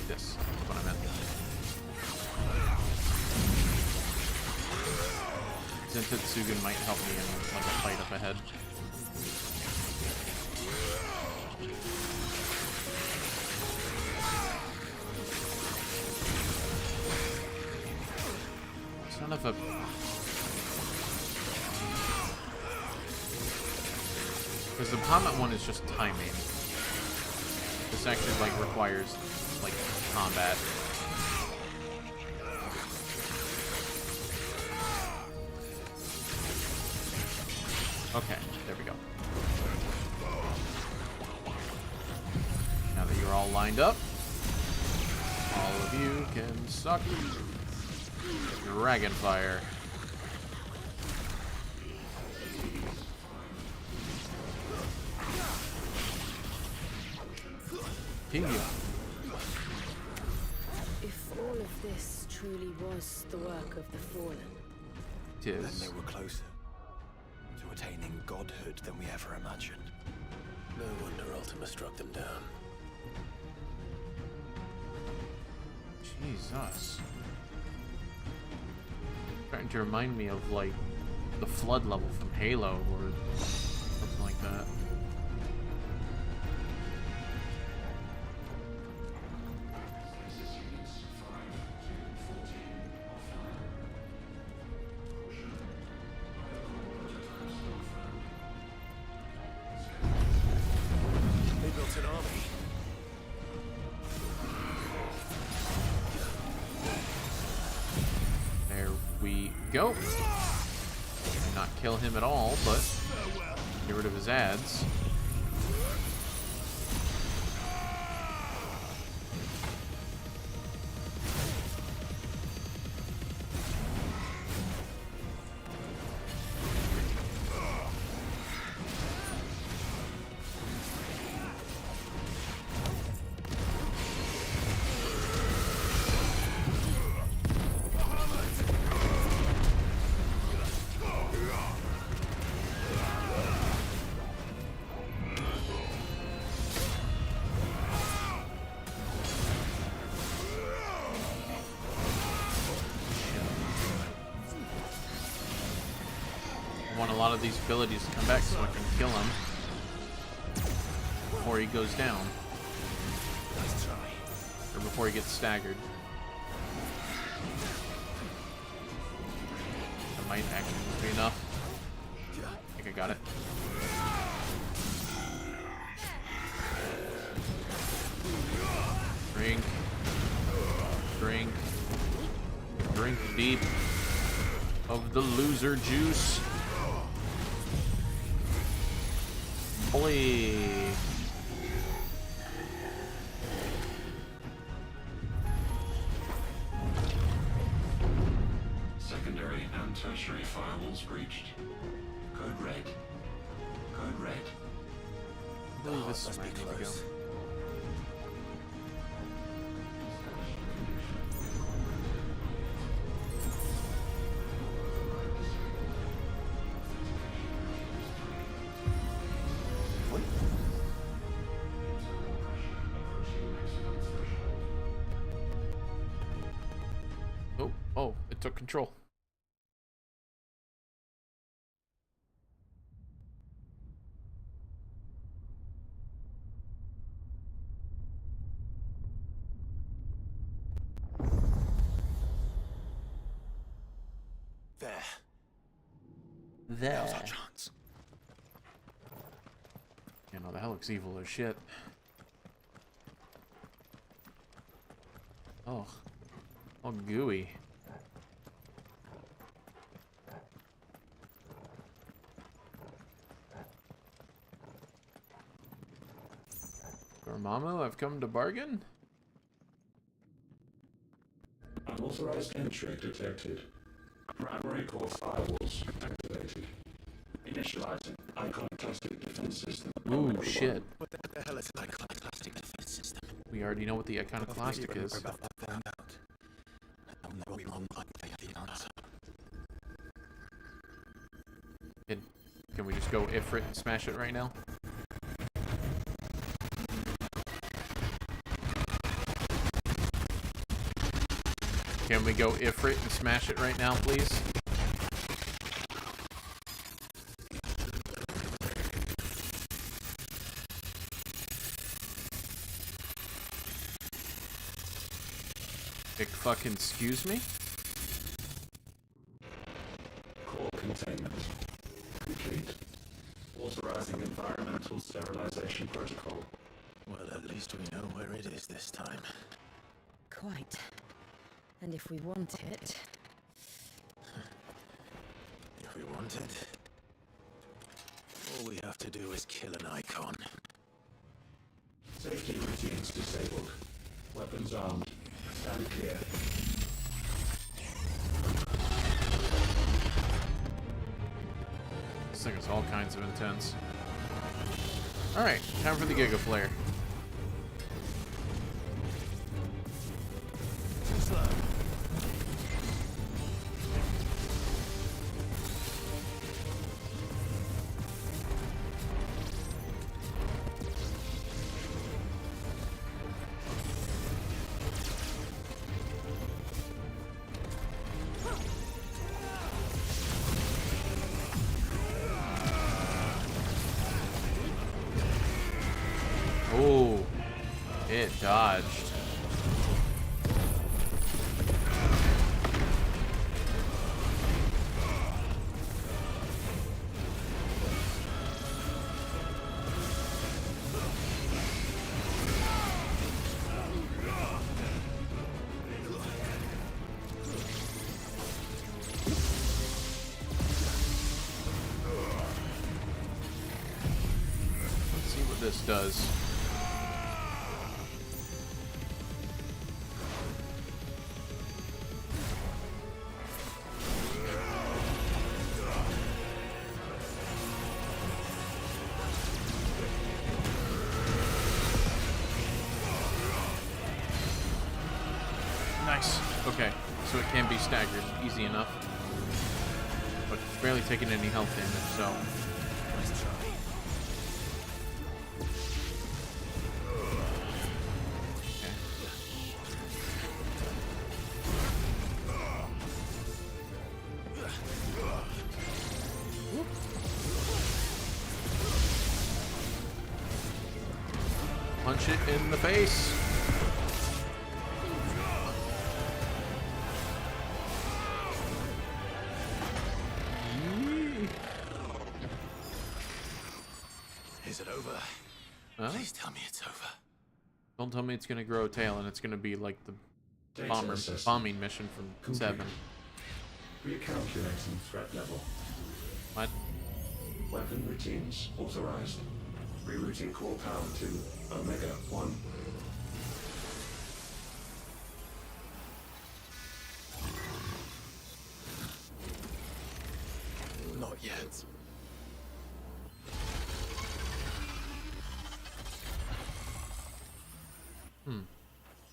This is what I meant. Zentetsugen might help me in like a fight up ahead. Son of a... Because the Bahamut one is just timing. This actually like requires like combat. Okay, there we go. Now that you're all lined up, all of you can suck Dragon Fire. Continue. If all of this truly was the work of the Fallen, Then they were closer to attaining godhood than we ever imagined. No wonder Ultima struck them down. Jesus. Starting to remind me of like the flood level from Halo or something like that. They built an army. There we go. Not kill him at all, but get rid of his ads. I want a lot of these abilities to come back so I can kill him before he goes down. Let's try. Or before he gets staggered. That might actually be enough. I think I got it. Drink. Drink. Drink deep of the loser juice. Boy. Secondary and tertiary firewalls breached. Code red. Code red. I believe this is where I need to go. Oh, it took control. There. There. Now's our chance. You know, that looks evil as shit. Oh. All gooey. Dormammu, I've come to bargain? Unauthorized entry detected. Primary core firewalls activated. Initializing iconoclastic defense system. Ooh, shit. What the hell is an iconoclastic defense system? We already know what the iconoclastic is. About to find out. And we won't likely have the answer. Can we just go Ifrit and smash it right now? Can we go Ifrit and smash it right now, please? Fucking excuse me? Core containment complete. Authorizing environmental sterilization protocol. Well, at least we know where it is this time. Quite. And if we want it... If we want it, all we have to do is kill an icon. Safety routines disabled. Weapons armed. Stand clear. This thing is all kinds of intense. Alright, time for the Giga Flare. Oh, it dodged. Let's see what this does. Nice. Okay, so it can be staggered. Easy enough. But it's barely taking any health damage, so... Nice try. Punch it in the face. Is it over? Huh? Please tell me it's over. Don't tell me it's gonna grow a tail and it's gonna be like the Data bombing mission from complete. 7. Recalculating threat level. What? Weapon routines authorized. Rerouting core power to Omega 1. Not yet.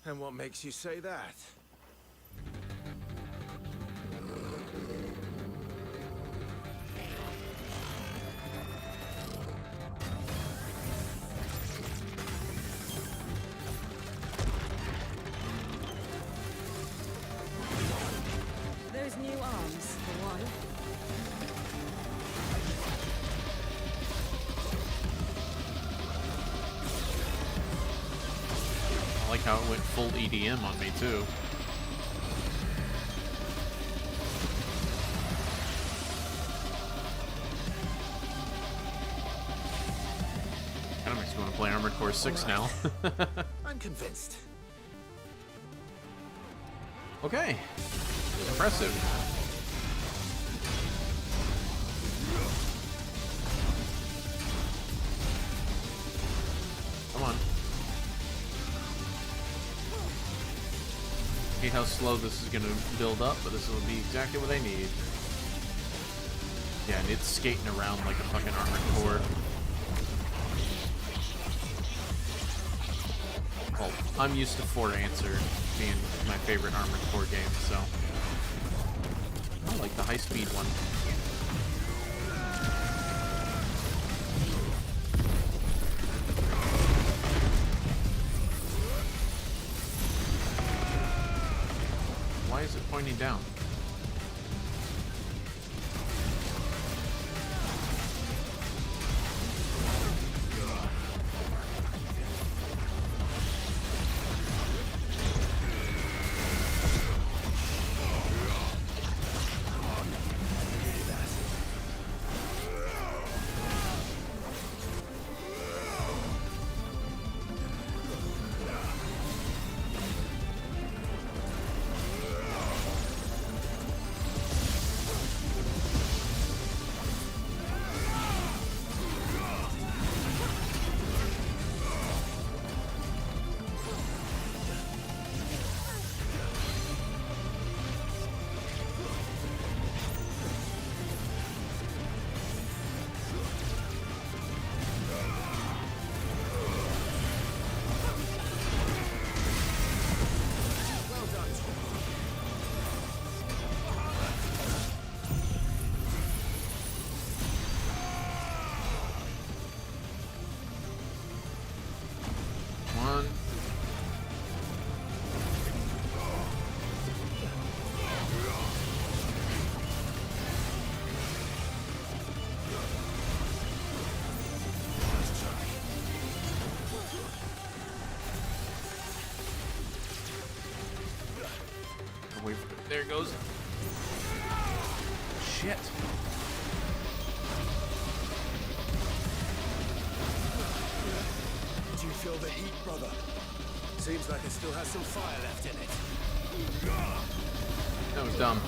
And what makes you say that? Those new arms, for one. I like how it went full EDM on me, too. play Armored Core 6 now. I'm convinced. Okay. Impressive. Come on. Hate how slow this is going to build up, but this will be exactly what I need. Yeah, and it's skating around like a fucking Armored Core. Well, I'm used to 4 Answer being my favorite Armored Core game, so I like the high-speed one. Why is it pointing down? There it goes. Shit. Do you feel the heat, brother? Seems like it still has some fire left in it. That was dumb.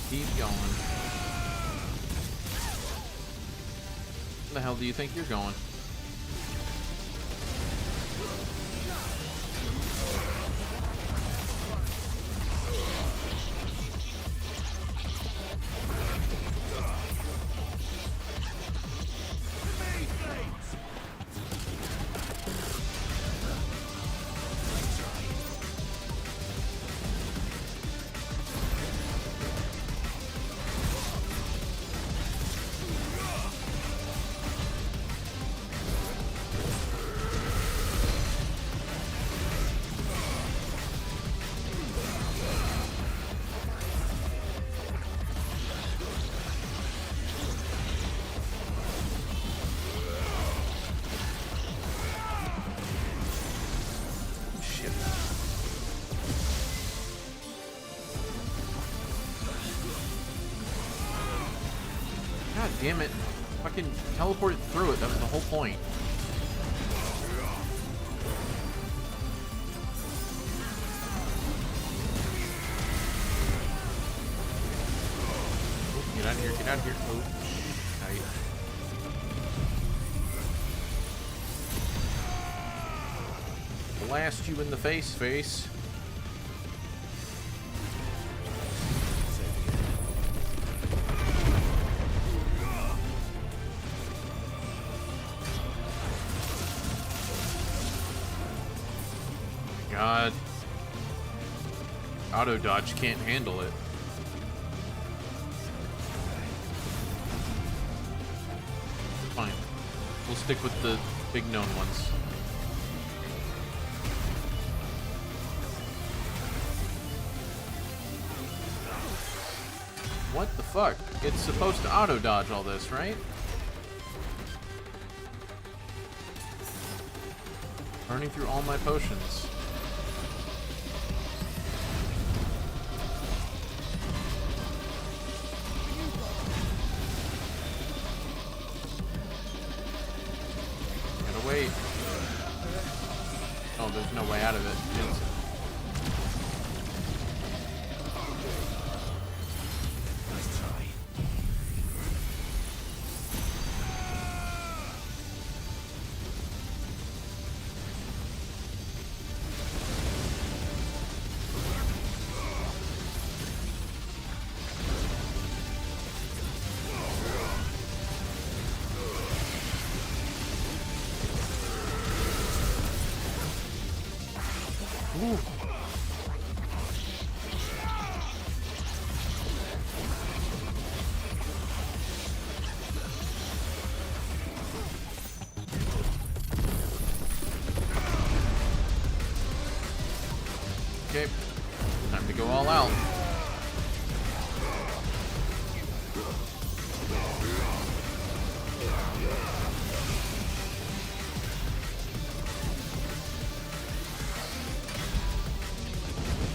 Keep going. Where the hell do you think you're going? God damn it. Fucking teleported through it. That was the whole point. Oh, get out of here. Get out of here. Oh, tight. Blast you in the face. God. Auto dodge can't handle it. Fine. We'll stick with the big known ones. What the fuck? It's supposed to auto-dodge all this, right? Burning through all my potions. Gotta wait. Oh, there's no way out of it. Ooh. Okay, time to go all out.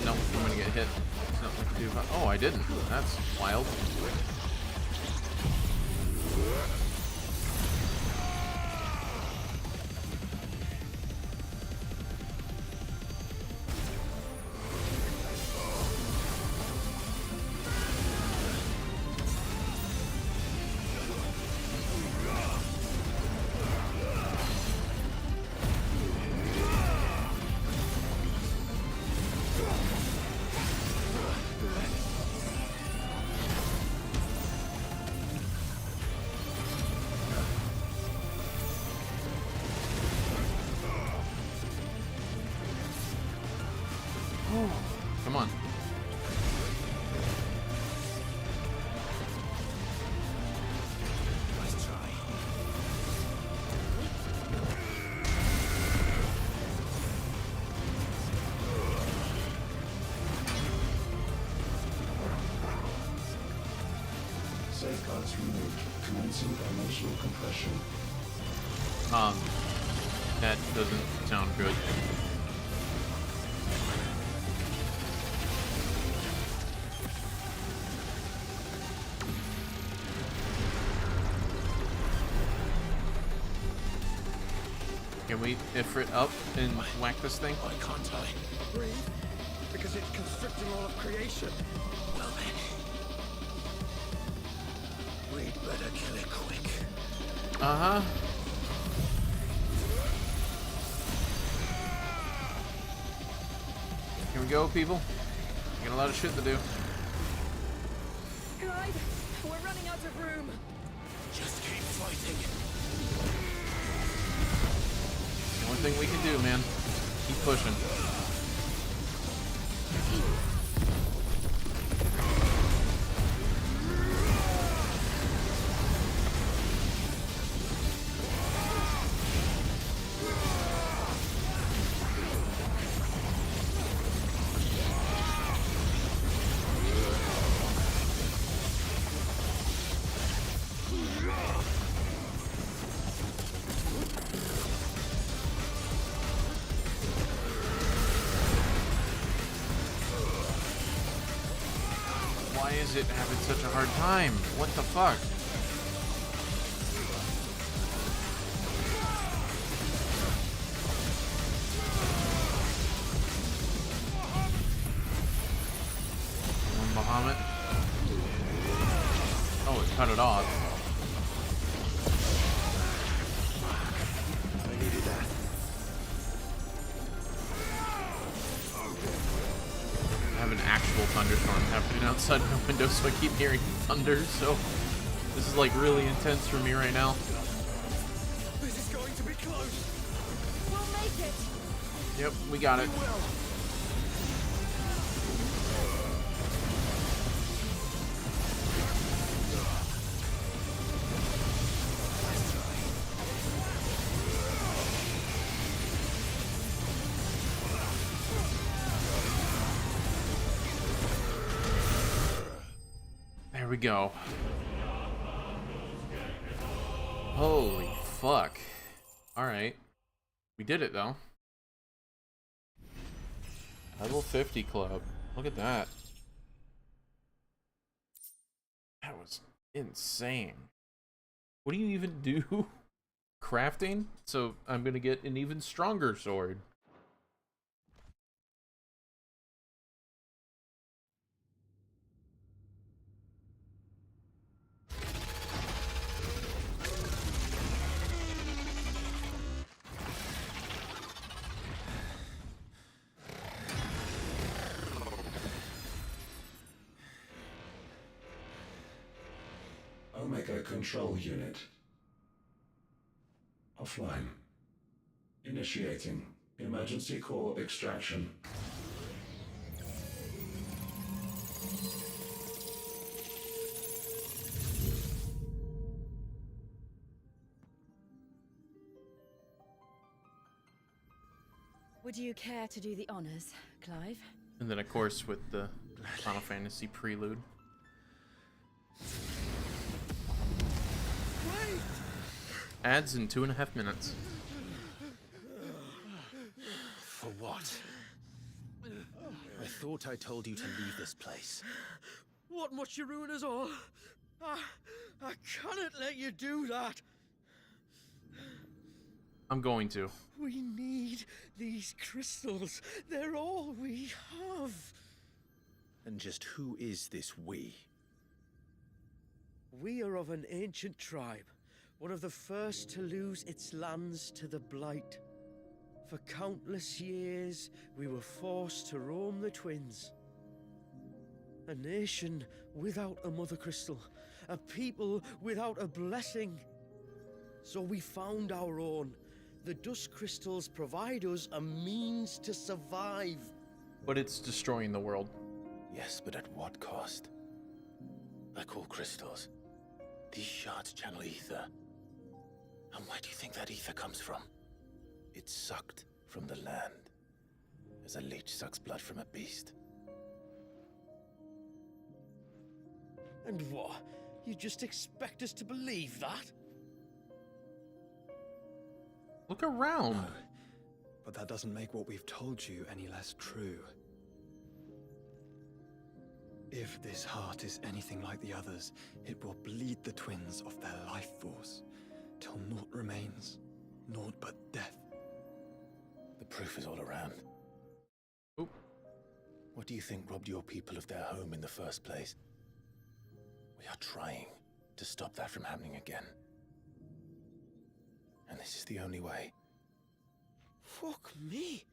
Nope, I'm gonna get hit. There's nothing to do about. Oh, I didn't. That's wild. Come on. Nice try. Safeguards removed. Commencing dimensional compression. That doesn't sound good. Can we Ifrit up and whack this thing? Why can't I? Breathe, because it's constricting all of creation. Well then. We'd better kill it quick. Uh-huh. Here we go, people. We got a lot of shit to do. Clive, we're running out of room. Just keep fighting. The only thing we can do, man. Keep pushing. Why is it having such a hard time? What the fuck? One Bahamut. Oh, it cut it off. I needed that. I have an actual thunderstorm happening outside my window, so I keep hearing thunder, so this is like really intense for me right now. This is going to be close. We'll make it. Yep, we got it. we go. Holy fuck. Alright. We did it, though. Level 50 club. Look at that. That was insane. What do you even do? Crafting? So I'm gonna get an even stronger sword. Omega Control Unit. Offline. Initiating emergency core extraction. Would you care to do the honors, Clive? And then, of course, with the Final Fantasy prelude. Ads in 2.5 minutes. For what? I thought I told you to leave this place. What must you ruin us all? I cannot let you do that. I'm going to. We need these crystals. They're all we have. And just who is this we? We are of an ancient tribe, one of the first to lose its lands to the Blight. For countless years, we were forced to roam the Twins. A nation without a mother crystal, a people without a blessing. So we found our own. The dust crystals provide us a means to survive. But it's destroying the world. Yes, but at what cost? Like all crystals, these shards channel ether. And where do you think that ether comes from? It's sucked from the land, as a leech sucks blood from a beast. And what? You just expect us to believe that? Look around. No, but that doesn't make what we've told you any less true. If this heart is anything like the others, it will bleed the twins of their life force, till naught remains, naught but death. The proof is all around. Oop. What do you think robbed your people of their home in the first place? We are trying to stop that from happening again. And this is the only way. Fuck me.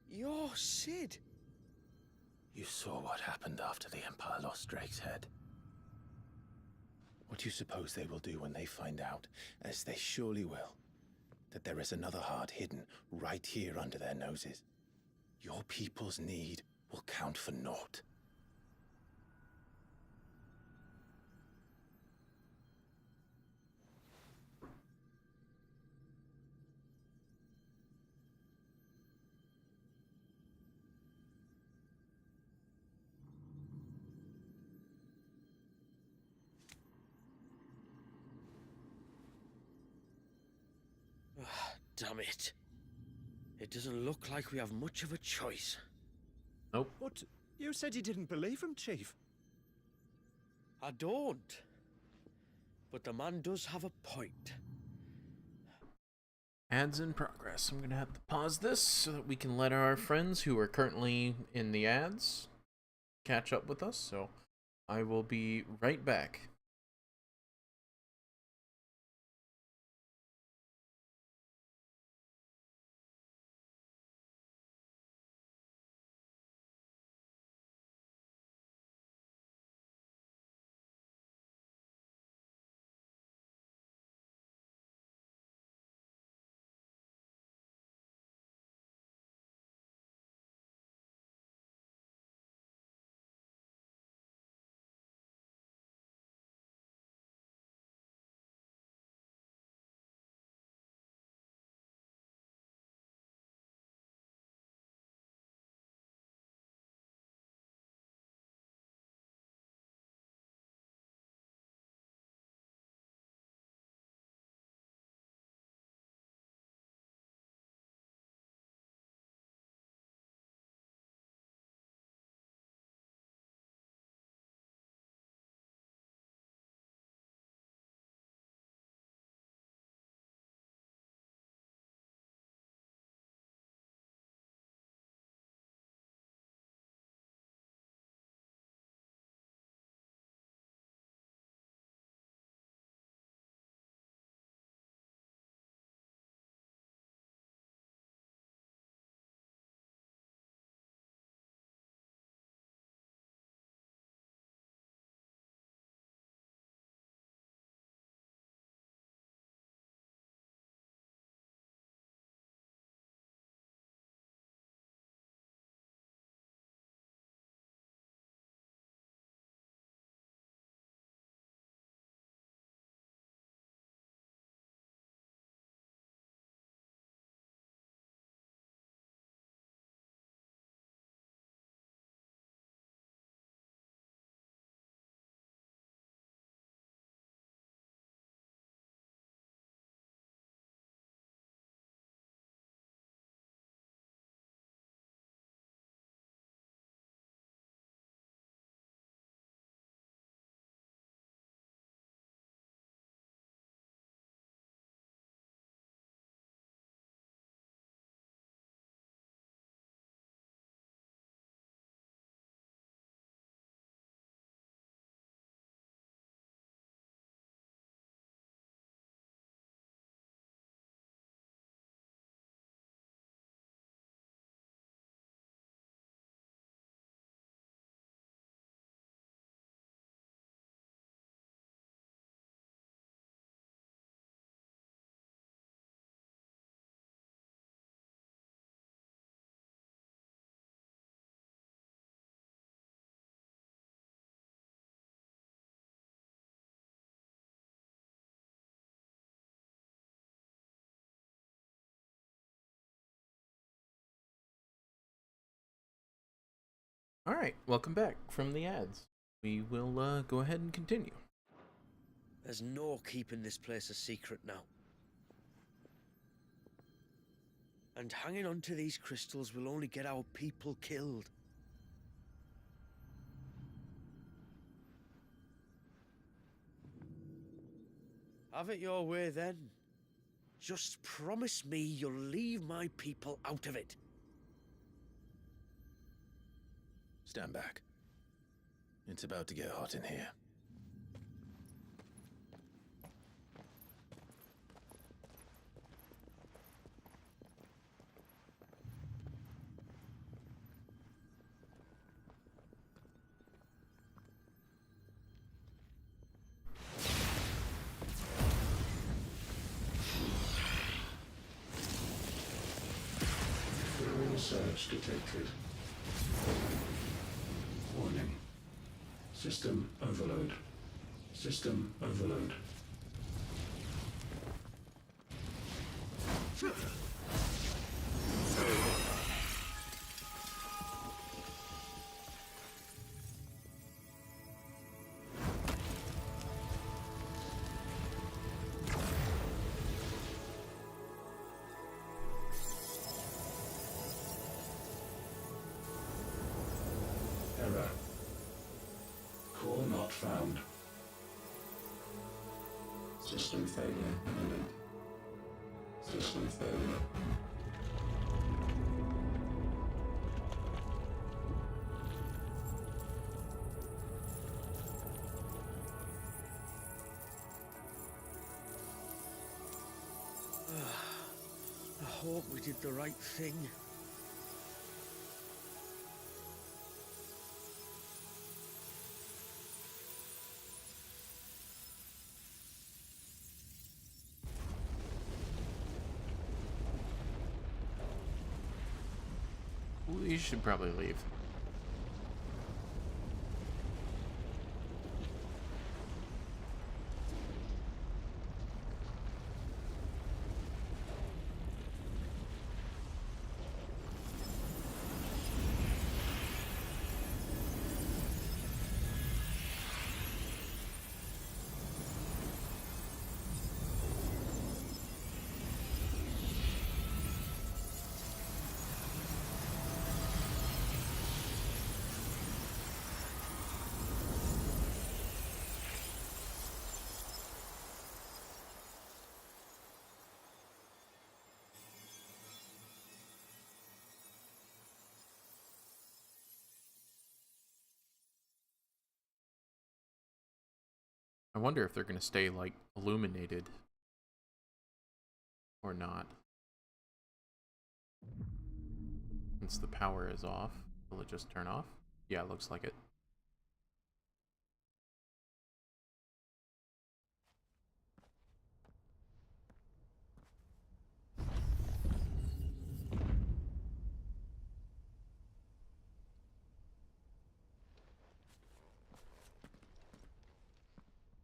You're Sid. You saw what happened after the Empire lost Drake's head. What do you suppose they will do when they find out, as they surely will, that there is another heart hidden right here under their noses? Your people's need will count for naught. Damn it. It doesn't look like we have much of a choice. Nope. But you said you didn't believe him, Chief. I don't. But the man does have a point. Ads in progress. I'm gonna have to pause this so that we can let our friends who are currently in the ads catch up with us. So I will be right back. Alright, welcome back from the ads. We will go ahead and continue. There's no keeping this place a secret now. And hanging on to these crystals will only get our people killed. Have it your way then. Just promise me you'll leave my people out of it. Stand back. It's about to get hot in here. Surge detected. Warning. System overload. System overload. Error. Core not found. System failure imminent. System failure. I hope we did the right thing. We should probably leave. I wonder if they're going to stay, like, illuminated or not. Since the power is off, will it just turn off? Yeah, it looks like it.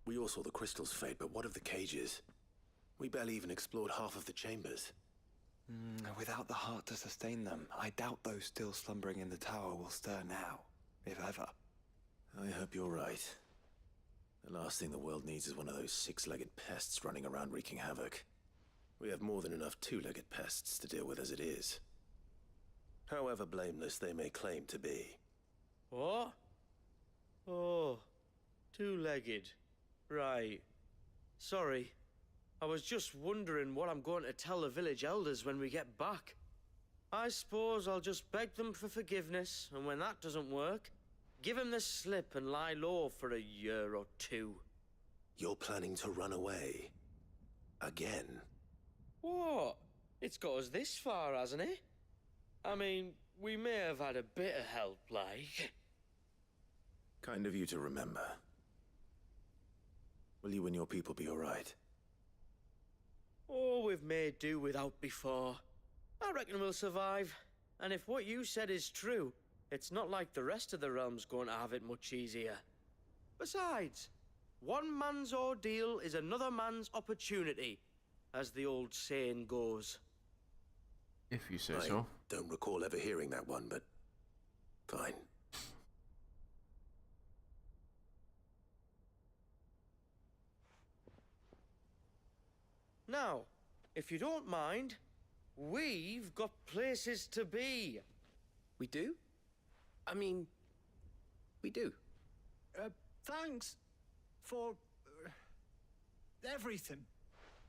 We all saw the crystals fade, but what of the cages? We barely even explored half of the chambers. Without the heart to sustain them, I doubt those still slumbering in the tower will stir now, if ever. I hope you're right. The last thing the world needs is one of those six-legged pests running around wreaking havoc. We have more than enough two-legged pests to deal with as it is. However blameless they may claim to be. What? Oh, two-legged. Right. Sorry. I was just wondering what I'm going to tell the village elders when we get back. I suppose I'll just beg them for forgiveness, and when that doesn't work, give them the slip and lie low for a year or two. You're planning to run away? Again? What? It's got us this far, hasn't it? I mean, we may have had a bit of help, like. Kind of you to remember. Will you and your people be alright? Oh, we've made do without before. I reckon we'll survive. And if what you said is true, it's not like the rest of the realm's going to have it much easier. Besides, one man's ordeal is another man's opportunity, as the old saying goes. If you say I so. don't recall ever hearing that one, but fine. Now, if you don't mind, we've got places to be. We do? I mean, we do. Thanks for everything.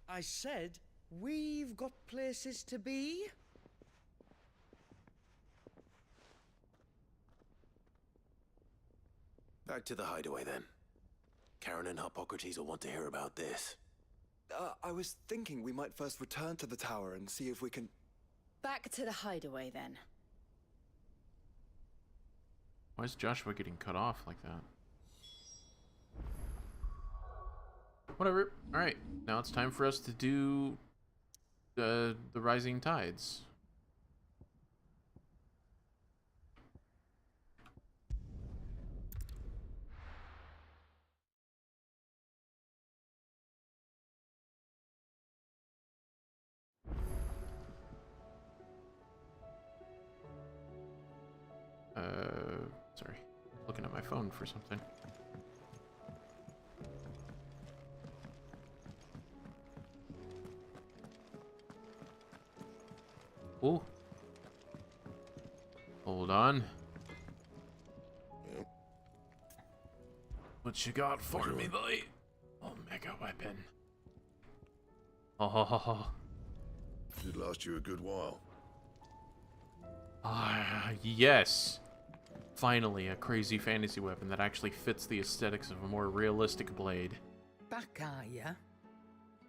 I said we've got places to be. Back to the hideaway then. Karen and Hippocrates will want to hear about this. I was thinking we might first return to the tower and see if we can... Back to the hideaway then. Why is Joshua getting cut off like that? Whatever. Alright, now it's time for us to do the Rising Tides. Sorry. Looking at my phone for something. Ooh. Hold on. What you got for me, boy? Omega weapon. Oh. Should last you a good while. Yes. Finally, a crazy fantasy weapon that actually fits the aesthetics of a more realistic blade. Back, are ya?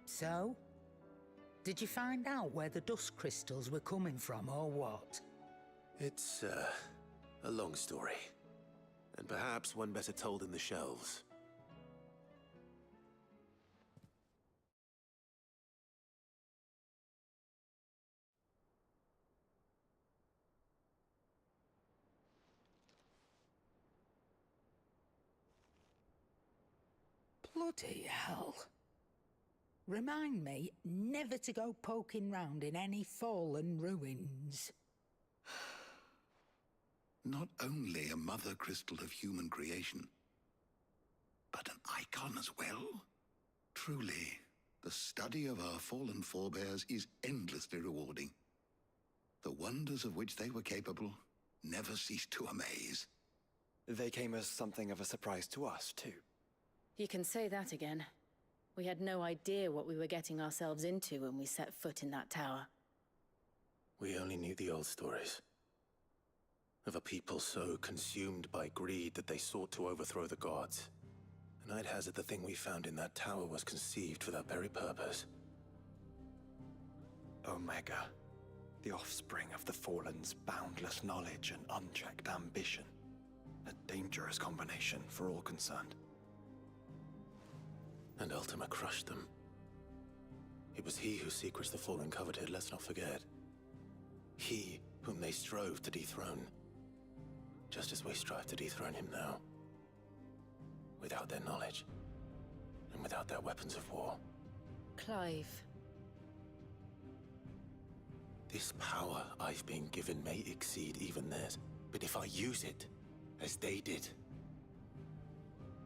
So? Did you find out where the dust crystals were coming from, or what? It's, a long story. And perhaps one better told in the shelves. Bloody hell. Remind me never to go poking round in any fallen ruins. Not only a mother crystal of human creation, but an icon as well. Truly, the study of our fallen forebears is endlessly rewarding. The wonders of which they were capable never cease to amaze. They came as something of a surprise to us, too. You can say that again. We had no idea what we were getting ourselves into when we set foot in that tower. We only knew the old stories. Of a people so consumed by greed that they sought to overthrow the gods. And I'd hazard the thing we found in that tower was conceived for that very purpose. Omega, the offspring of the Fallen's boundless knowledge and unchecked ambition. A dangerous combination for all concerned. And Ultima crushed them. It was he whose secrets the Fallen coveted, let's not forget. He whom they strove to dethrone. Just as we strive to dethrone him now. Without their knowledge. And without their weapons of war. Clive. This power I've been given may exceed even theirs. But if I use it, as they did,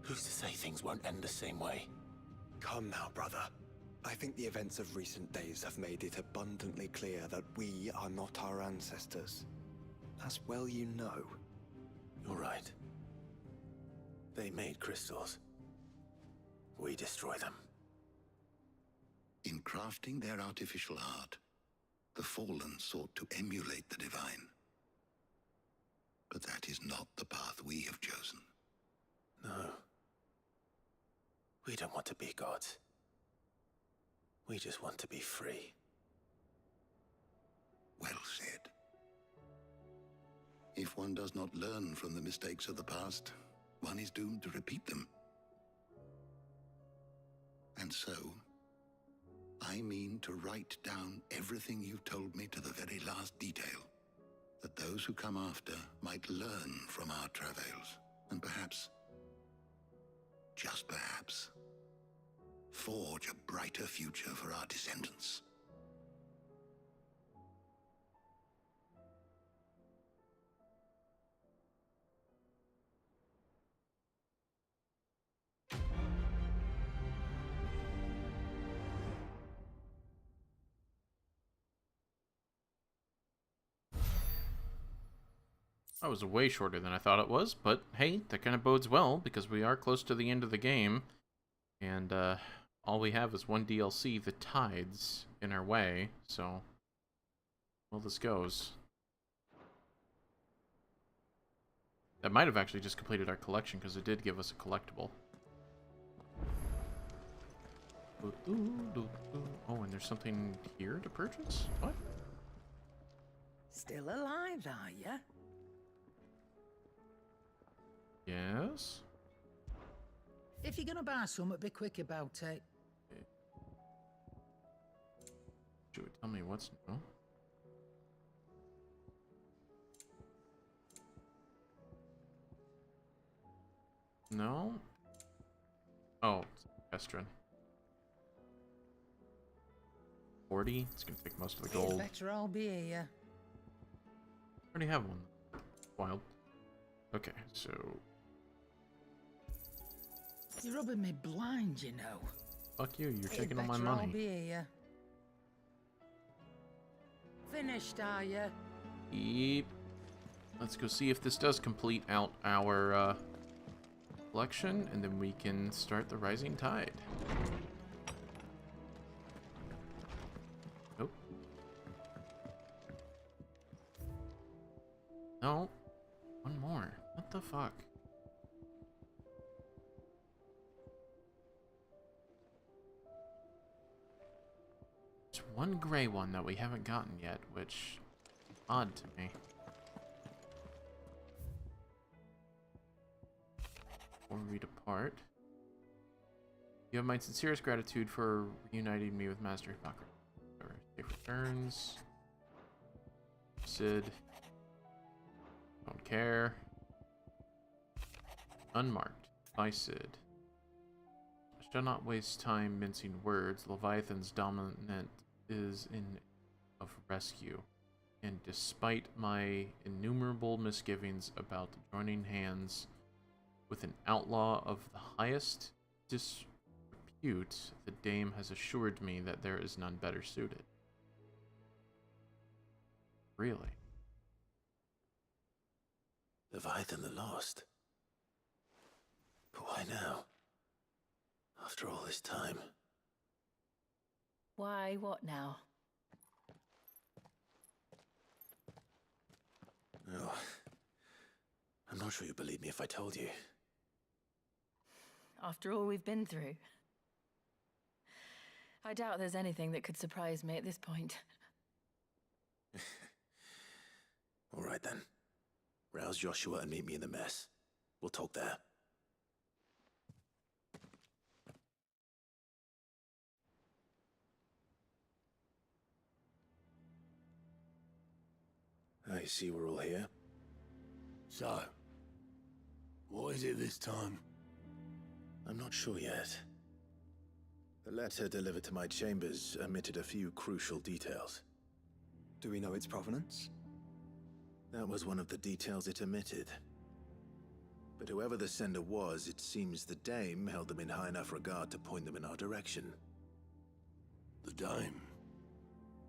who's to say things won't end the same way? Come now, brother. I think the events of recent days have made it abundantly clear that we are not our ancestors. As well you know. You're right. They made crystals. We destroy them. In crafting their artificial art, the Fallen sought to emulate the divine. But that is not the path we have chosen. No. We don't want to be gods. We just want to be free. Well said. If one does not learn from the mistakes of the past, one is doomed to repeat them. And so, I mean to write down everything you've told me to the very last detail, that those who come after might learn from our travails, and perhaps, just perhaps, forge a brighter future for our descendants. That was way shorter than I thought it was, but hey, that kind of bodes well, because we are close to the end of the game, and all we have is one DLC, the Tides, in our way, so well, this goes. That might have actually just completed our collection, because it did give us a collectible. Oh, and there's something here to purchase? What? Still alive, are ya? Yes? If you're gonna buy something, be quick about it. Should tell me what's new? No? Oh, Vestrin. 40? It's gonna take most of the gold. Better I'll be here. I already have one. Wild. Okay, so... You're rubbing me blind, you know. Fuck you, you're taking all my money. I'll be here. Finished, are ya? Yep. Let's go see if this does complete out our collection, and then we can start the Rising Tide. Nope. No. One more. What the fuck? There's one gray one that we haven't gotten yet, which is odd to me. Before we depart, you have my sincerest gratitude for reuniting me with Master Fucker. Safe returns. Sid. Don't care. Unmarked. By Sid. I shall not waste time mincing words. Leviathan's dominant is in of rescue, and despite my innumerable misgivings about joining hands with an outlaw of the highest disrepute, the dame has assured me that there is none better suited. Really? Leviathan the Lost? But why now? After all this time. Why, what now? Oh, I'm not sure you'd believe me if I told you. After all we've been through. I doubt there's anything that could surprise me at this point. All right then. Rouse Joshua and meet me in the mess. We'll talk there. I see we're all here. So, what is it this time? I'm not sure yet. The letter delivered to my chambers omitted a few crucial details. Do we know its provenance? That was one of the details it omitted. But whoever the sender was, it seems the dame held them in high enough regard to point them in our direction. The dame?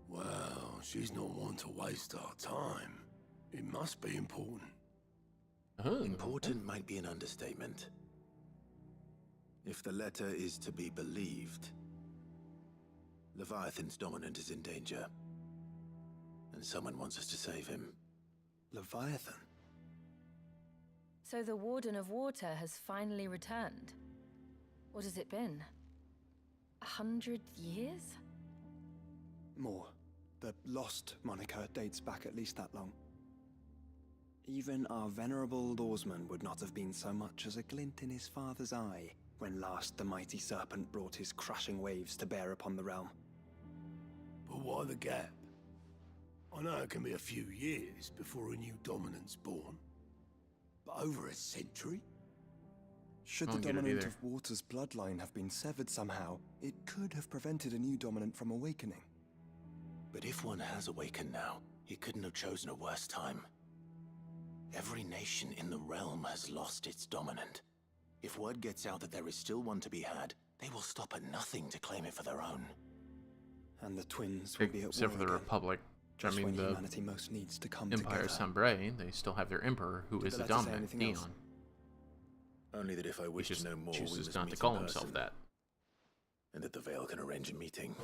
Well, she's not one to waste our time. It must be important. Important might be an understatement. If the letter is to be believed, Leviathan's dominant is in danger. And someone wants us to save him. Leviathan? So the Warden of Water has finally returned. What has it been? 100 years? More. The Lost moniker dates back at least that long. Even our venerable lawsman would not have been so much as a glint in his father's eye when last the mighty serpent brought his crushing waves to bear upon the realm. But why the gap? I know it can be a few years before a new dominant's born. But over a century? Should the dominant of Water's bloodline have been severed somehow, it could have prevented a new dominant from awakening. But if one has awakened now, he couldn't have chosen a worse time. Every nation in the realm has lost its dominant. If word gets out that there is still one to be had, they will stop at nothing to claim it for their own. And the twins will be at war except for the again. Republic. Just I mean, when the humanity most needs to come Empire together. Sombre, they still have their emperor, who Did is the a letter say dominant anything Theon. else? Only that if I He wish just to know more, we chooses must not meet to call in himself person, that. and that the Vale can arrange a meeting.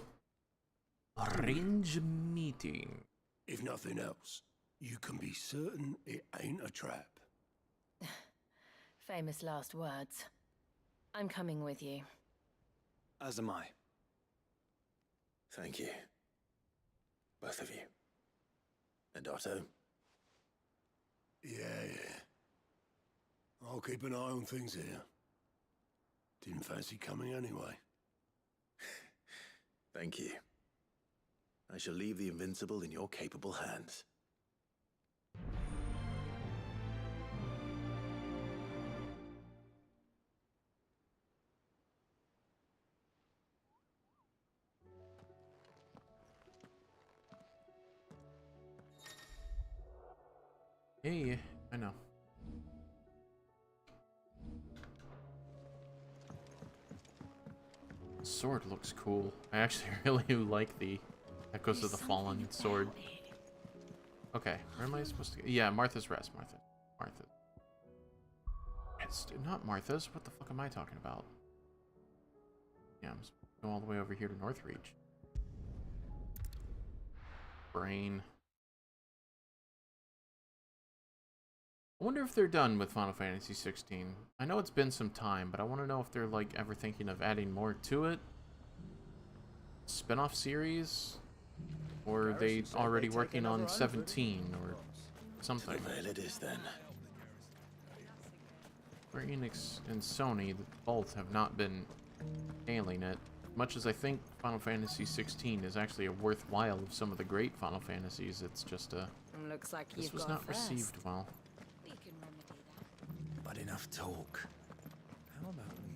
Arrange a meeting. If nothing else, you can be certain it ain't a trap. Famous last words. I'm coming with you. As am I. Thank you. Both of you. And Otto? Yeah. I'll keep an eye on things here. Didn't fancy coming anyway. Thank you. I shall leave the Invincible in your capable hands. Hey, I know. Sword looks cool. I actually really like the Echoes of the Fallen sword. Okay, where am I supposed to go? Yeah, Martha's Rest. Martha. It's not Martha's. What the fuck am I talking about? Yeah, I'm supposed to go all the way over here to Northreach. Brain. I wonder if they're done with Final Fantasy XVI. I know it's been some time, but I want to know if they're like ever thinking of adding more to it. Spin-off series? Or are they already working on 17 or something? Well, it is then. Square Enix and Sony both have not been nailing it. Much as I think Final Fantasy XVI is actually a worthwhile of some of the great Final Fantasies, it's just a... Looks like this you've was got not first. received well. We can remedy that. But enough talk. How about we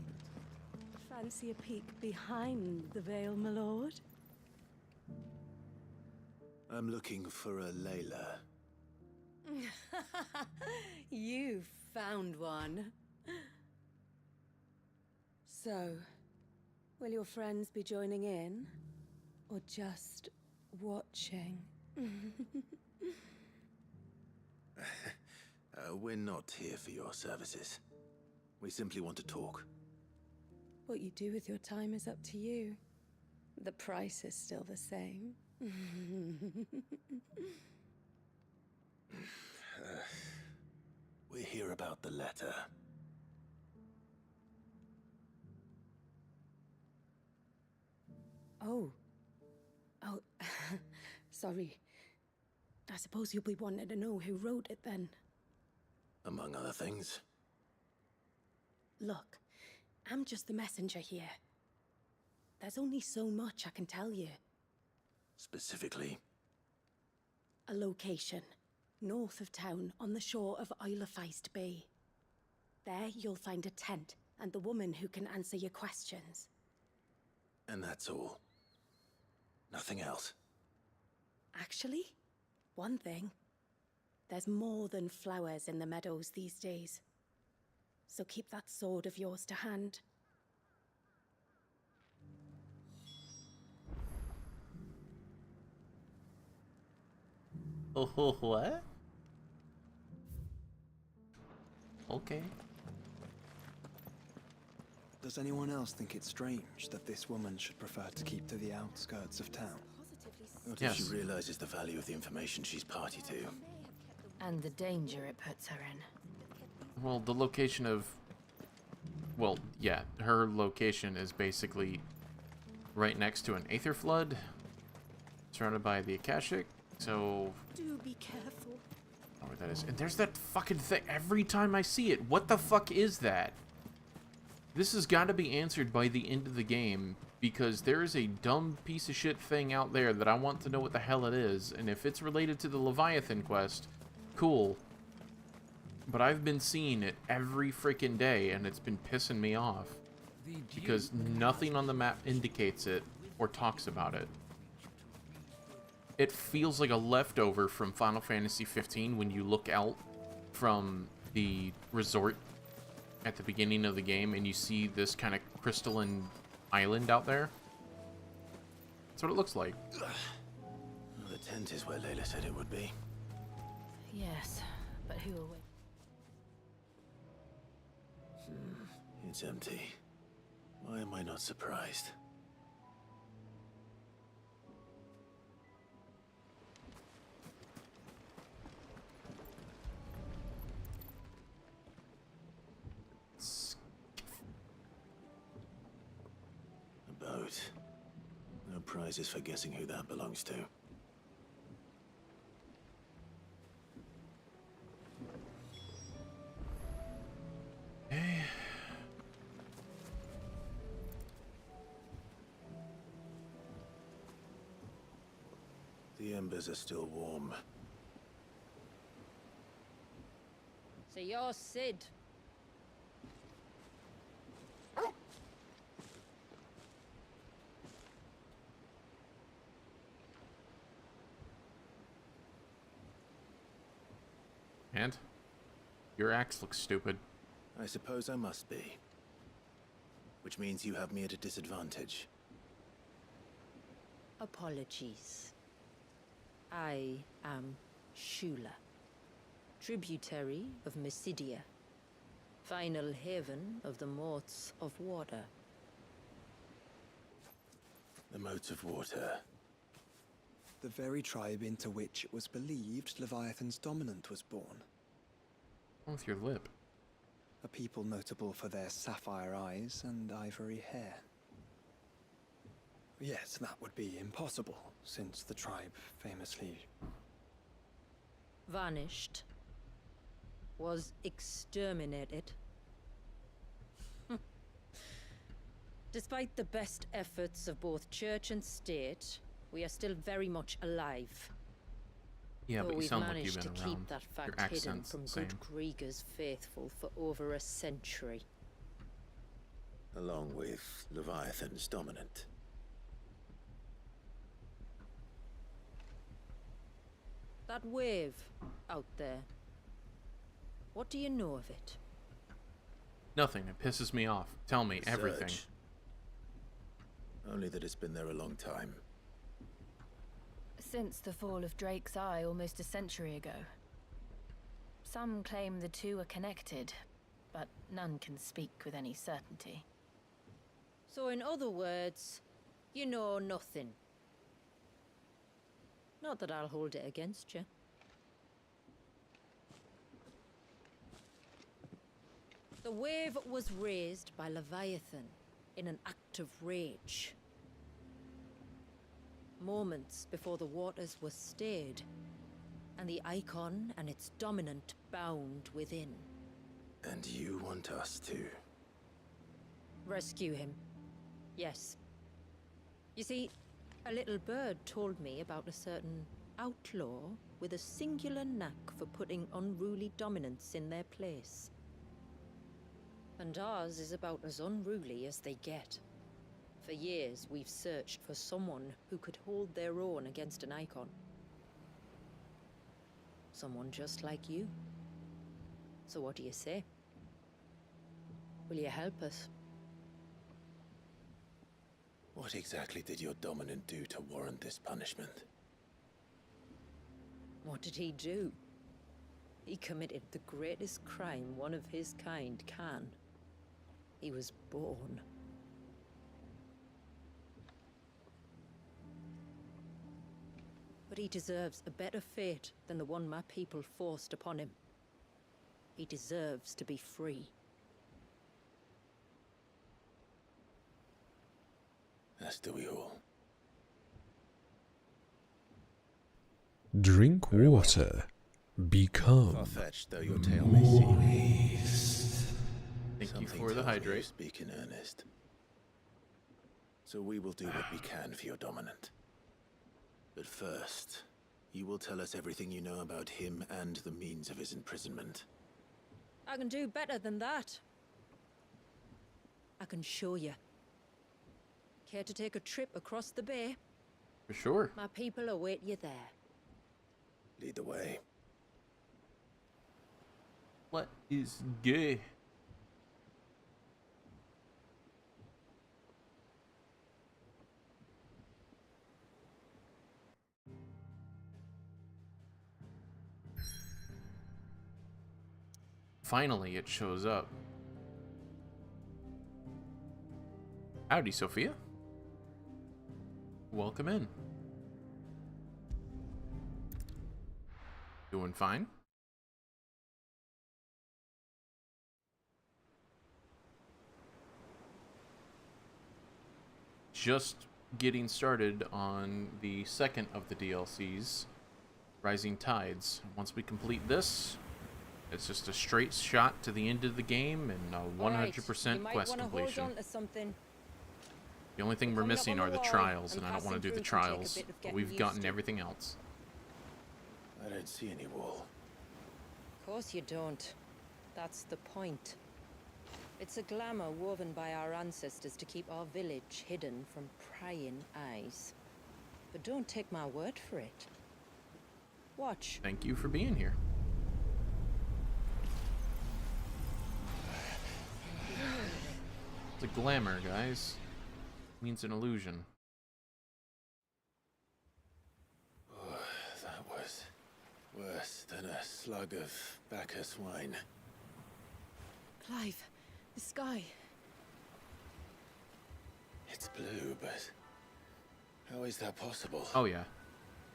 fancy a peek behind the veil, my lord? I'm looking for a Layla. You found one. So, will your friends be joining in? Or just watching? We're not here for your services. We simply want to talk. What you do with your time is up to you. The price is still the same. We're here about the letter. Oh, sorry. I suppose you'll be wanting to know who wrote it then. Among other things. Look, I'm just the messenger here. There's only so much I can tell you. Specifically? A location, north of town, on the shore of Isle of Feist Bay. There you'll find a tent and the woman who can answer your questions. And that's all. Nothing else. Actually, one thing. There's more than flowers in the meadows these days. So keep that sword of yours to hand. Oh, what? Okay. Does anyone else think it's strange that this woman should prefer to keep to the outskirts of town? What if she realizes the value of the information she's party to? And the danger it puts her in. Well, the location of... Well, yeah, her location is basically right next to an Aether Flood, surrounded by the Akashic, so... Do be careful. I don't know where that is. And there's that fucking thing every time I see it. What the fuck is that? This has got to be answered by the end of the game, because there is a dumb piece of shit thing out there that I want to know what the hell it is, and if it's related to the Leviathan quest, cool. But I've been seeing it every freaking day, and it's been pissing me off, because nothing on the map indicates it or talks about it. It feels like a leftover from Final Fantasy XV when you look out from the resort at the beginning of the game and you see this kind of crystalline island out there. That's what it looks like. The tent is where Layla said it would be. Yes, but who are we? It's empty. Why am I not surprised? A boat. No prizes for guessing who that belongs to. The embers are still warm. So you're Sid. And? Your axe looks stupid. I suppose I must be. Which means you have me at a disadvantage. Apologies. I am Shula, tributary of Mysidia, final haven of the Moats of Water. The Moats of Water. The very tribe into which it was believed Leviathan's dominant was born. What's with your lip? A people notable for their sapphire eyes and ivory hair. Yes, that would be impossible, since the tribe famously... Vanished. Was exterminated. Despite the best efforts of both church and state, we are still very much alive. Yeah, Though but you we've sound like managed you've been to around. keep that Your fact hidden accent's from the good same. Kriegers faithful for over a century. Along with Leviathan's dominant. That wave out there. What do you know of it? Nothing. It pisses me off. Tell me everything. Surge. Only that it's been there a long time. Since the fall of Drake's Eye almost a century ago. Some claim the two are connected, but none can speak with any certainty. So in other words, you know nothing. Not that I'll hold it against you. The wave was raised by Leviathan in an act of rage. Moments before the waters were stayed, and the icon and its dominant bound within. And you want us to? Rescue him. Yes. You see, a little bird told me about a certain outlaw with a singular knack for putting unruly dominants in their place. And ours is about as unruly as they get. For years, we've searched for someone who could hold their own against an icon. Someone just like you. So what do you say? Will you help us? What exactly did your dominant do to warrant this punishment? What did he do? He committed the greatest crime one of his kind can. He was born. But he deserves a better fate than the one my people forced upon him. He deserves to be free. As do we all. Drink water. Become. Far-fetched though your tale may seem. Thank you for the hydrate. Speak in earnest. So we will do what we can for your dominant. But first, you will tell us everything you know about him and the means of his imprisonment. I can do better than that. I can show you. Care to take a trip across the bay? For sure. My people await you there. Lead the way. What is gay? Finally, it shows up. Howdy, Sophia. Welcome in. Doing fine? Just getting started on the second of the DLCs, Rising Tides. Once we complete this, it's just a straight shot to the end of the game and a 100% quest completion. The only thing we're missing are the trials, and I don't want to do the trials, but we've gotten everything else. I don't see any wall. Of course you don't. That's the point. It's a glamour woven by our ancestors to keep our village hidden from prying eyes. But don't take my word for it. Watch. Thank you for being here. It's a glamour, guys. It means an illusion. Oh, that was worse than a slug of Bacchus wine. Clive, the sky. It's blue, but how is that possible? Oh yeah,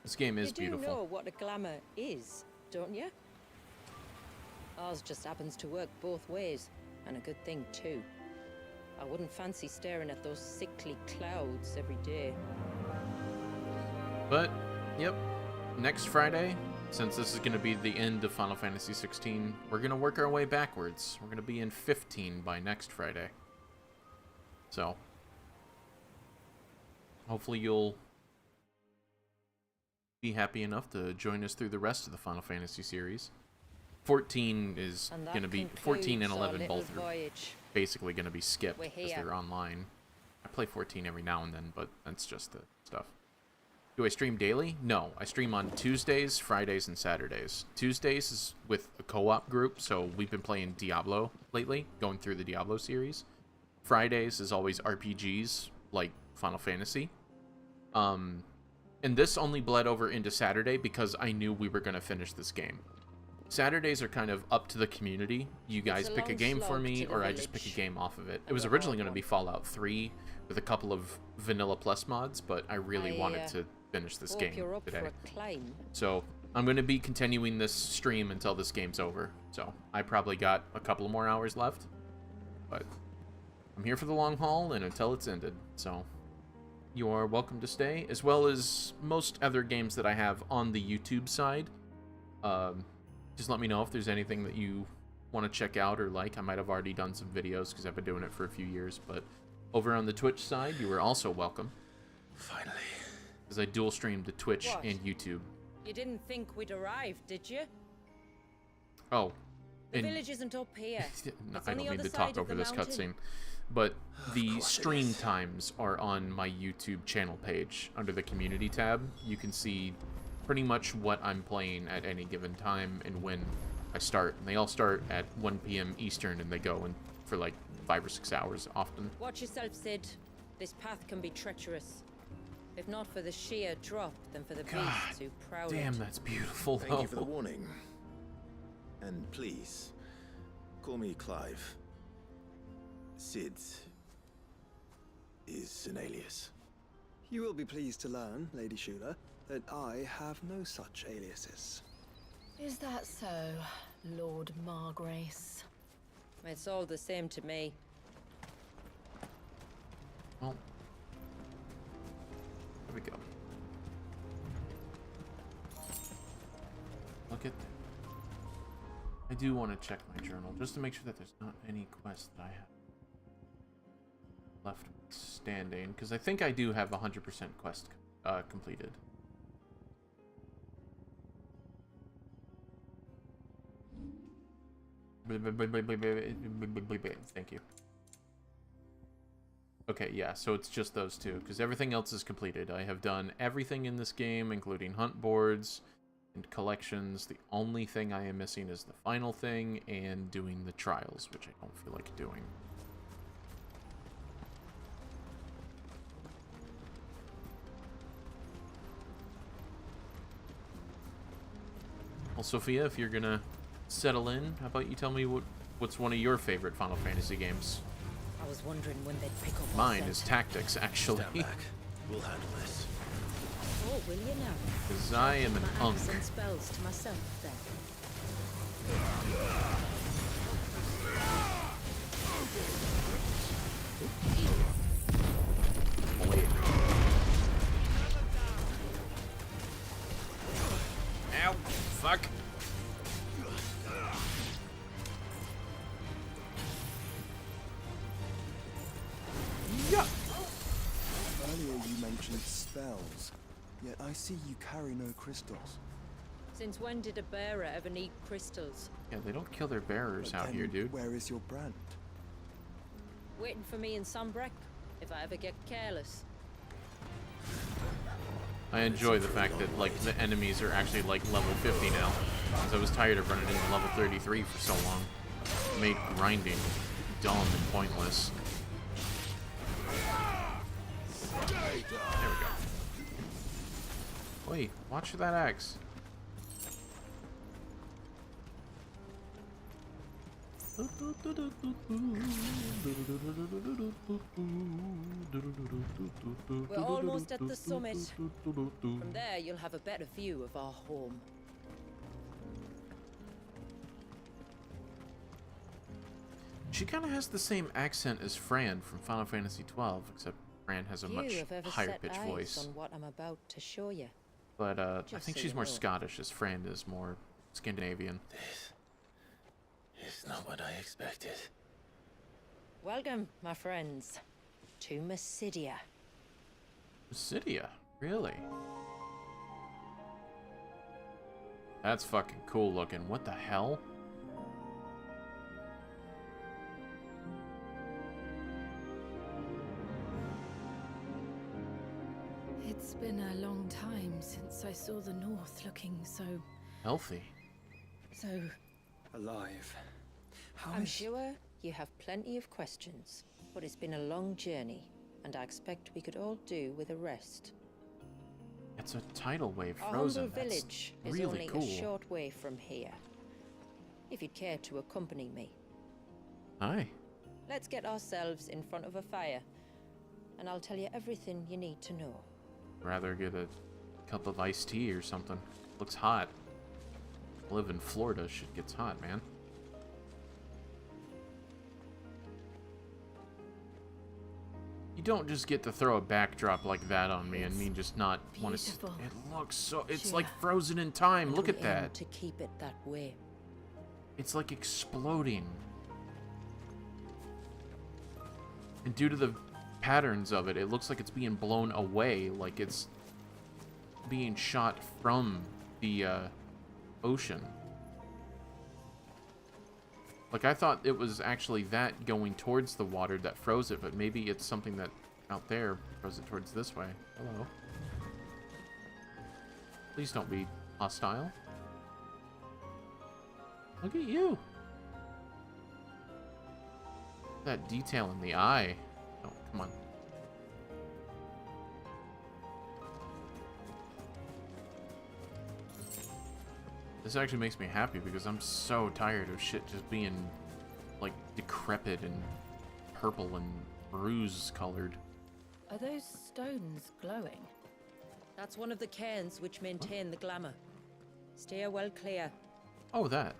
this game is beautiful. You do know what a glamour is, don't you? Ours just happens to work both ways, and a good thing too. I wouldn't fancy staring at those sickly clouds every day. But, yep, next Friday, since this is going to be the end of Final Fantasy XVI, we're going to work our way backwards. We're going to be in 15 by next Friday. So, hopefully you'll be happy enough to join us through the rest of the Final Fantasy series. 14 is going to be, 14 and 11 both are basically going to be skipped because they're online. I play 14 every now and then, but that's just the stuff. Do I stream daily? No, I stream on Tuesdays, Fridays, and Saturdays. Tuesdays is with a co-op group, so we've been playing Diablo lately, going through the Diablo series. Fridays is always RPGs, like Final Fantasy. And this only bled over into Saturday because I knew we were going to finish this game. Saturdays are kind of up to the community. You guys pick a game for me, or I just pick a game off of it. It was originally going to be Fallout 3 with a couple of Vanilla Plus mods, but I really wanted to finish this game today. So I'm going to be continuing this stream until this game's over. So I probably got a couple more hours left, but I'm here for the long haul and until it's ended. So you are welcome to stay, as well as most other games that I have on the YouTube side. Just let me know if there's anything that you want to check out or like. I might have already done some videos because I've been doing it for a few years, but over on the Twitch side, you are also welcome. Finally. Because I dual stream to Twitch and YouTube. You didn't think we'd arrived, did you? Oh. The village isn't up here. No, I don't mean to talk over this cutscene. But the stream times are on my YouTube channel page under the community tab. You can see pretty much what I'm playing at any given time and when I start. And they all start at 1 p.m. Eastern and they go in for like 5 or 6 hours often. Watch yourself, Sid. This path can be treacherous. If not for the sheer drop, then for the beasts who prowl it. Damn, that's beautiful, though. Thank you for the warning. And please, call me Clive. Sid is an alias. You will be pleased to learn, Lady Shula, that I have no such aliases. Is that so, Lord Margrace? It's all the same to me. Well, there we go. Look at that. I do want to check my journal just to make sure that there's not any quests that I have left standing, because I think I do have 100% quest completed. Thank you. Okay, yeah, so it's just those two, because everything else is completed. I have done everything in this game, including hunt boards and collections. The only thing I am missing is the final thing and doing the trials, which I don't feel like doing. Well, Sophia, if you're gonna settle in, how about you tell me what's one of your favorite Final Fantasy games? I was wondering when they'd pick up. Mine is Tactics, actually. Stand back. We'll handle this. Oh, will you now? Because I am an unk. And spells to myself then. Wait. Ow! Fuck! Yeah. Earlier you mentioned spells, yet I see you carry no crystals. Since when did a bearer ever need crystals? Yeah, they don't kill their bearers But out then here, dude. Where is your brand? Waiting for me in Sunbreak, if I ever get careless. I enjoy the fact that, like, the enemies are actually, like, level 50 now. Because I was tired of running into level 33 for so long. It made grinding dumb and pointless. There we go. Wait, watch that axe. We're almost at the summit. From there, you'll have a better view of our home. She kind of has the same accent as Fran from Final Fantasy XII, except Fran has a much higher pitched voice. On what I'm about to show you. But I Just think so she's you more know. Scottish, as Fran is more Scandinavian. It's not what I expected. Welcome, my friends, to Mysidia. Mysidia? Really? That's fucking cool looking. What the hell? It's been a long time since I saw the North looking so... Healthy. so... alive. I'm sure you have plenty of questions, but it's been a long journey, and I expect we could all do with a rest. It's a tidal wave Our frozen. humble That's village is really only cool. a short way from here. If you'd care to accompany me. Hi. Let's get ourselves in front of a fire, and I'll tell you everything you need to know. Rather get a cup of iced tea or something. Looks hot. Live in Florida, shit gets hot, man. You don't just get to throw a backdrop like that on me and me just not want to. Beautiful. It looks so. It's Sure. like frozen in time. And Look we at aim that. To keep it that way. It's like exploding. And due to the patterns of it, it looks like it's being blown away, like it's being shot from the ocean. Like, I thought it was actually that going towards the water that froze it, but maybe it's something that out there froze it towards this way. Hello. Please don't be hostile. Look at you. That detail in the eye. Oh, come on. This actually makes me happy because I'm so tired of shit just being, like, decrepit and purple and bruise colored. Are those stones glowing? That's one of the cairns which maintain the glamour. Steer well clear. Oh, that.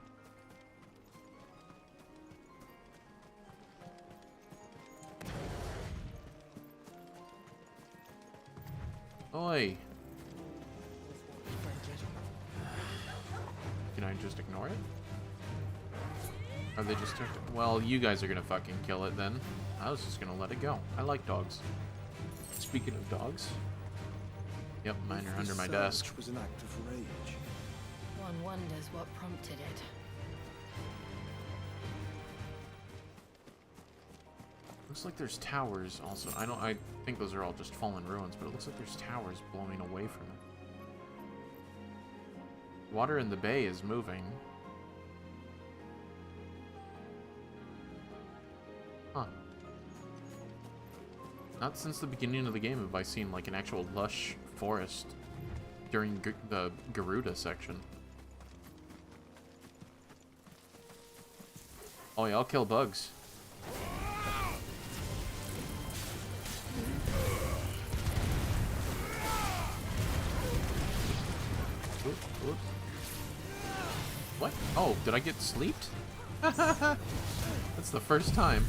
Oi. Can I just ignore it? Are they just... Well, you guys are gonna fucking kill it then. I was just gonna let it go. I like dogs. Speaking of dogs... Yep, mine are under my desk. Was an act of rage. One wonders what prompted it. Looks like there's towers also. I think those are all just fallen ruins, but it looks like there's towers blowing away from it. Water in the bay is moving. Huh. Not since the beginning of the game have I seen like an actual lush forest during the Garuda section. Oh yeah, I'll kill bugs. Oop, oop. What? Oh, did I get sleeped? That's the first time.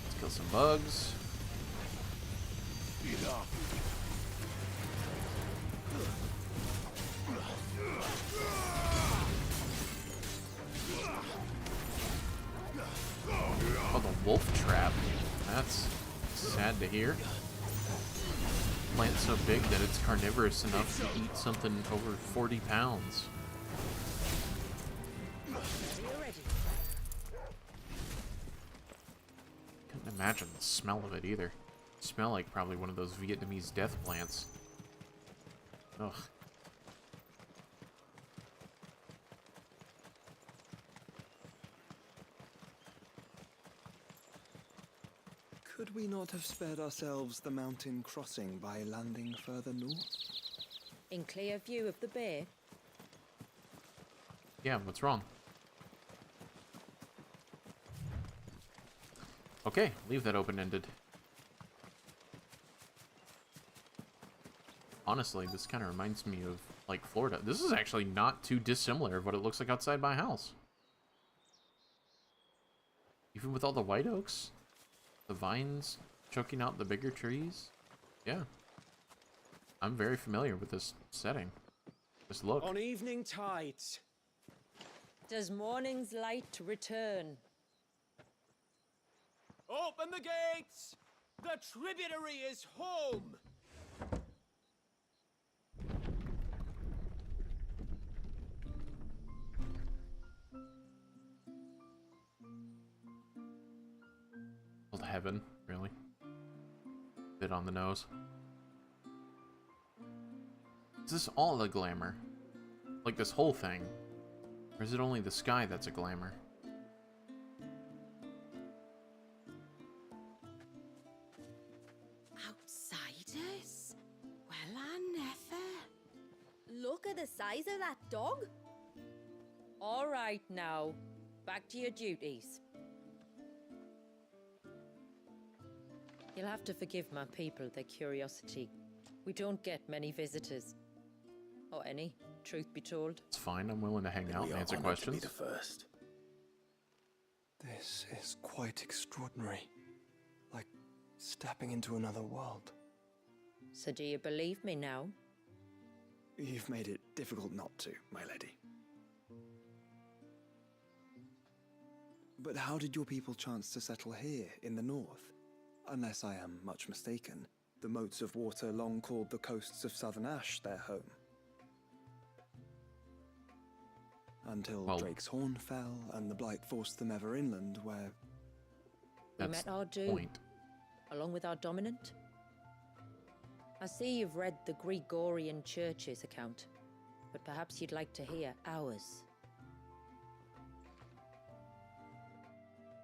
Let's kill some bugs. Oh, the wolf trap. That's sad to hear. Plant's so big that it's carnivorous enough to eat something over 40 pounds. Couldn't imagine the smell of it either. Smell like probably one of those Vietnamese death plants. Ugh. Could we not have spared ourselves the mountain crossing by landing further north? In clear view of the bay? Yeah, what's wrong? Okay, leave that open-ended. Honestly, this kind of reminds me of, like, Florida. This is actually not too dissimilar of what it looks like outside my house. Even with all the white oaks, the vines choking out the bigger trees. Yeah. I'm very familiar with this setting. This look. On evening tides. Does morning's light return? Open the gates! The tributary is home! Well, heaven, really. Bit on the nose. Is this all a glamour? Like this whole thing? Or is it only the sky that's a glamour? Outsiders? Well, I never. Look at the size of that dog. All right now, back to your duties. You'll have to forgive my people their curiosity. We don't get many visitors. Or any, truth be told. It's fine, I'm willing to hang out and answer questions. To be the first. This is quite extraordinary. Like stepping into another world. So do you believe me now? You've made it difficult not to, my lady. But how did your people chance to settle here in the north? Unless I am much mistaken, the moats of water long called the coasts of Southern Ash their home. Until Drake's Horn fell and the Blight forced them ever inland, where... We met our doom, along with our dominant. I see you've read the Gregorian Church's account, but perhaps you'd like to hear ours.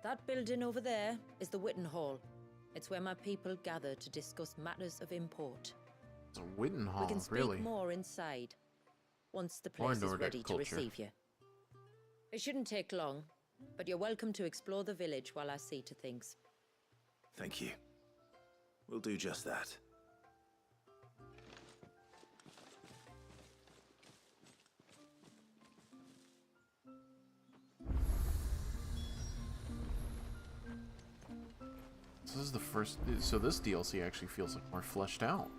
That building over there is the Witten Hall. It's where my people gather to discuss matters of import. It's a Witten Hall, we can speak really? more inside, once the place is ready to receive you. It shouldn't take long, but you're welcome to explore the village while I see to things. Thank you. We'll do just that. So this is the first... So this DLC actually feels like more fleshed out.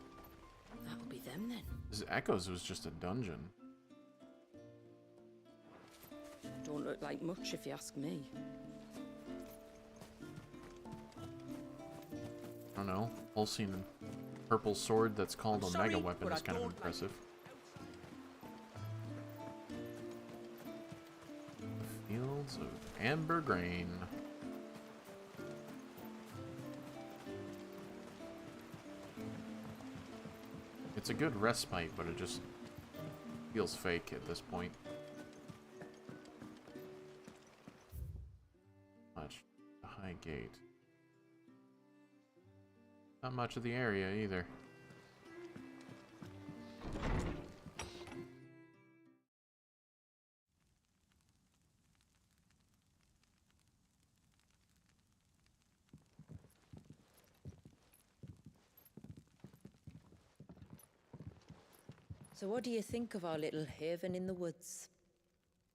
That'll be them then. This Echoes was just a dungeon. Don't look like much if you ask me. I don't know. Pulsing purple sword that's called a mega weapon is kind of impressive. The fields of amber grain. It's a good respite, but it just feels fake at this point. Much. The high gate. Not much of the area either. So what do you think of our little haven in the woods?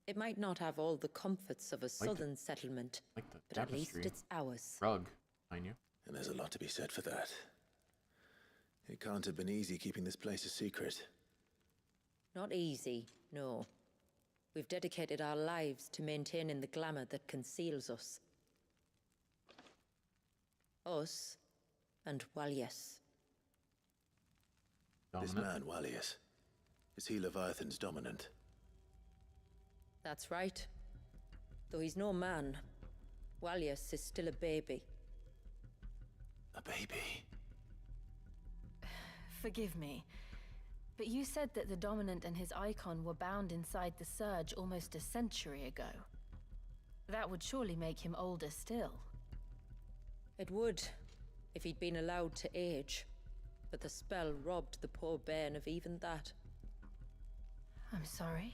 It might not have all the comforts of a southern settlement, but at least it's ours. Rug, I knew. And there's a lot to be said for that. It can't have been easy keeping this place a secret. Not easy, no. We've dedicated our lives to maintaining the glamour that conceals us. Us and Walius. This man, Walius, is he Leviathan's dominant? That's right. Though he's no man, Walius is still a baby. A baby? Forgive me, but you said that the Dominant and his icon were bound inside the Surge almost a century ago. That would surely make him older still. It would, if he'd been allowed to age. But the spell robbed the poor bairn of even that. I'm sorry?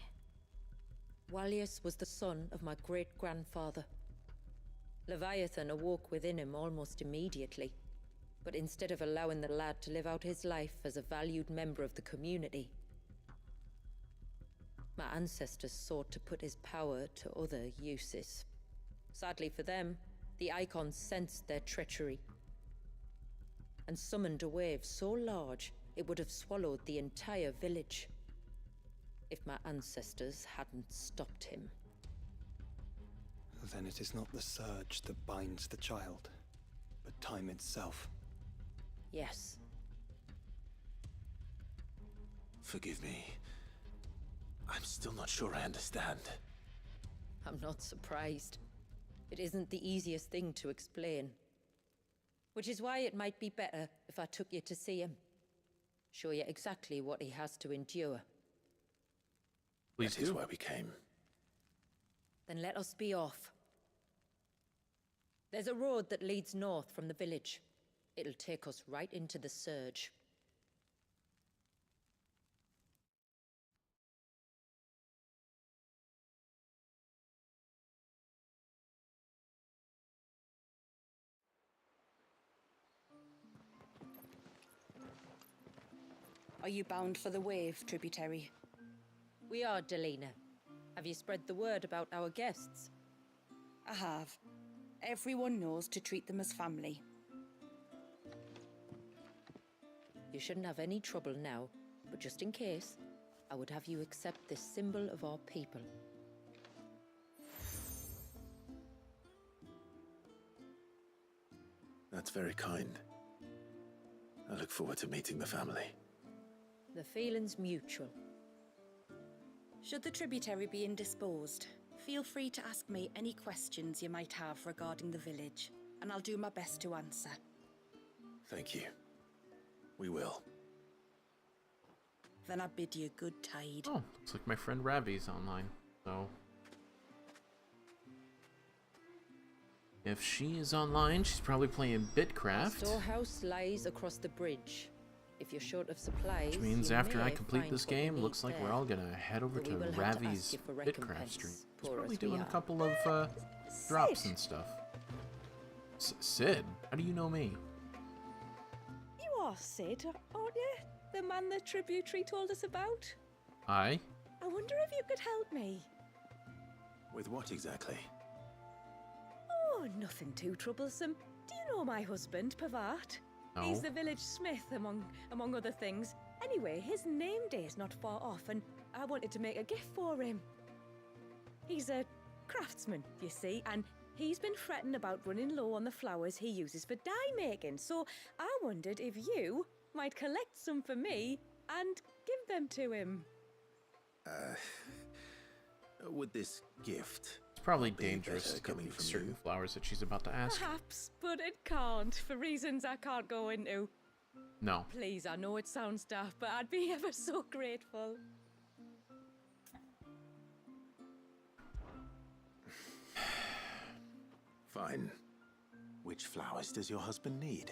Walius was the son of my great-grandfather. Leviathan awoke within him almost immediately. But instead of allowing the lad to live out his life as a valued member of the community, my ancestors sought to put his power to other uses. Sadly for them, the icons sensed their treachery and summoned a wave so large it would have swallowed the entire village if my ancestors hadn't stopped him. Then it is not the surge that binds the child, but time itself. Yes. Forgive me. I'm still not sure I understand. I'm not surprised. It isn't the easiest thing to explain. Which is why it might be better if I took you to see him. Show you exactly what he has to endure. That is why we came. Then let us be off. There's a road that leads north from the village. It'll take us right into the Surge. Are you bound for the Wave, tributary? We are, Delina. Have you spread the word about our guests? I have. Everyone knows to treat them as family. You shouldn't have any trouble now, but just in case, I would have you accept this symbol of our people. That's very kind. I look forward to meeting the family. The feeling's mutual. Should the tributary be indisposed, feel free to ask me any questions you might have regarding the village, and I'll do my best to answer. Thank you. We will. Then I bid you good tide. Oh, looks like my friend Ravi's online, so... If she is online, she's probably playing Bitcraft. The storehouse lies across the bridge. If you're short of supplies, Which means after I complete find this what you game, need looks like there. we're all gonna head over But to we will have to ask Ravi's you for Bitcraft recompense, stream. He's poor probably as we doing a are. couple of drops and stuff. Sid, how do you know me? You are Sid, aren't you? The man the tributary told us about? Hi. I wonder if you could help me. With what exactly? Oh, nothing too troublesome. Do you know my husband, Pavat? No. He's the village smith, among other things. Anyway, his name day's not far off, and I wanted to make a gift for him. He's a craftsman, you see, and he's been fretting about running low on the flowers he uses for dye making, so I wondered if you might collect some for me and give them to him. Would this gift... It's probably be dangerous better to get coming these from certain you? flowers that she's about to ask. Perhaps, but it can't, for reasons I can't go into. No. Please, I know it sounds daft, but I'd be ever so grateful. Fine. Which flowers does your husband need?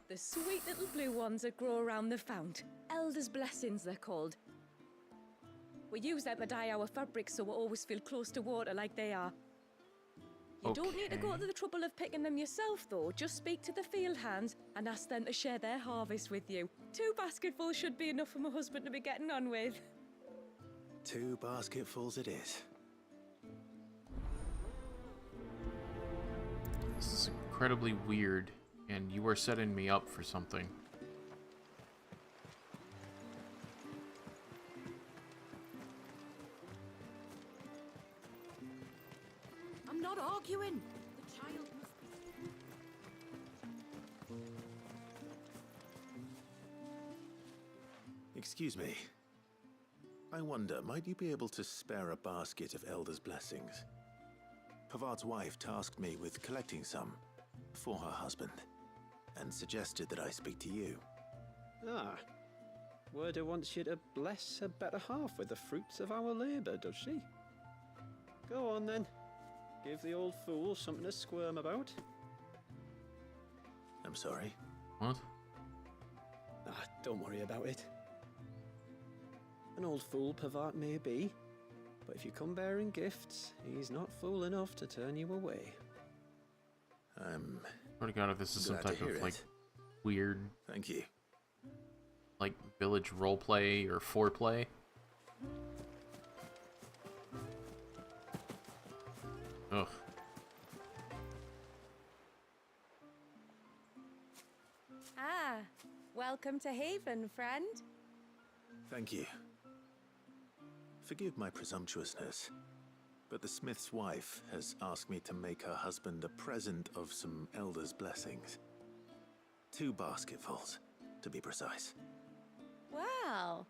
The sweet little blue ones that grow around the fount. Elder's blessings, they're called. We use them to dye our fabrics so we always feel close to water like they are. You don't need to go to the trouble of picking them yourself, though. Just speak to the field hands and ask them to share their harvest with you. 2 basketfuls should be enough for my husband to be getting on with. 2 basketfuls it is. This is incredibly weird, and you are setting me up for something. I'm not arguing. The child must be... Excuse me. I wonder, might you be able to spare a basket of Elder's blessings? Pavard's wife tasked me with collecting some for her husband, and suggested that I speak to you. Ah. Werda wants you to bless her better half with the fruits of our labour, does she? Go on then. Give the old fool something to squirm about. I'm sorry. What? Ah, don't worry about it. An old fool Pavard may be, but if you come bearing gifts, he's not fool enough to turn you away. Swear to God, if this is some glad to type hear of like it. weird, Thank you. like village roleplay or foreplay. Ugh. Ah, welcome to Haven, friend. Thank you. Forgive my presumptuousness, but the smith's wife has asked me to make her husband a present of some Elder's blessings. 2 basketfuls, to be precise. Well,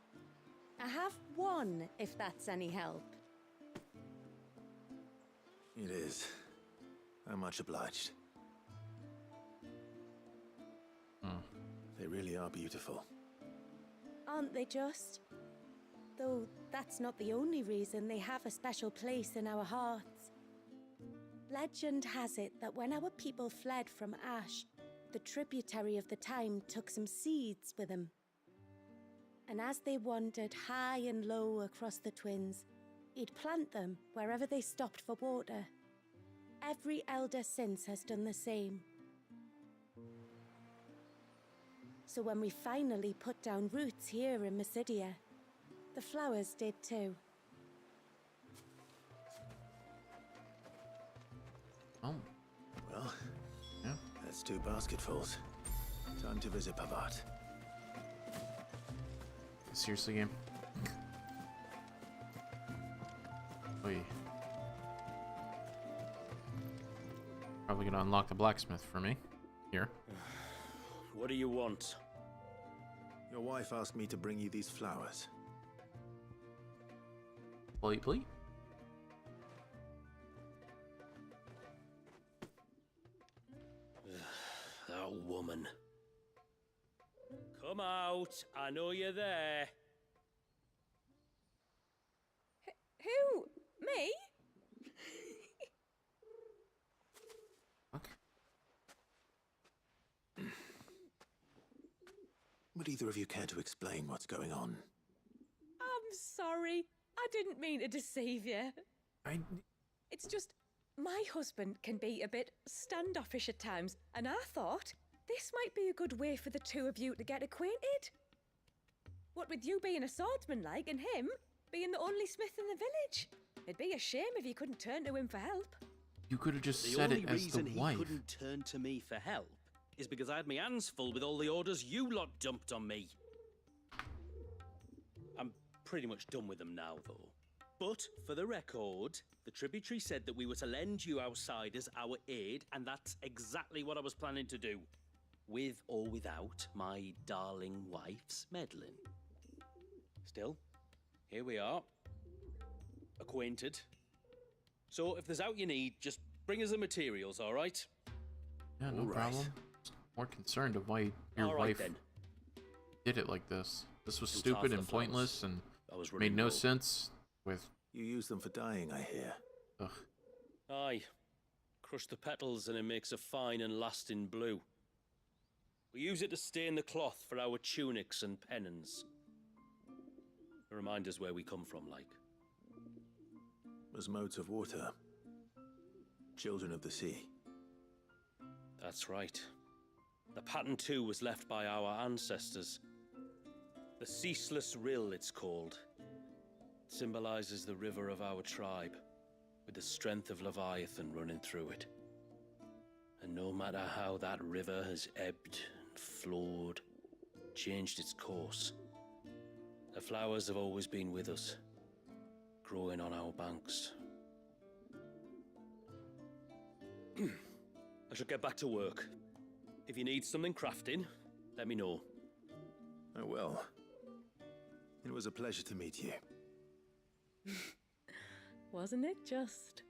I have 1, if that's any help. It is. I'm much obliged. They really are beautiful. Aren't they just? Though that's not the only reason they have a special place in our hearts. Legend has it that when our people fled from Ash, the tributary of the time took some seeds with them. And as they wandered high and low across the Twins, he'd plant them wherever they stopped for water. Every elder since has done the same. So when we finally put down roots here in Mysidia, the flowers did too. Oh. Well, yeah. That's 2 basketfuls. Time to visit Pavard. Seriously, game? Oy. Probably gonna unlock the blacksmith for me. Here. What do you want? Your wife asked me to bring you these flowers. Please? That woman. Come out. I know you're there. Who? Me? Would either of you care to explain what's going on? I'm sorry. I didn't mean to deceive you. It's just, my husband can be a bit standoffish at times, and I thought this might be a good way for the 2 of you to get acquainted. What with you being a swordsman like, and him being the only smith in the village. It'd be a shame if you couldn't turn to him for help. You could have just said it as the wife. The only reason he couldn't turn to me for help is because I had my hands full with all the orders you lot dumped on me. I'm pretty much done with them now, though. But, for the record, the tributary said that we were to lend you outsiders our aid, and that's exactly what I was planning to do. With or without my darling wife's meddling. Still, here we are. Acquainted. So, if there's out you need, just bring us the materials, all right? Yeah, no problem. More concerned of why your wife did it like this. This was stupid and pointless and made no sense with... You use them for dyeing, I hear. Ugh. Aye. Crush the petals and it makes a fine and lasting blue. We use it to stain the cloth for our tunics and pennons. To remind us where we come from, like. As modes of water. Children of the Sea. That's right. The pattern too was left by our ancestors. The Ceaseless Rill, it's called. It symbolizes the river of our tribe, with the strength of Leviathan running through it. And no matter how that river has ebbed and flowed, changed its course, the flowers have always been with us, growing on our banks. I should get back to work. If you need something crafting, let me know. I will. It was a pleasure to meet you. Wasn't it just?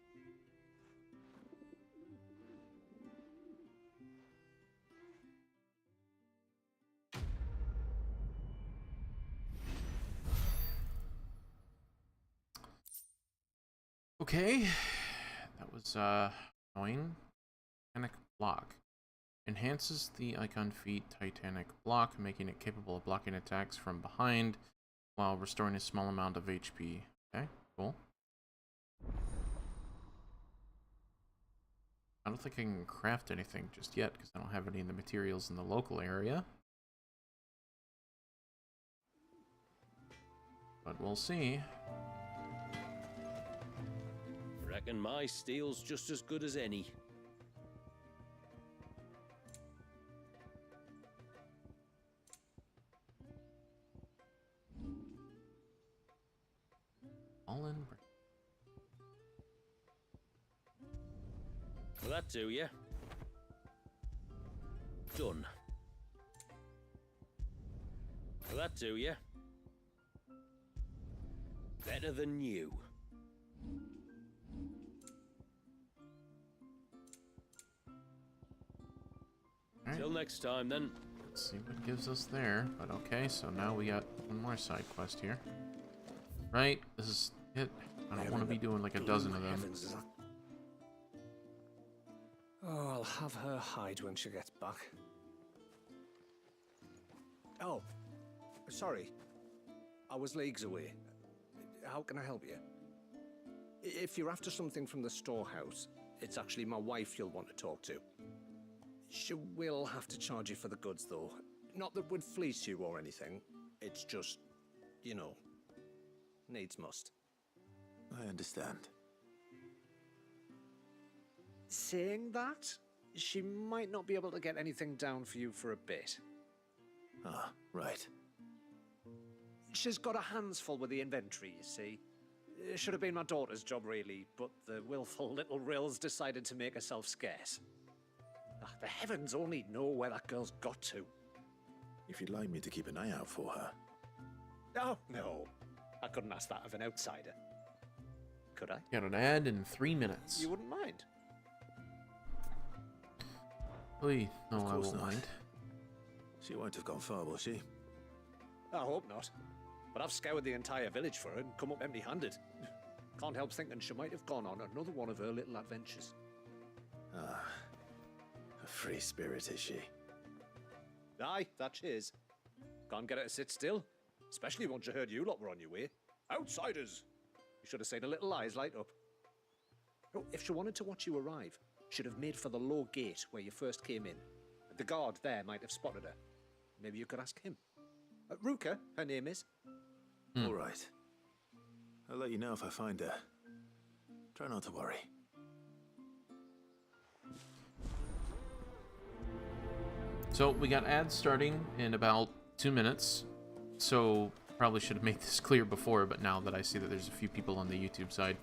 Okay, that was annoying. Titanic block enhances the icon feat Titanic block, making it capable of blocking attacks from behind while restoring a small amount of HP. Okay, cool. I don't think I can craft anything just yet because I don't have any of the materials in the local area. But we'll see. Reckon my steel's just as good as any. All in. Will that do ya? Done. Will that do ya? Better than you. Right. Till next time, then. Let's see what gives us there. But okay, so now we got one more side quest here. Right? This is it. I don't want to be doing like a dozen of them. Heavens, oh, I'll have her hide when she gets back. Oh, sorry. I was leagues away. How can I help you? If you're after something from the storehouse, it's actually my wife you'll want to talk to. She will have to charge you for the goods, though. Not that we'd fleece you or anything. It's just, you know, needs must. I understand. Saying that, she might not be able to get anything down for you for a bit. Ah, right. She's got her hands full with the inventory, you see. It should have been my daughter's job, really, but the willful little Rills decided to make herself scarce. The heavens only know where that girl's got to. If you'd like me to keep an eye out for her. Oh, no. I couldn't ask that of an outsider. Could I? Got an ad in 3 minutes. You wouldn't mind? Please, no, Of I course won't not. mind. She won't have gone far, will she? I hope not. But I've scoured the entire village for her and come up empty-handed. Can't help thinking she might have gone on another one of her little adventures. Ah, a free spirit, is she? Aye, that she is. Can't get her to sit still. Especially once you heard you lot were on your way. Outsiders! You should have seen her little eyes light up. Oh, if she wanted to watch you arrive, she'd have made for the low gate where you first came in. The guard there might have spotted her. Maybe you could ask him. Ruka, her name is. All right. I'll let you know if I find her. Try not to worry. So we got ads starting in about 2 minutes. So probably should have made this clear before, but now that I see that there's a few people on the YouTube side,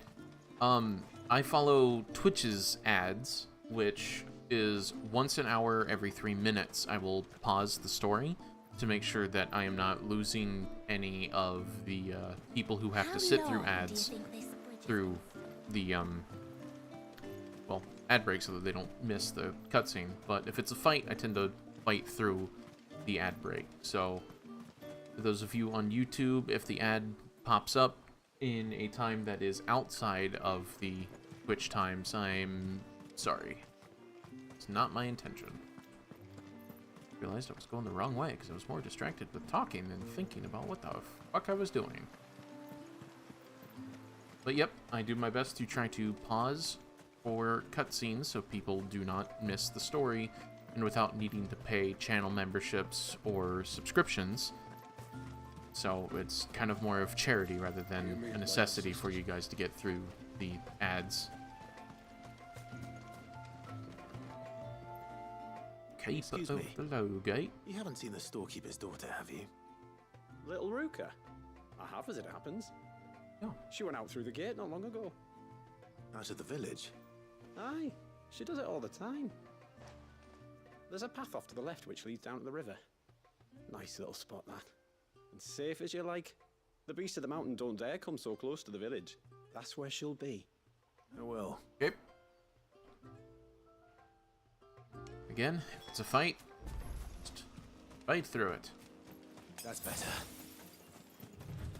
I follow Twitch's ads, which is once an hour every 3 minutes. I will pause the story to make sure that I am not losing any of the people who have to sit through ads through the well, ad break so that they don't miss the cutscene. But if it's a fight, I tend to fight through the ad break. So for those of you on YouTube, if the ad pops up in a time that is outside of the Twitch times, I'm sorry. It's not my intention. Realized I was going the wrong way because I was more distracted with talking than thinking about what the fuck I was doing. But yep, I do my best to try to pause for cutscenes so people do not miss the story and without needing to pay channel memberships or subscriptions. So it's kind of more of charity rather than a necessity for you guys to get through the ads. Excuse me. Hello, gate. You haven't seen the storekeeper's daughter, have you? Little Ruka. I have, as it happens. No. She went out through the gate not long ago. Out of the village? Aye, she does it all the time. There's a path off to the left which leads down to the river. Nice little spot, that. And safe as you like. The beasts of the mountain don't dare come so close to the village. That's where she'll be. I will. Okay. Again, if it's a fight, just fight through it. That's better.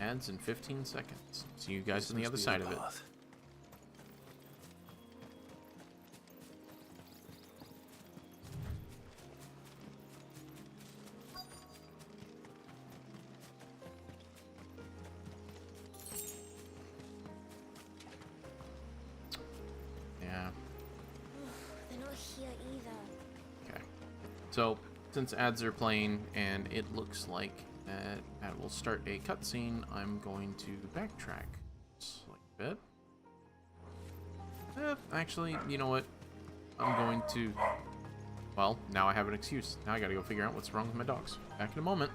Ads in 15 seconds. See you guys on the other side of it. Yeah. They're not here either. Okay. So, since ads are playing and it looks like that will start a cutscene, I'm going to backtrack just like a bit. Actually, you know what? I'm going to... Well, now I have an excuse. Now I gotta go figure out what's wrong with my dogs. Back in a moment.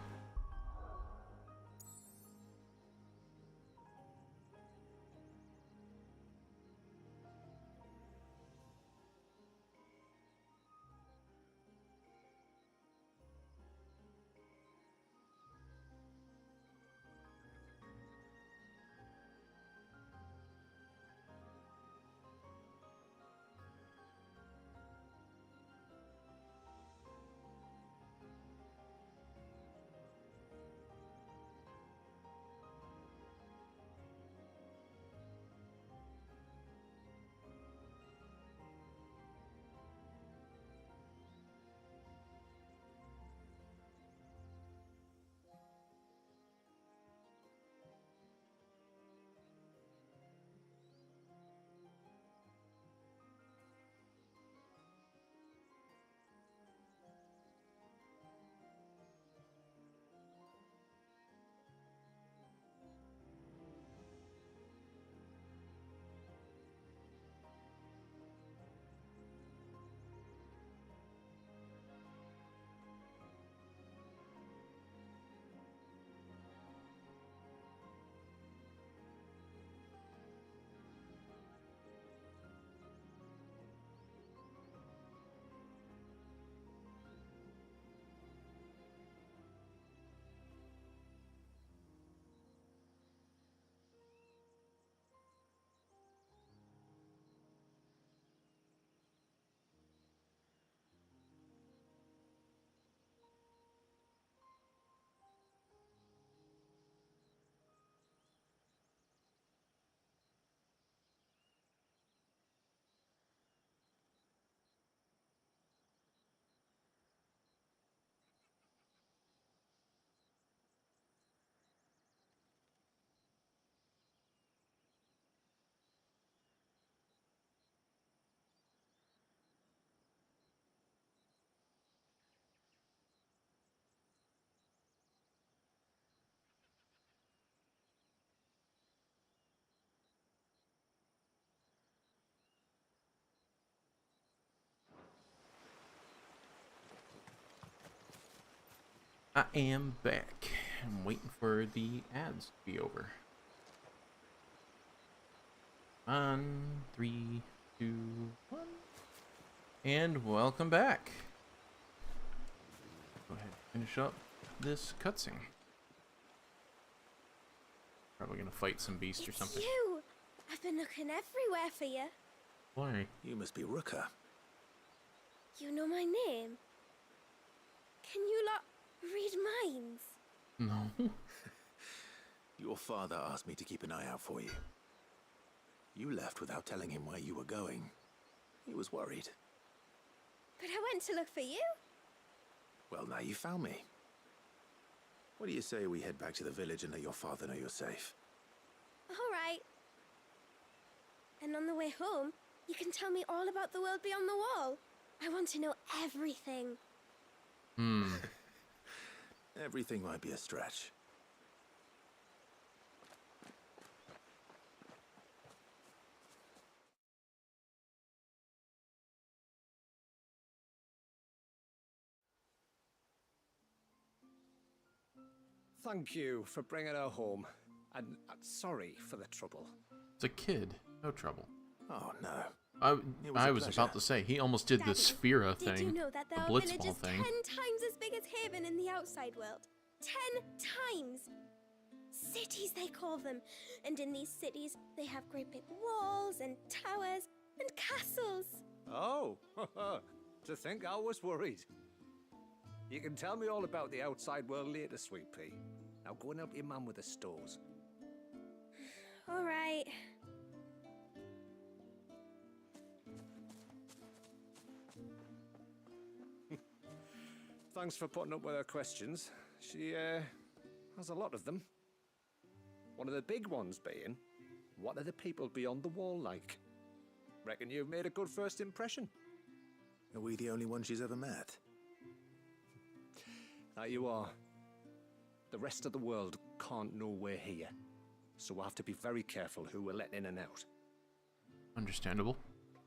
I am back. I'm waiting for the ads to be over. 3, 2, 1. And welcome back. Go ahead and finish up this cutscene. Probably gonna fight some beast or something. It's you! I've been looking everywhere for you. Why? You must be Ruka. You know my name? Can you lot read minds? No. Your father asked me to keep an eye out for you. You left without telling him where you were going. He was worried. But I went to look for you. Well, now you found me. What do you say we head back to the village and let your father know you're safe? All right. And on the way home, You can tell me all about the world beyond the wall. I want to know everything. Everything might be a stretch. Thank you for bringing her home. And sorry for the trouble. It's a kid. No trouble. Oh, no. I was about to say, he almost did the Sphera thing. Did you know that there the are Blitzball villages thing. 10 times as big as Haven in the outside world? 10 times! Cities, they call them. And in these cities, they have great big walls and towers and castles. Oh, to think I was worried. You can tell me all about the outside world later, Sweet Pea. Now go and help your mum with the stores. All right. Thanks for putting up with her questions. She, has a lot of them. One of the big ones being, what are the people beyond the wall like? Reckon you've made a good first impression. Are we the only ones she's ever met? That you are. The rest of the world can't know we're here, so we'll have to be very careful who we're letting in and out. Understandable.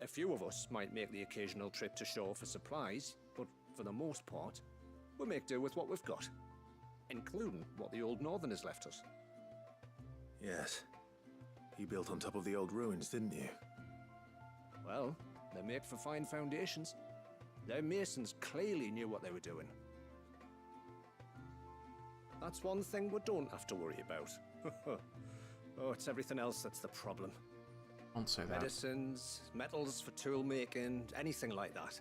A few of us might make the occasional trip to shore for supplies, but for the most part, we'll make do with what we've got, including what the old Northerners left us. Yes. You built on top of the old ruins, didn't you? Well, they're made for fine foundations. Their masons clearly knew what they were doing. That's one thing we don't have to worry about. Oh, it's everything else that's the problem. Don't say that. Medicines, metals for tool making, anything like that.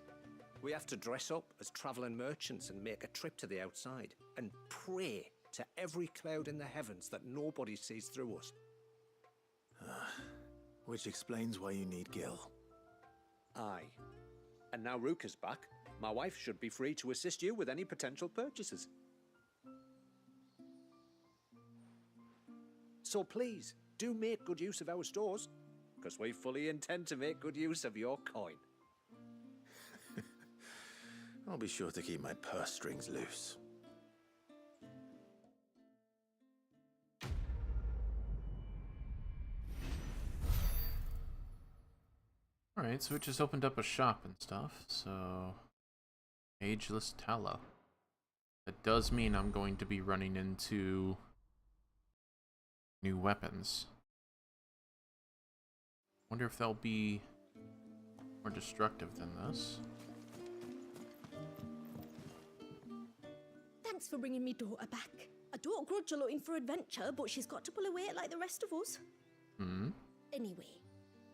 We have to dress up as traveling merchants and make a trip to the outside and pray to every cloud in the heavens that nobody sees through us. Which explains why you need Gil. Aye. And now Ruka's back, my wife should be free to assist you with any potential purchases. So please, do make good use of our stores, because we fully intend to make good use of your coin. I'll be sure to keep my purse strings loose. Alright, so it just opened up a shop and stuff, so... Ageless Tallow. That does mean I'm going to be running into... new weapons. Wonder if they'll be... more destructive than this. Thanks for bringing me daughter back. I don't grudge her looking for adventure, but she's got to pull her weight like the rest of us. Anyway,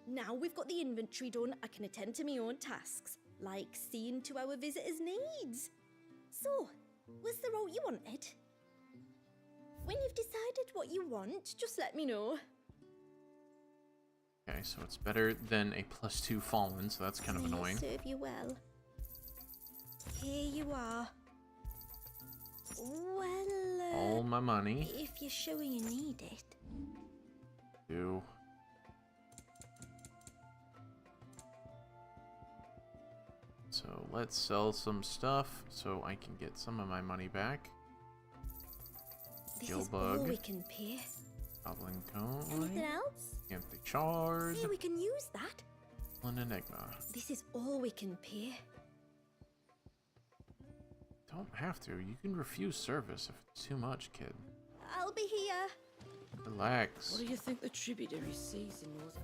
now we've got the inventory done, I can attend to my own tasks, like seeing to our visitors' needs. So, was the route you wanted? When you've decided what you want, just let me know. Okay, so it's better than a +2 fallen, so that's kind of annoying. Serve you well. Here you are. Well, all my money. If you're sure you need it. Do. So let's sell some stuff so I can get some of my money back. This Gill is bug. all we can pay. Goblin cone. Anything else? Empty shard. Hey, we can use that. An enigma. This is all we can pay. Don't have to. You can refuse service if it's too much, kid. I'll be here. Relax. What do you think the tributary season was?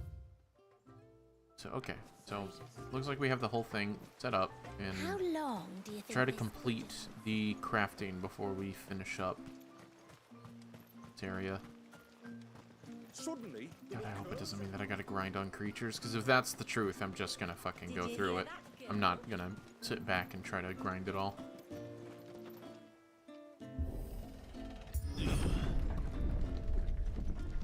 So okay, so looks like we have the whole thing set up and How long do you think try to this complete the crafting before we finish up this area. Suddenly, God, I hope it doesn't mean that I gotta grind on creatures, because if that's the truth, I'm just gonna fucking go through it. I'm not gonna sit back and try to grind it all.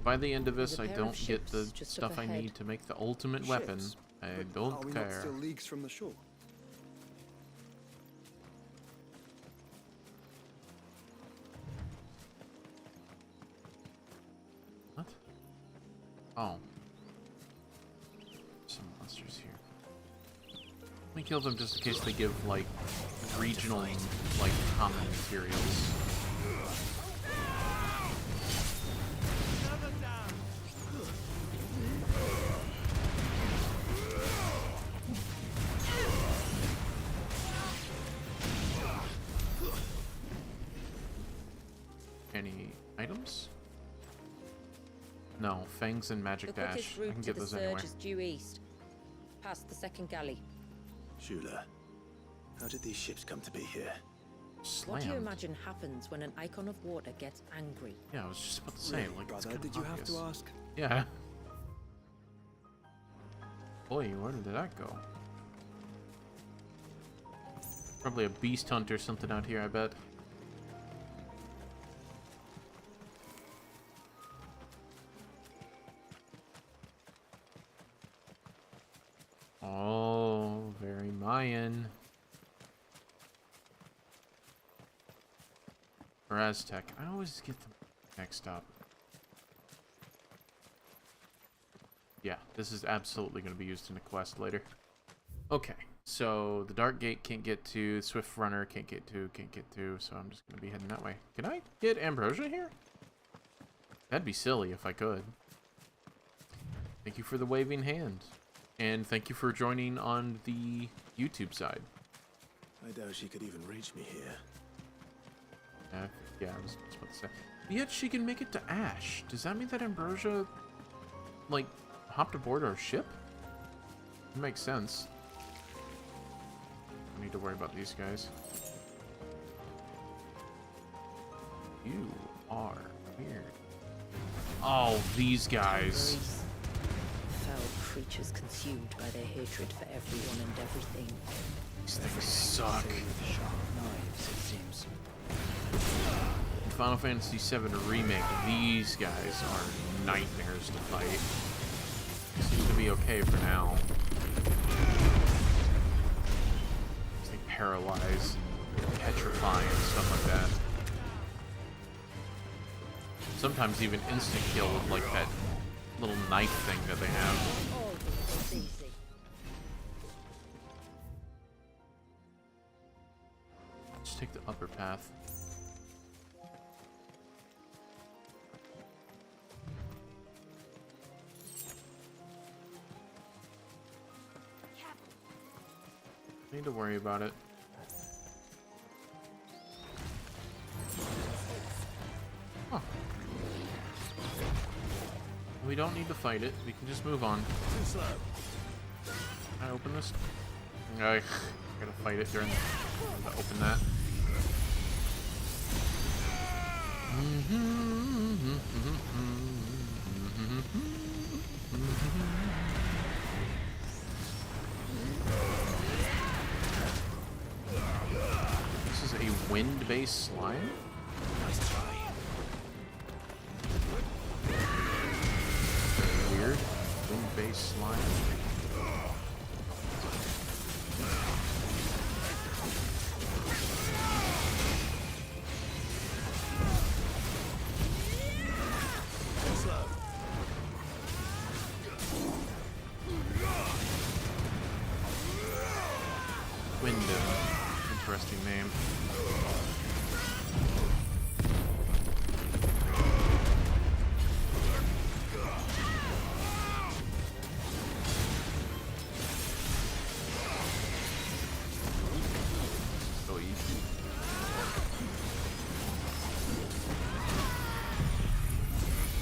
By the end of this, I don't get the stuff I need to make the ultimate weapon. I don't Are we care. not still leagues from the shore? What? Oh. Some monsters here. Let me kill them just in case they give, like, regional, like, common materials. Any items? No, fangs and magic The quickest dash. I route can to get the those surge anywhere. is due east, past the second galley. Shula, how did these ships come to be here? What do you Slammed. imagine happens when an icon of water gets angry? Yeah, I was just about to say, Really, like, it's brother, kinda did you have to obvious. ask? Yeah. Boy, where did that go? Probably a beast hunt or something out here, I bet. Oh, very Mayan. Or Aztec. I always get them mixed up. Yeah, this is absolutely going to be used in a quest later. Okay, so the Dark Gate can't get to, Swift Runner can't get to, so I'm just going to be heading that way. Can I get Ambrosia here? That'd be silly if I could. Thank you for the waving hand. And thank you for joining on the YouTube side. I doubt she could even reach me here. Yeah, I was about to say. Yet she can make it to Ash. Does that mean that Ambrosia, like, hopped aboard our ship? It makes sense. I need to worry about these guys. You are weird. Oh, these guys. Foul creatures consumed by their hatred for everyone and everything. These things suck. Sharp knives, it seems. In Final Fantasy VII Remake, these guys are nightmares to fight. Seems to be okay for now. They paralyze, petrify, and stuff like that. Sometimes even instant kill with like that little knife thing that they have. Let's take the upper path. Need to worry about it. Huh. We don't need to fight it. We can just move on. Can I open this? I gotta fight it during to open that. This is a wind-based slime? Nice try. Weird. Wind-based slime. Interesting name. So easy.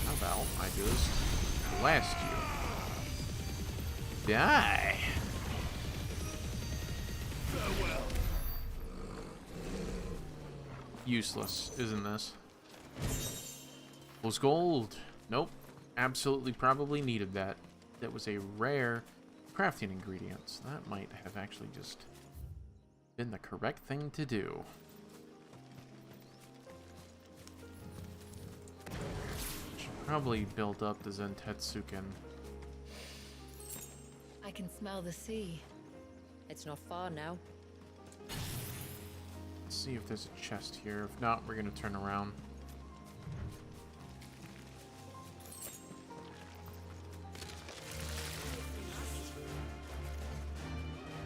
How about I just blast you? Die! Useless, isn't this? Was gold. Nope. Absolutely probably needed that. That was a rare crafting ingredient. So that might have actually just been the correct thing to do. Should probably build up the Zentetsuken. I can smell the sea. It's not far now. Let's see if there's a chest here. If not, we're gonna turn around.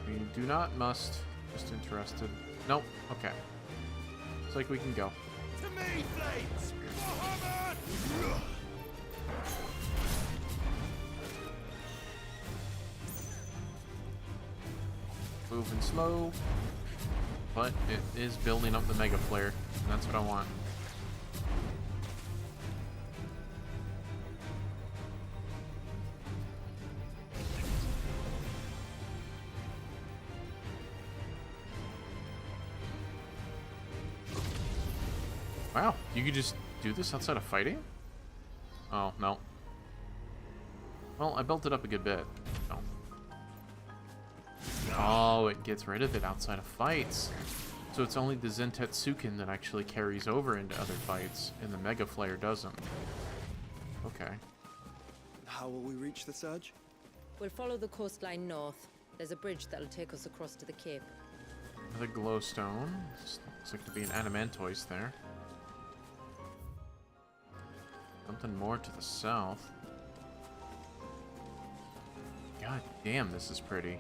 We do not must. Just interested. Nope. Okay. Looks like we can go. To me, flames! Muhammad! Moving slow, but it is building up the Mega Flare, and that's what I want. Wow, you could just do this outside of fighting? Oh, no. Well, I built it up a good bit. So. Oh, it gets rid of it outside of fights. So it's only the Zentetsuken that actually carries over into other fights, and the Mega Flare doesn't. Okay. How will we reach the surge? We'll follow the coastline north. There's a bridge that'll take us across to the cape. Another glowstone. Looks like to be an adamantoise there. Something more to the south. God damn, this is pretty.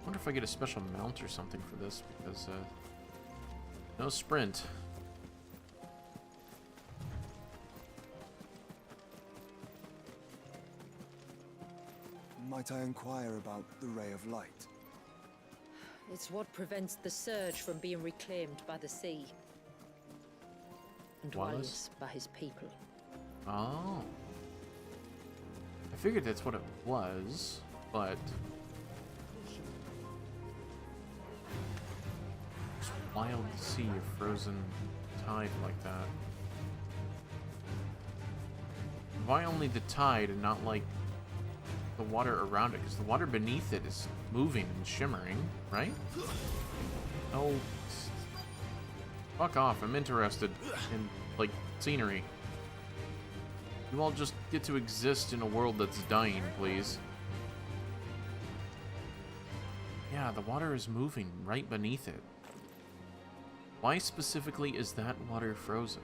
I wonder if I get a special mount or something for this, because no sprint. Might I inquire about the Ray of Light? It's what prevents the surge from being reclaimed by the sea. And Dwalius by his people. Oh. I figured that's what it was, but... It's wild to see a frozen tide like that. Why only the tide and not, like, the water around it? Because the water beneath it is moving and shimmering, right? Oh, fuck off. I'm interested in, like, scenery. You all just get to exist in a world that's dying, please. Yeah, the water is moving right beneath it. Why specifically is that water frozen?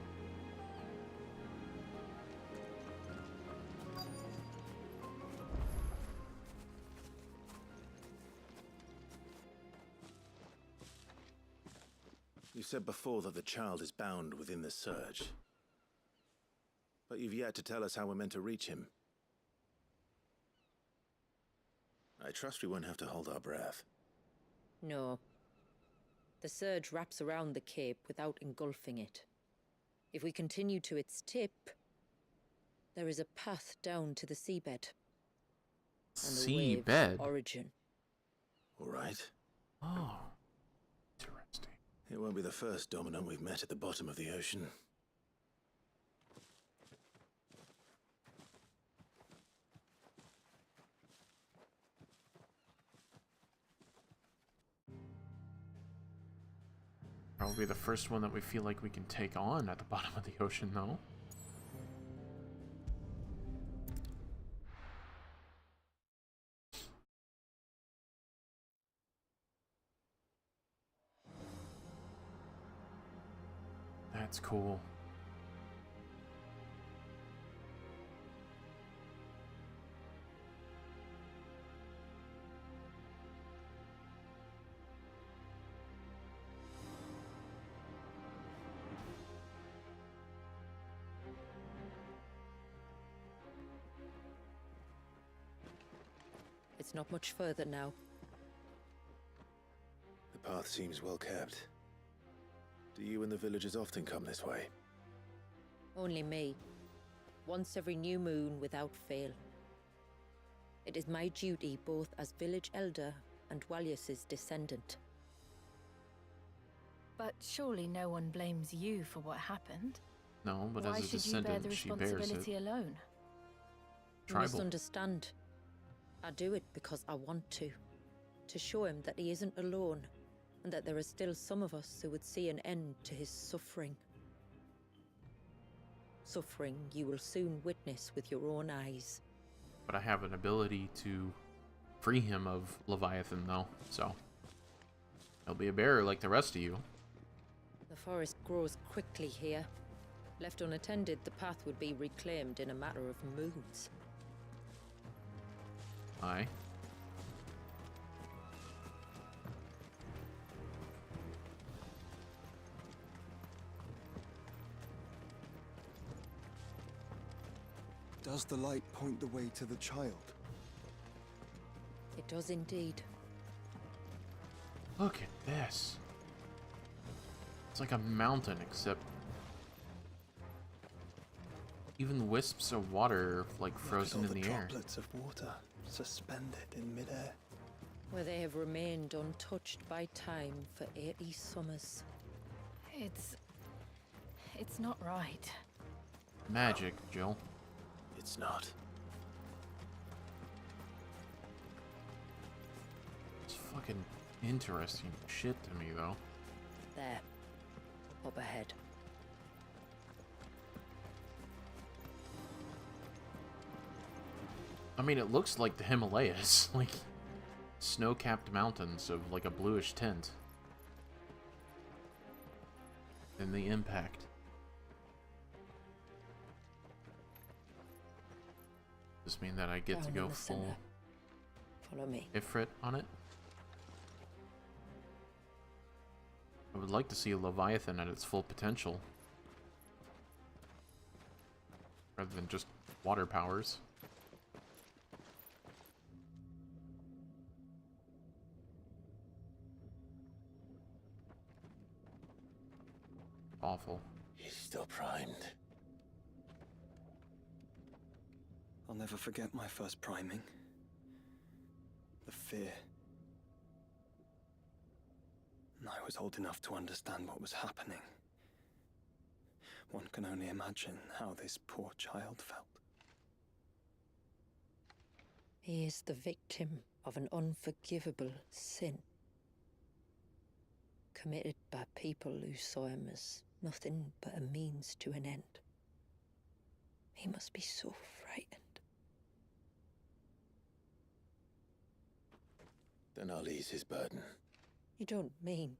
You said before that the child is bound within the surge. But you've yet to tell us how we're meant to reach him. I trust we won't have to hold our breath. No. The surge wraps around the cape without engulfing it. If we continue to its tip, there is a path down to the seabed. And the wave's origin. All right. Oh. It won't be the first dominant we've met at the bottom of the ocean. Probably the first one that we feel like we can take on at the bottom of the ocean, though. That's cool. It's not much further now. The path seems well kept. Do you and the villagers often come this way? Only me. Once every new moon without fail. It is my duty both as village elder and Dwalius's descendant. But surely no one blames you for what happened. No, but why as a should you bear descendant, the she bears it. responsibility alone? You must understand. I do it because I want to. To show him that he isn't alone, and that there are still some of us who would see an end to his suffering. Suffering you will soon witness with your own eyes. But I have an ability to free him of Leviathan, though, so... He'll be a bearer like the rest of you. The forest grows quickly here. Left unattended, the path would be reclaimed in a matter of moons. Aye. Does the light point the way to the child? It does indeed. Look at this. It's like a mountain, except even wisps of water are like frozen in the air. Droplets of water suspended in midair. Where they have remained untouched by time for 80 summers. It's not right. Magic, Jill. It's not. It's fucking interesting shit to me, though. There. Up ahead. I mean, it looks like the Himalayas, like snow-capped mountains of like a bluish tint. And the impact. Does this mean that I get to go full Follow me. Ifrit on it? I would like to see a Leviathan at its full potential. Rather than just water powers. Awful. He's still primed. I'll never forget my first priming. The fear. I was old enough to understand what was happening. One can only imagine how this poor child felt. He is the victim of an unforgivable sin. Committed by people who saw him as nothing but a means to an end. He must be so frightened. Then I'll ease his burden. You don't mean?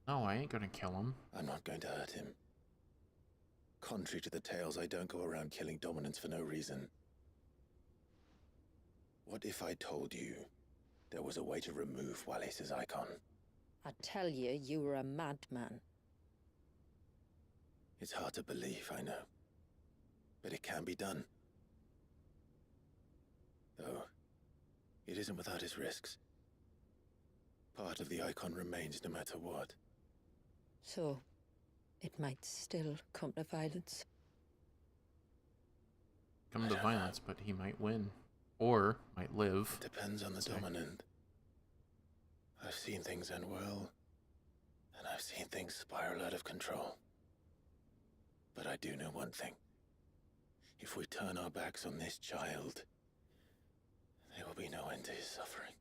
No, I ain't gonna kill him. I'm not going to hurt him. Contrary to the tales, I don't go around killing dominants for no reason. What if I told you there was a way to remove Wallace's icon? I tell you, you were a madman. It's hard to believe, I know. But it can be done. Though, it isn't without its risks. Part of the icon remains no matter what. So, it might still come to violence. Come to violence, but he might win. Or might live. Depends on the dominant. I've seen things end well, and I've seen things spiral out of control. But I do know one thing. If we turn our backs on this child, there will be no end to his suffering.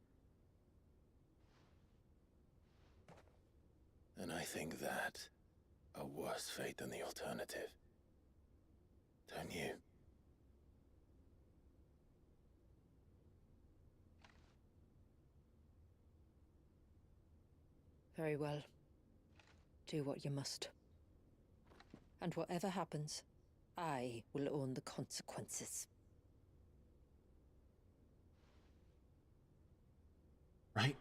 And I think that a worse fate than the alternative. Don't you? Very well. Do what you must. And whatever happens, I will own the consequences. Right?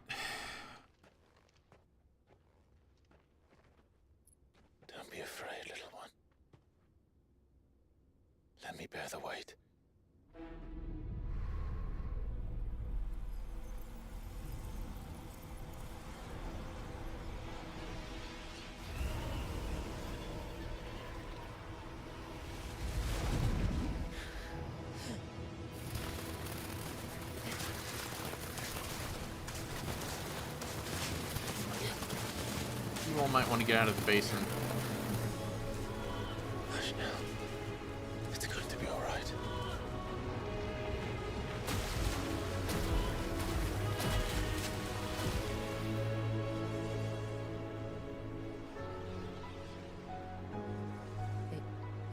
Don't be afraid, little one. Let me bear the weight. You all might want to get out of the basin. Hush now. It's going to be all right.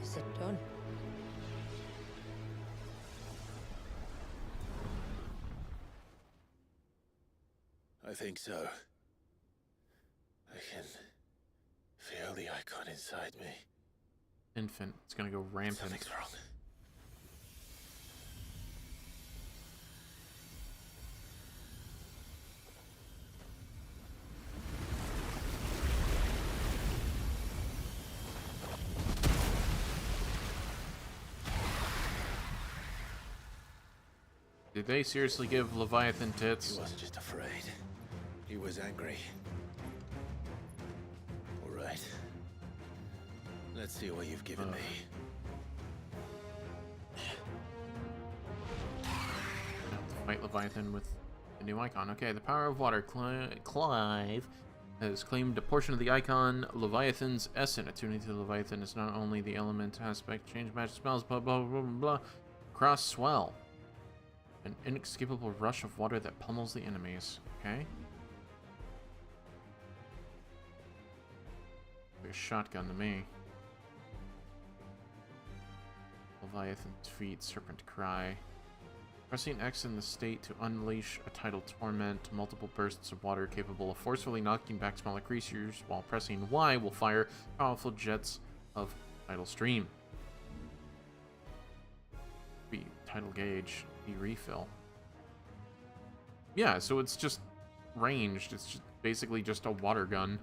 Is it done? I think so. I can feel the icon inside me. Infant. It's gonna go rampant. Something's wrong. Did they seriously give Leviathan tits? He wasn't just afraid. He was angry. All right. Let's see what you've given me. Fight Leviathan with a new icon. Okay, the power of water. Clive has claimed a portion of the icon Leviathan's essence. Attuning to Leviathan is not only the element aspect, change magic spells, blah blah blah blah blah. Cross swell. An inescapable rush of water that pummels the enemies. Okay. Like a shotgun to me. Leviathan's feet, serpent cry. Pressing X in the state to unleash a tidal torment. Multiple bursts of water capable of forcefully knocking back smaller creatures, while pressing Y will fire powerful jets of tidal stream. B, tidal gauge. B, refill. Yeah, so it's just ranged. It's just basically just a water gun.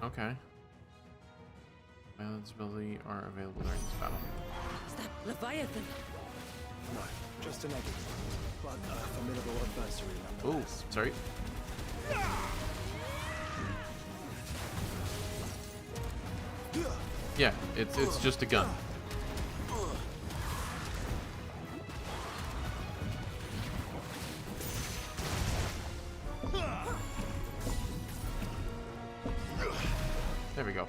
Okay. Violence ability are available during this battle. Is that Leviathan? No, just a negative, but a formidable adversary Ooh, nonetheless. sorry. Yeah, it's just a gun. There we go.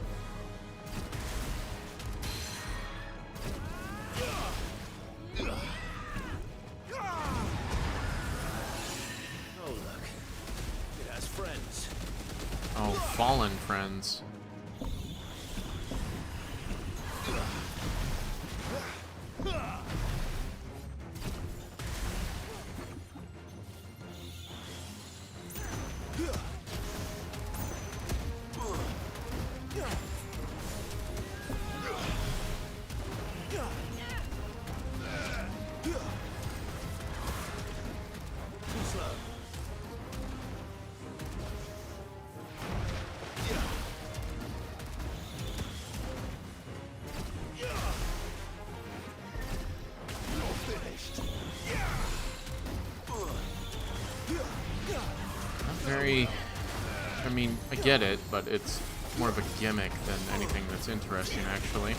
Oh, look. It has friends. Oh, fallen friends. I mean, I get it, but it's more of a gimmick than anything that's interesting, actually.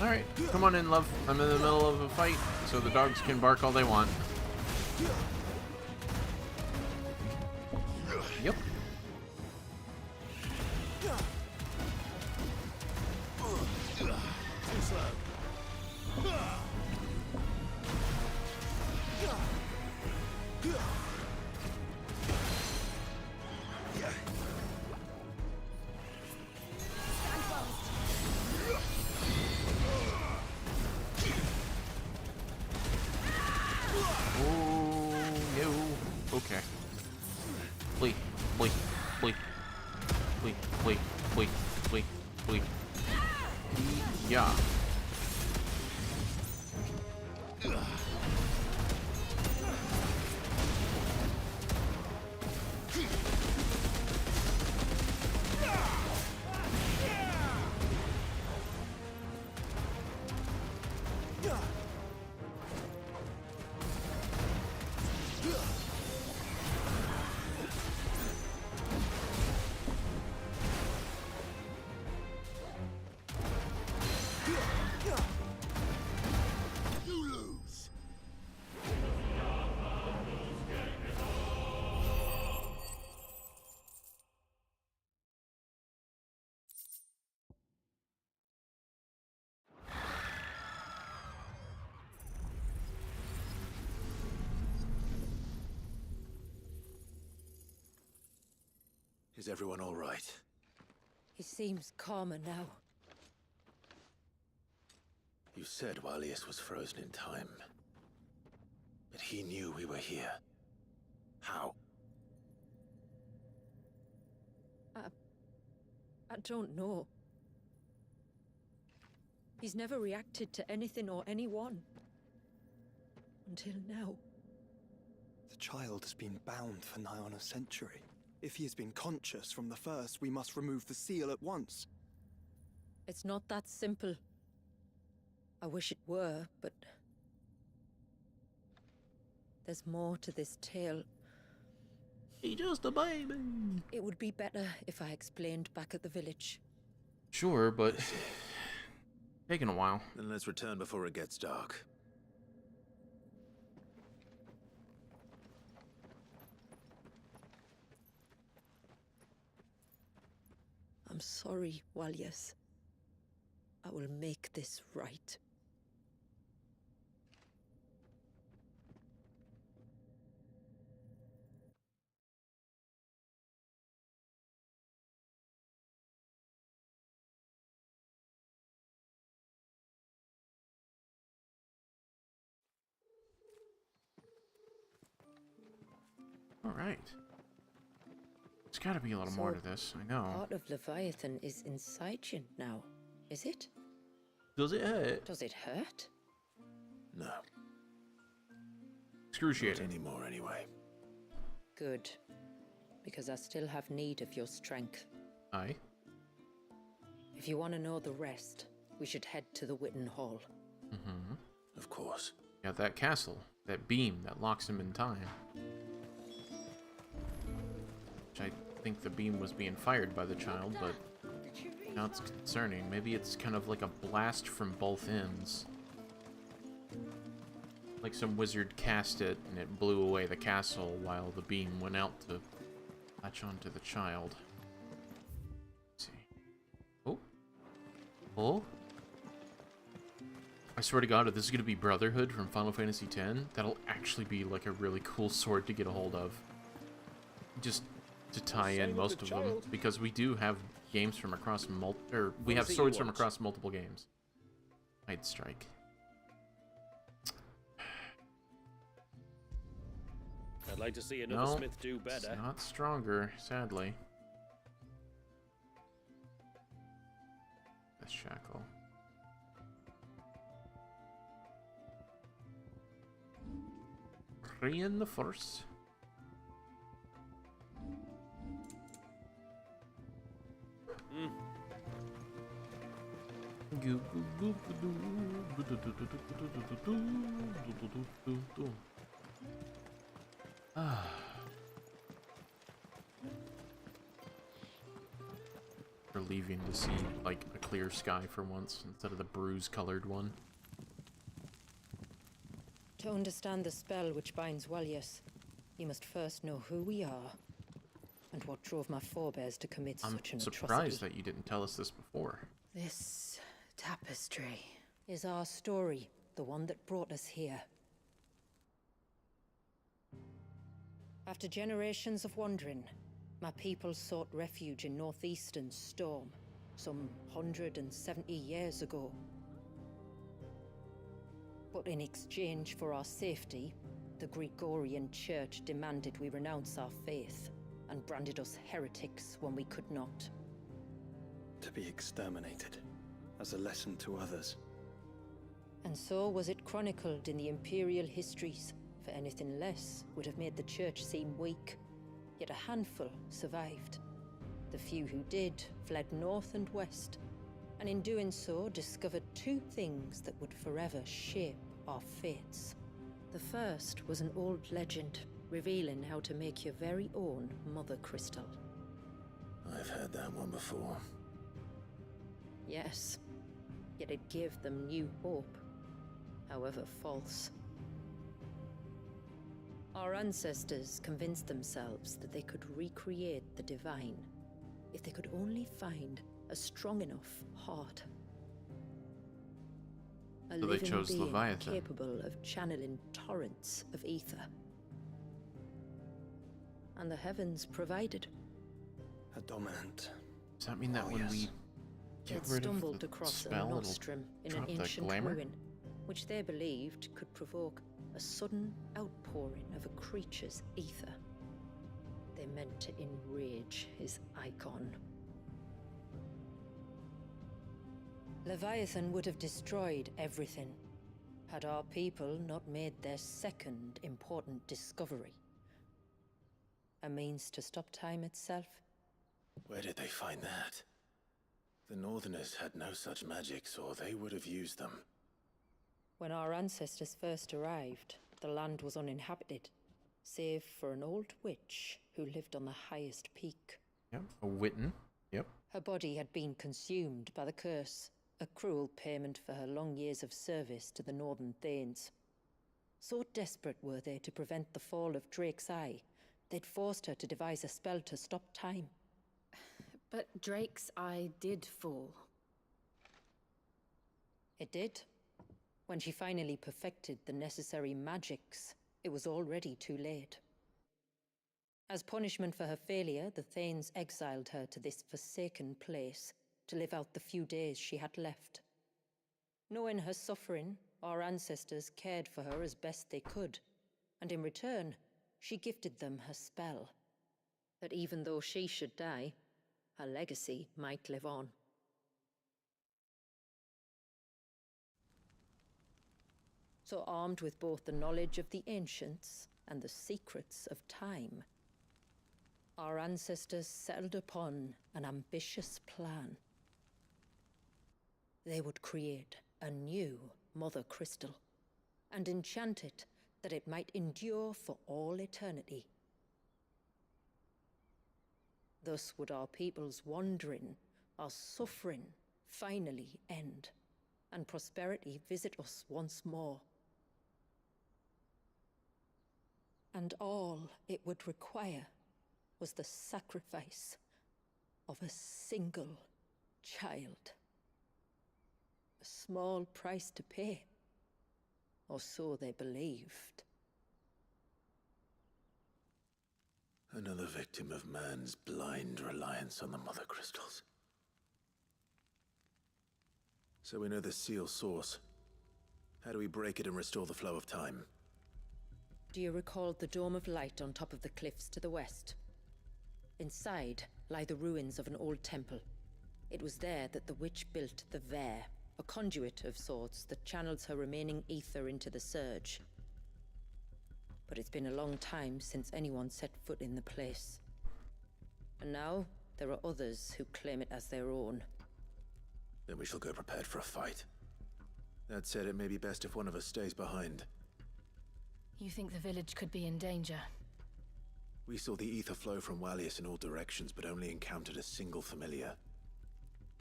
Alright, come on in, love. I'm in the middle of a fight, so the dogs can bark all they want. Yep. Yeah. Is everyone all right? He seems calmer now. You said Walius was frozen in time. But he knew we were here. How? I don't know. He's never reacted to anything or anyone. Until now. The child has been bound for nigh on a century. If he has been conscious from the first, we must remove the seal at once. It's not that simple. I wish it were, but... there's more to this tale. He's just a baby. It would be better if I explained back at the village. Sure, but... taking a while. Then let's return before it gets dark. I'm sorry, Walius. I will make this right. All right. There's got to be a little more to this, I know. Part of Leviathan is inside you now, is it? Does it hurt? Does it hurt? No. Excruciating. Not anymore, anyway. Good. Because I still have need of your strength. Aye. If you want to know the rest, we should head to the Witten Hall. Mm-hmm. Of course. Yeah, that castle. That beam that locks him in time. Which I think the beam was being fired by the child, but now it's concerning. Maybe it's kind of like a blast from both ends. Like some wizard cast it and it blew away the castle while the beam went out to latch onto the child. Let's see. Oh. Oh. I swear to God, if this is going to be Brotherhood from Final Fantasy X, that'll actually be like a really cool sword to get a hold of. Just to tie in most of them, because we do have games from across we have swords from across multiple games. I'd strike. I'd like to see another No, smith do better. It's not stronger, sadly. The shackle. Three in the force. Relieving to see like a clear sky for once instead of the bruise-colored one. To understand the spell which binds Walius, you must first know who we are and what drove my forebears to commit such an atrocity. I'm surprised that you didn't tell us this before. This tapestry is our story, the one that brought us here. After generations of wandering, my people sought refuge in northeastern Storm, some 170 years ago. But in exchange for our safety, the Gregorian Church demanded we renounce our faith and branded us heretics when we could not. To be exterminated, as a lesson to others. And so was it chronicled in the imperial histories, for anything less would have made the Church seem weak. Yet a handful survived. The few who did fled north and west, and in doing so discovered two things that would forever shape our fates. The first was an old legend, revealing how to make your very own Mother Crystal. I've heard that one before. Yes, yet it gave them new hope, however false. Our ancestors convinced themselves that they could recreate the divine if they could only find a strong enough heart. A So they living chose being Leviathan. capable of channeling torrents of ether. And the heavens provided. A dominant. Does that mean that when we get They'd rid of stumbled the across spell, a it'll nostrum in an drop the ancient glamour? ruin, which they believed could provoke a sudden outpouring of a creature's ether. They meant to enrage his icon. Leviathan would have destroyed everything had our people not made their second important discovery. A means to stop time itself. Where did they find that? The Northerners had no such magics, or they would have used them. When our ancestors first arrived, the land was uninhabited, save for an old witch who lived on the highest peak. Yep, a Witten. Yep. Her body had been consumed by the curse, a cruel payment for her long years of service to the Northern Thanes. So desperate were they to prevent the fall of Drake's Eye, they'd forced her to devise a spell to stop time. But Drake's Eye did fall. It did. When she finally perfected the necessary magics, it was already too late. As punishment for her failure, the Thanes exiled her to this forsaken place to live out the few days she had left. Knowing her suffering, our ancestors cared for her as best they could, and in return, she gifted them her spell. That even though she should die, her legacy might live on. So armed with both the knowledge of the ancients and the secrets of time, our ancestors settled upon an ambitious plan. They would create a new Mother Crystal and enchant it that it might endure for all eternity. Thus would our people's wandering, our suffering, finally end, and prosperity visit us once more. And all it would require was the sacrifice of a single child. A small price to pay, or so they believed. Another victim of man's blind reliance on the Mother Crystals. So we know the seal source. How do we break it and restore the flow of time? Do you recall the Dome of Light on top of the cliffs to the west? Inside lie the ruins of an old temple. It was there that the witch built the Vare, a conduit of sorts that channels her remaining ether into the Surge. But it's been a long time since anyone set foot in the place. And now, there are others who claim it as their own. Then we shall go prepared for a fight. That said, it may be best if one of us stays behind. You think the village could be in danger? We saw the ether flow from Wallius in all directions, but only encountered a single familiar.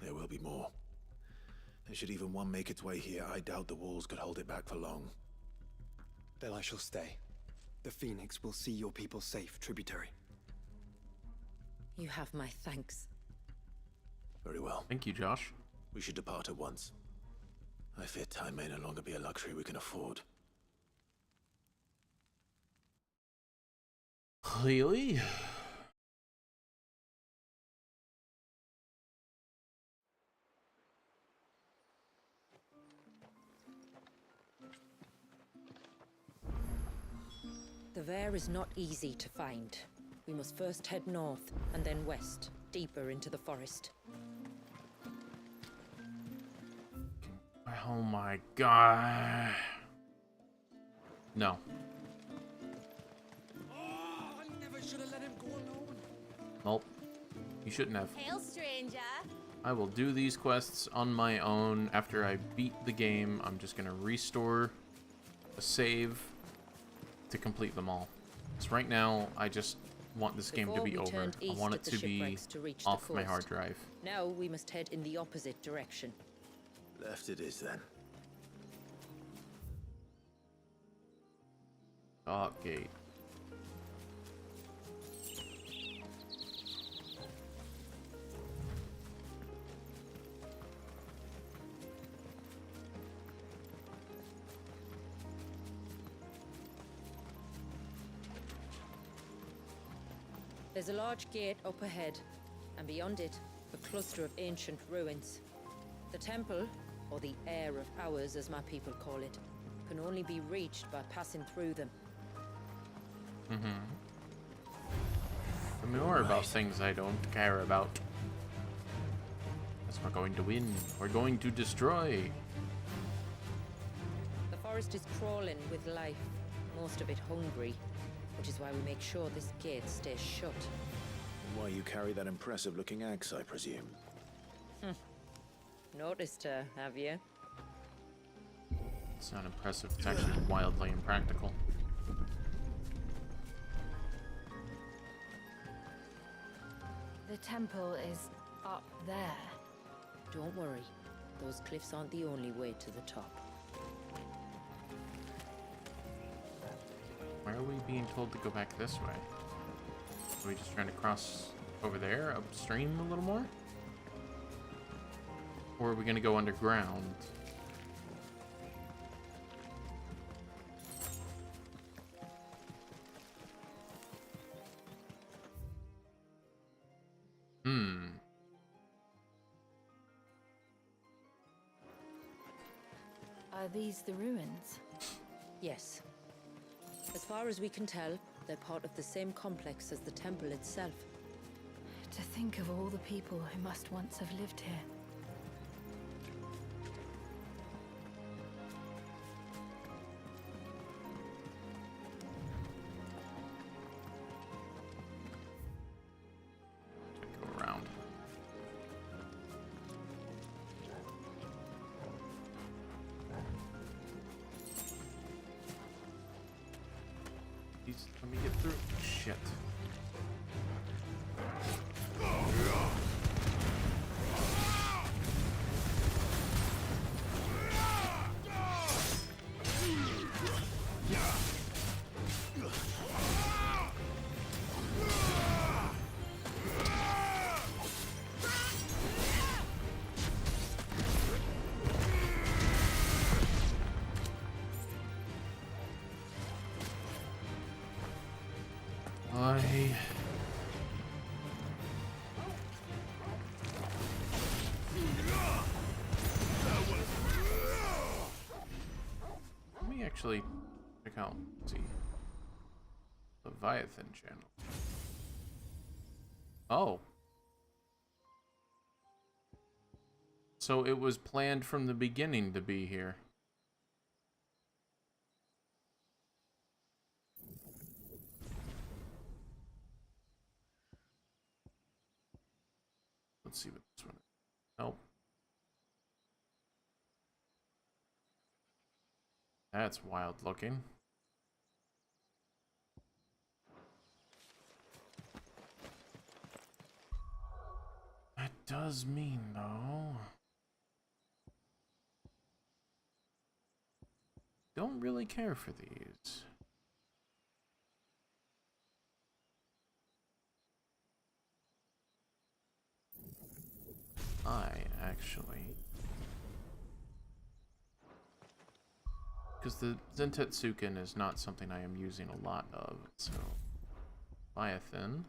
There will be more. And should even one make its way here, I doubt the walls could hold it back for long. Then I shall stay. The Phoenix will see your people safe, tributary. You have my thanks. Very well. Thank you, Josh. We should depart at once. I fear time may no longer be a luxury we can afford. Really? The Vare is not easy to find. We must first head north, and then west, deeper into the forest. Oh my god. No. I never should have let him go alone. Nope. You shouldn't have. Hail, stranger. I will do these quests on my own. After I beat the game, I'm just gonna restore a save to complete them all. So right now, I just want this game to be over. I want it to be off my hard drive. Now we must head in the opposite direction. Left it is then. Dock gate. There's a large gate up ahead. And beyond it, a cluster of ancient ruins. The temple, or the Heir of Hours as my people call it, can only be reached by passing through them. Tell me more about things I don't care about. Because we're going to win. We're going to destroy. The forest is crawling with life, most of it hungry, which is why we make sure this gate stays shut. Why you carry that impressive-looking axe, I presume? Noticed her, have you? It's not impressive. It's actually wildly impractical. The temple is up there. Don't worry. Those cliffs aren't the only way to the top. Why are we being told to go back this way? Are we just trying to cross over there, upstream a little more? Or are we going to go underground? Are these the ruins? Yes. As far as we can tell, they're part of the same complex as the temple itself. To think of all the people who must once have lived here. Go around. Please let me get through. Shit. Let me actually check out, let's see, Leviathan channel. Oh. So it was planned from the beginning to be here. Let's see what this one is. Nope. That's wild looking. That does mean, though, don't really care for these. I actually, because the Zentetsuken is not something I am using a lot of, so Leviathan,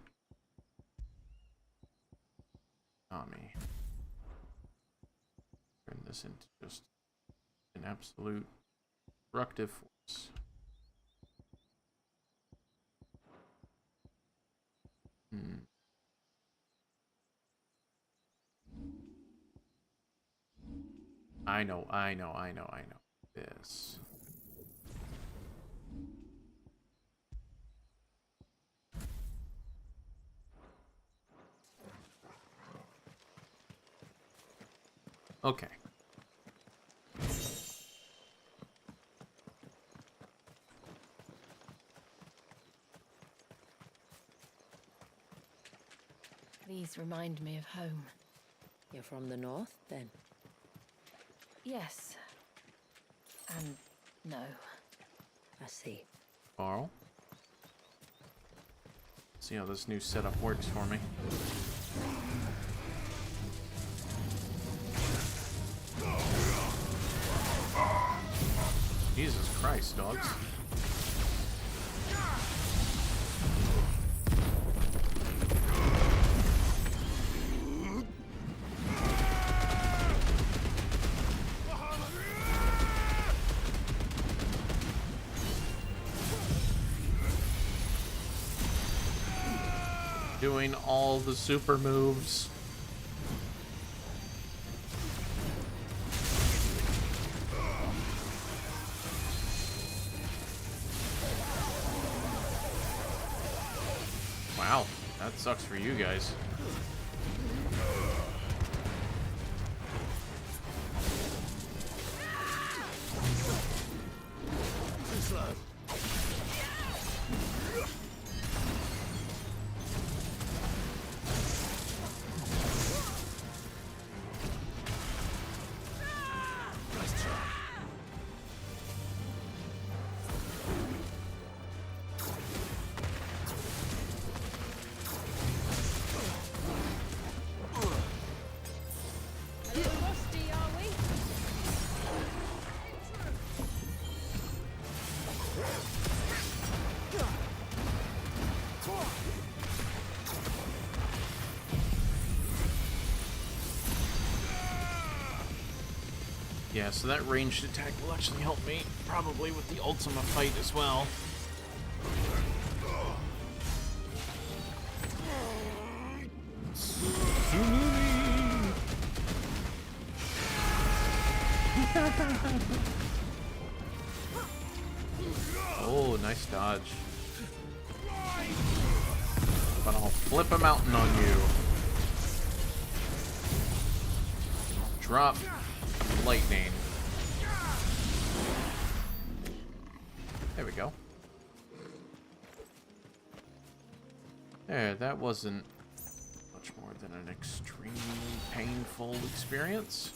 Tommy, turn this into just an absolute destructive force. I know. This. Okay. These remind me of home. You're from the north, then? Yes. And no. I see. Carl. See how this new setup works for me. Jesus Christ, dogs. Doing all the super moves. Wow, that sucks for you guys. Yeah, so that ranged attack will actually help me, probably with the Ultima fight as well. Oh, nice dodge. But I'll flip a mountain on you. Drop lightning. There we go. There, that wasn't much more than an extremely painful experience.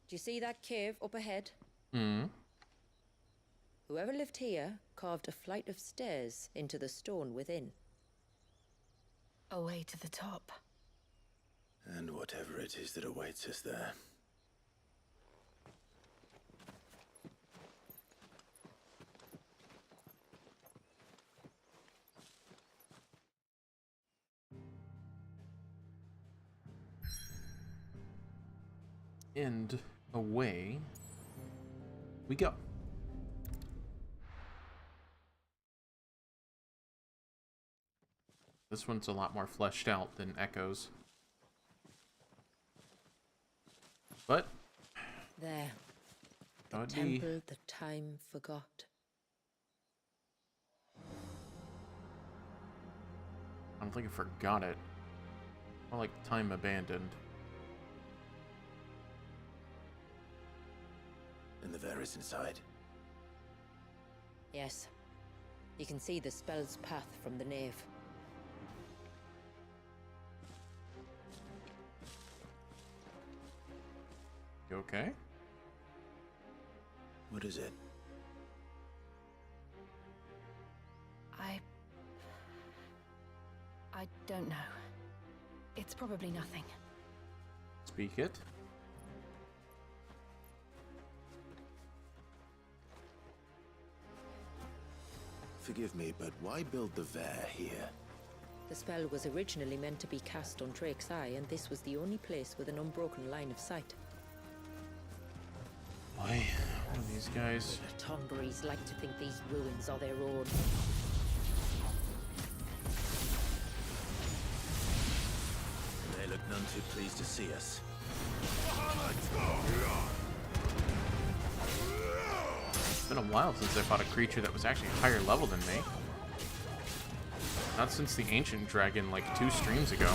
Do you see that cave up ahead? Hmm. Whoever lived here carved a flight of stairs into the stone within. A way to the top. And whatever it is that awaits us there. And away we go. This one's a lot more fleshed out than Echoes. But There. The that'd temple the time forgot. I don't think I forgot it. More like time abandoned. And the Varys inside. Yes. You can see the spell's path from the nave. You okay? What is it? I don't know. It's probably nothing. Speak it. Forgive me, but why build the Vare here? The spell was originally meant to be cast on Drake's Eye, and this was the only place with an unbroken line of sight. Why? One of these guys. The Tonberries like to think these ruins are their own. They look none too pleased to see us. It's been a while since I fought a creature that was actually higher level than me. Not since the Ancient Dragon, like 2 streams ago.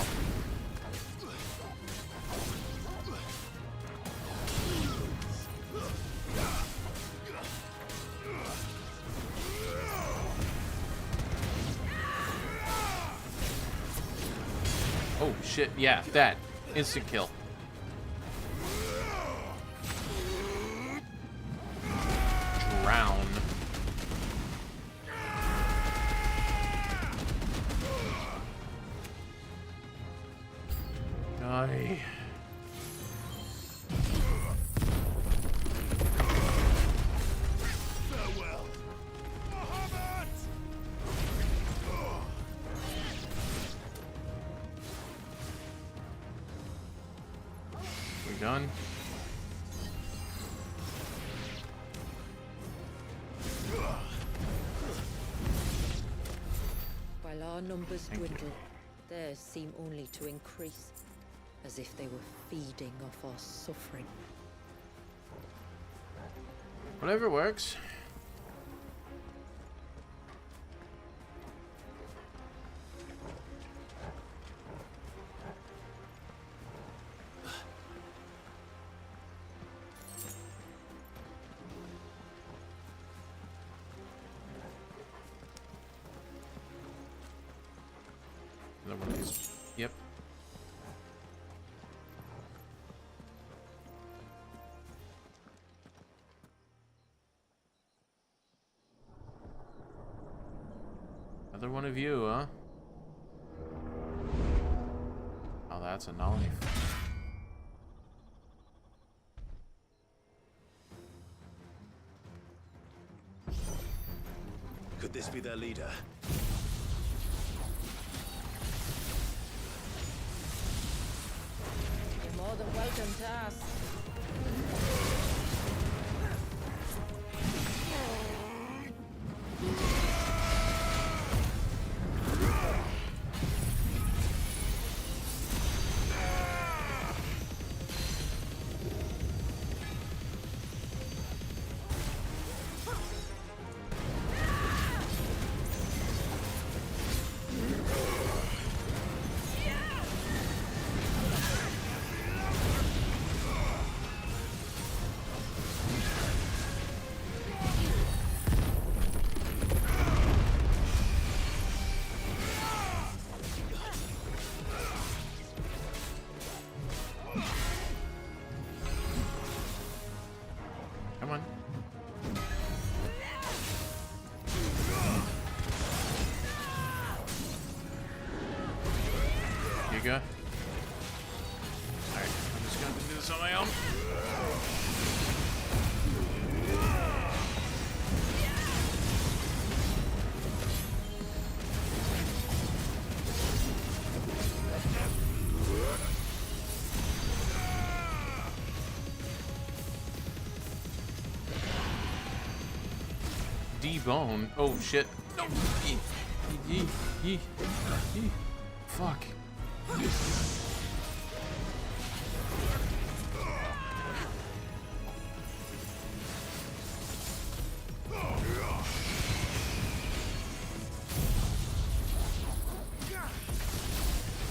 Oh shit, yeah, that. Instant kill. Drown. Die. done. While our numbers dwindle, theirs seem only to increase, as if they were feeding off our suffering. Whatever works. Another one of these. Yep. Another one of you, huh? Oh, that's a knife. Could this be their leader? You're more than welcome to ask. Come on. Here you go. Alright, I'm just gonna do this on my own. D-bone. Oh shit. No. Fuck.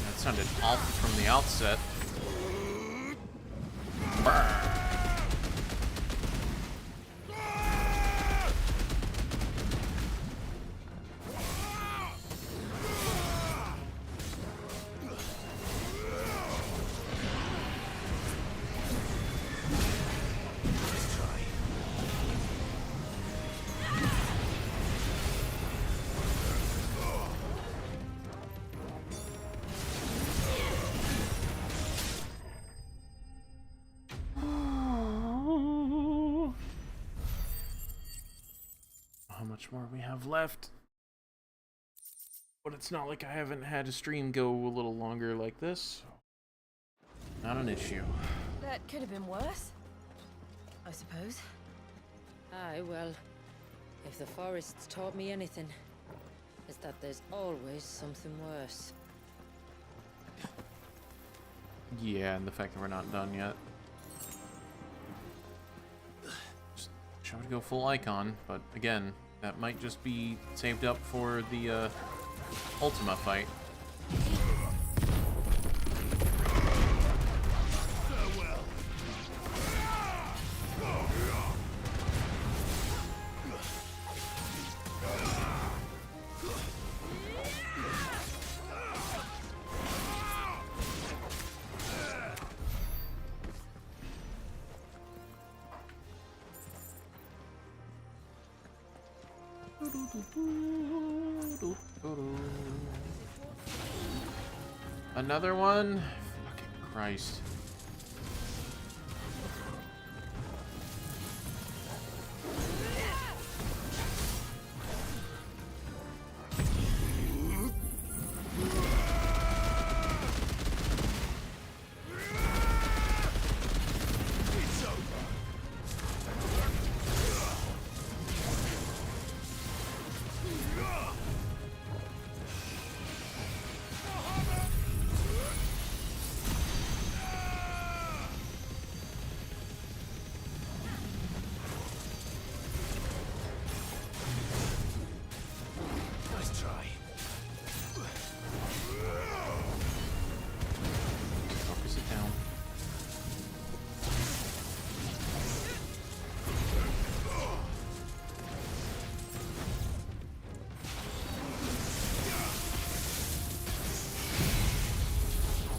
That sounded awful from the outset. How much more we have left? But it's not like I haven't had a stream go a little longer like this. Not an issue. That could have been worse, I suppose. Aye, well, if the forest's taught me anything, it's that there's always something worse. Yeah, and the fact that we're not done yet. Just try to go full icon, but again, that might just be saved up for the Ultima fight. Another one? Fucking Christ.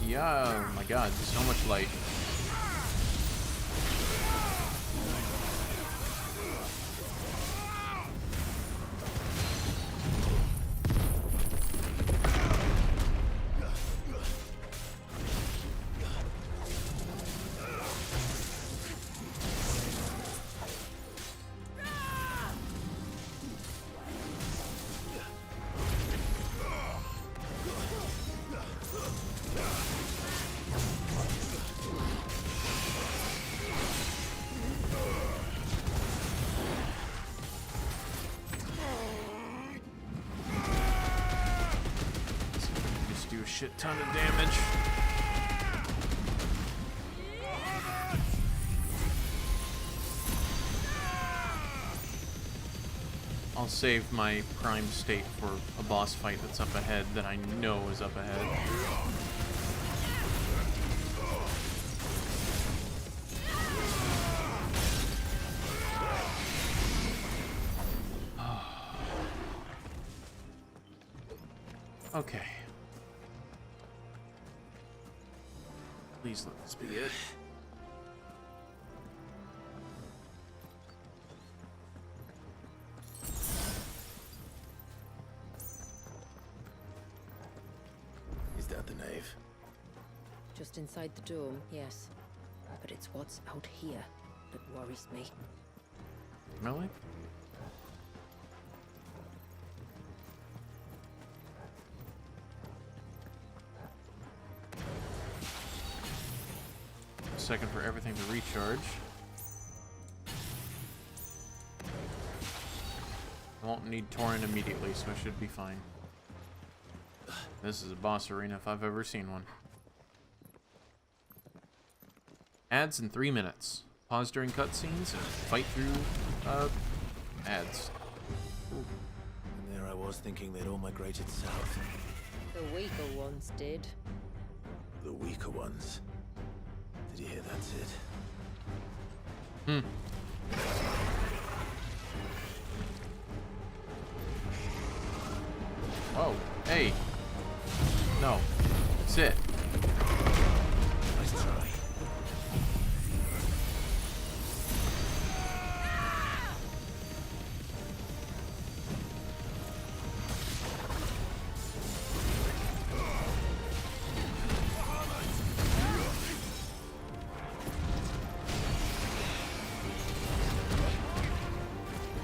Yeah, oh my god, so much light. Shit ton of damage. I'll save my prime state for a boss fight that's up ahead that I know is up ahead. Okay. Please let this be it. Is that the nave? Just inside the dome, yes. But it's what's out here that worries me. Really? Second for everything to recharge. I won't need Torrent immediately, so I should be fine. This is a boss arena if I've ever seen one. Ads in 3 minutes. Pause during cutscenes and fight through ads. And there I was thinking they'd all migrated south. The weaker ones did. The weaker ones. Did you hear that, Sid? Hmm. Oh, hey. No. Sit. Nice try.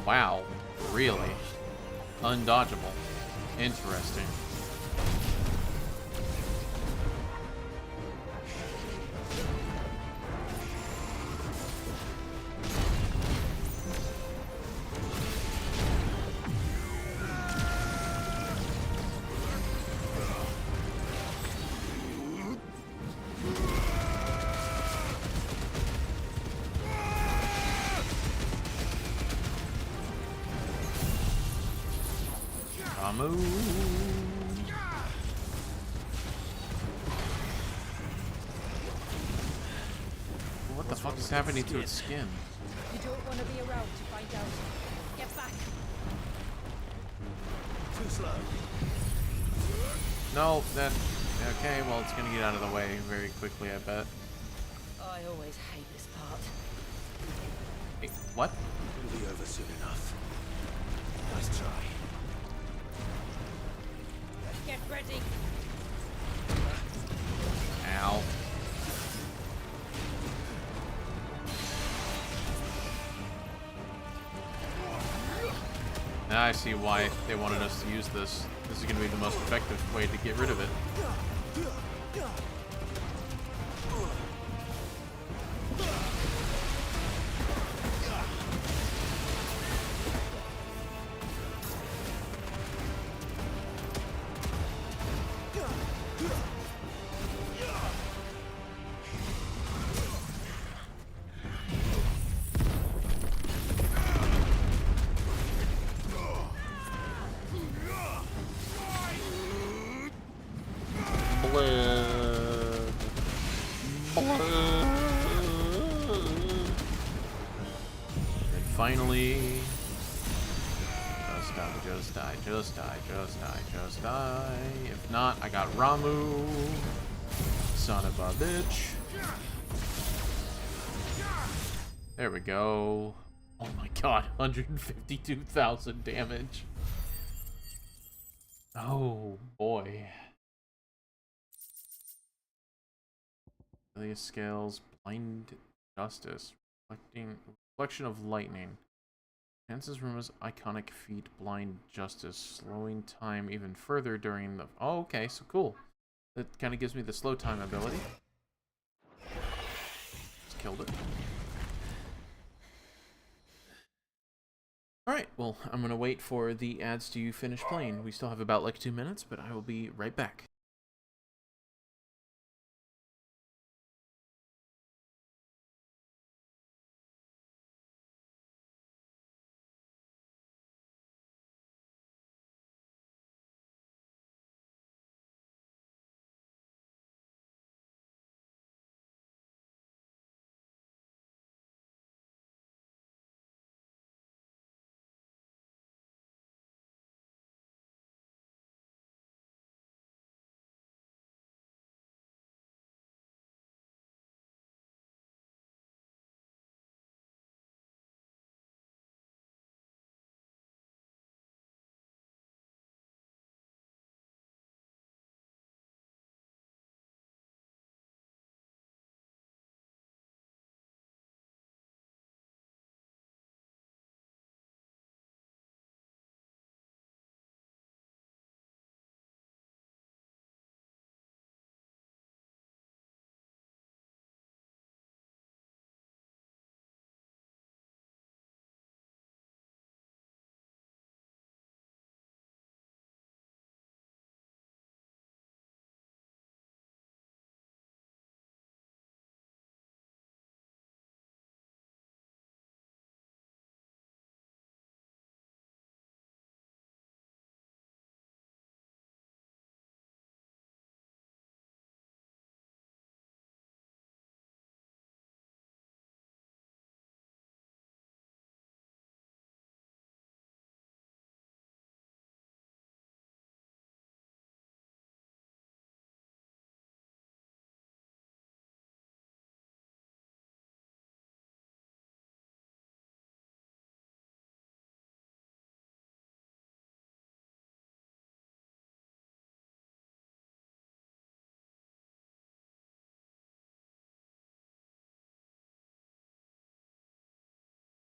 Wow, really? Undodgeable. Interesting. What the fuck is happening to its skin? You don't want to be around to find out. Get back. Too slow. No, that... Okay, well, it's gonna get out of the way very quickly, I bet. I always hate this part. Wait, what? It'll be over soon enough. Nice try. Get ready. Ow. Now I see why they wanted us to use this. This is going to be the most effective way to get rid of it. Finally, just die, just die, just die, just die, just die. If not, I got Ramu. son of a bitch. There we go. Oh my god, 152,000 damage. Oh boy. These scales, blind justice, reflection of lightning. Enhances Ruma's iconic feat, blind justice, slowing time even further during the. Oh, okay, so cool. That kind of gives me the slow time ability. Just killed it. Alright, well, I'm gonna wait for the ads to finish playing. We still have about like 2 minutes, but I will be right back.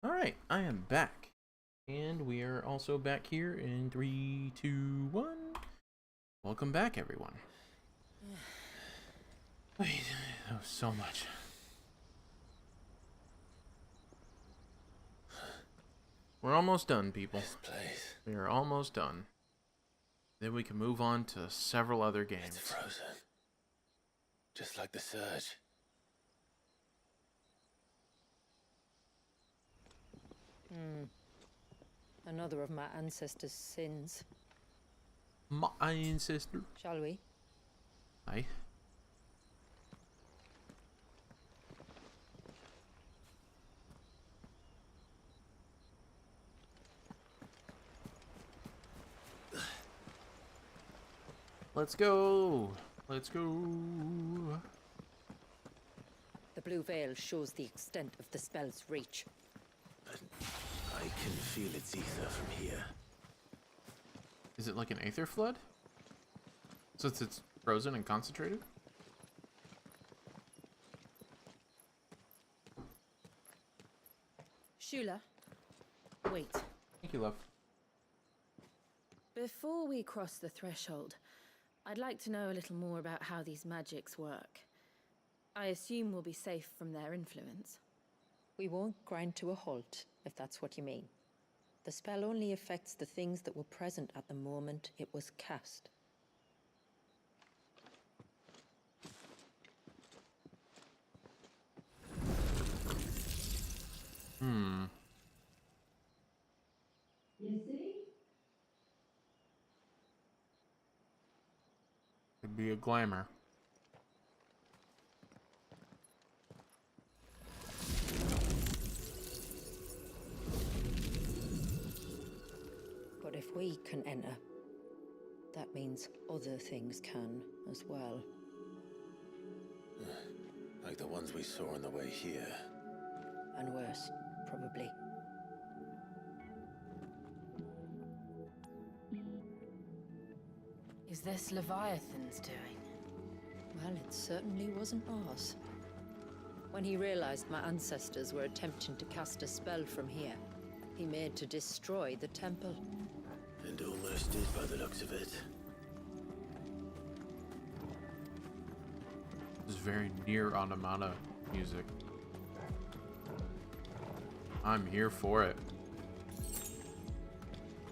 Alright, I am back. And we are also back here in 3, 2, 1. Welcome back, everyone. Wait, that was so much. We're almost done, people. This place. We are almost done. Then we can move on to several other games. It's frozen. Just like the surge. Another of my ancestors' sins. My ancestor. Shall we? Aye. Let's go. Let's go. The blue veil shows the extent of the spell's reach. But I can feel its ether from here. Is it like an aether flood? Since it's frozen and concentrated? Shula, wait. Thank you, love. Before we cross the threshold, I'd like to know a little more about how these magics work. I assume we'll be safe from their influence. We won't grind to a halt, if that's what you mean. The spell only affects the things that were present at the moment it was cast. You see? Could be a glamour. But if we can enter, that means other things can as well. Like the ones we saw on the way here. And worse, probably. Is this Leviathan's doing? Well, it certainly wasn't ours. When he realized my ancestors were attempting to cast a spell from here, he made to destroy the temple. And almost did by the looks of it. This is very near Automata music. I'm here for it.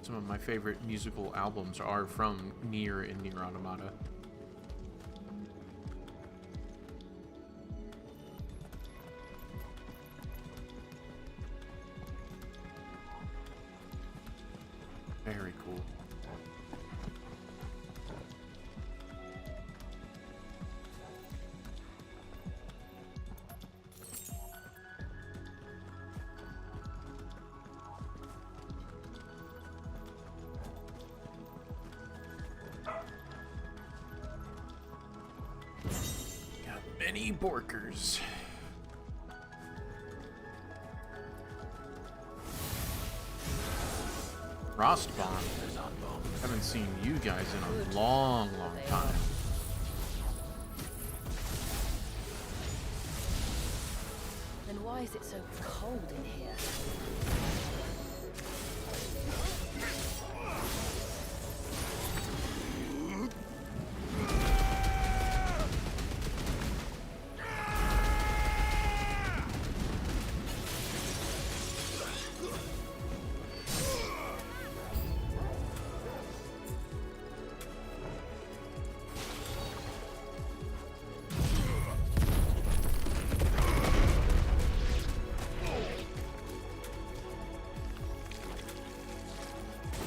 Some of my favorite musical albums are from Nier and Nier Automata. Very cool. Got many Borkers. Frostbomb. Haven't seen you guys in a long time. Then why is it so cold in here?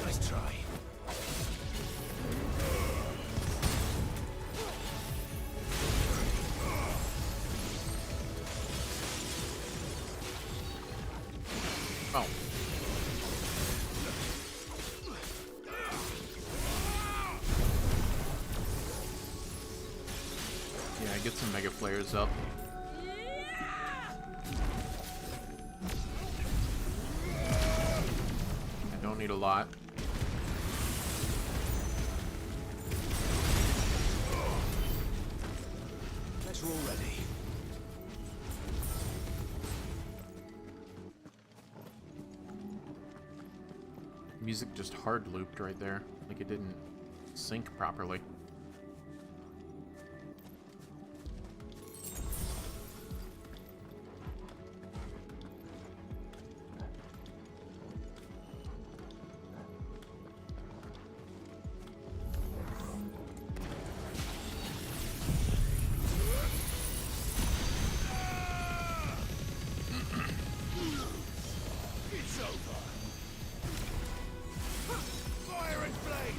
Nice try. Oh. Yeah, get some Mega Flares up. I don't need a lot. Let's roll ready. Music just hard looped right there. Like it didn't sync properly. It's over. Fire and flame.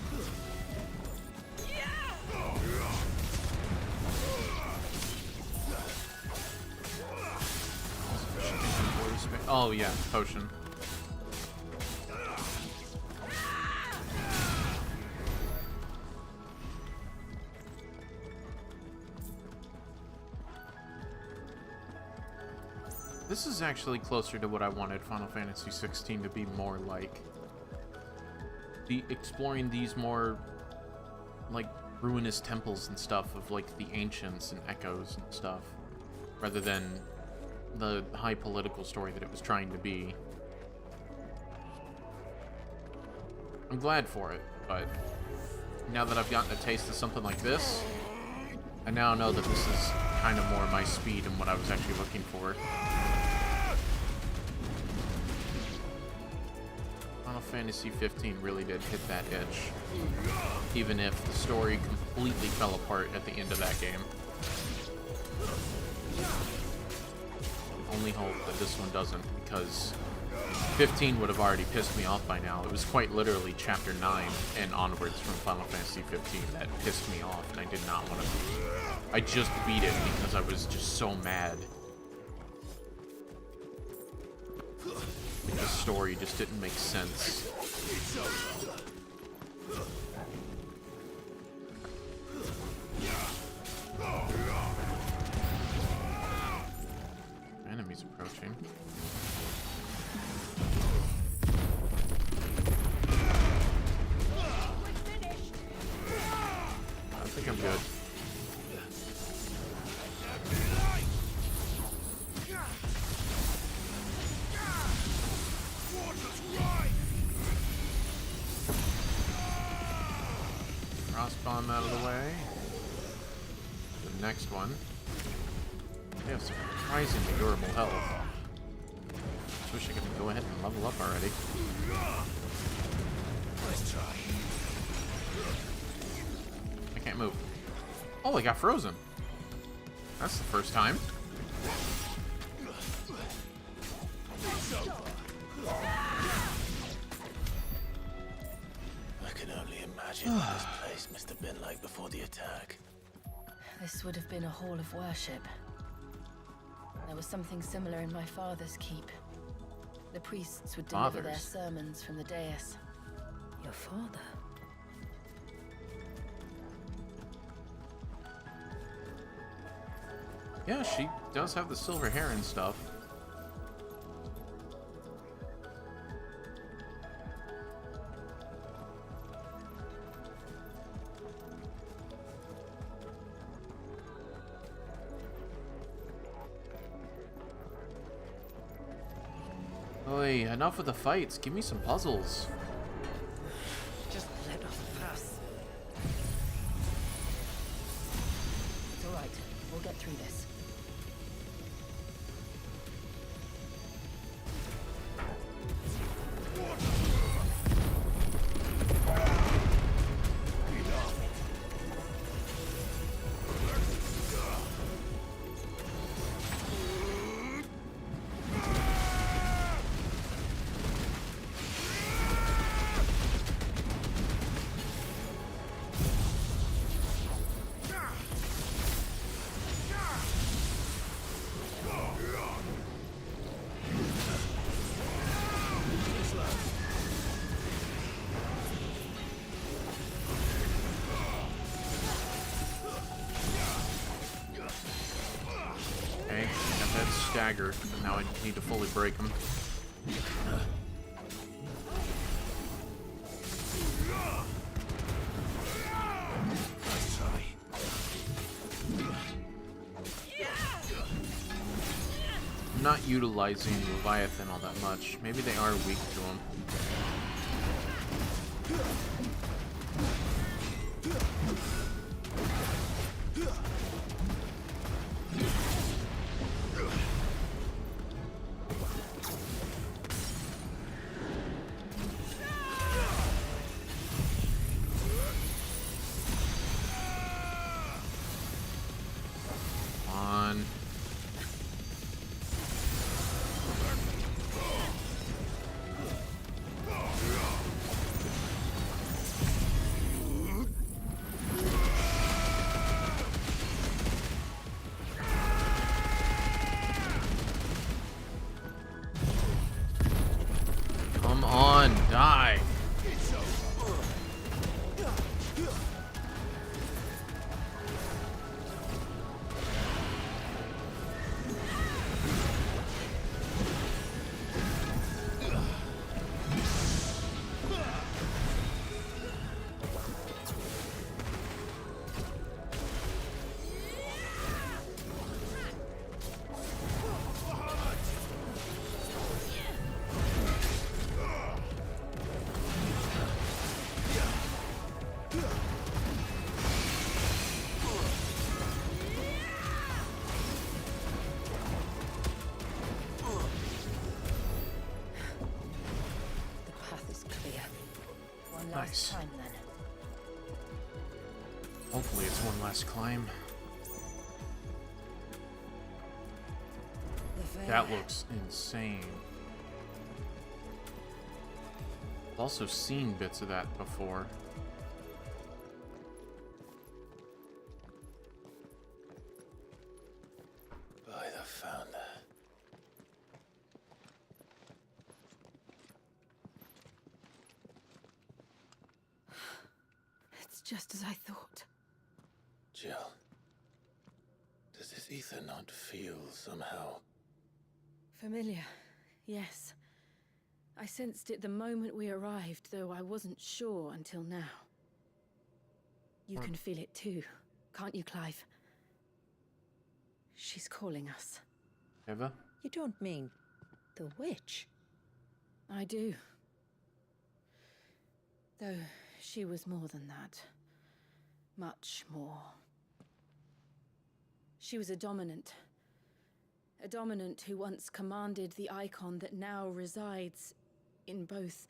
Oh yeah, potion. This is actually closer to what I wanted Final Fantasy XVI to be more like. Exploring these more, like, ruinous temples and stuff of, like, the ancients and echoes and stuff, rather than the high political story that it was trying to be. I'm glad for it, but now that I've gotten a taste of something like this, I now know that this is kind of more my speed and what I was actually looking for. Final Fantasy 15 really did hit that itch, even if the story completely fell apart at the end of that game. Only hope that this one doesn't, because 15 would have already pissed me off by now. It was quite literally Chapter 9 and onwards from Final Fantasy 15 that pissed me off, and I did not want to... I just beat it because I was just so mad. The story just didn't make sense. think I'm good. Frost bomb out of the way. The next one. They have surprisingly durable health. Just wish I could go ahead and level up already. Let's try. I can't move. Oh, I got frozen. That's the first time. I can only imagine what this place must have been like before the attack. This would have been a hall of worship. There was something similar in my father's keep. The priests would deliver their sermons from the dais. Your father? Yeah, she does have the silver hair and stuff. Oi, enough with the fights. Give me some puzzles. Just let us pass. It's alright. We'll get through this. Staggered. Now I need to fully break them. I'm not utilizing Leviathan all that much. Maybe they are weak to him. Die. Nice. Time, then. Hopefully it's one last climb. That looks insane. I've also seen bits of that before. By the founder. Just as I thought. Jill, does this ether not feel somehow? Familiar, yes. I sensed it the moment we arrived, though I wasn't sure until now. You can feel it too, can't you, Clive? She's calling us. Eva? You don't mean the witch? I do. Though she was more than that. Much more. She was a dominant. A dominant who once commanded the icon that now resides in both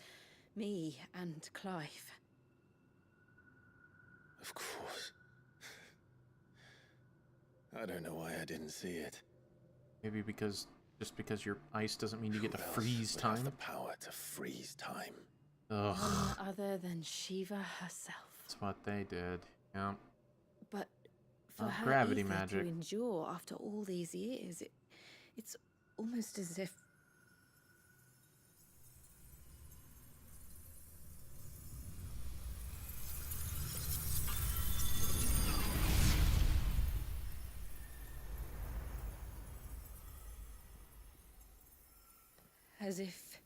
me and Clive. Of course. I don't know why I didn't see it. Maybe because just because you're ice doesn't mean you get to Who else freeze would time. have the power to freeze time. Ugh. None other than Shiva herself. That's what they did. Yeah. But for her gravity ether magic. to endure after all these years, it's almost as if... As if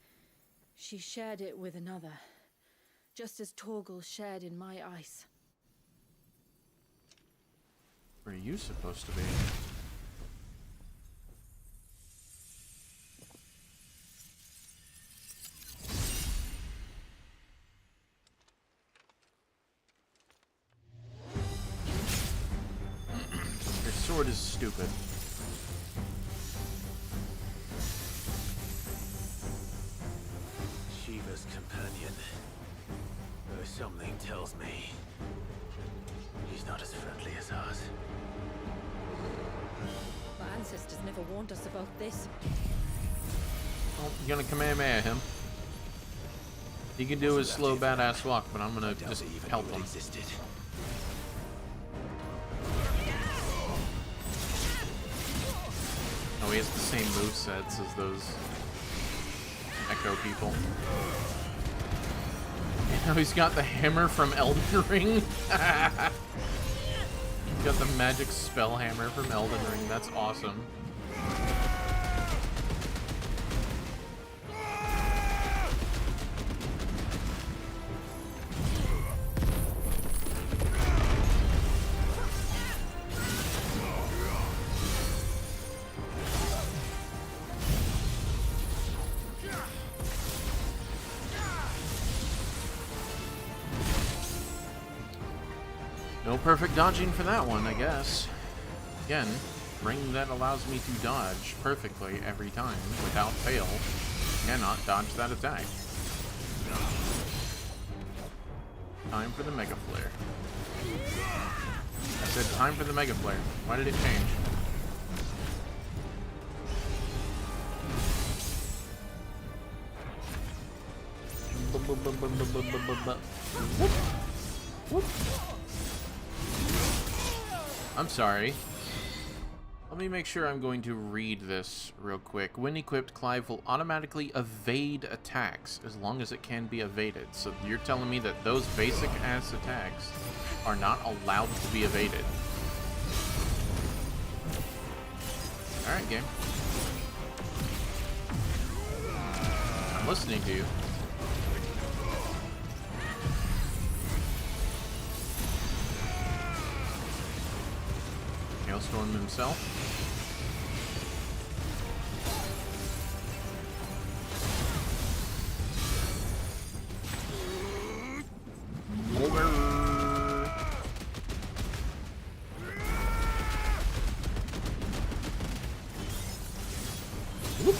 she shared it with another, just as Torgal shared in my ice. Where are you supposed to be? Your sword is stupid. Shiva's companion. Though something tells me he's not as friendly as ours. My ancestors never warned us about this. Well, you're gonna Kamehameha him. He can do his slow badass walk, but I'm gonna just help him. Existed. Oh, he has the same movesets as those Echo people. You know, he's got the hammer from Elden Ring. He's got the magic spell hammer from Elden Ring. That's awesome. No perfect dodging for that one, I guess. Again, ring that allows me to dodge perfectly every time without fail. Cannot dodge that attack. Time for the Mega Flare. I said time for the Mega Flare. Why did it change? Whoop. I'm sorry. Let me make sure I'm going to read this real quick. When equipped, Clive will automatically evade attacks as long as it can be evaded. So you're telling me that those basic ass attacks are not allowed to be evaded. Alright, game. I'm listening to you. Hailstorm himself. Over. Whoop.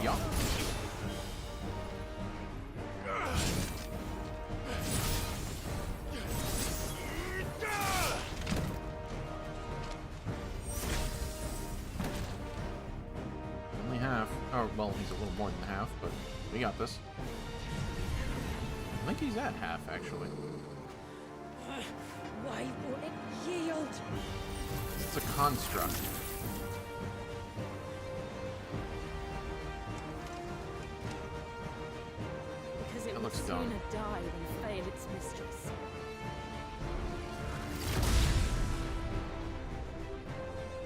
Yeah. Oh, well, he's a little more than half, but we got this. I think he's at half, actually. Why won't it yield? It's a construct. Because it That would looks sooner dumb. die than fail its mistress.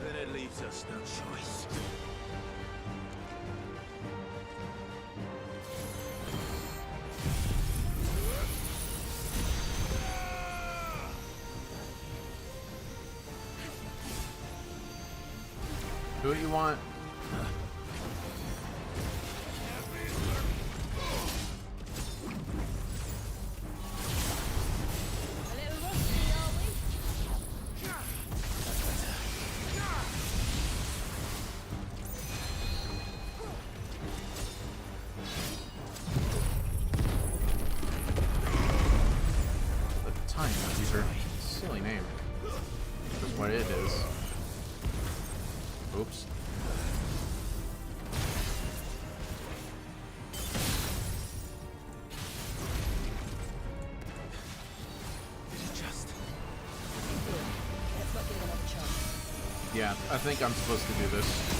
Then it leaves us no choice. Do what you want. Silly name. That's what it is. Oops. Yeah, I think I'm supposed to do this.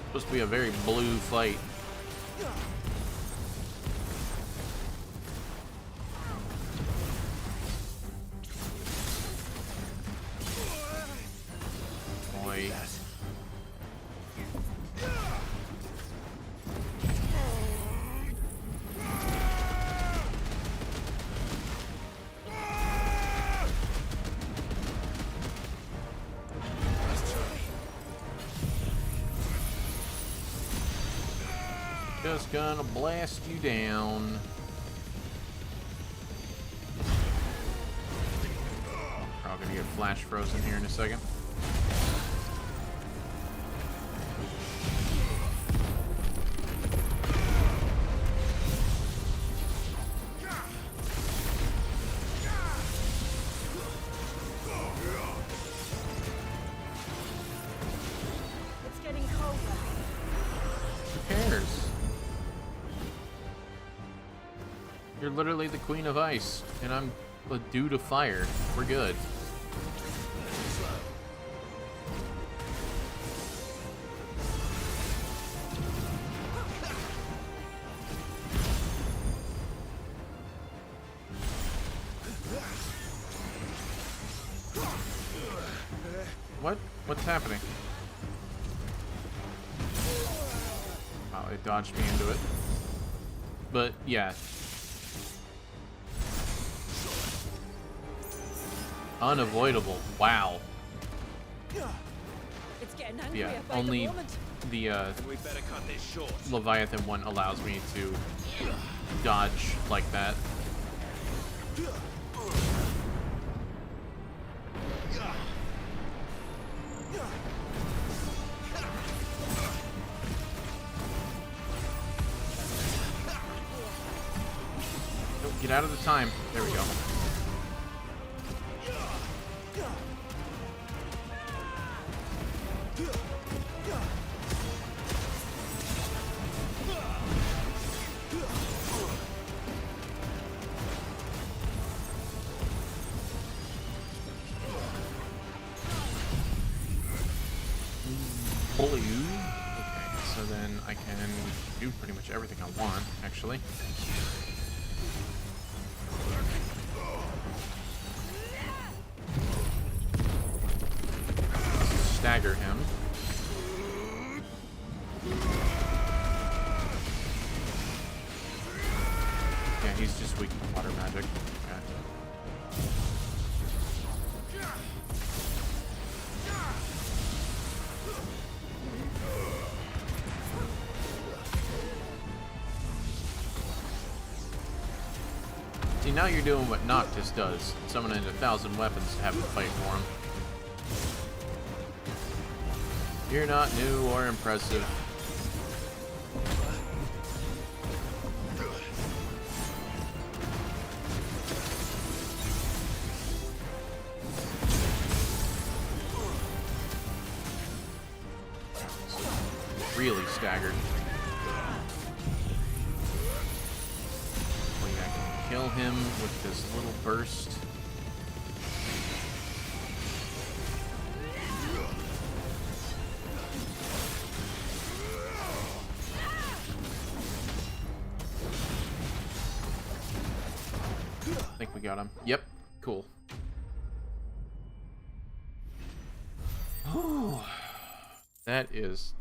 Supposed to be a very blue fight. Boy. Just gonna blast you down. Probably gonna get flash frozen here in a second. It's getting colder. Who cares? You're literally the queen of ice, and I'm a dude of fire. We're good. What's happening? Wow, it dodged me into it. But yeah. Unavoidable. Wow. It's getting angrier Yeah, by only the moment. the We better cut this short. Leviathan one allows me to dodge like that. Oh, get out of the time. There we go. Blue. Okay, so then I can do pretty much everything I want, actually. Stagger him. Yeah, he's just weak to water magic. Okay. See, now you're doing what Noctis does, summoning 1,000 weapons to have to fight for him. You're not new or impressive. Really staggered. Wait, I can kill him with this little burst. I think we got him. Yep, cool. That is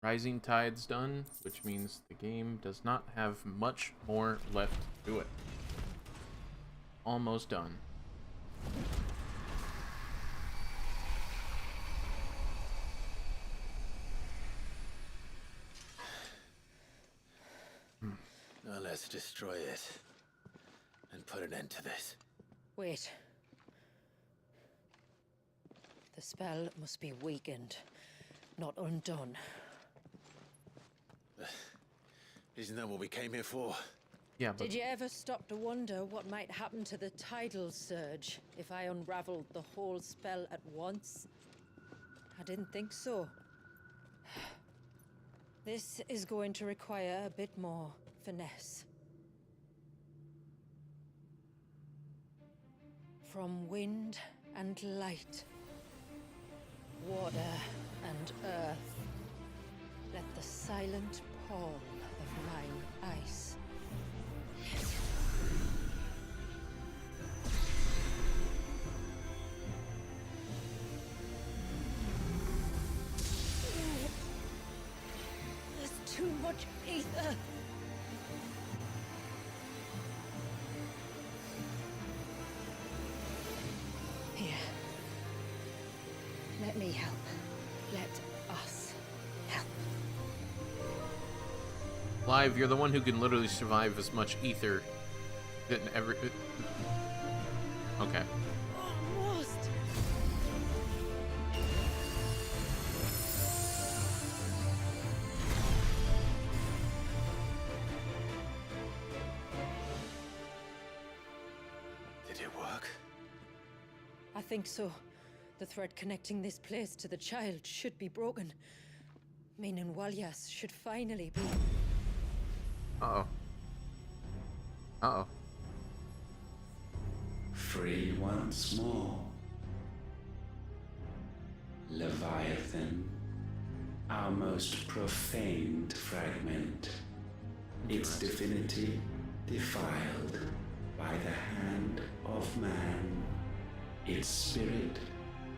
Rising Tide's done, which means the game does not have much more left to it. Almost done. Now let's destroy it and put an end to this. Wait. The spell must be weakened, not undone. Isn't that what we came here for? Yeah, but... Did you ever stop to wonder what might happen to the tidal surge if I unraveled the whole spell at once? I didn't think so. This is going to require a bit more finesse. From wind and light, water and earth, let the silent pall of mine ice. There's too much ether. Here. Let me help. Let us help. Clive, you're the one who can literally survive as much ether than ever. Okay. Almost. Did it work? I think so. The thread connecting this place to the child should be broken. Meaning Walyas should finally be... Uh-oh. Uh-oh. Free once more. Leviathan, our most profaned fragment. Its divinity defiled by the hand of man. Its spirit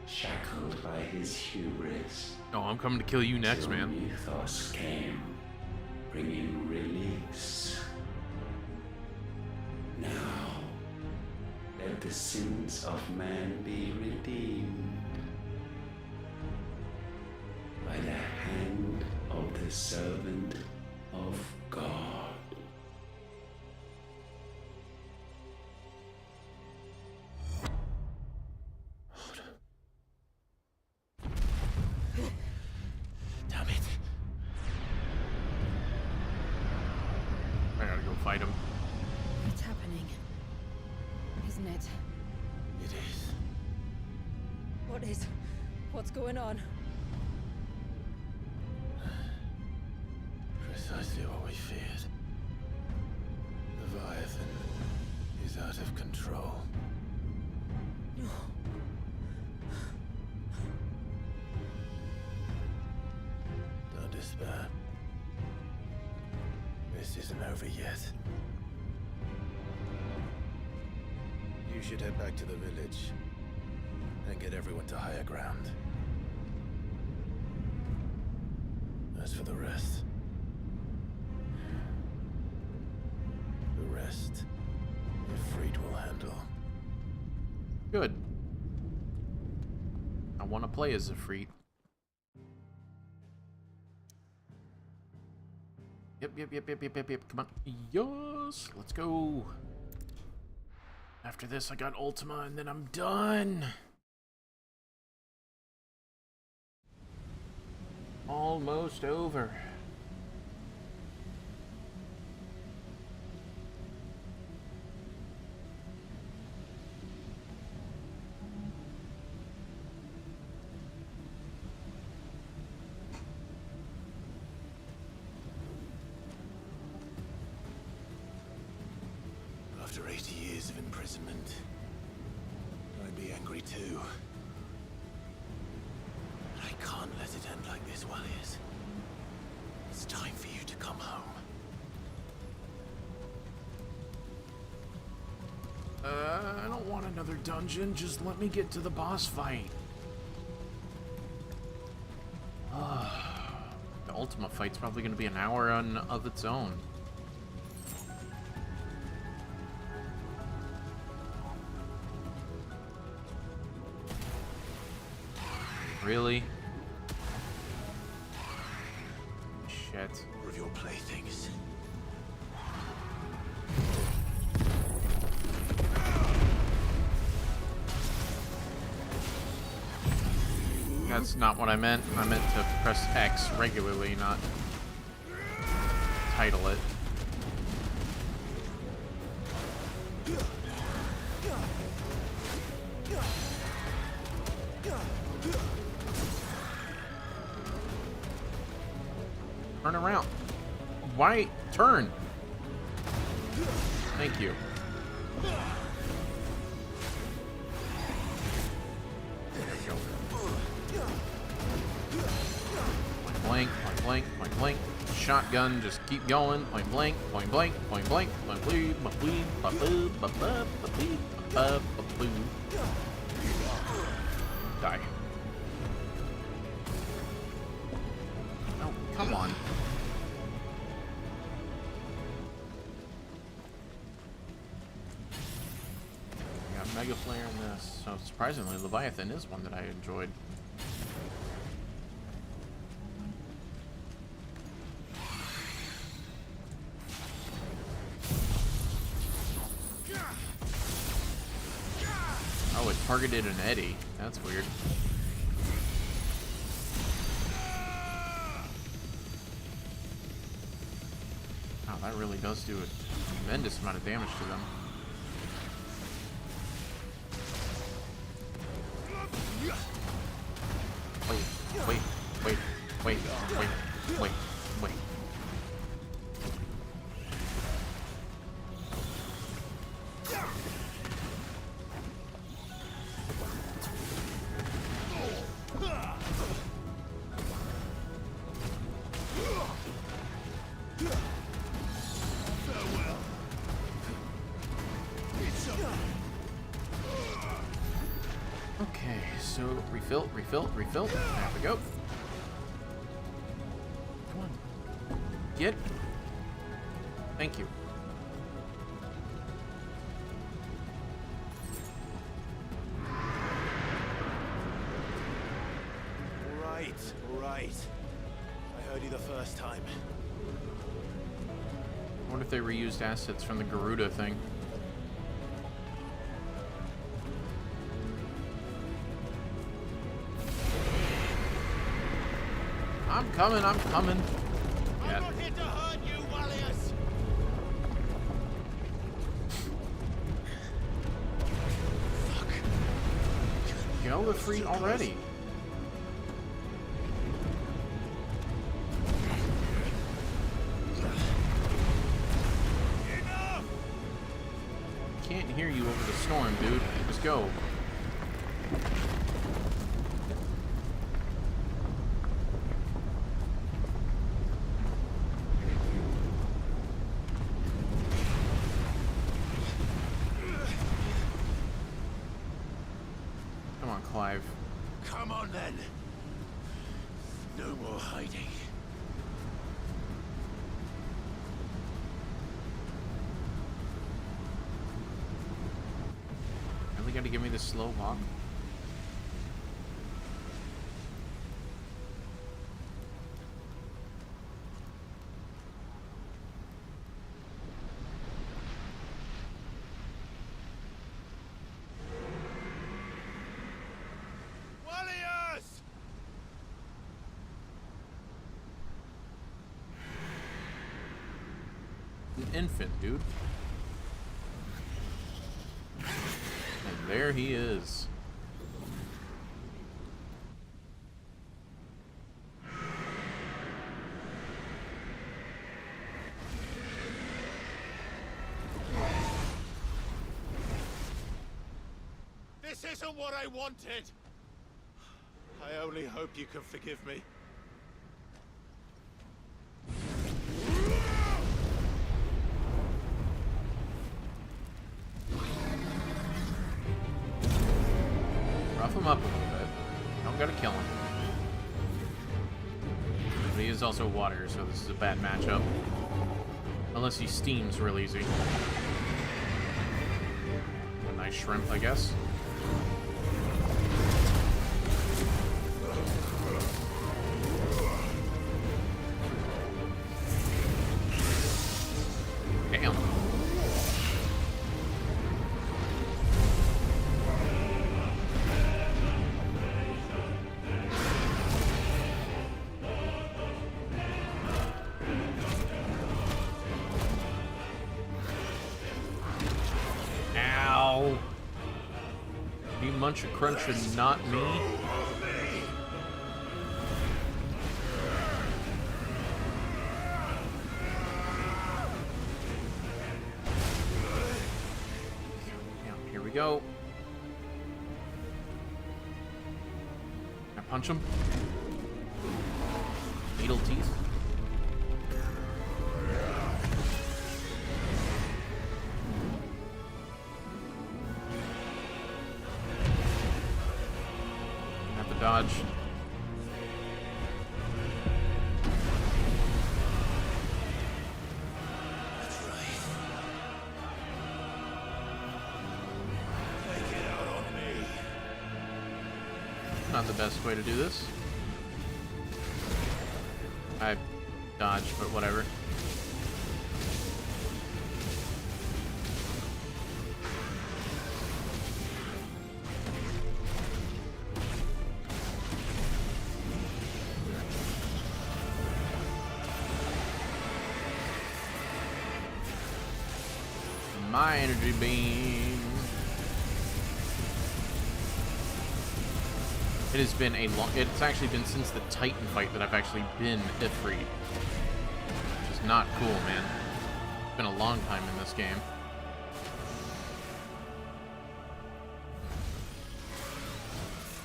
shackled by his hubris. Oh, I'm coming to kill you next, man. Mythos came, bringing release. Now, let the sins of man be redeemed by the hand of the servant of God. Damn it. I gotta go fight him. It's happening, isn't it? It is. What is? What's going on? Precisely what we feared. Leviathan is out of control. No. Don't despair. This isn't over yet. You should head back to the village and get everyone to higher ground. As for the rest, Ifrit will handle. Good. I want to play as Ifrit. Yep. Come on. Yes. Let's go. After this, I got Ultima, and then I'm done. Almost over. After 80 years of imprisonment, I'd be angry too. But I can't let it end like this, Walyas. It's time for you to come home. I don't want another dungeon. Just let me get to the boss fight. Oh. Ultima fight's probably going to be an hour of its own. Really? Shit. More of your playthings. That's not what I meant. I meant to press X regularly, not title it. Turn around. Why turn? Thank you. Point blank, point blank, point blank. Shotgun, just keep going. Point blank, point blank, point blank, point blank, point blank, point blank, point blank, point blank. Die. Oh, come on. We got Mega Flare in this. So surprisingly, Leviathan is one that I enjoyed. Oh, it targeted an eddy. That's weird. Wow, that really does do a tremendous amount of damage to them. Wait. Okay, so refill. There we go. Come on. Get. Thank you. All right. I heard you the first time. I wonder if they reused assets from the Garuda thing. I'm coming. Yeah. I'm not here to hurt you, Wallius. Fuck. Go the free already. Enough! Can't hear you over the storm, dude. Just go. Come on, Clive. Come on then. No more hiding. Really gotta give me this slow walk? Wallius! An infant, dude. And there he is. This isn't what I wanted. I only hope you can forgive me. Rough him up a little bit. Don't gotta kill him. But he is is also water, so this is a bad matchup. Unless he steams real easy. A nice shrimp, I guess. Damn. Ow. You munch a crunch and not me. Here we go. Can I punch him? Needle teeth. Have to dodge. Not the best way to do this. I dodged, but whatever. My energy beam. It has been a long... It's actually been since the Titan fight that I've actually been Ifrit. Which is not cool, man. It's been a long time in this game.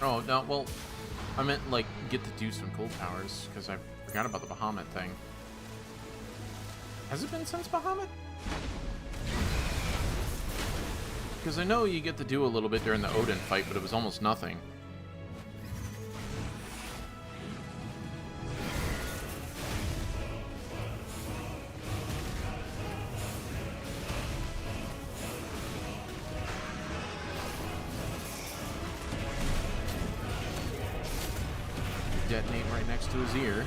Oh, no, well... I meant, like, get to do some cool powers, because I forgot about the Bahamut thing. Has it been since Bahamut? Because I know you get to do a little bit during the Odin fight, but it was almost nothing. Detonate right next to his ear.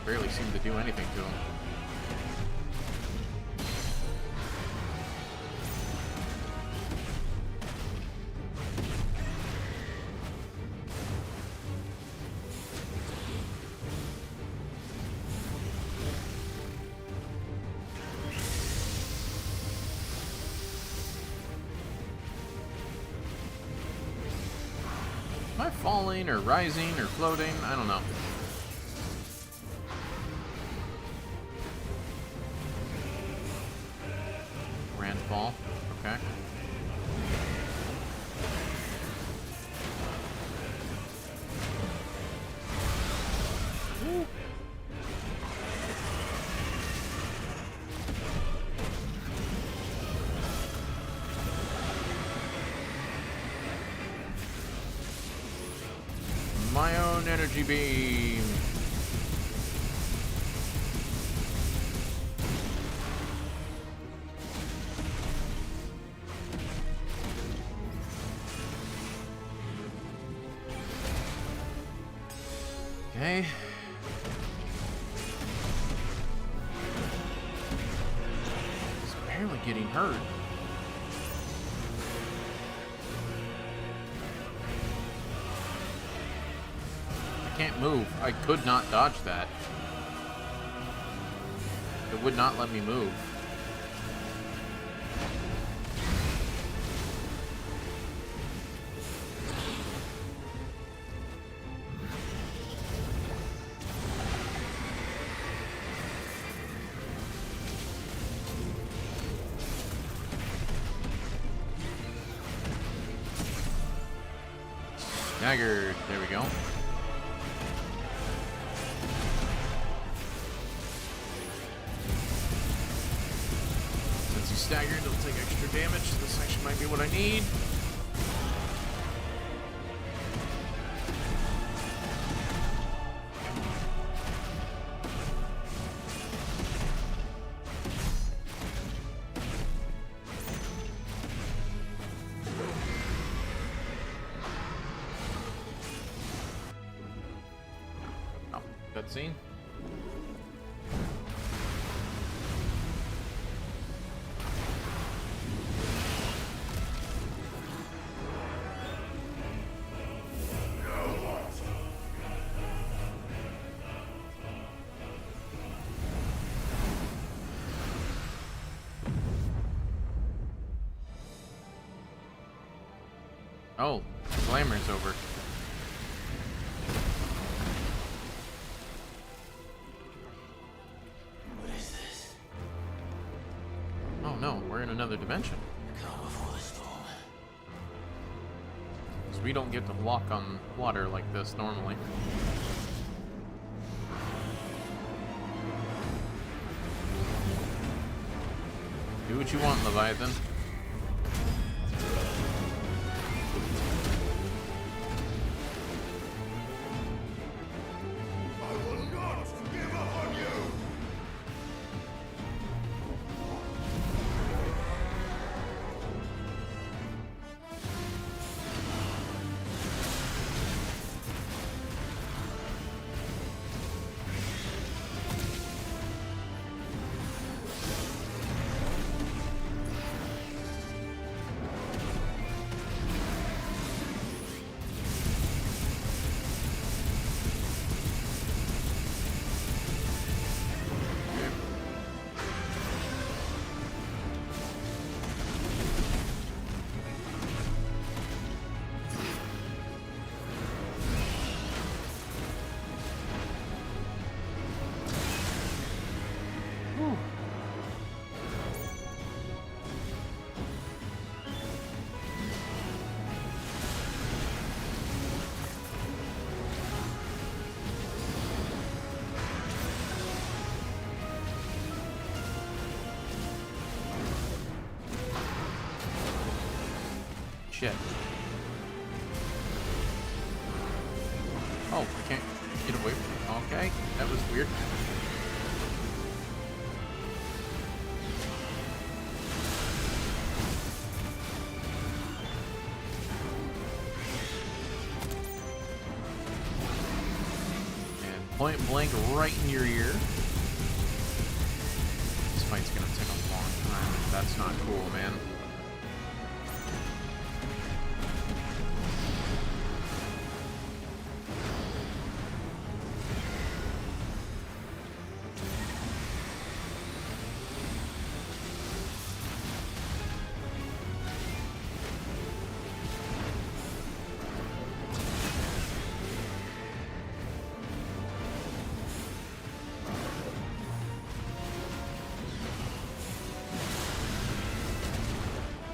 Barely seemed to do anything to him. Am I falling or rising or floating? I don't know. Grand fall. Okay. Woo. My own energy beam. Okay. He's barely getting hurt. Can't move. I could not dodge that. It would not let me move. Staggered. There we go. Staggered, it'll take extra damage. This actually might be what I need. cutscene. Oh, glamour's over. What is this? Oh no, we're in another dimension. Calm before the storm. So we don't get to walk on water like this normally. Do what you want, Leviathan. Shit. Oh, I can't get away from it. Okay, that was weird. And point blank right in your ear. This fight's gonna take a long time. That's not cool, man.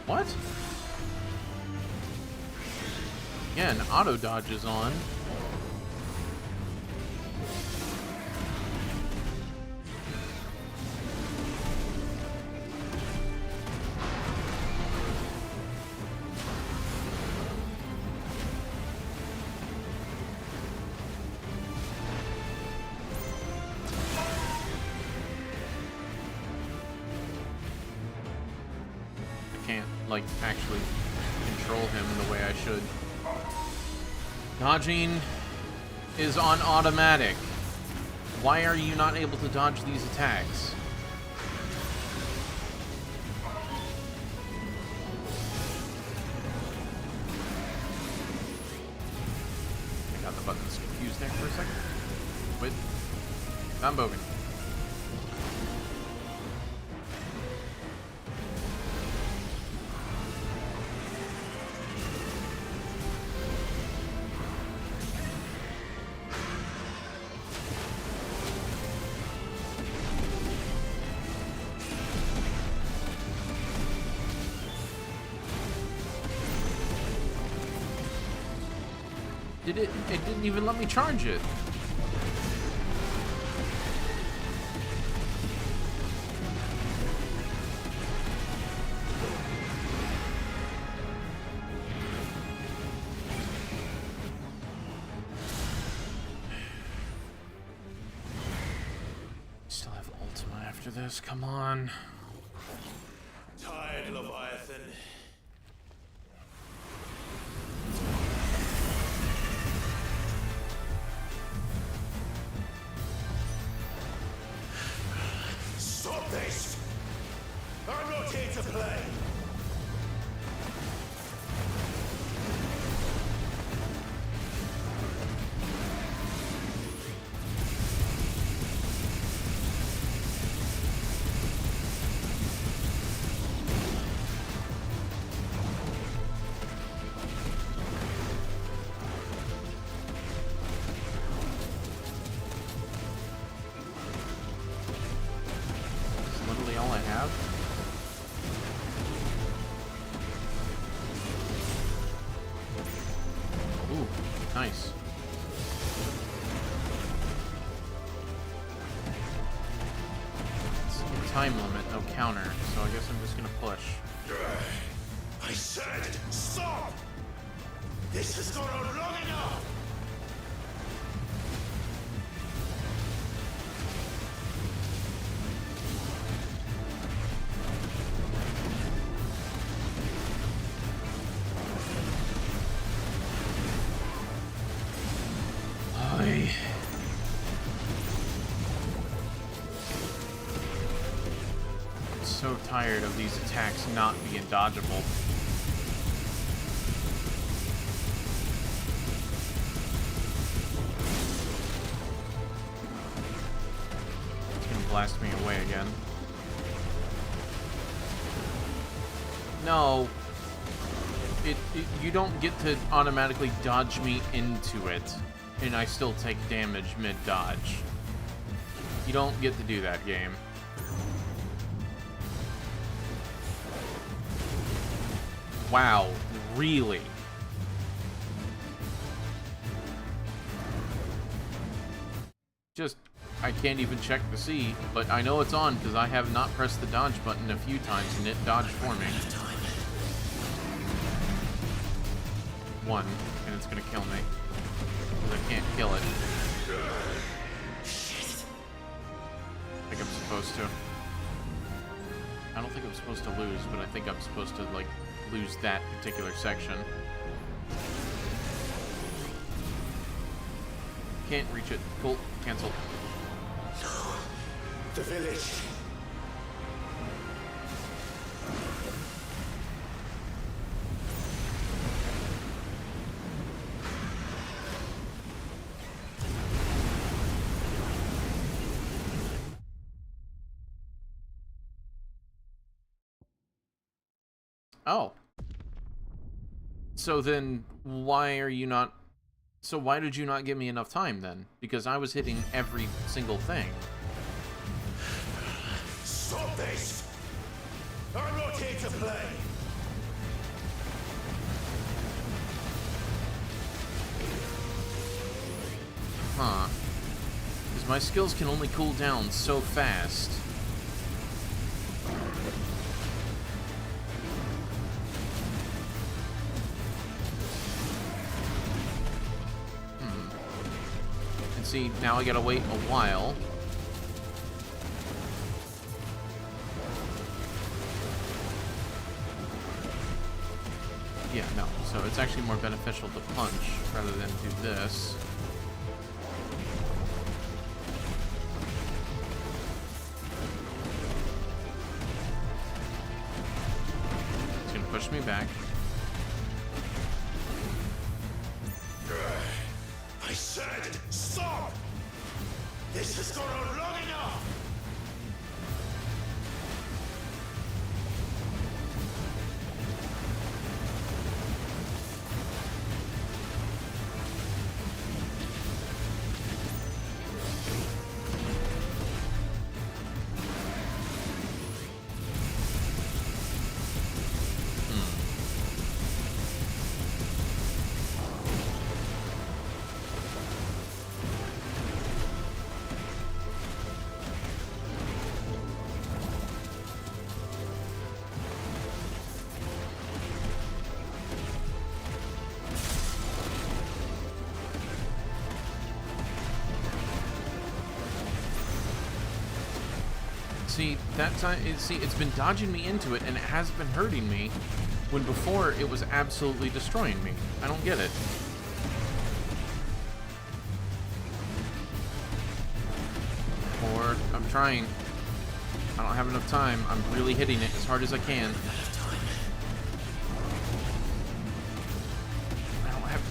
What? Yeah, an auto dodge is on. Can't, like, actually control him the way I should. Dodging is on automatic. Why are you not able to dodge these attacks? I got the buttons confused there for a second. Wait. I'm bogan. It didn't even let me charge it. Still have Ultima after this, come on. Tired, Leviathan. Stop this! I'm not here to play! Nice. It's time limit, no counter, so I guess I'm just gonna push. I said, stop! This has gone on long enough! So tired of these attacks not being dodgeable. It's gonna blast me away again. No. You don't get to automatically dodge me into it, and I still take damage mid-dodge. You don't get to do that, game. Wow, really? Just, I can't even check to see, but I know it's on because I have not pressed the dodge button a few times and it dodged for me. One, and it's gonna kill me. Because I can't kill it. I think I'm supposed to. I don't think I'm supposed to lose, but I think I'm supposed to, like, lose that particular section. Can't reach it. Cool. Cancel. No. The village. Oh. So then, why are you not... So why did you not give me enough time, then? Because I was hitting every single thing. Stop this! I'm not here to play! Huh. Because my skills can only cool down so fast. See, now I gotta wait a while. Yeah, no. So it's actually more beneficial to punch rather than do this. It's gonna push me back. I said, stop! This has gone on long enough! See, that time, it's been dodging me into it, and it has been hurting me, when before it was absolutely destroying me. I don't get it. Or, I'm trying. I don't have enough time. I'm really hitting it as hard as I can.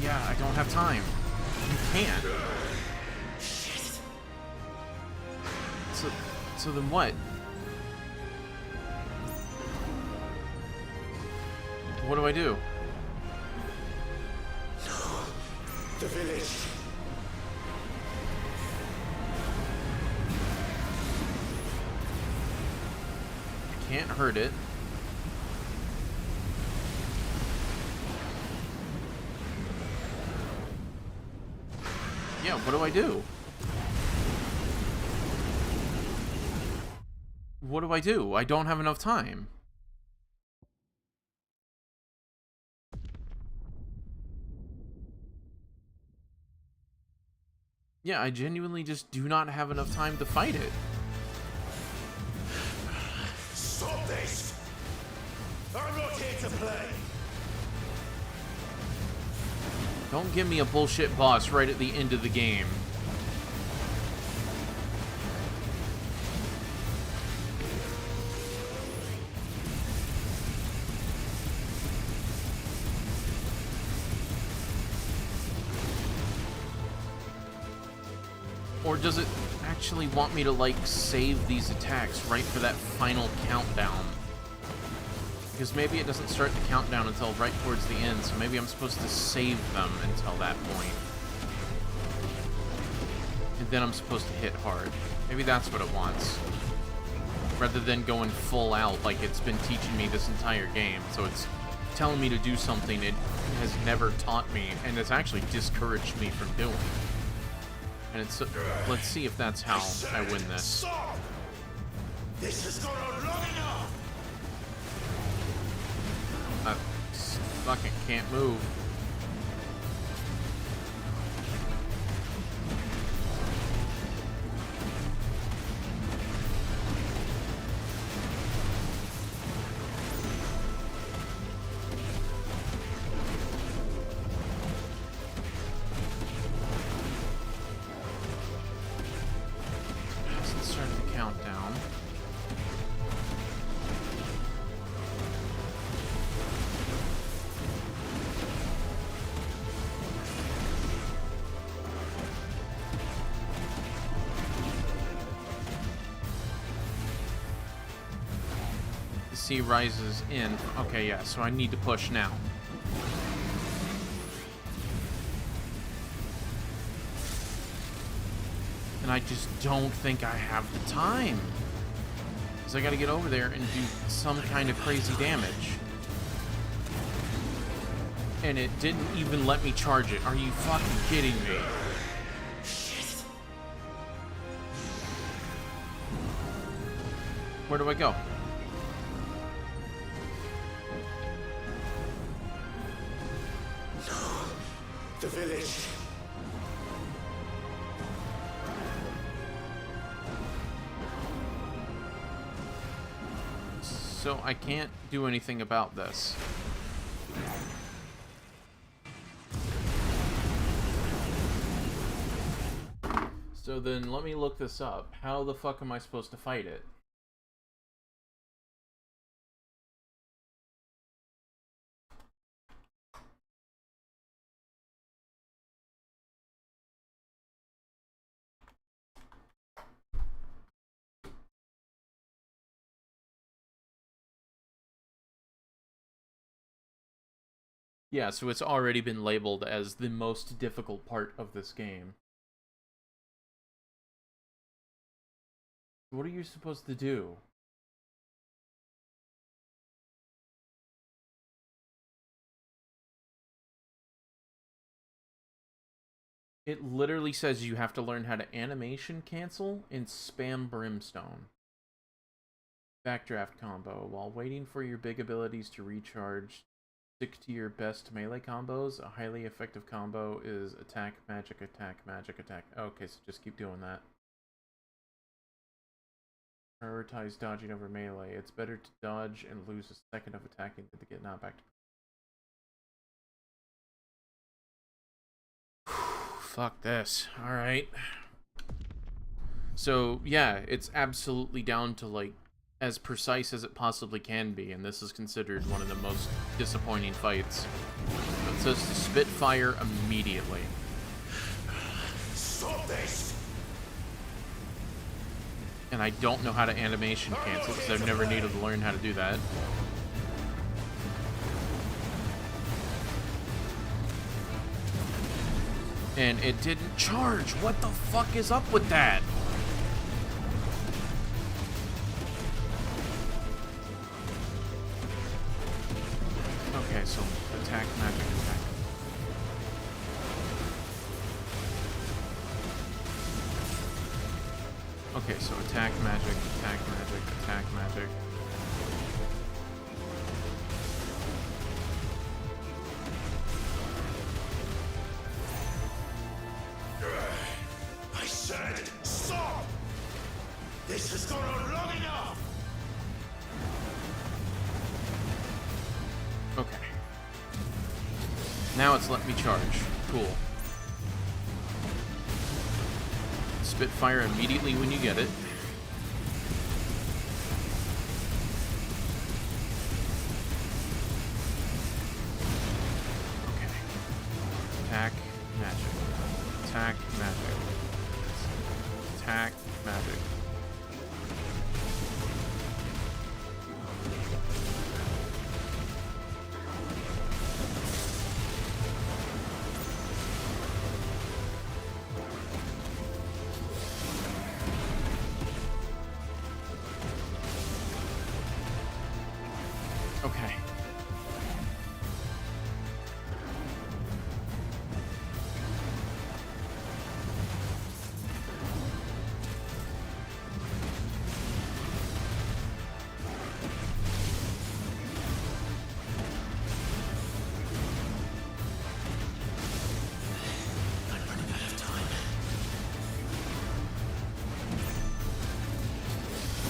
I don't have time. You can't. So then what? What do I do? The village. I can't hurt it. Yeah, what do I do? What do I do? I don't have enough time. Yeah, I genuinely just do not have enough time to fight it. Stop this! I'm not here to play! Don't give me a bullshit boss right at the end of the game. Or does it actually want me to, like, save these attacks right for that final countdown? Because maybe it doesn't start the countdown until right towards the end, so maybe I'm supposed to save them until that point. And then I'm supposed to hit hard. Maybe that's what it wants. Rather than going full out like it's been teaching me this entire game. So it's telling me to do something it has never taught me, and it's actually discouraged me from doing. And it's... let's see if that's how I win this. Stop! This has gone on long enough! I fucking can't move. Hasn't started the countdown. The sea rises in. Okay, yeah, so I need to push now. And I just don't think I have the time. Because I gotta get over there and do some kind of crazy damage. And it didn't even let me charge it. Are you fucking kidding me? Where do I go? The village. So I can't do anything about this. So then let me look this up. How the fuck am I supposed to fight it? Yeah, so it's already been labeled as the most difficult part of this game. What are you supposed to do? It literally says you have to learn how to animation cancel and spam brimstone. Backdraft combo. While waiting for your big abilities to recharge, stick to your best melee combos. A highly effective combo is attack, magic, attack, magic, attack. Okay, so just keep doing that. Prioritize dodging over melee. It's better to dodge and lose a second of attacking than to get knocked back to... Fuck this. Alright. So, yeah, it's absolutely down to, like, as precise as it possibly can be, and this is considered one of the most disappointing fights. It says to Spitfire immediately. Stop this! And I don't know how to animation cancel because I've never needed to learn how to do that. And it didn't charge. What the fuck is up with that? Okay, so attack, magic, attack. Okay, so attack, magic, attack, magic, attack, magic. I said, stop! This has gone on long enough! Okay. Now it's let me charge. Cool. Spitfire immediately when you get it. Okay. Attack, magic. Attack, magic. Attack, magic. Okay.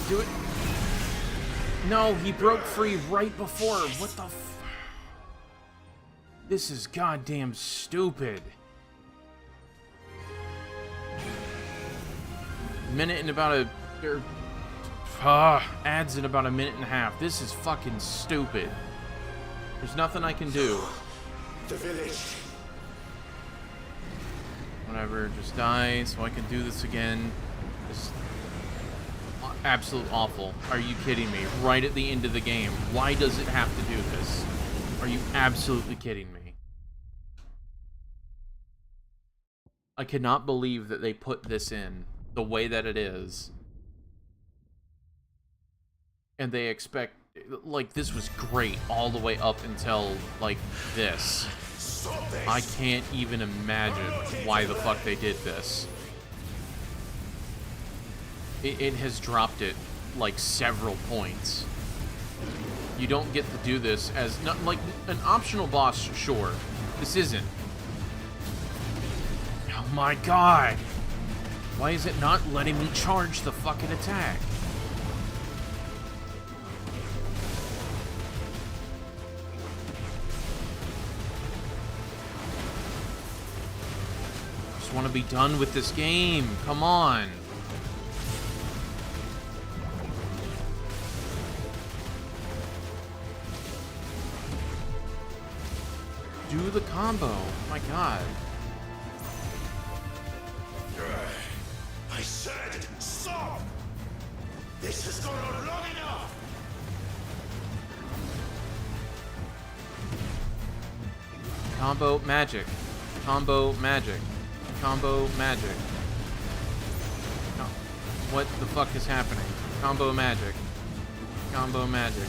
Do it. No, he broke free right before. What the f... This is goddamn stupid. Minute and about adds in about a minute and a half. This is fucking stupid. There's nothing I can do. The village. Whatever, just die so I can do this again. This absolute awful. Are you kidding me? Right at the end of the game. Why does it have to do this? Are you absolutely kidding me? I cannot believe that they put this in the way that it is. And they expect, like, this was great all the way up until, like, this. I can't even imagine why the fuck they did this. It has dropped it, like, several points. You don't get to do this as, not, like, an optional boss, sure. This isn't. Oh my god! Why is it not letting me charge the fucking attack? Just want to be done with this game. Come on. Do the combo. Oh my god. I said, stop! This has gone on long enough! Combo magic. Combo magic. Combo magic. No. What the fuck is happening? Combo magic. Combo magic.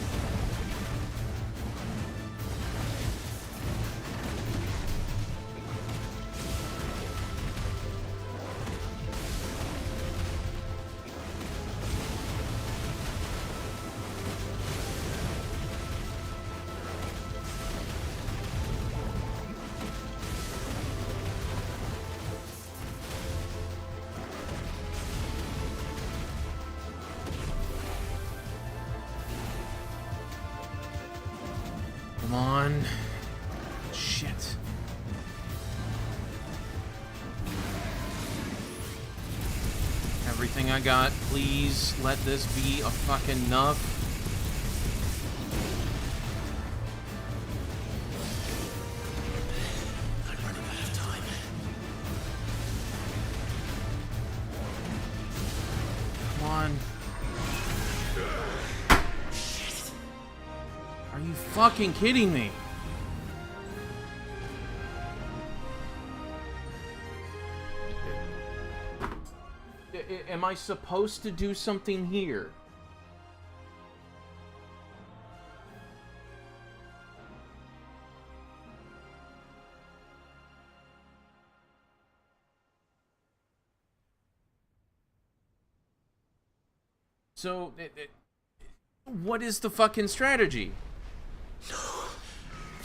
Come on. Shit. Everything I got. Please let this be a fucking enough. I'm running out of time. Come on. Are you fucking kidding me? Am I supposed to do something here? So, what is the fucking strategy?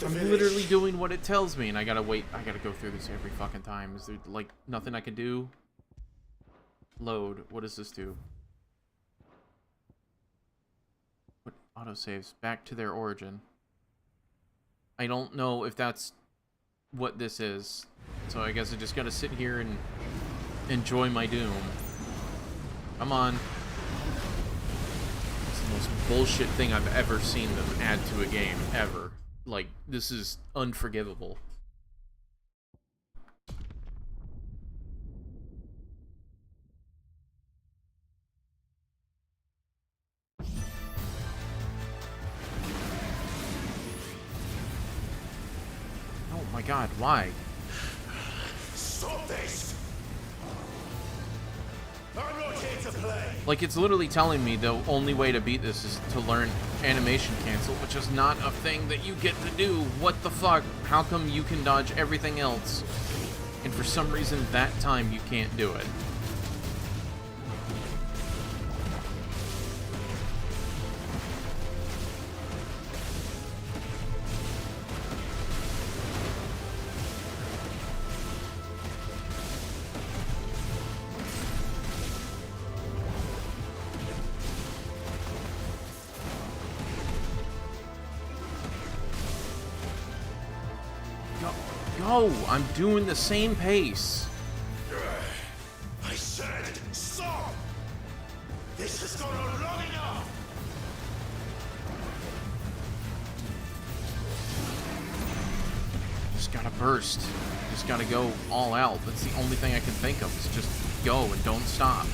I'm literally doing what it tells me, and I gotta wait. I gotta go through this every fucking time. Is there, like, nothing I can do? Load. What does this do? What autosaves? Back to their origin. I don't know if that's what this is. So I guess I just gotta sit here and enjoy my doom. Come on. It's the most bullshit thing I've ever seen them add to a game, ever. Like, this is unforgivable. Oh my god, why? Stop this! I'm not here to play! Like, it's literally telling me the only way to beat this is to learn animation cancel, which is not a thing that you get to do. What the fuck? How come you can dodge everything else, and for some reason that time you can't do it? Go! I'm doing the same pace. I said stop! This has gone on long enough! Just gotta burst. Just gotta go all out. That's the only thing I can think of, is just go and don't stop.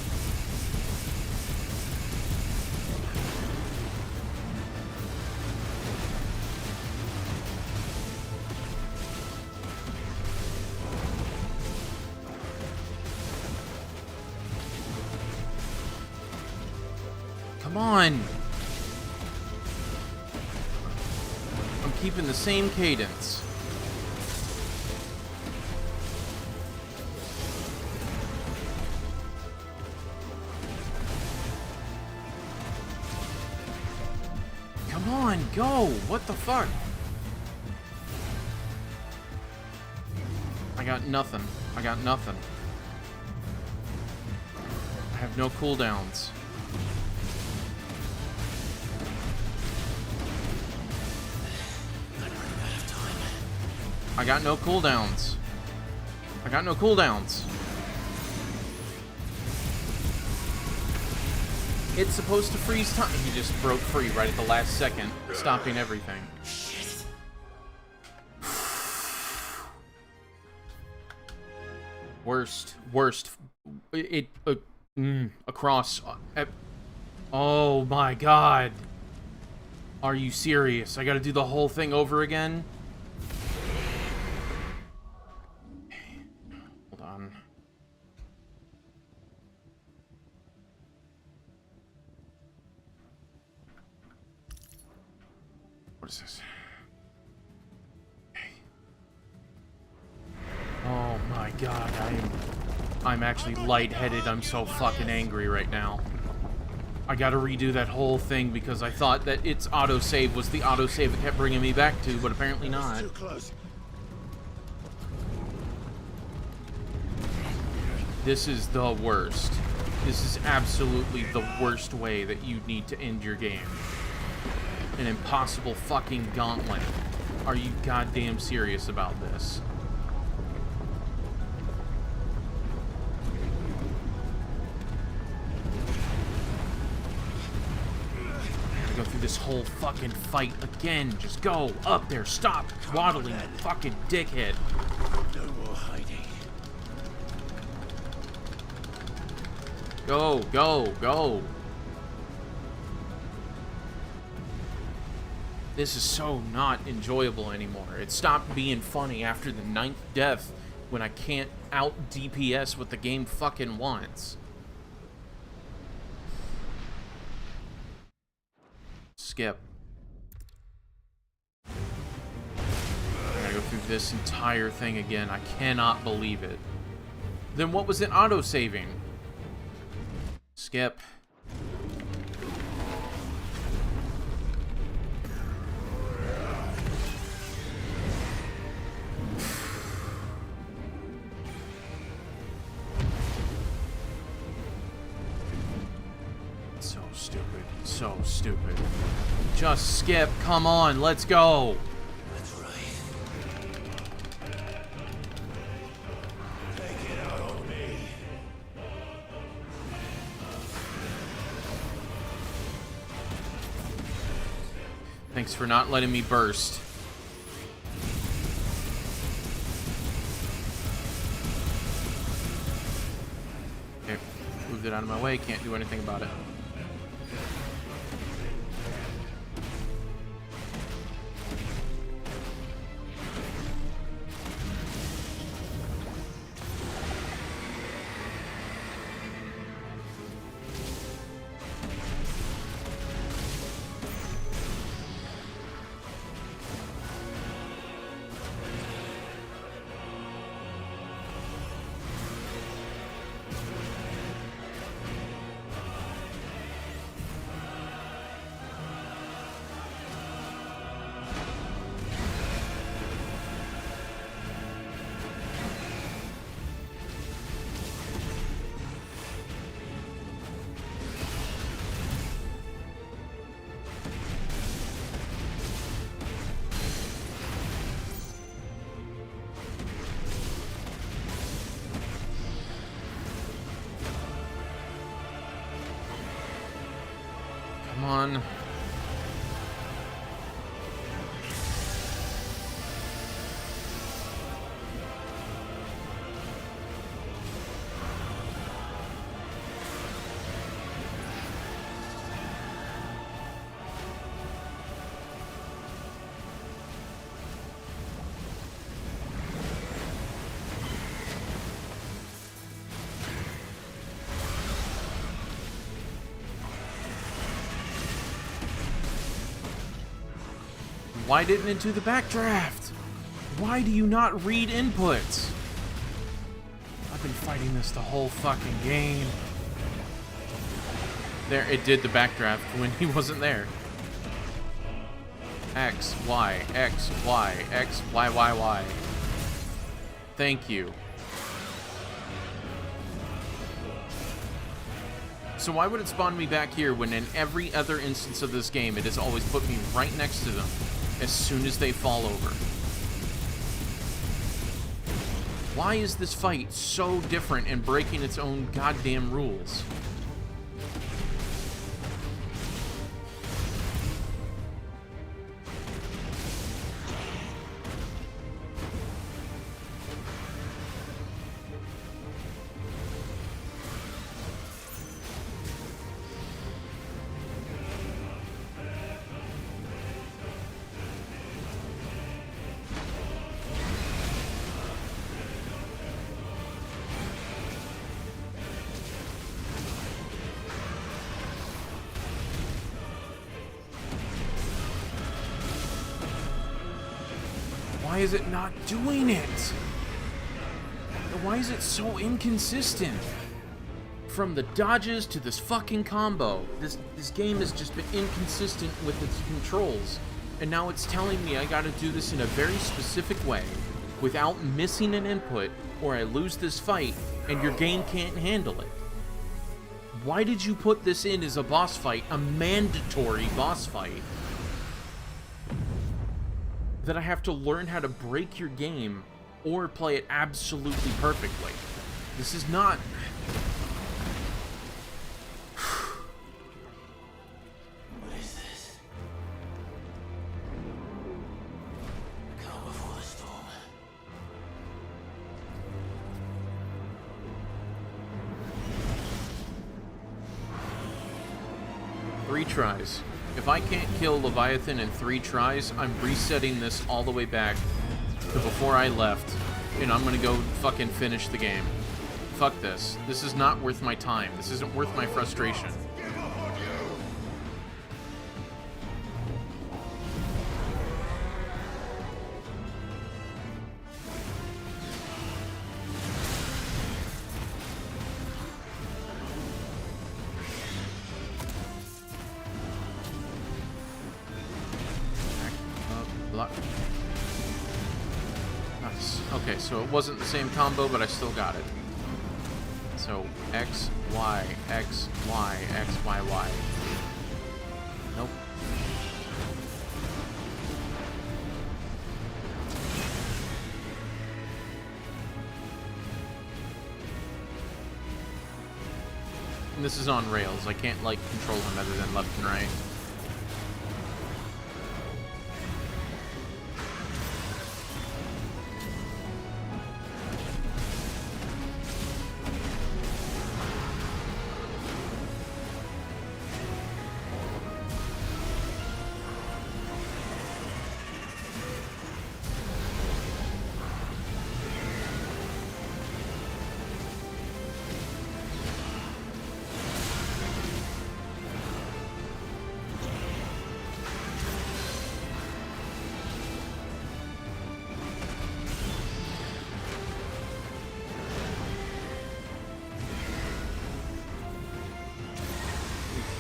Come on! I'm keeping the same cadence. Come on, go! What the fuck? I got nothing. I got nothing. I have no cooldowns. I got no cooldowns. I got no cooldowns. It's supposed to freeze time. He just broke free right at the last second, stopping everything. Worst. Across. Oh my god. Are you serious? I gotta do the whole thing over again? Hold on. What is this? Oh my god, I'm actually lightheaded. I'm so fucking angry right now. I gotta redo that whole thing because I thought that its autosave was the autosave it kept bringing me back to, but apparently not. Too close. This is the worst. This is absolutely the worst way that you need to end your game. An impossible fucking gauntlet. Are you goddamn serious about this? go through this whole fucking fight again. Just go up there. Stop waddling, you fucking dickhead. No more hiding. Go, go, go. This is so not enjoyable anymore. It stopped being funny after the 9th death when I can't out DPS what the game fucking wants. Skip. I gotta go through this entire thing again. I cannot believe it. Then what was it auto-saving? Skip. So stupid. So stupid. Just skip. Come on. Let's go. That's right. Take it out on me. Thanks for not letting me burst. Okay. Moved it out of my way. Can't do anything about it. Come on. Why didn't it do the backdraft? Why do you not read inputs? I've been fighting this the whole fucking game. There, it did the backdraft when he wasn't there. X, Y, X, Y, X, Y, Y, Y. Thank you. So why would it spawn me back here when in every other instance of this game it has always put me right next to them as soon as they fall over? Why is this fight so different and breaking its own goddamn rules? Why is it not doing it? Why is it so inconsistent? From the dodges to this fucking combo, this game has just been inconsistent with its controls, and now it's telling me I gotta do this in a very specific way without missing an input, or I lose this fight, and your game can't handle it. Why did you put this in as a boss fight, a mandatory boss fight, that I have to learn how to break your game or play it absolutely perfectly? This is not... What is this? 3 tries. If I can't kill Leviathan in 3 tries, I'm resetting this all the way back to before I left, and I'm gonna go fucking finish the game. Fuck this. This is not worth my time. This isn't worth my frustration. Nice. Okay, so it wasn't the same combo, but I still got it. So X, Y, X, Y, X, Y, Y. Nope. And this is on rails. I can't, like, control him other than left and right.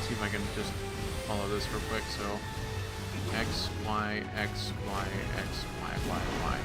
If I can just follow this real quick. So X, Y, X, Y, X, Y, Y, Y.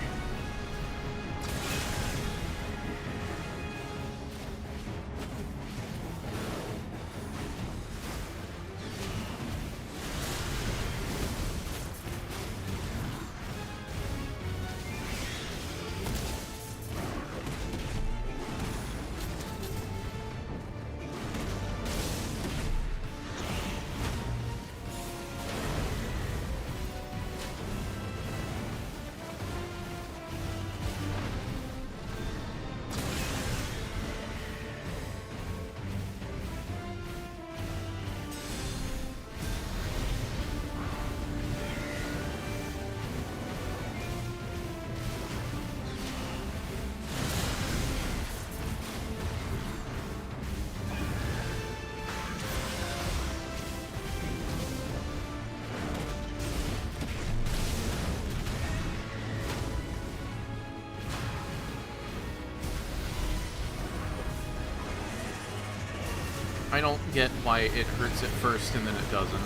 I don't get why it hurts at first and then it doesn't.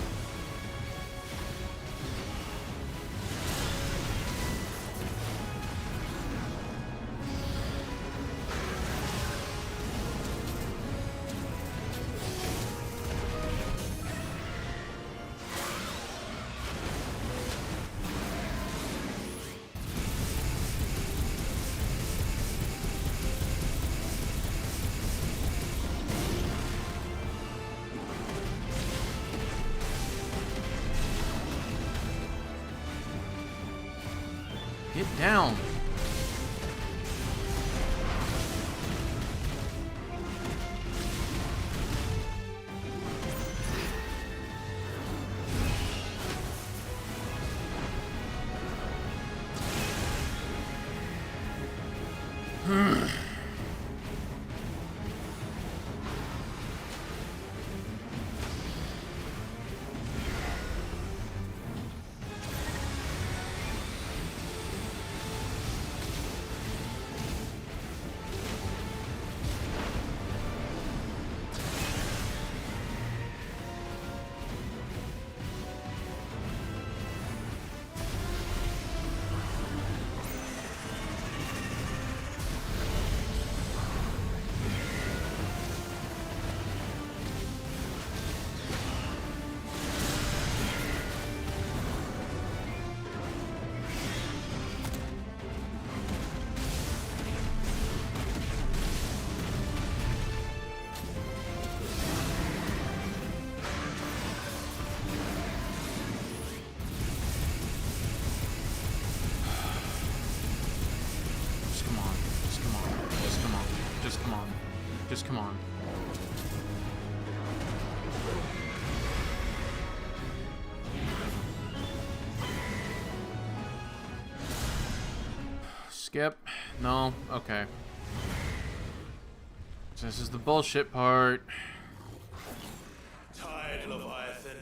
Get down. Just come on. skip? No? Okay. This is the bullshit part. Tired, Leviathan.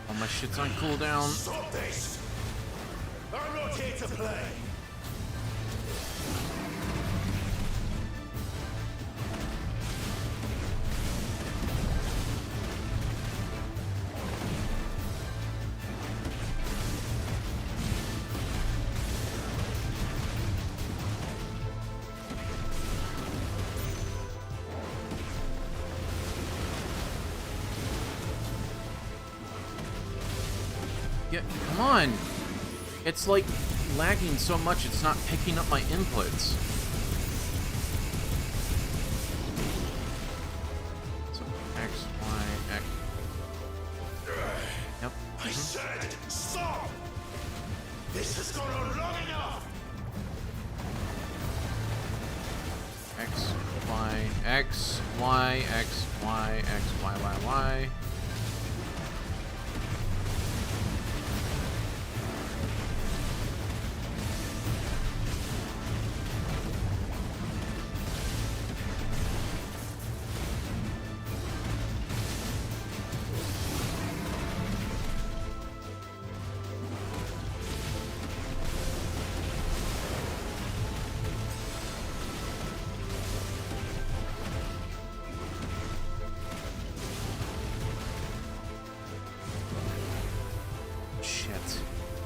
All my shit's on cooldown. Stop this! I'm not here to play. Yeah, come on. It's like lagging so much it's not picking up my inputs. So X, Y, X. Yep. I said stop! This has gone on long enough! X, Y, X, Y, X, Y, X, Y, Y, Y.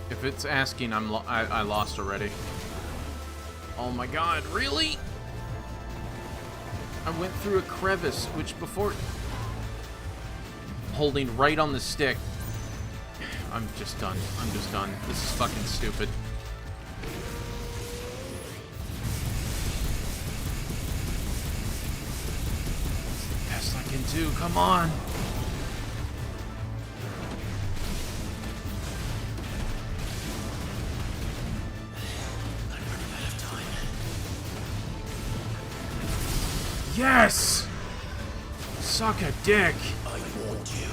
If it's asking, I lost already. Oh my god, really? I went through a crevice, which before... Holding right on the stick. I'm just done. I'm just done. This is fucking stupid. It's the best I can do, come on! Yes! Suck a dick! I warned you.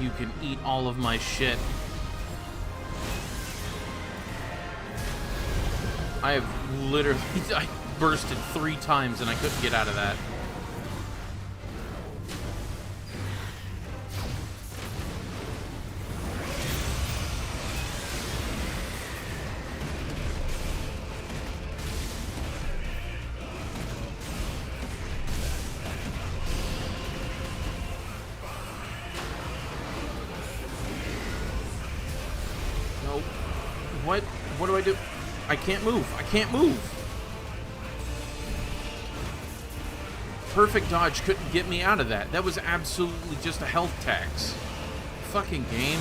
You can eat all of my shit. I have literally... I bursted 3 times and I couldn't get out of that. Nope. What? What do I do? I can't move. I can't move. Perfect dodge couldn't get me out of that. That was absolutely just a health tax. Fucking game.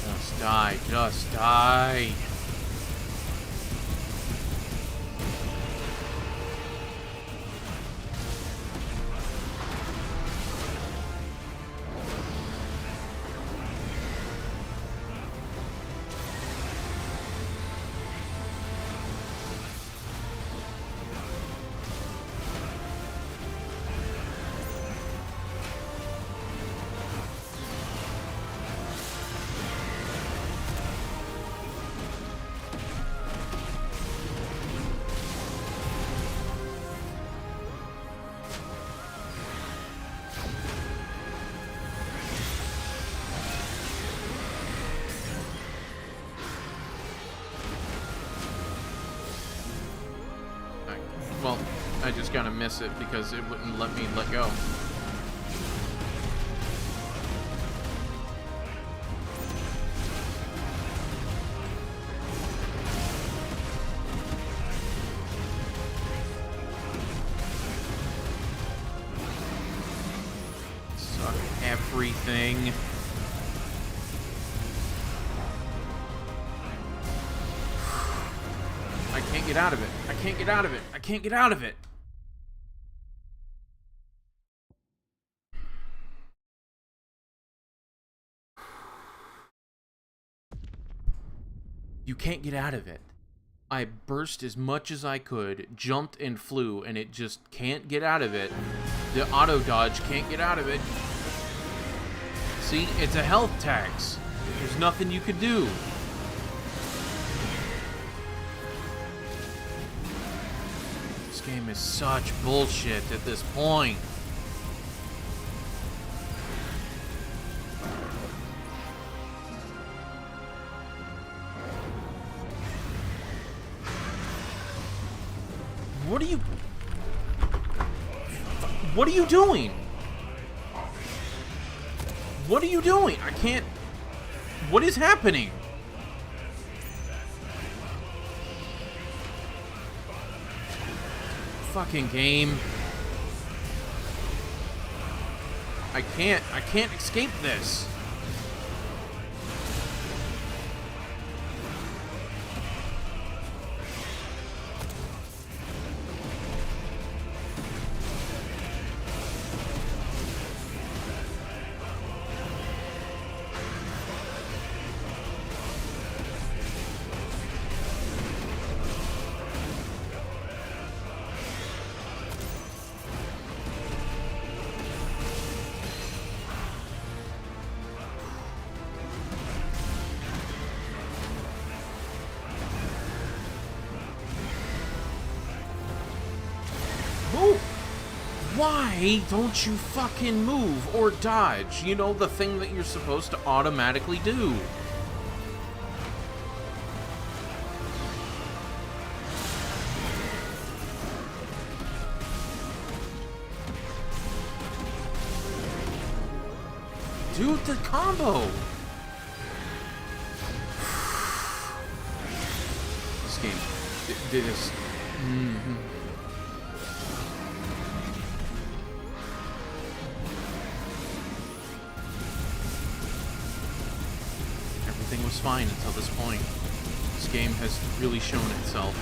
Just die. Just die. Well, I just gotta miss it because it wouldn't let me let go. everything. I can't get out of it. I can't get out of it. I can't get out of it. You can't get out of it. I burst as much as I could, jumped and flew, and it just can't get out of it. The auto dodge can't get out of it. See, it's a health tax. There's nothing you could do. This game is such bullshit at this point. What are you doing? What are you doing? I can't... What is happening? Fucking game. I can't escape this. Why don't you fucking move or dodge? You know, the thing that you're supposed to automatically do. Dude, the combo! This game did this. Everything was fine until this point. This game has really shown itself.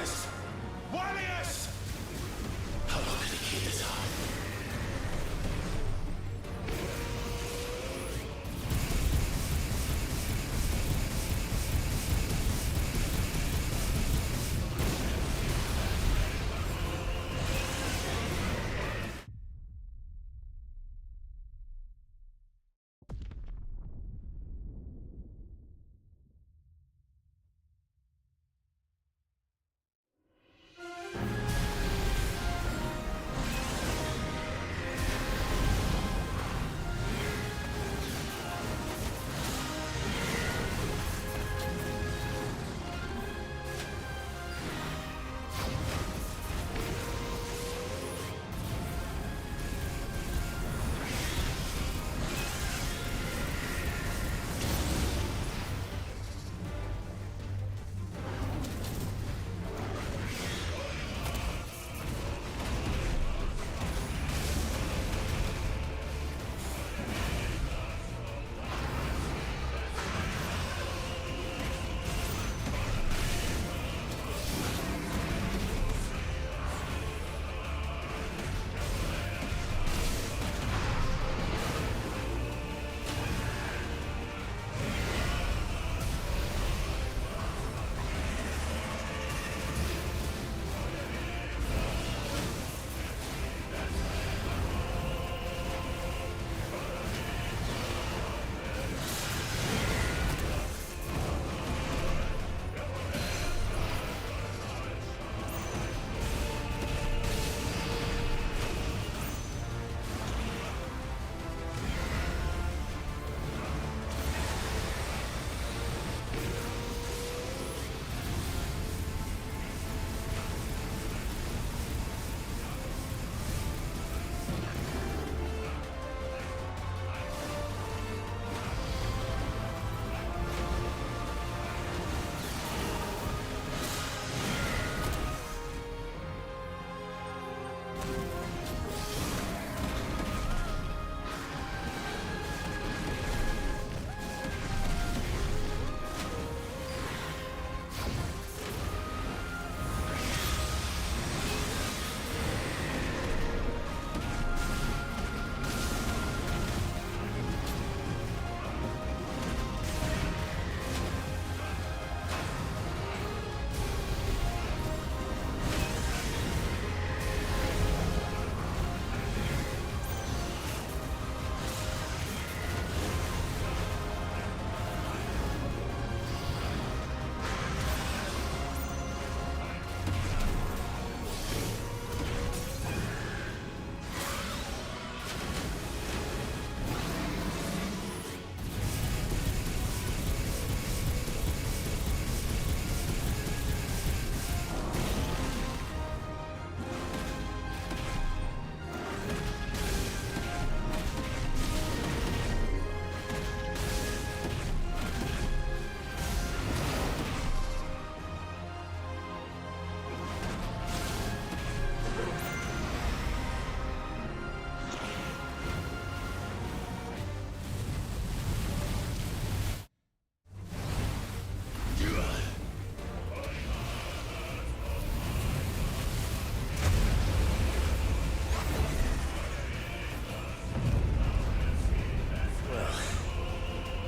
Warriors! Warriors! How long did he keep us on?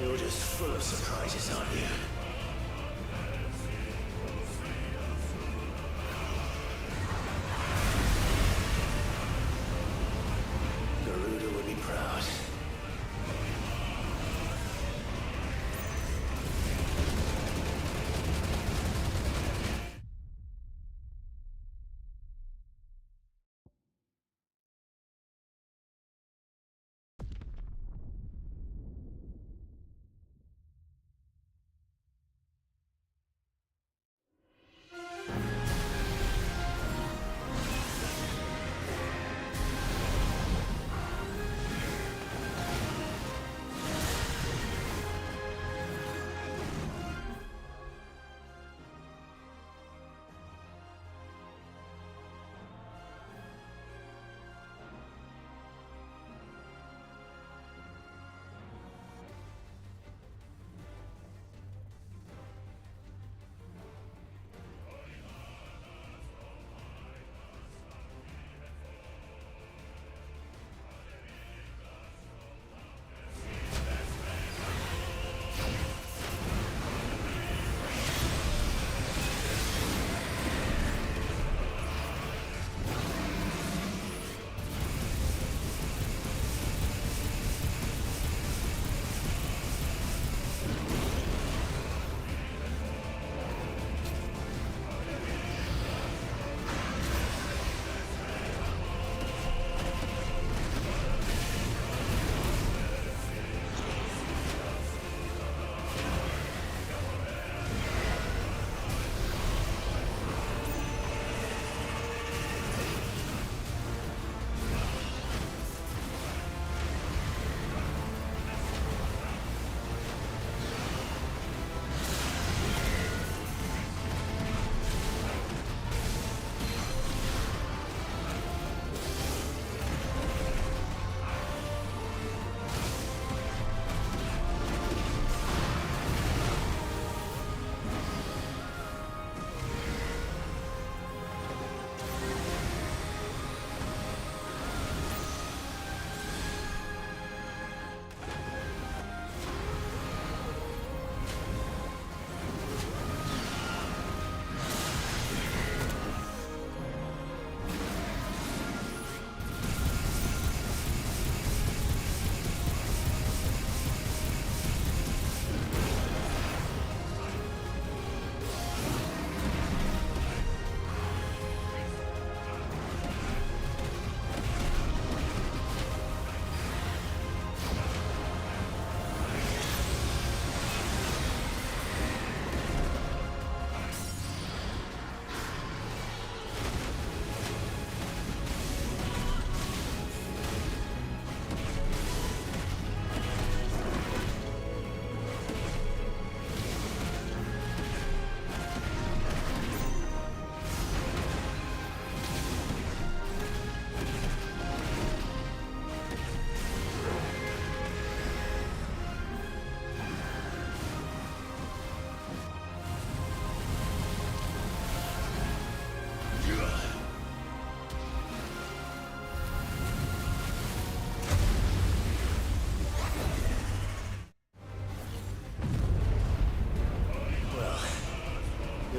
You're just full of surprises, aren't you? Garuda would be proud.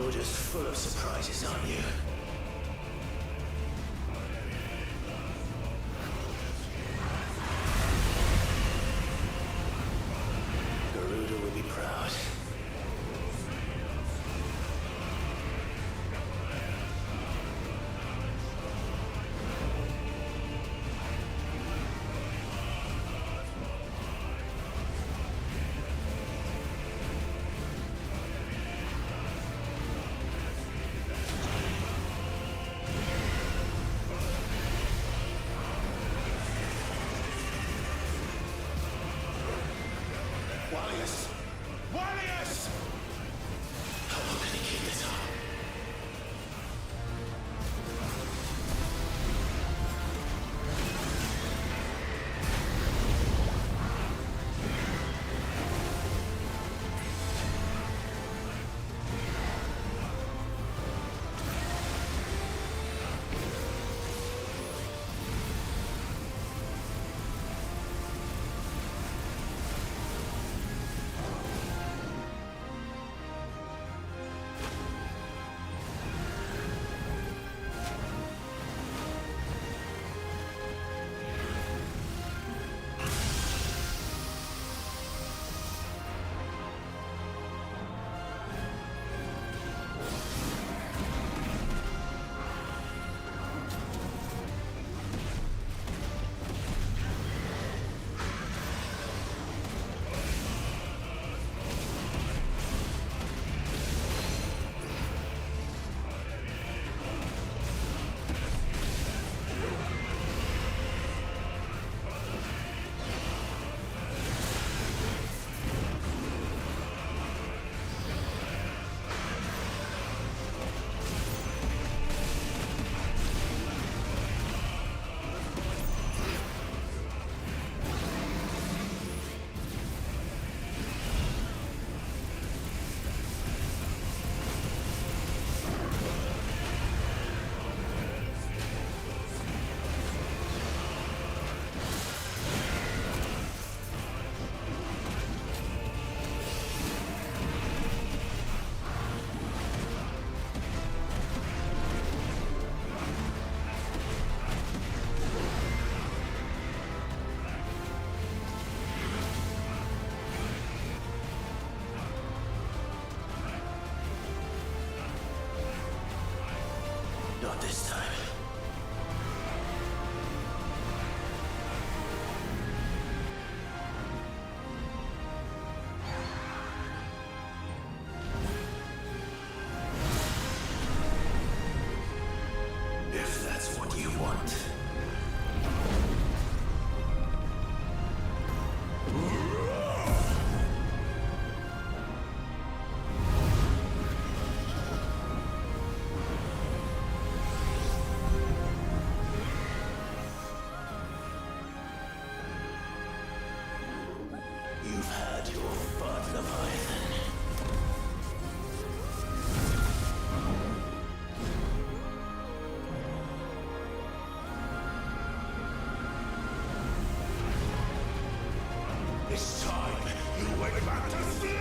You're just full of surprises, aren't you? Garuda will be proud. Warriors! Warriors! How long can he keep this up? Not this time. If that's what you want. You've had your fun, Leviathan. It's time you went back to sleep!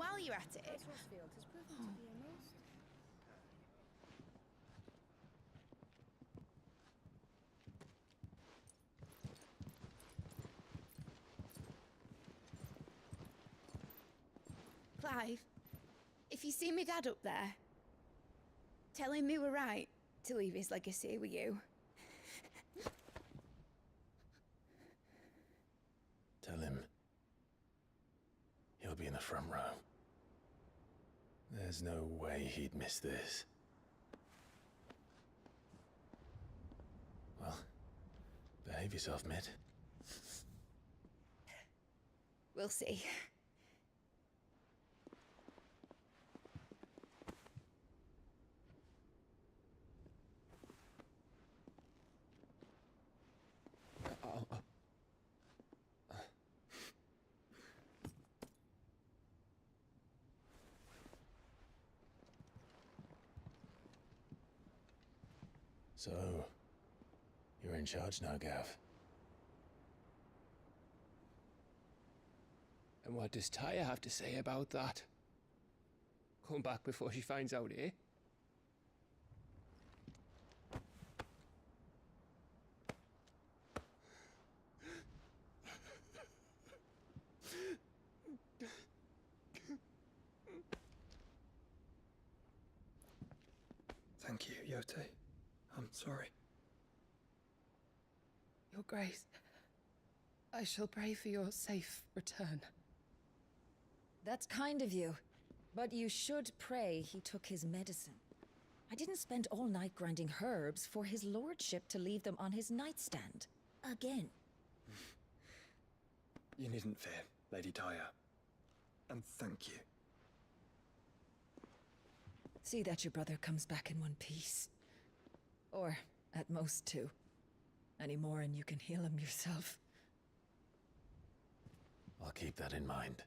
while you're at it... Rosefield has proven to be a most... Clive, if you see me dad up there, tell him we were right to leave his legacy with you. Tell him he'll be in the front row. There's no way he'd miss this. Well, behave yourself, Mitt. We'll see. So, you're in charge now, Gav. And what does Tyre have to say about that? Come back before she finds out, eh? Thank you, Yote. I'm sorry. Your Grace, I shall pray for your safe return. That's kind of you. But you should pray he took his medicine. I didn't spend all night grinding herbs for his lordship to leave them on his nightstand. Again. You needn't fear, Lady Tyre. And thank you. See that your brother comes back in one piece. Or, at most, two. Any more and you can heal him yourself. I'll keep that in mind.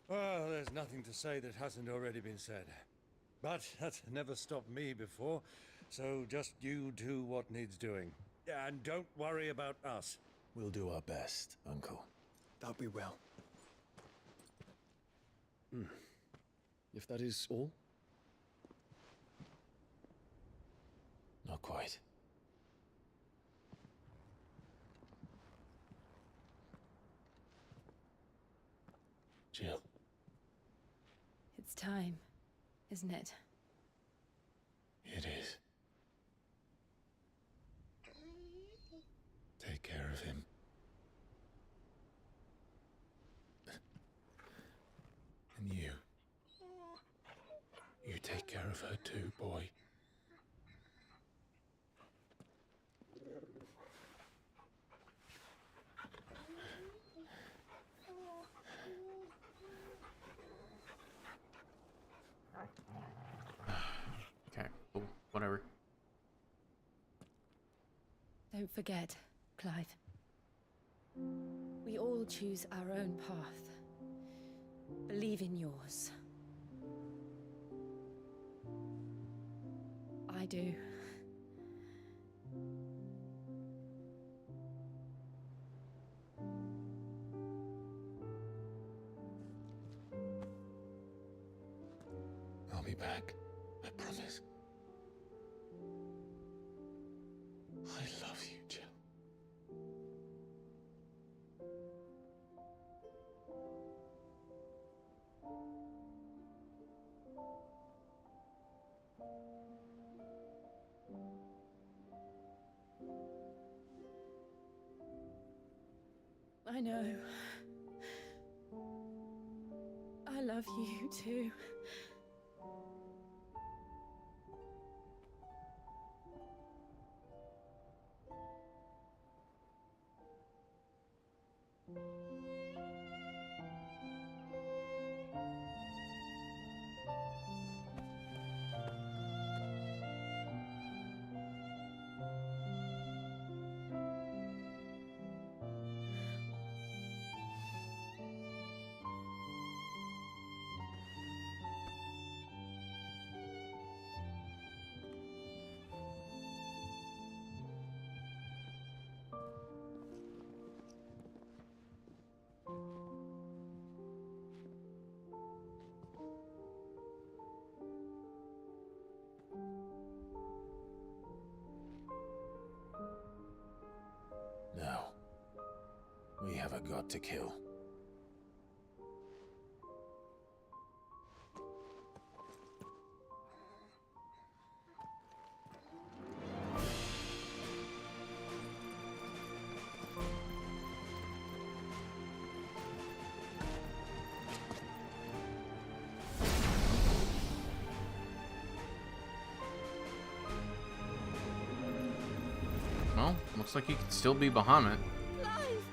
Well, there's nothing to say that hasn't already been said. But that's never stopped me before, so just you do what needs doing. And don't worry about us. We'll do our best, Uncle. That we will. If that is all? Not quite. Jill. It's time, isn't it? It is. Take care of him. And you. You take care of her too, boy. Okay, cool. Whatever. Don't forget, Clive. We all choose our own path. Believe in yours. I do. I'll be back. I promise. I love you, Jill. I know. I love you too. We have a god to kill. Well, looks like he could still be Bahamut. Clive!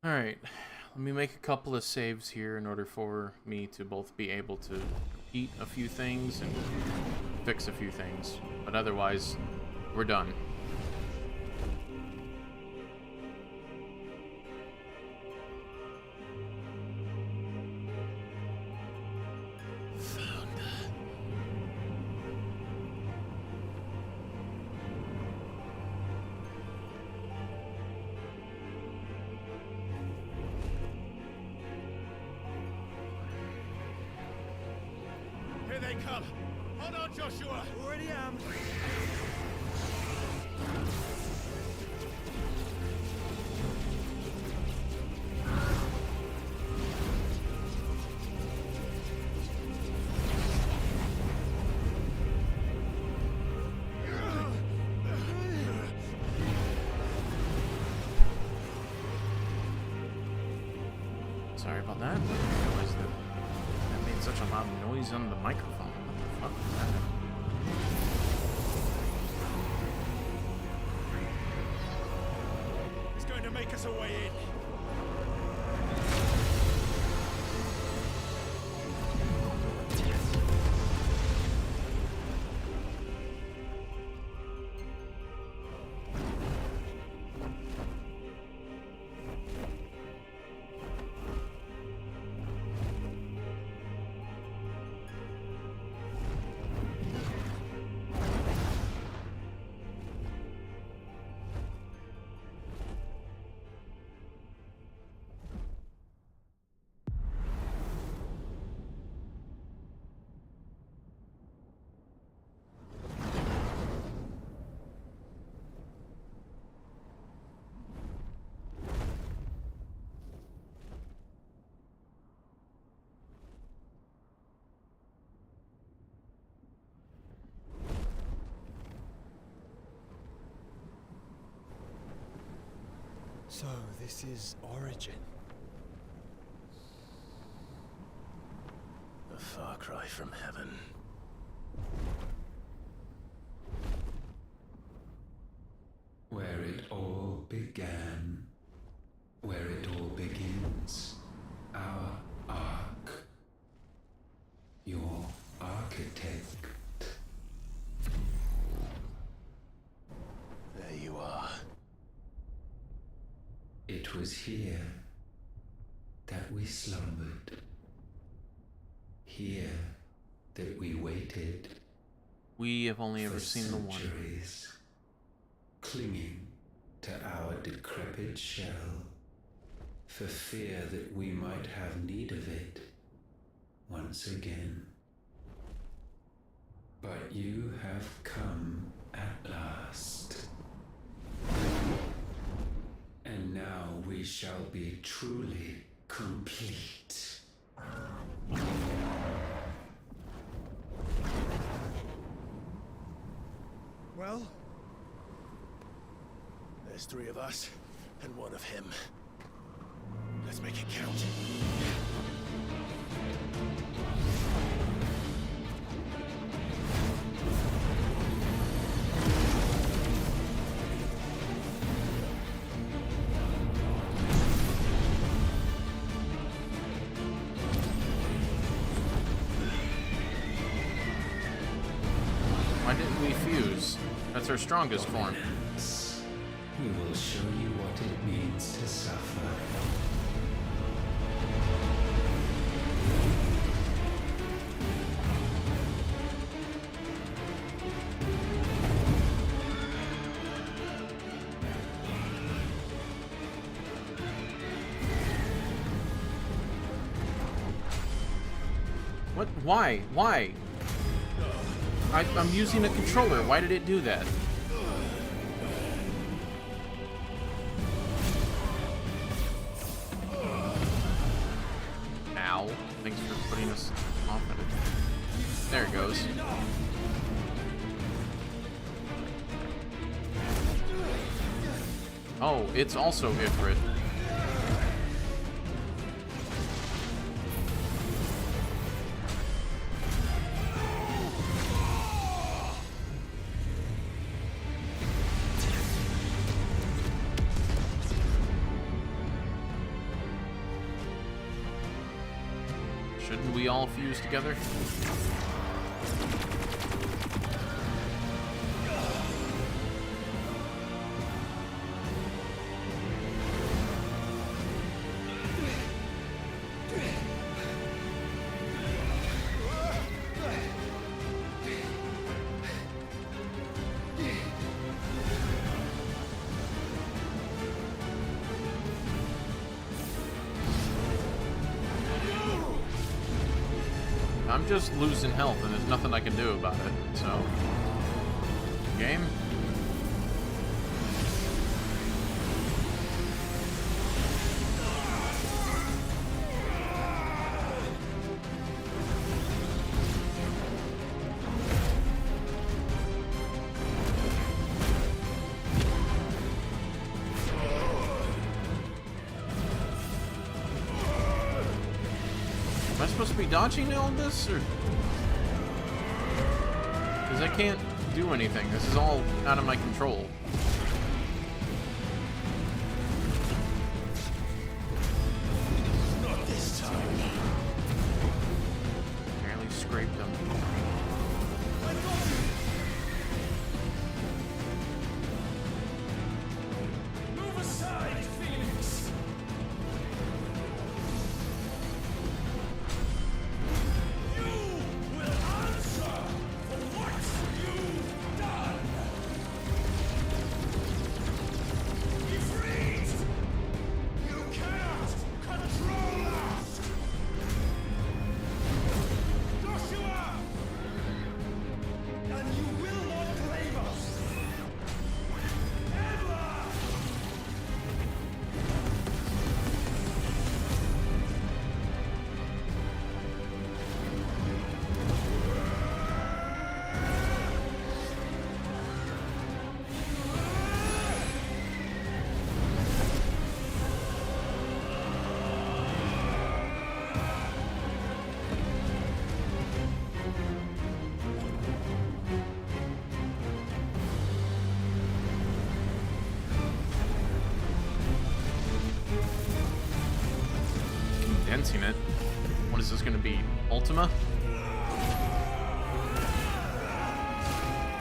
Alright, let me make a couple of saves here in order for me to both be able to eat a few things and fix a few things. But otherwise, we're done. Here they come! Hold on, Joshua! Already am! Sorry about that. I didn't realize that made such a loud noise on the microphone. What the fuck was that? It's going to make us a way in. So, this is Origin. A far cry from heaven. Where it all began, where it all begins, our ark, your architect. There you are. It was here that we slumbered, here that we waited. We have only ever seen the one. Centuries, clinging to our decrepit shell, for fear that we might have need of it once again. But you have come at last. And now we shall be truly complete. Well? There's 3 of us, and 1 of him. Let's make it count. Why didn't we fuse? That's our strongest form. We will show you what it means to suffer. What? Why? Why? I'm using a controller. Why did it do that? Ow. Thanks for putting us off at it. There it goes. Oh, it's also Ifrit. Shouldn't we all fuse together? I'm just losing health, and there's nothing I can do about it, so... Game? Am I supposed to be dodging all this, or...? Because I can't do anything. This is all out of my control. Not this time. Barely scraped them. Move aside, Phoenix. Condensing it. What is this going to be? Ultima?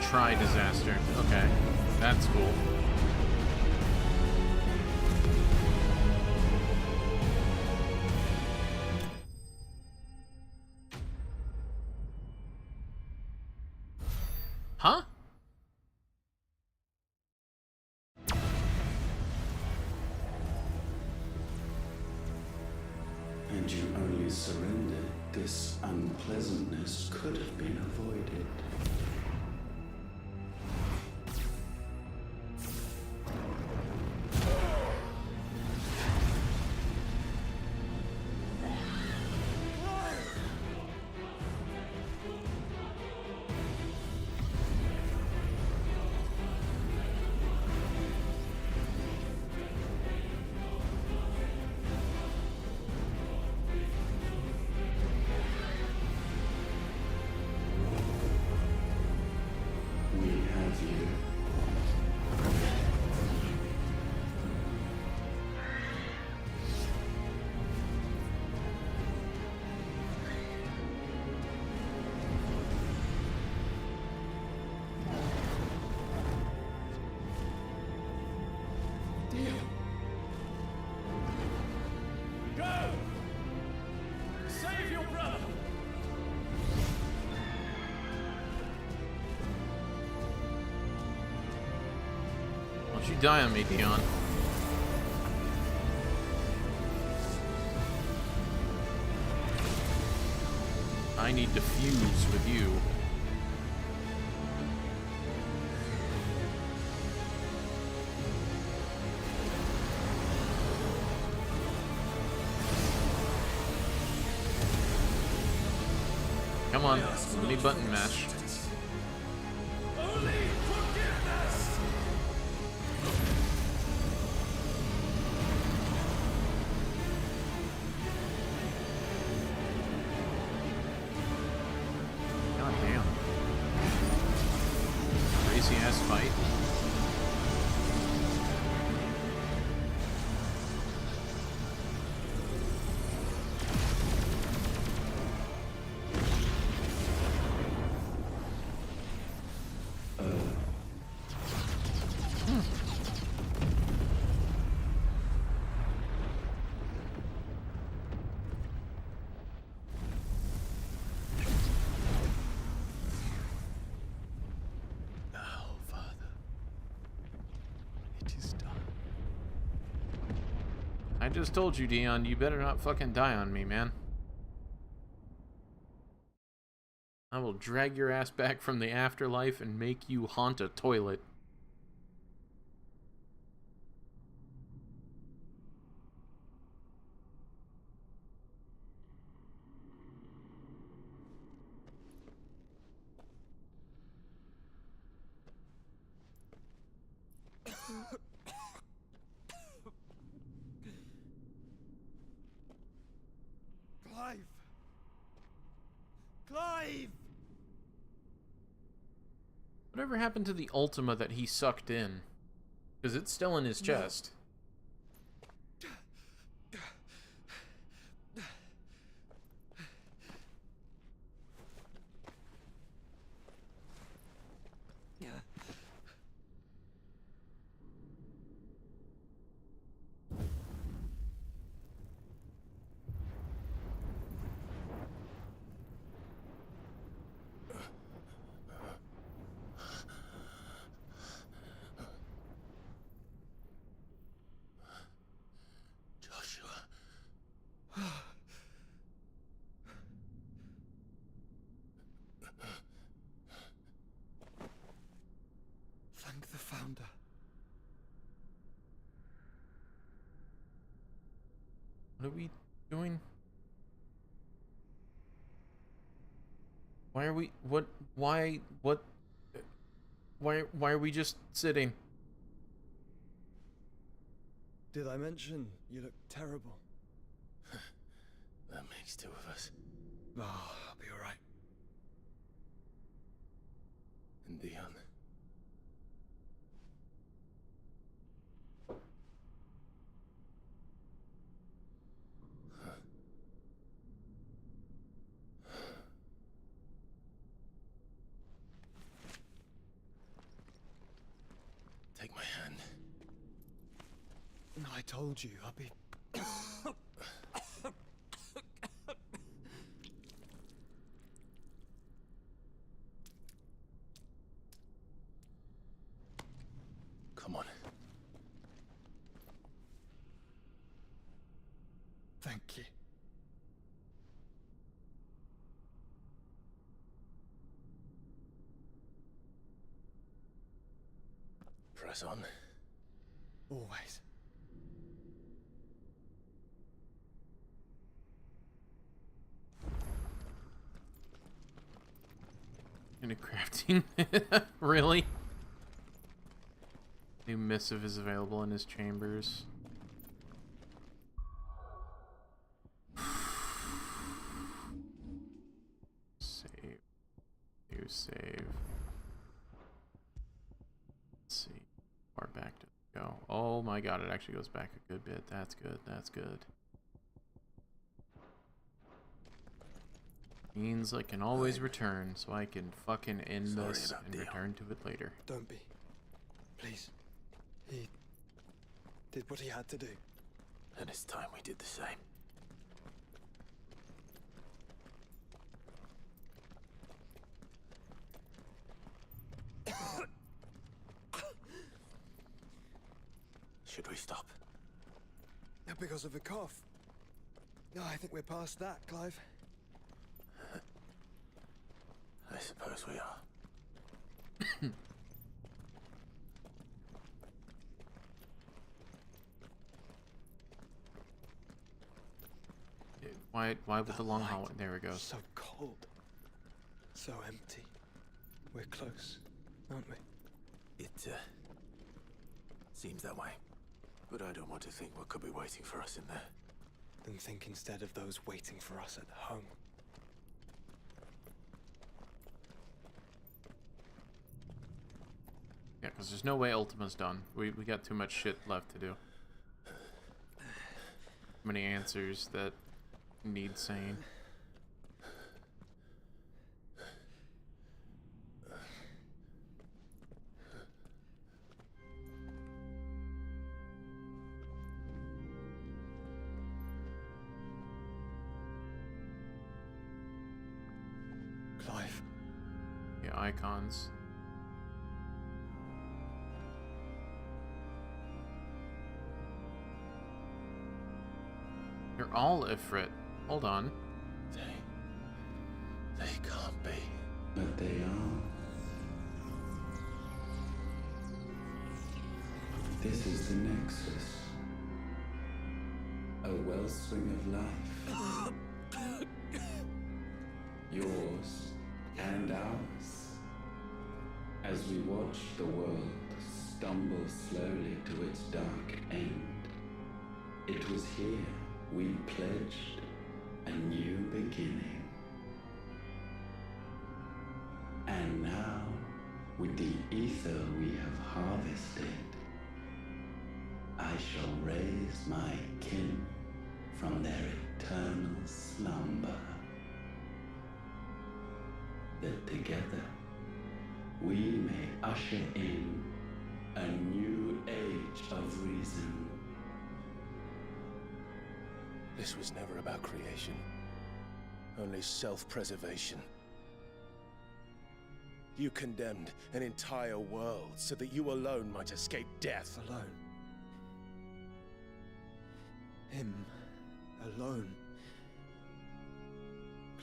Try disaster. Okay. That's cool. Huh? And you only surrendered. This unpleasantness could have been avoided. Don't you die on me, Dion. I need to fuse with you. Come on, mini button mash. God damn. Crazy ass fight. I just told you, Dion, you better not fucking die on me, man. I will drag your ass back from the afterlife and make you haunt a toilet. Clive! Clive! Whatever happened to the Ultima that he sucked in? Because it's still in his chest. Thank the Founder. What are we doing? Why are we... What... Why... What... Why are we just sitting? Did I mention you look terrible? That makes two of us. Oh, I'll be alright. And Dion. Take my hand. No, I told you, I'll be... Come on. Thank you. Press on. Always. Into crafting? Really? New missive is available in his chambers. Save. New save. Let's see. Far back to go. Oh my god, it actually goes back a good bit. That's good. That's good. Means I can always return, so I can fucking end this and return to it later. Don't be. Please. He did what he had to do. And it's time we did the same. Should we stop? Because of the cough. No, I think we're past that, Clive. I suppose we are. Why with the long hallway? There we go. So cold. So empty. We're close, aren't we? It seems that way. But I don't want to think what could be waiting for us in there. Then think instead of those waiting for us at home. Yeah, because there's no way Ultima's done. We got too much shit left to do. Too many answers that need saying. Clive. Yeah, icons. You're all Ifrit. Hold on. They can't be. But they are. This is the Nexus. A wellspring of life. Yours and ours. As we watch the world stumble slowly to its dark end, it was here we pledged a new beginning. And now, with the ether we have harvested, I shall raise my kin from their eternal slumber. That together we may usher in a new age of reason. This was never about creation. Only self-preservation. You condemned an entire world so that you alone might escape death. Alone. Him. Alone.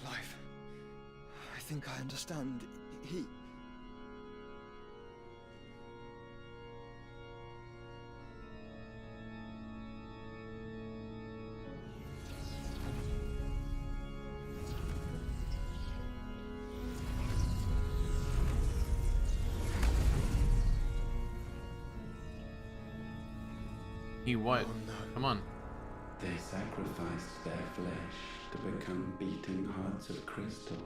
Clive. I think I understand. He... He what? Oh, no. Come on. They sacrificed their flesh to become beating hearts of crystal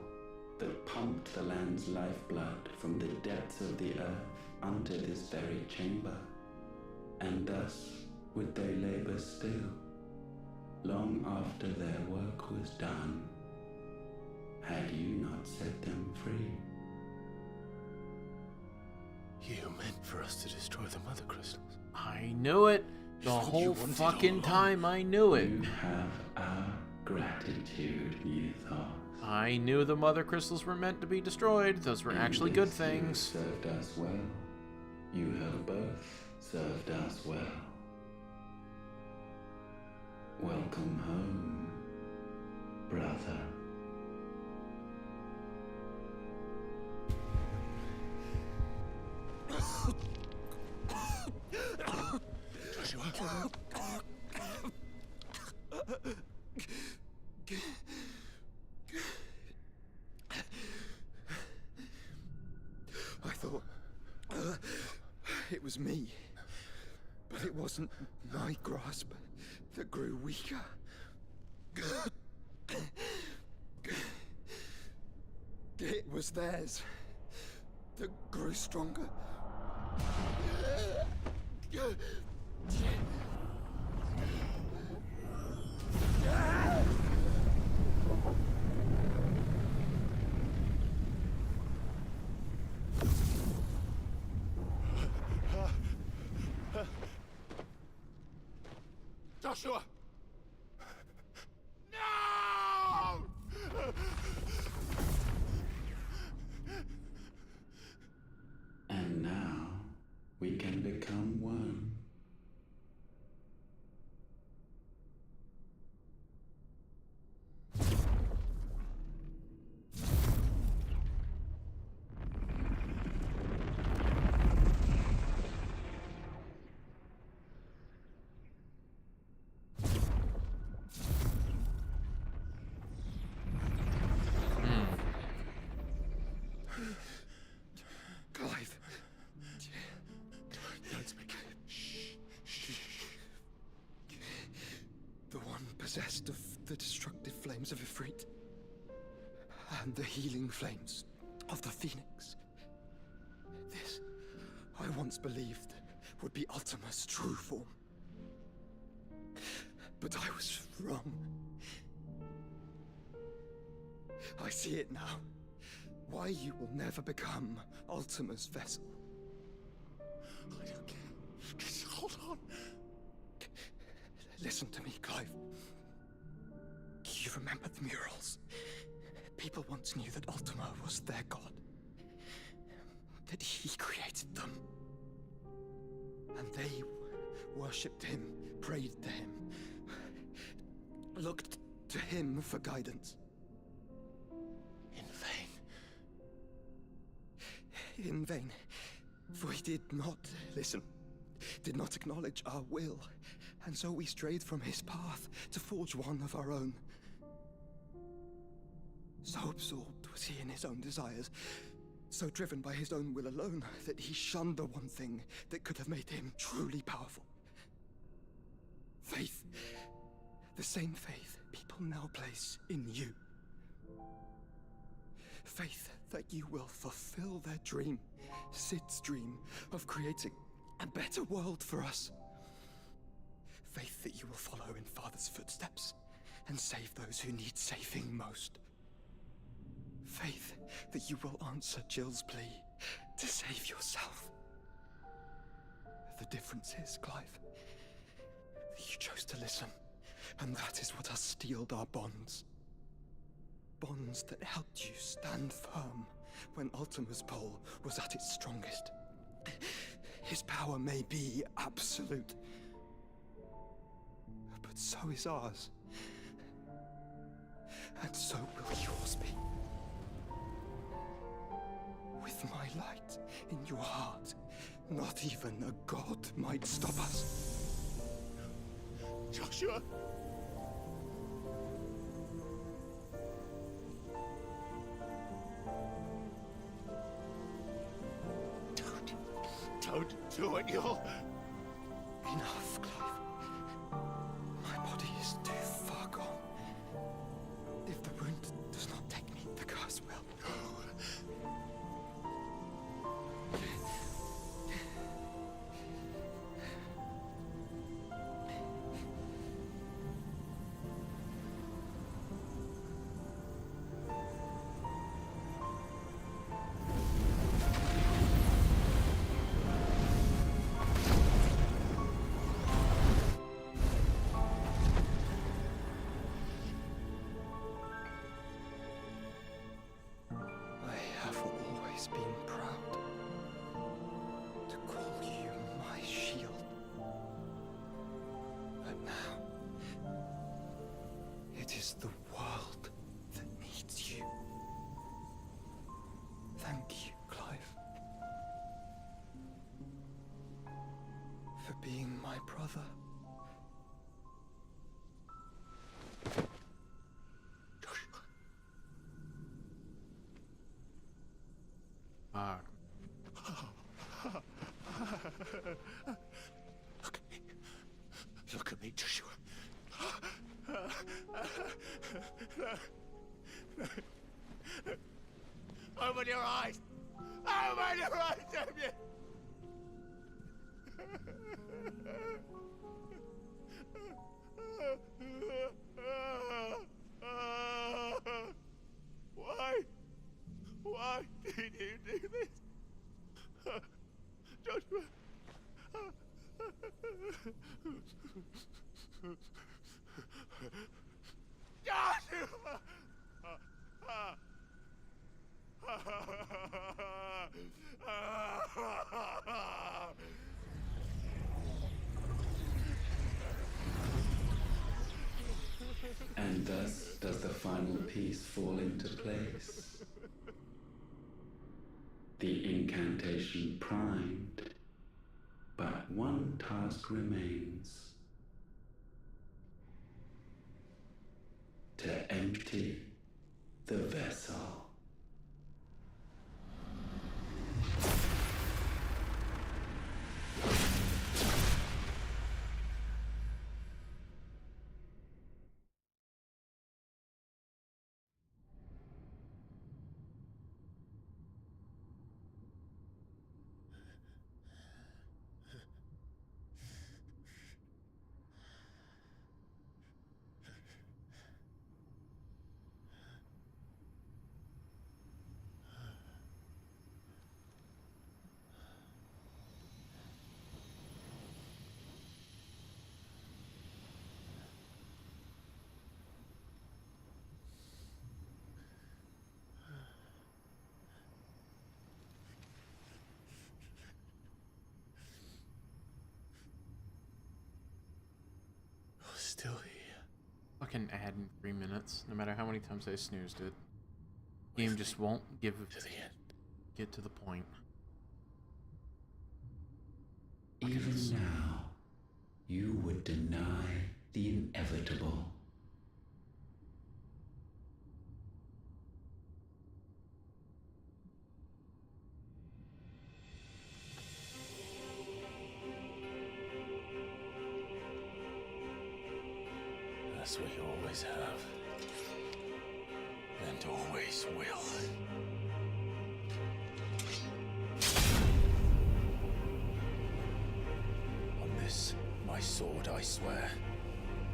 that pumped the land's lifeblood from the depths of the earth unto this very chamber. And thus would they labor still, long after their work was done, had you not set them free. You meant for us to destroy the Mother Crystals. I knew it. The whole fucking time I knew it. You have our gratitude, Mythos. I knew the Mother Crystals were meant to be destroyed. Those were actually good things. You served us well. You have both served us well. Welcome home, brother. Joshua. I thought it was me, but it wasn't my grasp that grew weaker. It was theirs that grew stronger. Joshua! No! And now we can become one. the destructive flames of Ifrit and the healing flames of the Phoenix. This, I once believed, would be Ultima's true form. But I was wrong. I see it now. Why you will never become Ultima's vessel. I don't care. Just hold on. Listen to me, Clive. You remember the murals? People once knew that Ultima was their god. That he created them. And they worshipped him, prayed to him, looked to him for guidance. In vain. In vain. For he did not listen, did not acknowledge our will, and so we strayed from his path to forge one of our own. So absorbed was he in his own desires, so driven by his own will alone, that he shunned the one thing that could have made him truly powerful. Faith. The same faith people now place in you. Faith that you will fulfill their dream, Sid's dream, of creating a better world for us. Faith that you will follow in Father's footsteps and save those who need saving most. Faith that you will answer Jill's plea to save yourself. The difference is, Clive, that you chose to listen, and that is what has steeled our bonds. Bonds that helped you stand firm when Ultima's pull was at its strongest. His power may be absolute, but so is ours. And so will yours be. With my light in your heart, not even a god might stop us. Joshua! Don't do it, you'll... Enough, Clive. My body is too far gone. If the wound does not take me, the curse will. Been proud to call you my shield. But now, it is the world that needs you. Thank you, Clive, for being my brother. Look at me, Joshua. Open your eyes! Open your eyes, Damien! Why? Why did you do this? Joshua! Joshua! And thus does the final piece fall into place. The incantation primed, but one task remains. To empty the vessel. fucking ad in 3 minutes, no matter how many times I snoozed it. Game just won't get to the point. Even now, you would deny the inevitable. That's what you always have. And always will. On this, my sword, I swear,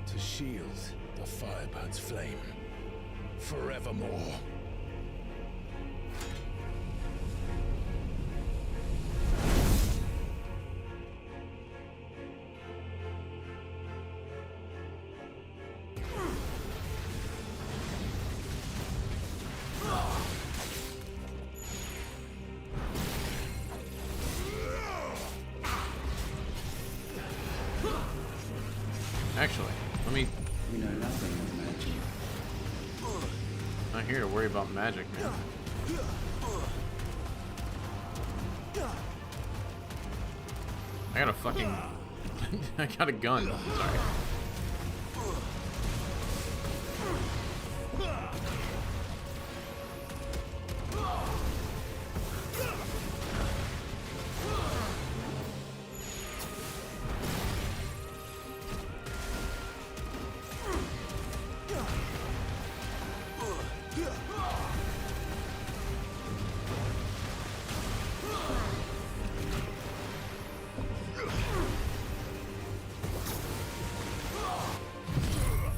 to shield the Firebird's flame forevermore. Actually, let me... We know nothing of magic. Not here to worry about magic, man. I got a fucking... I got a gun. Sorry.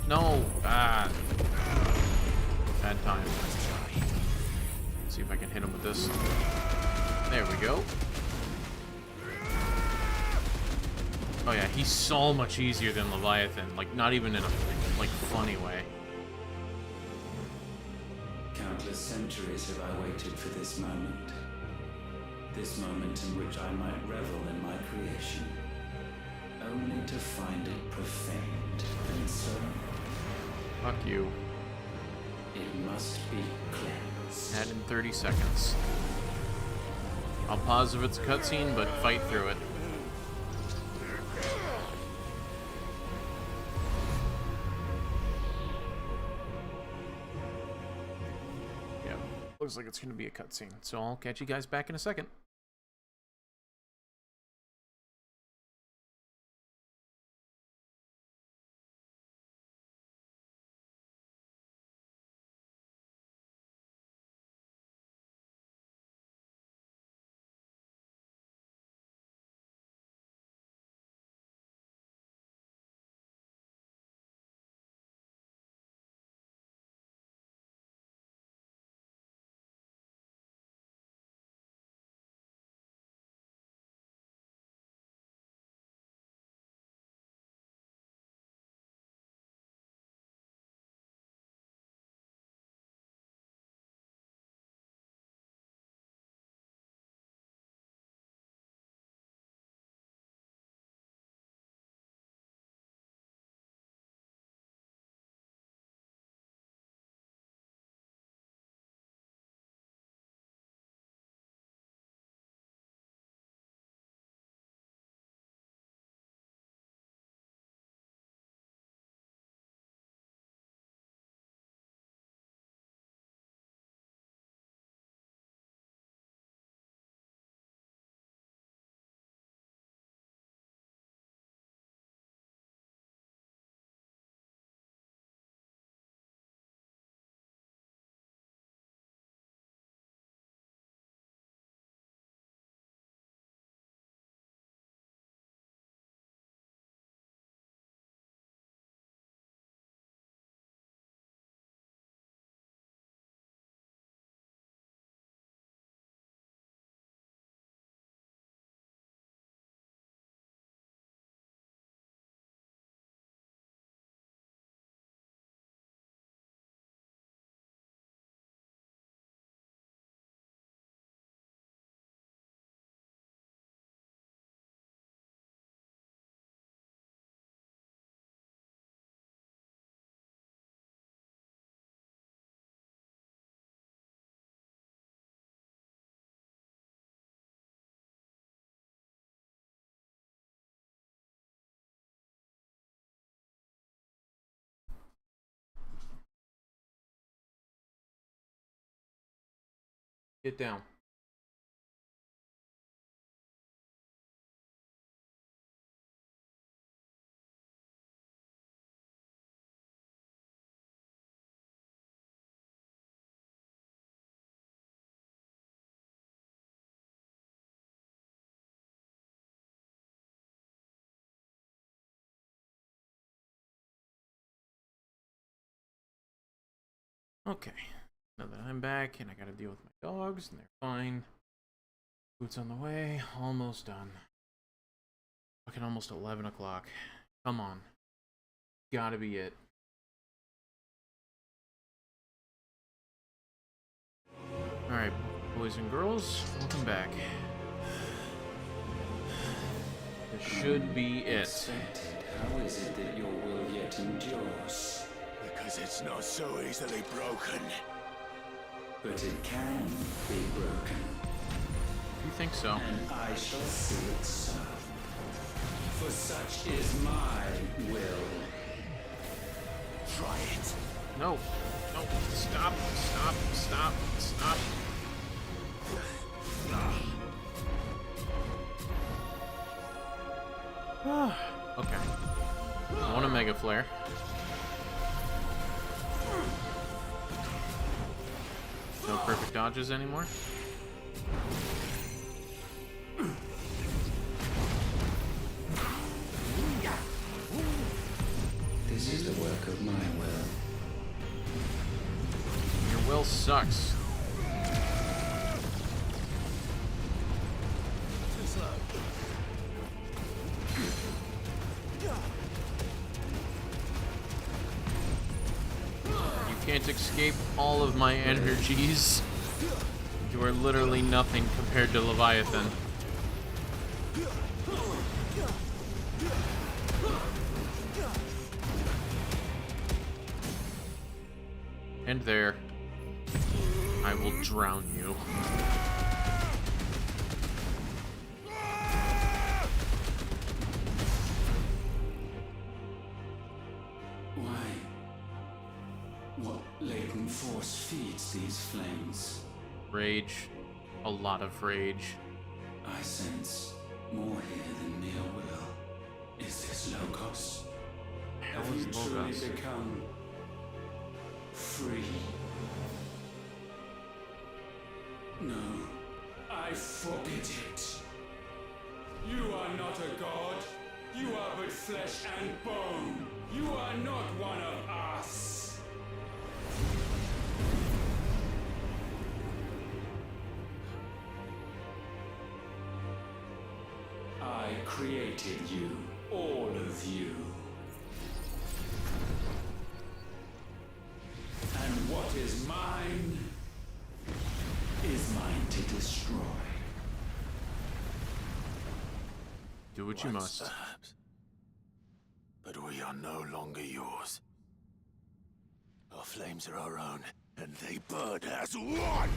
No! Ah! Bad time. See if I can hit him with this. There we go. Oh yeah, he's so much easier than Leviathan. Like, not even in a, like, funny way. Countless centuries have I waited for this moment. This moment in which I might revel in my creation. Only to find it profaned and so... Fuck you. It must be cleansed. Add in 30 seconds. I'll pause if it's a cutscene, but fight through it. Yeah, looks like it's gonna be a cutscene, so I'll catch you guys back in a second. Get down. Okay, now that I'm back and I gotta deal with my dogs and they're fine. Boots on the way, almost done. Fucking almost 11 o'clock. Come on. Gotta be it. Alright, boys and girls, welcome back. This should be it. How is it that your will yet endures? Because it's not so easily broken. But it can be broken. You think so? And I shall see it so. For such is my will. Try it. No. No. Stop. Stop. Stop. Stop. Okay. I want a Mega Flare. No perfect dodges anymore. This is the work of my will. Your will sucks. Too slow. You can't escape all of my energies. You are literally nothing compared to Leviathan. And there, I will drown you. Why? What latent force feeds these flames? Rage. A lot of rage. I sense more here than mere will. Is this Logos? Have you truly become free? No, I forbid it. You are not a god. You are but flesh and bone. You are not one of us. I created you, all of you. And what is mine is mine to destroy. Do what you must. Perhaps. But we are no longer yours. Our flames are our own, and they burn as one!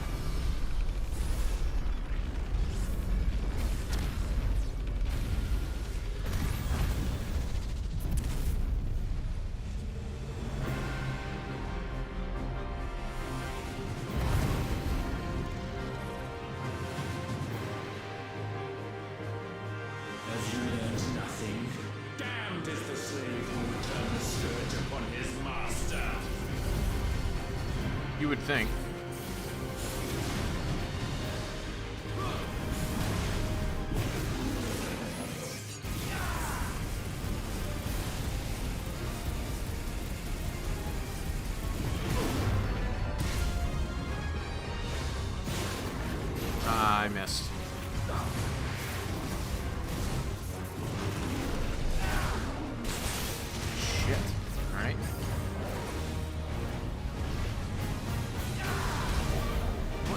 Have you learned nothing? Damned is the slave who will turn the scourge upon his master. You would think. I missed. Shit. Alright.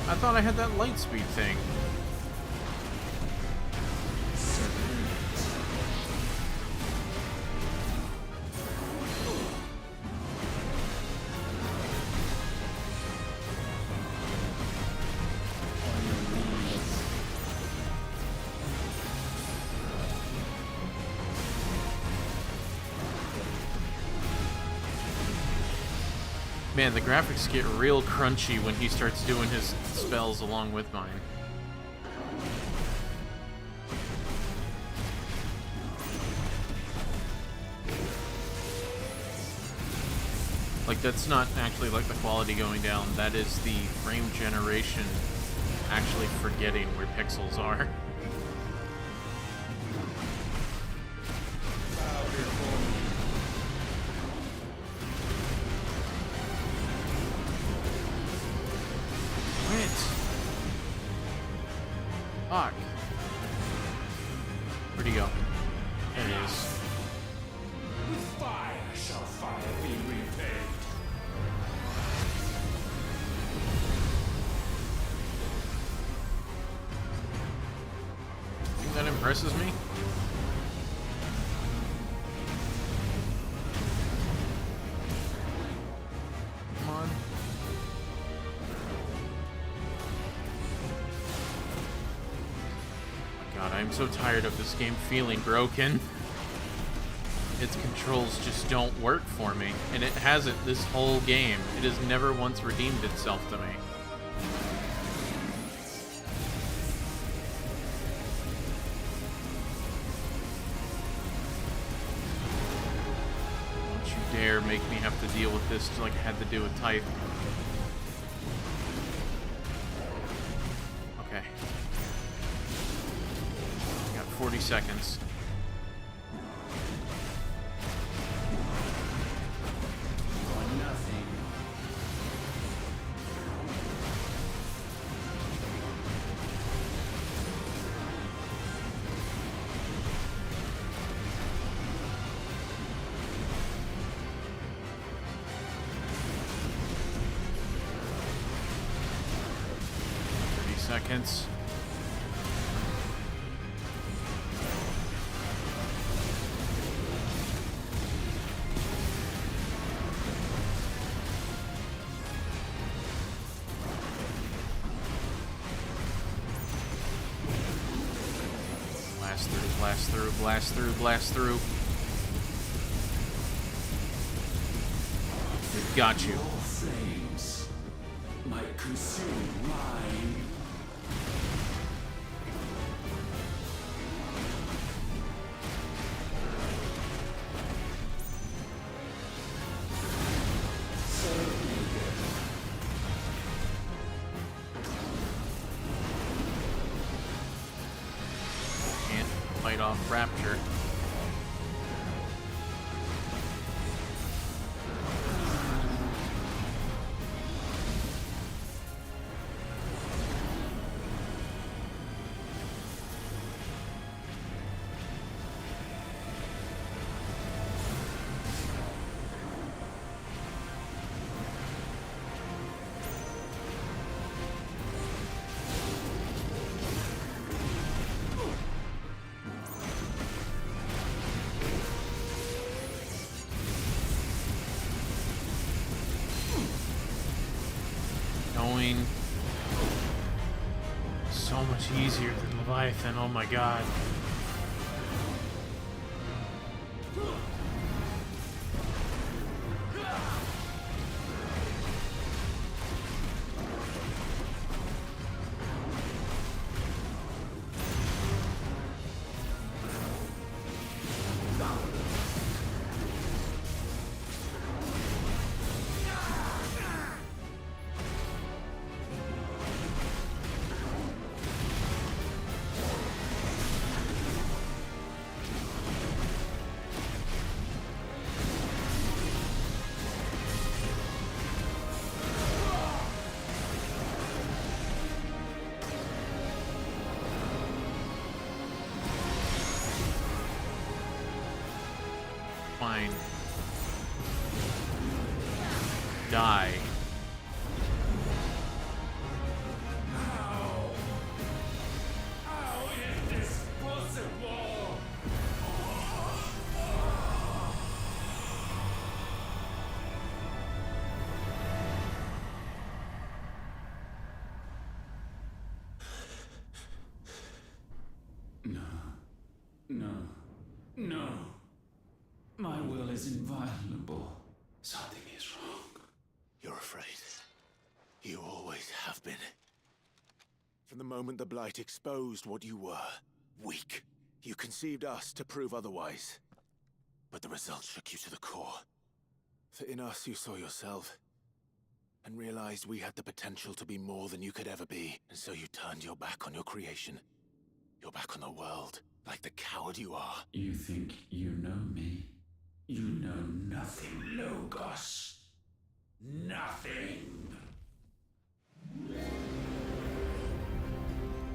I thought I had that light speed thing. Man, the graphics get real crunchy when he starts doing his spells along with mine. Like, that's not actually like the quality going down. That is the frame generation actually forgetting where pixels are. Fuck. Where'd he go? There it is. With fire shall fire be repaid. Think that impresses me? Come on. God, I'm so tired of this game feeling broken. Its controls just don't work for me, and it hasn't this whole game. It has never once redeemed itself to me. Don't you dare make me have to deal with this like I had to do with Type. Okay. 40 seconds. Nothing. Seconds. Blast through, blast through, blast through, blast through. We've got you. Your flames might consume mine. Can't fight off Rapture. Going so much easier than Leviathan, oh my god. Fine. Die. How is this possible? No. No. No. My will is inviolable. Something is wrong. You're afraid. You always have been. From the moment the Blight exposed what you were, weak, you conceived us to prove otherwise. But the results shook you to the core. For in us you saw yourself, and realized we had the potential to be more than you could ever be. And so you turned your back on your creation. Your back on the world, like the coward you are. You think you know me? You know nothing, Logos. Nothing.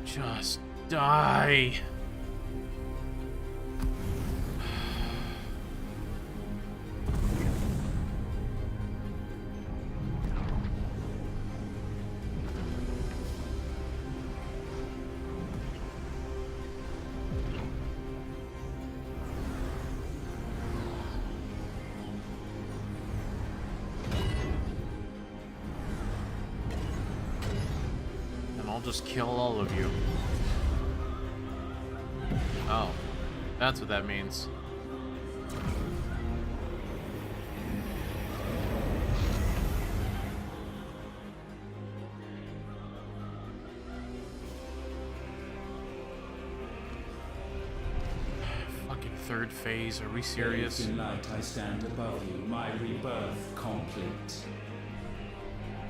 Just die. I'll just kill all of you. Oh, that's what that means. Fucking third phase, are we serious? In light I stand above you, my rebirth complete.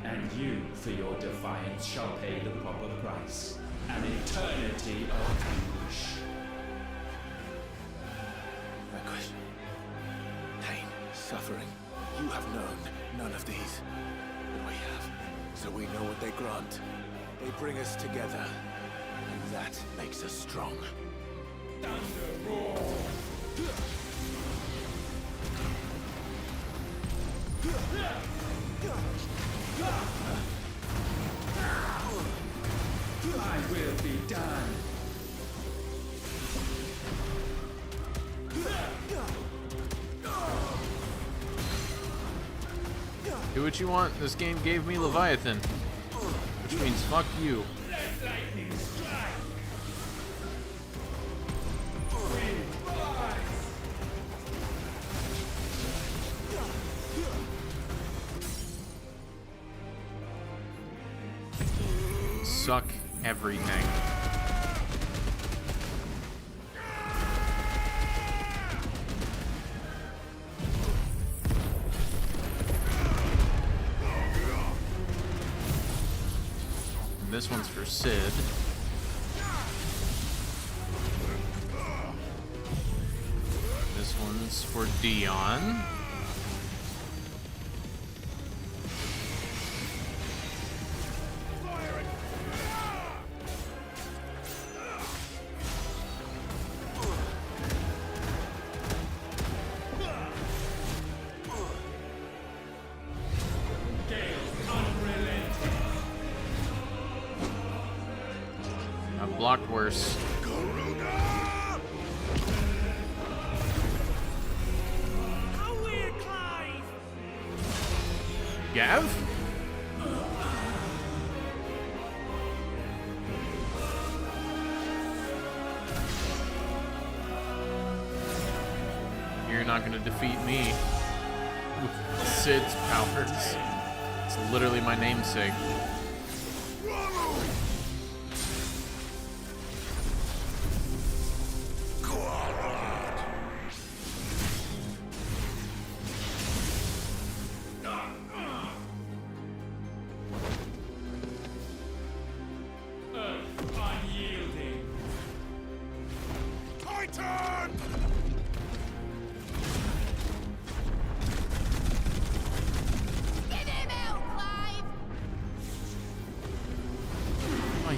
And you, for your defiance, shall pay the proper price. An eternity of anguish. Anguish. Pain. Suffering. You have known none of these. But we have. So we know what they grant. They bring us together. And that makes us strong. Thunder roar! I will be done. Do what you want. This game gave me Leviathan. Which means fuck you. Lightning strike! Suck everything. And this one's for Sid. This one's for Dion. Blocked worse. Gav? You're not gonna defeat me with Sid's powers. It's literally my namesake.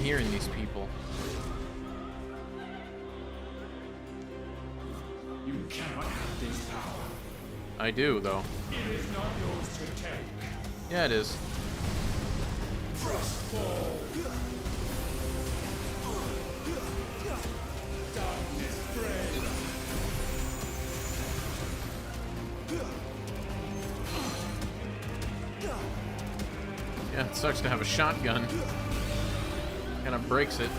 Hearing these people. You cannot have this power. I do, though. It is not yours to take. Yeah, it is. Frostfall. Darkness spread. Yeah, it sucks to have a shotgun. Kind of breaks it.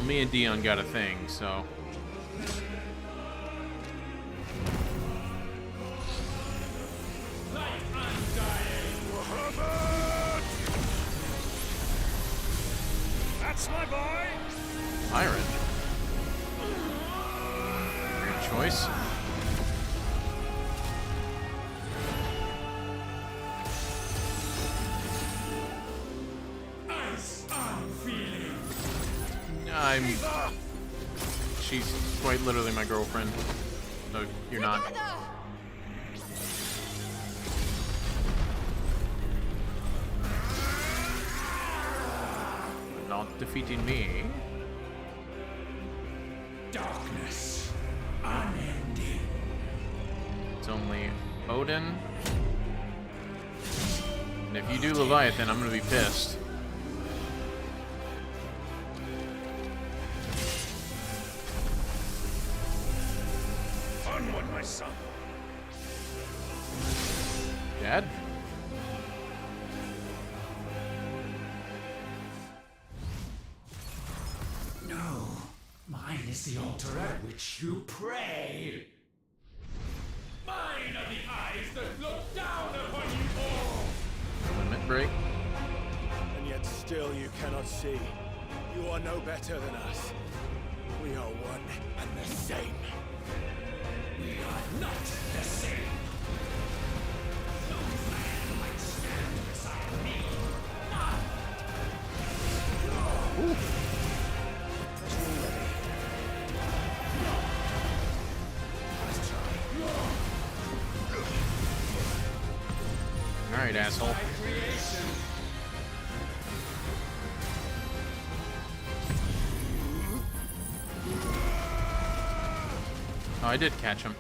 me and Dion got a thing, so. That's my boy! Iron. Great choice. Ice on feeling. She's quite literally my girlfriend. No, you're not. Not defeating me. Darkness. Unending. It's only Odin. And if you do Leviathan, I'm gonna be pissed. Onward, my son. Dad? No, mine is the altar at which you pray. Mine are the eyes that look down upon you all. Limit break. And yet still you cannot see. You are no better than us. We are one and the same. We are not the same. No man might stand beside me. Ooh. All right, asshole. Oh, I did catch him.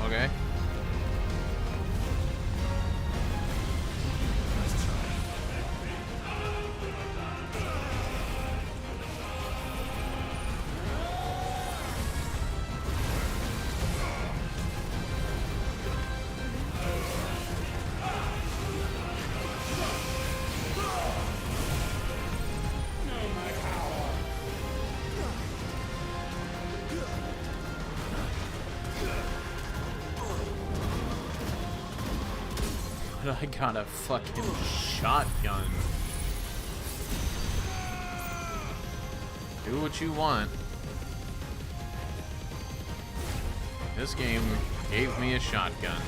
Okay. I got a fucking shotgun. Do what you want. This game gave me a shotgun.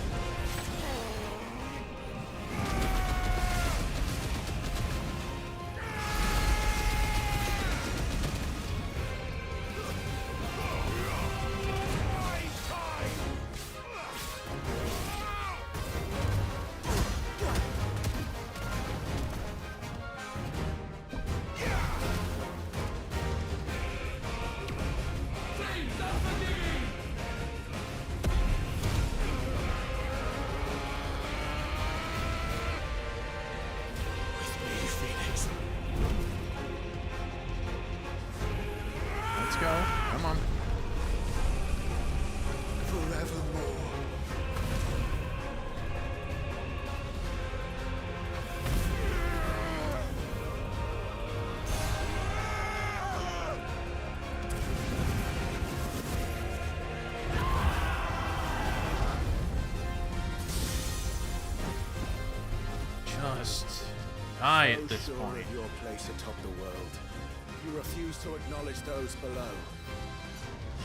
Let's go. Come on. Forevermore. Just die at this sure point. of your place atop the world. You refuse to acknowledge those below.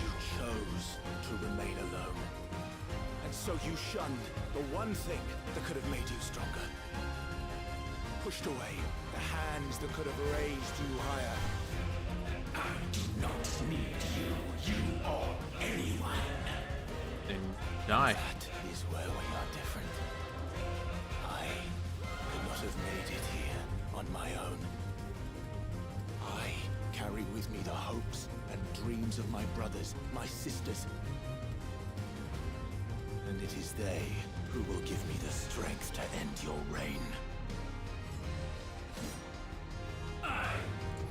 You chose to remain alone. And so you shunned the one thing that could have made you stronger. Pushed away the hands that could have raised you higher. I do not need you or anyone. Then die. That is where we are different. on my own. I carry with me the hopes and dreams of my brothers, my sisters. And it is they who will give me the strength to end your reign. I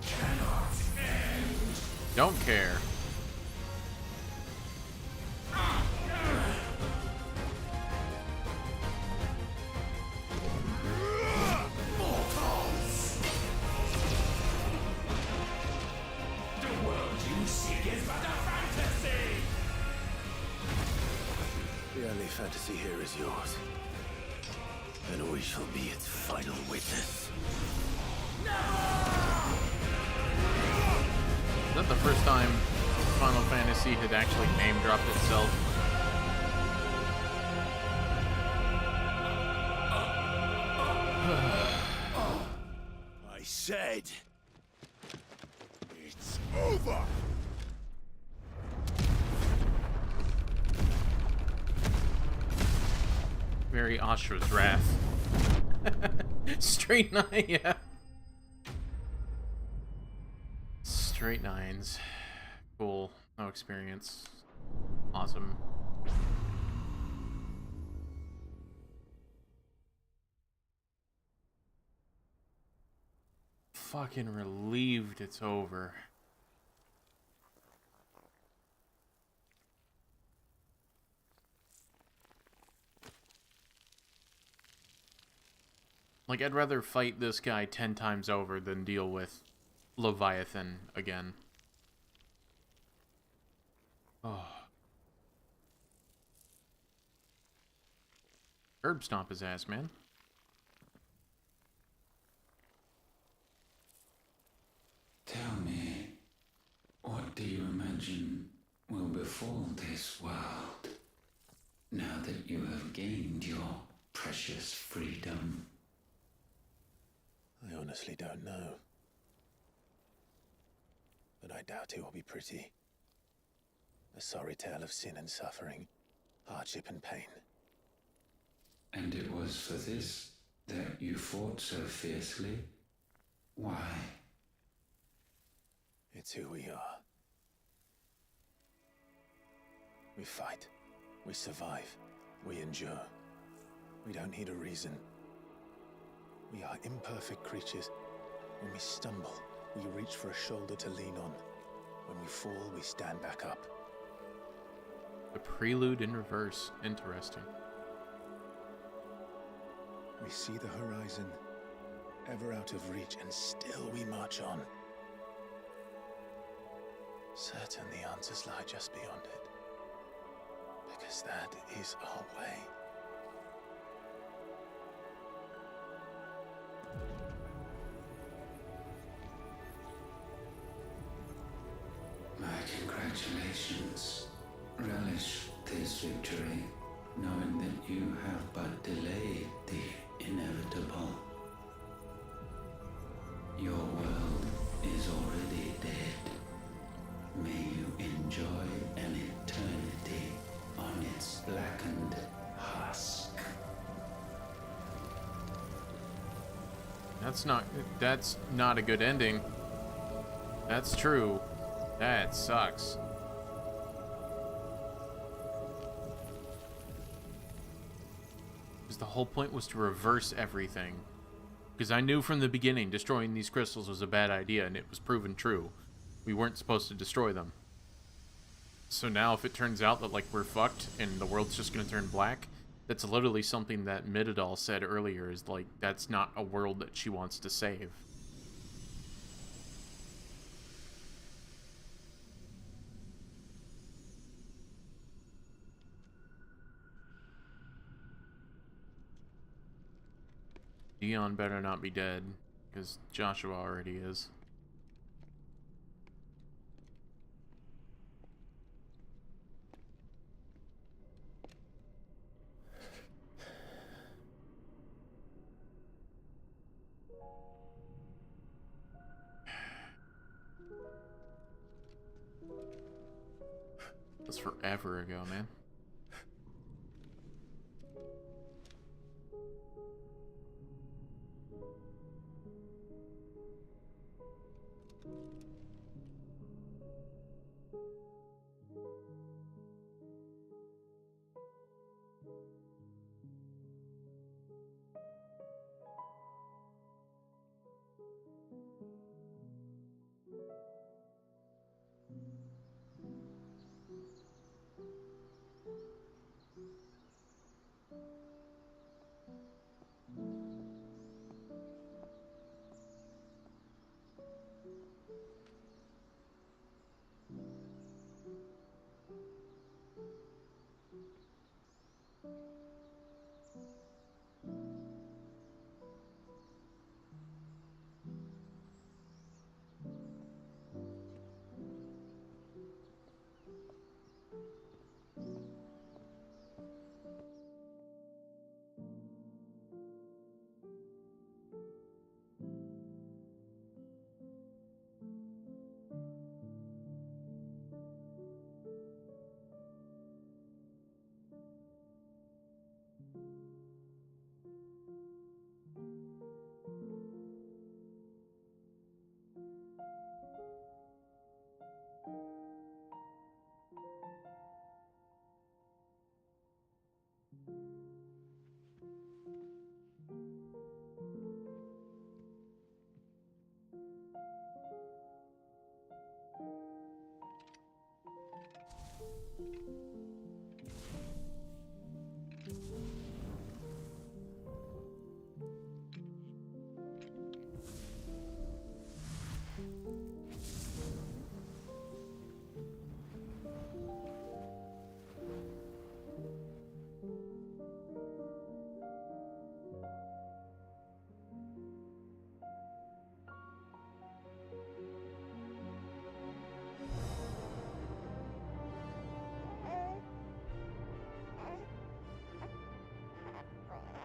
cannot end. Don't care. Mortals! The world you seek is but a fantasy! The only fantasy here is yours. And we shall be its final witness. Is that the first time Final Fantasy had actually name-dropped itself? I said... it's over! Very Ashra's Wrath. Straight 9, yeah. Straight 9s. Cool. No experience. Awesome. Fucking relieved it's over. Like, I'd rather fight this guy 10 times over than deal with Leviathan again. Oh. Herb stomp his ass, man. Tell me, what do you imagine will befall this world now that you have gained your precious freedom? I honestly don't know. But I doubt it will be pretty. A sorry tale of sin and suffering, hardship and pain. And it was for this that you fought so fiercely? Why? It's who we are. We fight. We survive. We endure. We don't need a reason. We are imperfect creatures. When we stumble, we reach for a shoulder to lean on. When we fall, we stand back up. The prelude in reverse. Interesting. We see the horizon, ever out of reach, and still we march on. Certain the answers lie just beyond it. Because that is our way. My congratulations. Relish this victory, knowing that you have but delayed the inevitable. Your world is already dead. May you enjoy an eternity on its blackened husk. That's not a good ending. That's true. That sucks. Because the whole point was to reverse everything. Because I knew from the beginning destroying these crystals was a bad idea, and it was proven true. We weren't supposed to destroy them. So now if it turns out that, like, we're fucked and the world's just going to turn black, that's literally something that Midadal said earlier, is like, that's not a world that she wants to save. Dion better not be dead, because Joshua already is. That's forever ago, man.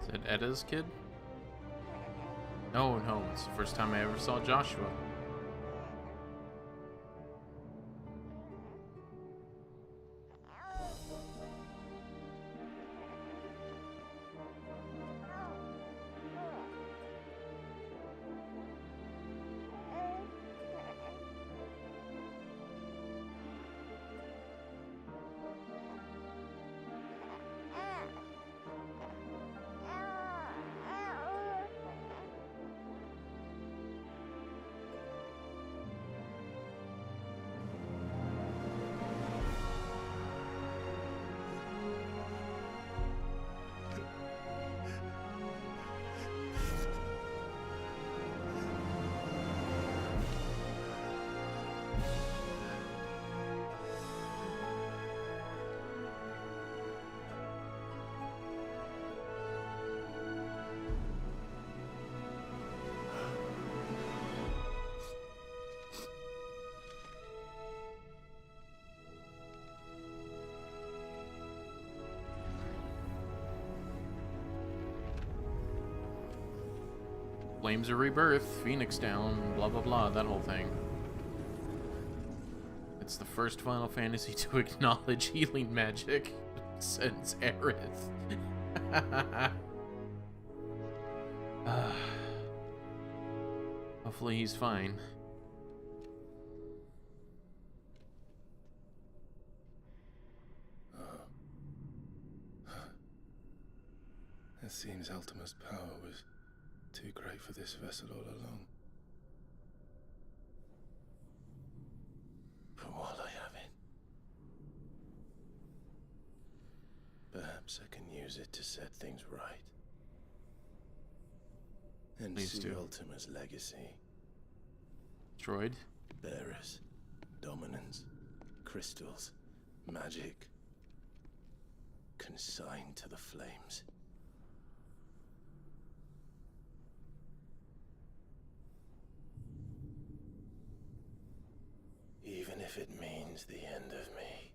Is it Edda's kid? No, no, it's the first time I ever saw Joshua. Flames of Rebirth, Phoenix down, blah blah blah, that whole thing. It's the first Final Fantasy to acknowledge healing magic since Aerith. Hopefully he's fine. It seems Ultima's power was too great for this vessel all along. But while I have it, perhaps I can use it to set things right. And Please see do. Ultima's legacy. Droid? Bearers, dominance, crystals, magic, consigned to the flames. Even if it means the end of me.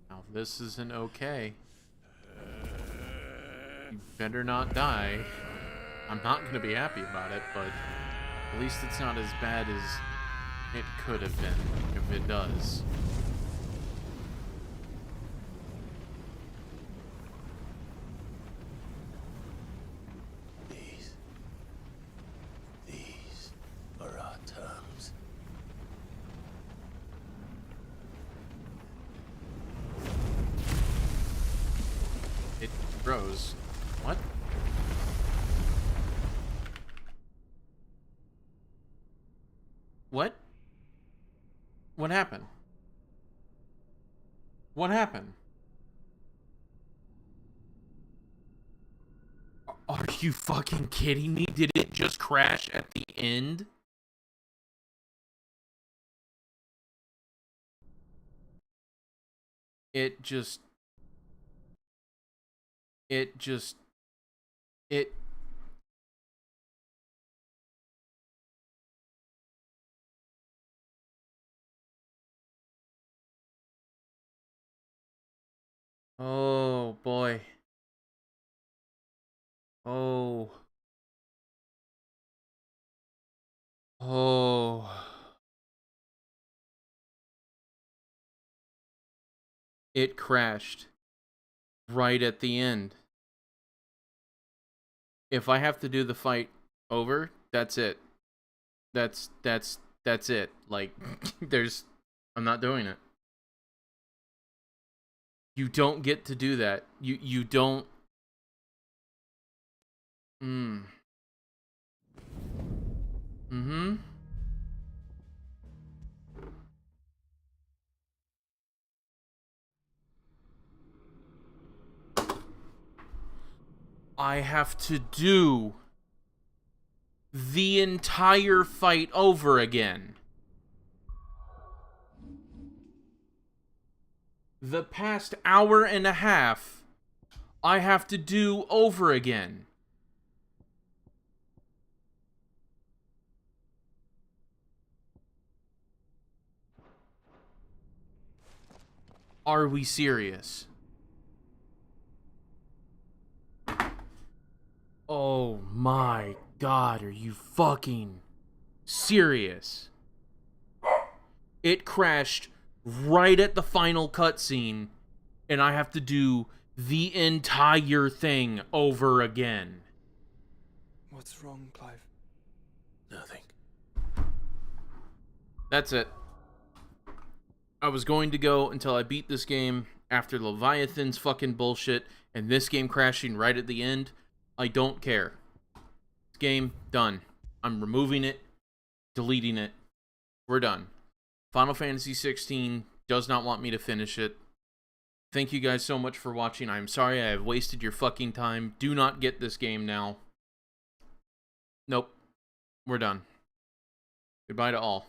Now this isn't okay. You better not die. I'm not gonna be happy about it, but at least it's not as bad as it could have been if it does. These are our terms. It froze. What? What? What happened? What happened? Are you fucking kidding me? Did it just crash at the end? It just It just... It... Oh, boy. Oh. Oh. It crashed right at the end. If I have to do the fight over, that's it. That's it. Like, I'm not doing it. You don't get to do that. You don't. Mm-hmm. I have to do the entire fight over again. The past hour and a half, I have to do over again. Are we serious? Oh my god, are you fucking serious? It crashed right at the final cutscene, and I have to do the entire thing over again. What's wrong, Clive? Nothing. That's it. I was going to go until I beat this game after Leviathan's fucking bullshit and this game crashing right at the end. I don't care. This game, done. I'm removing it, deleting it. We're done. Final Fantasy XVI does not want me to finish it. Thank you guys so much for watching. I'm sorry I have wasted your fucking time. Do not get this game now. Nope. We're done. Goodbye to all.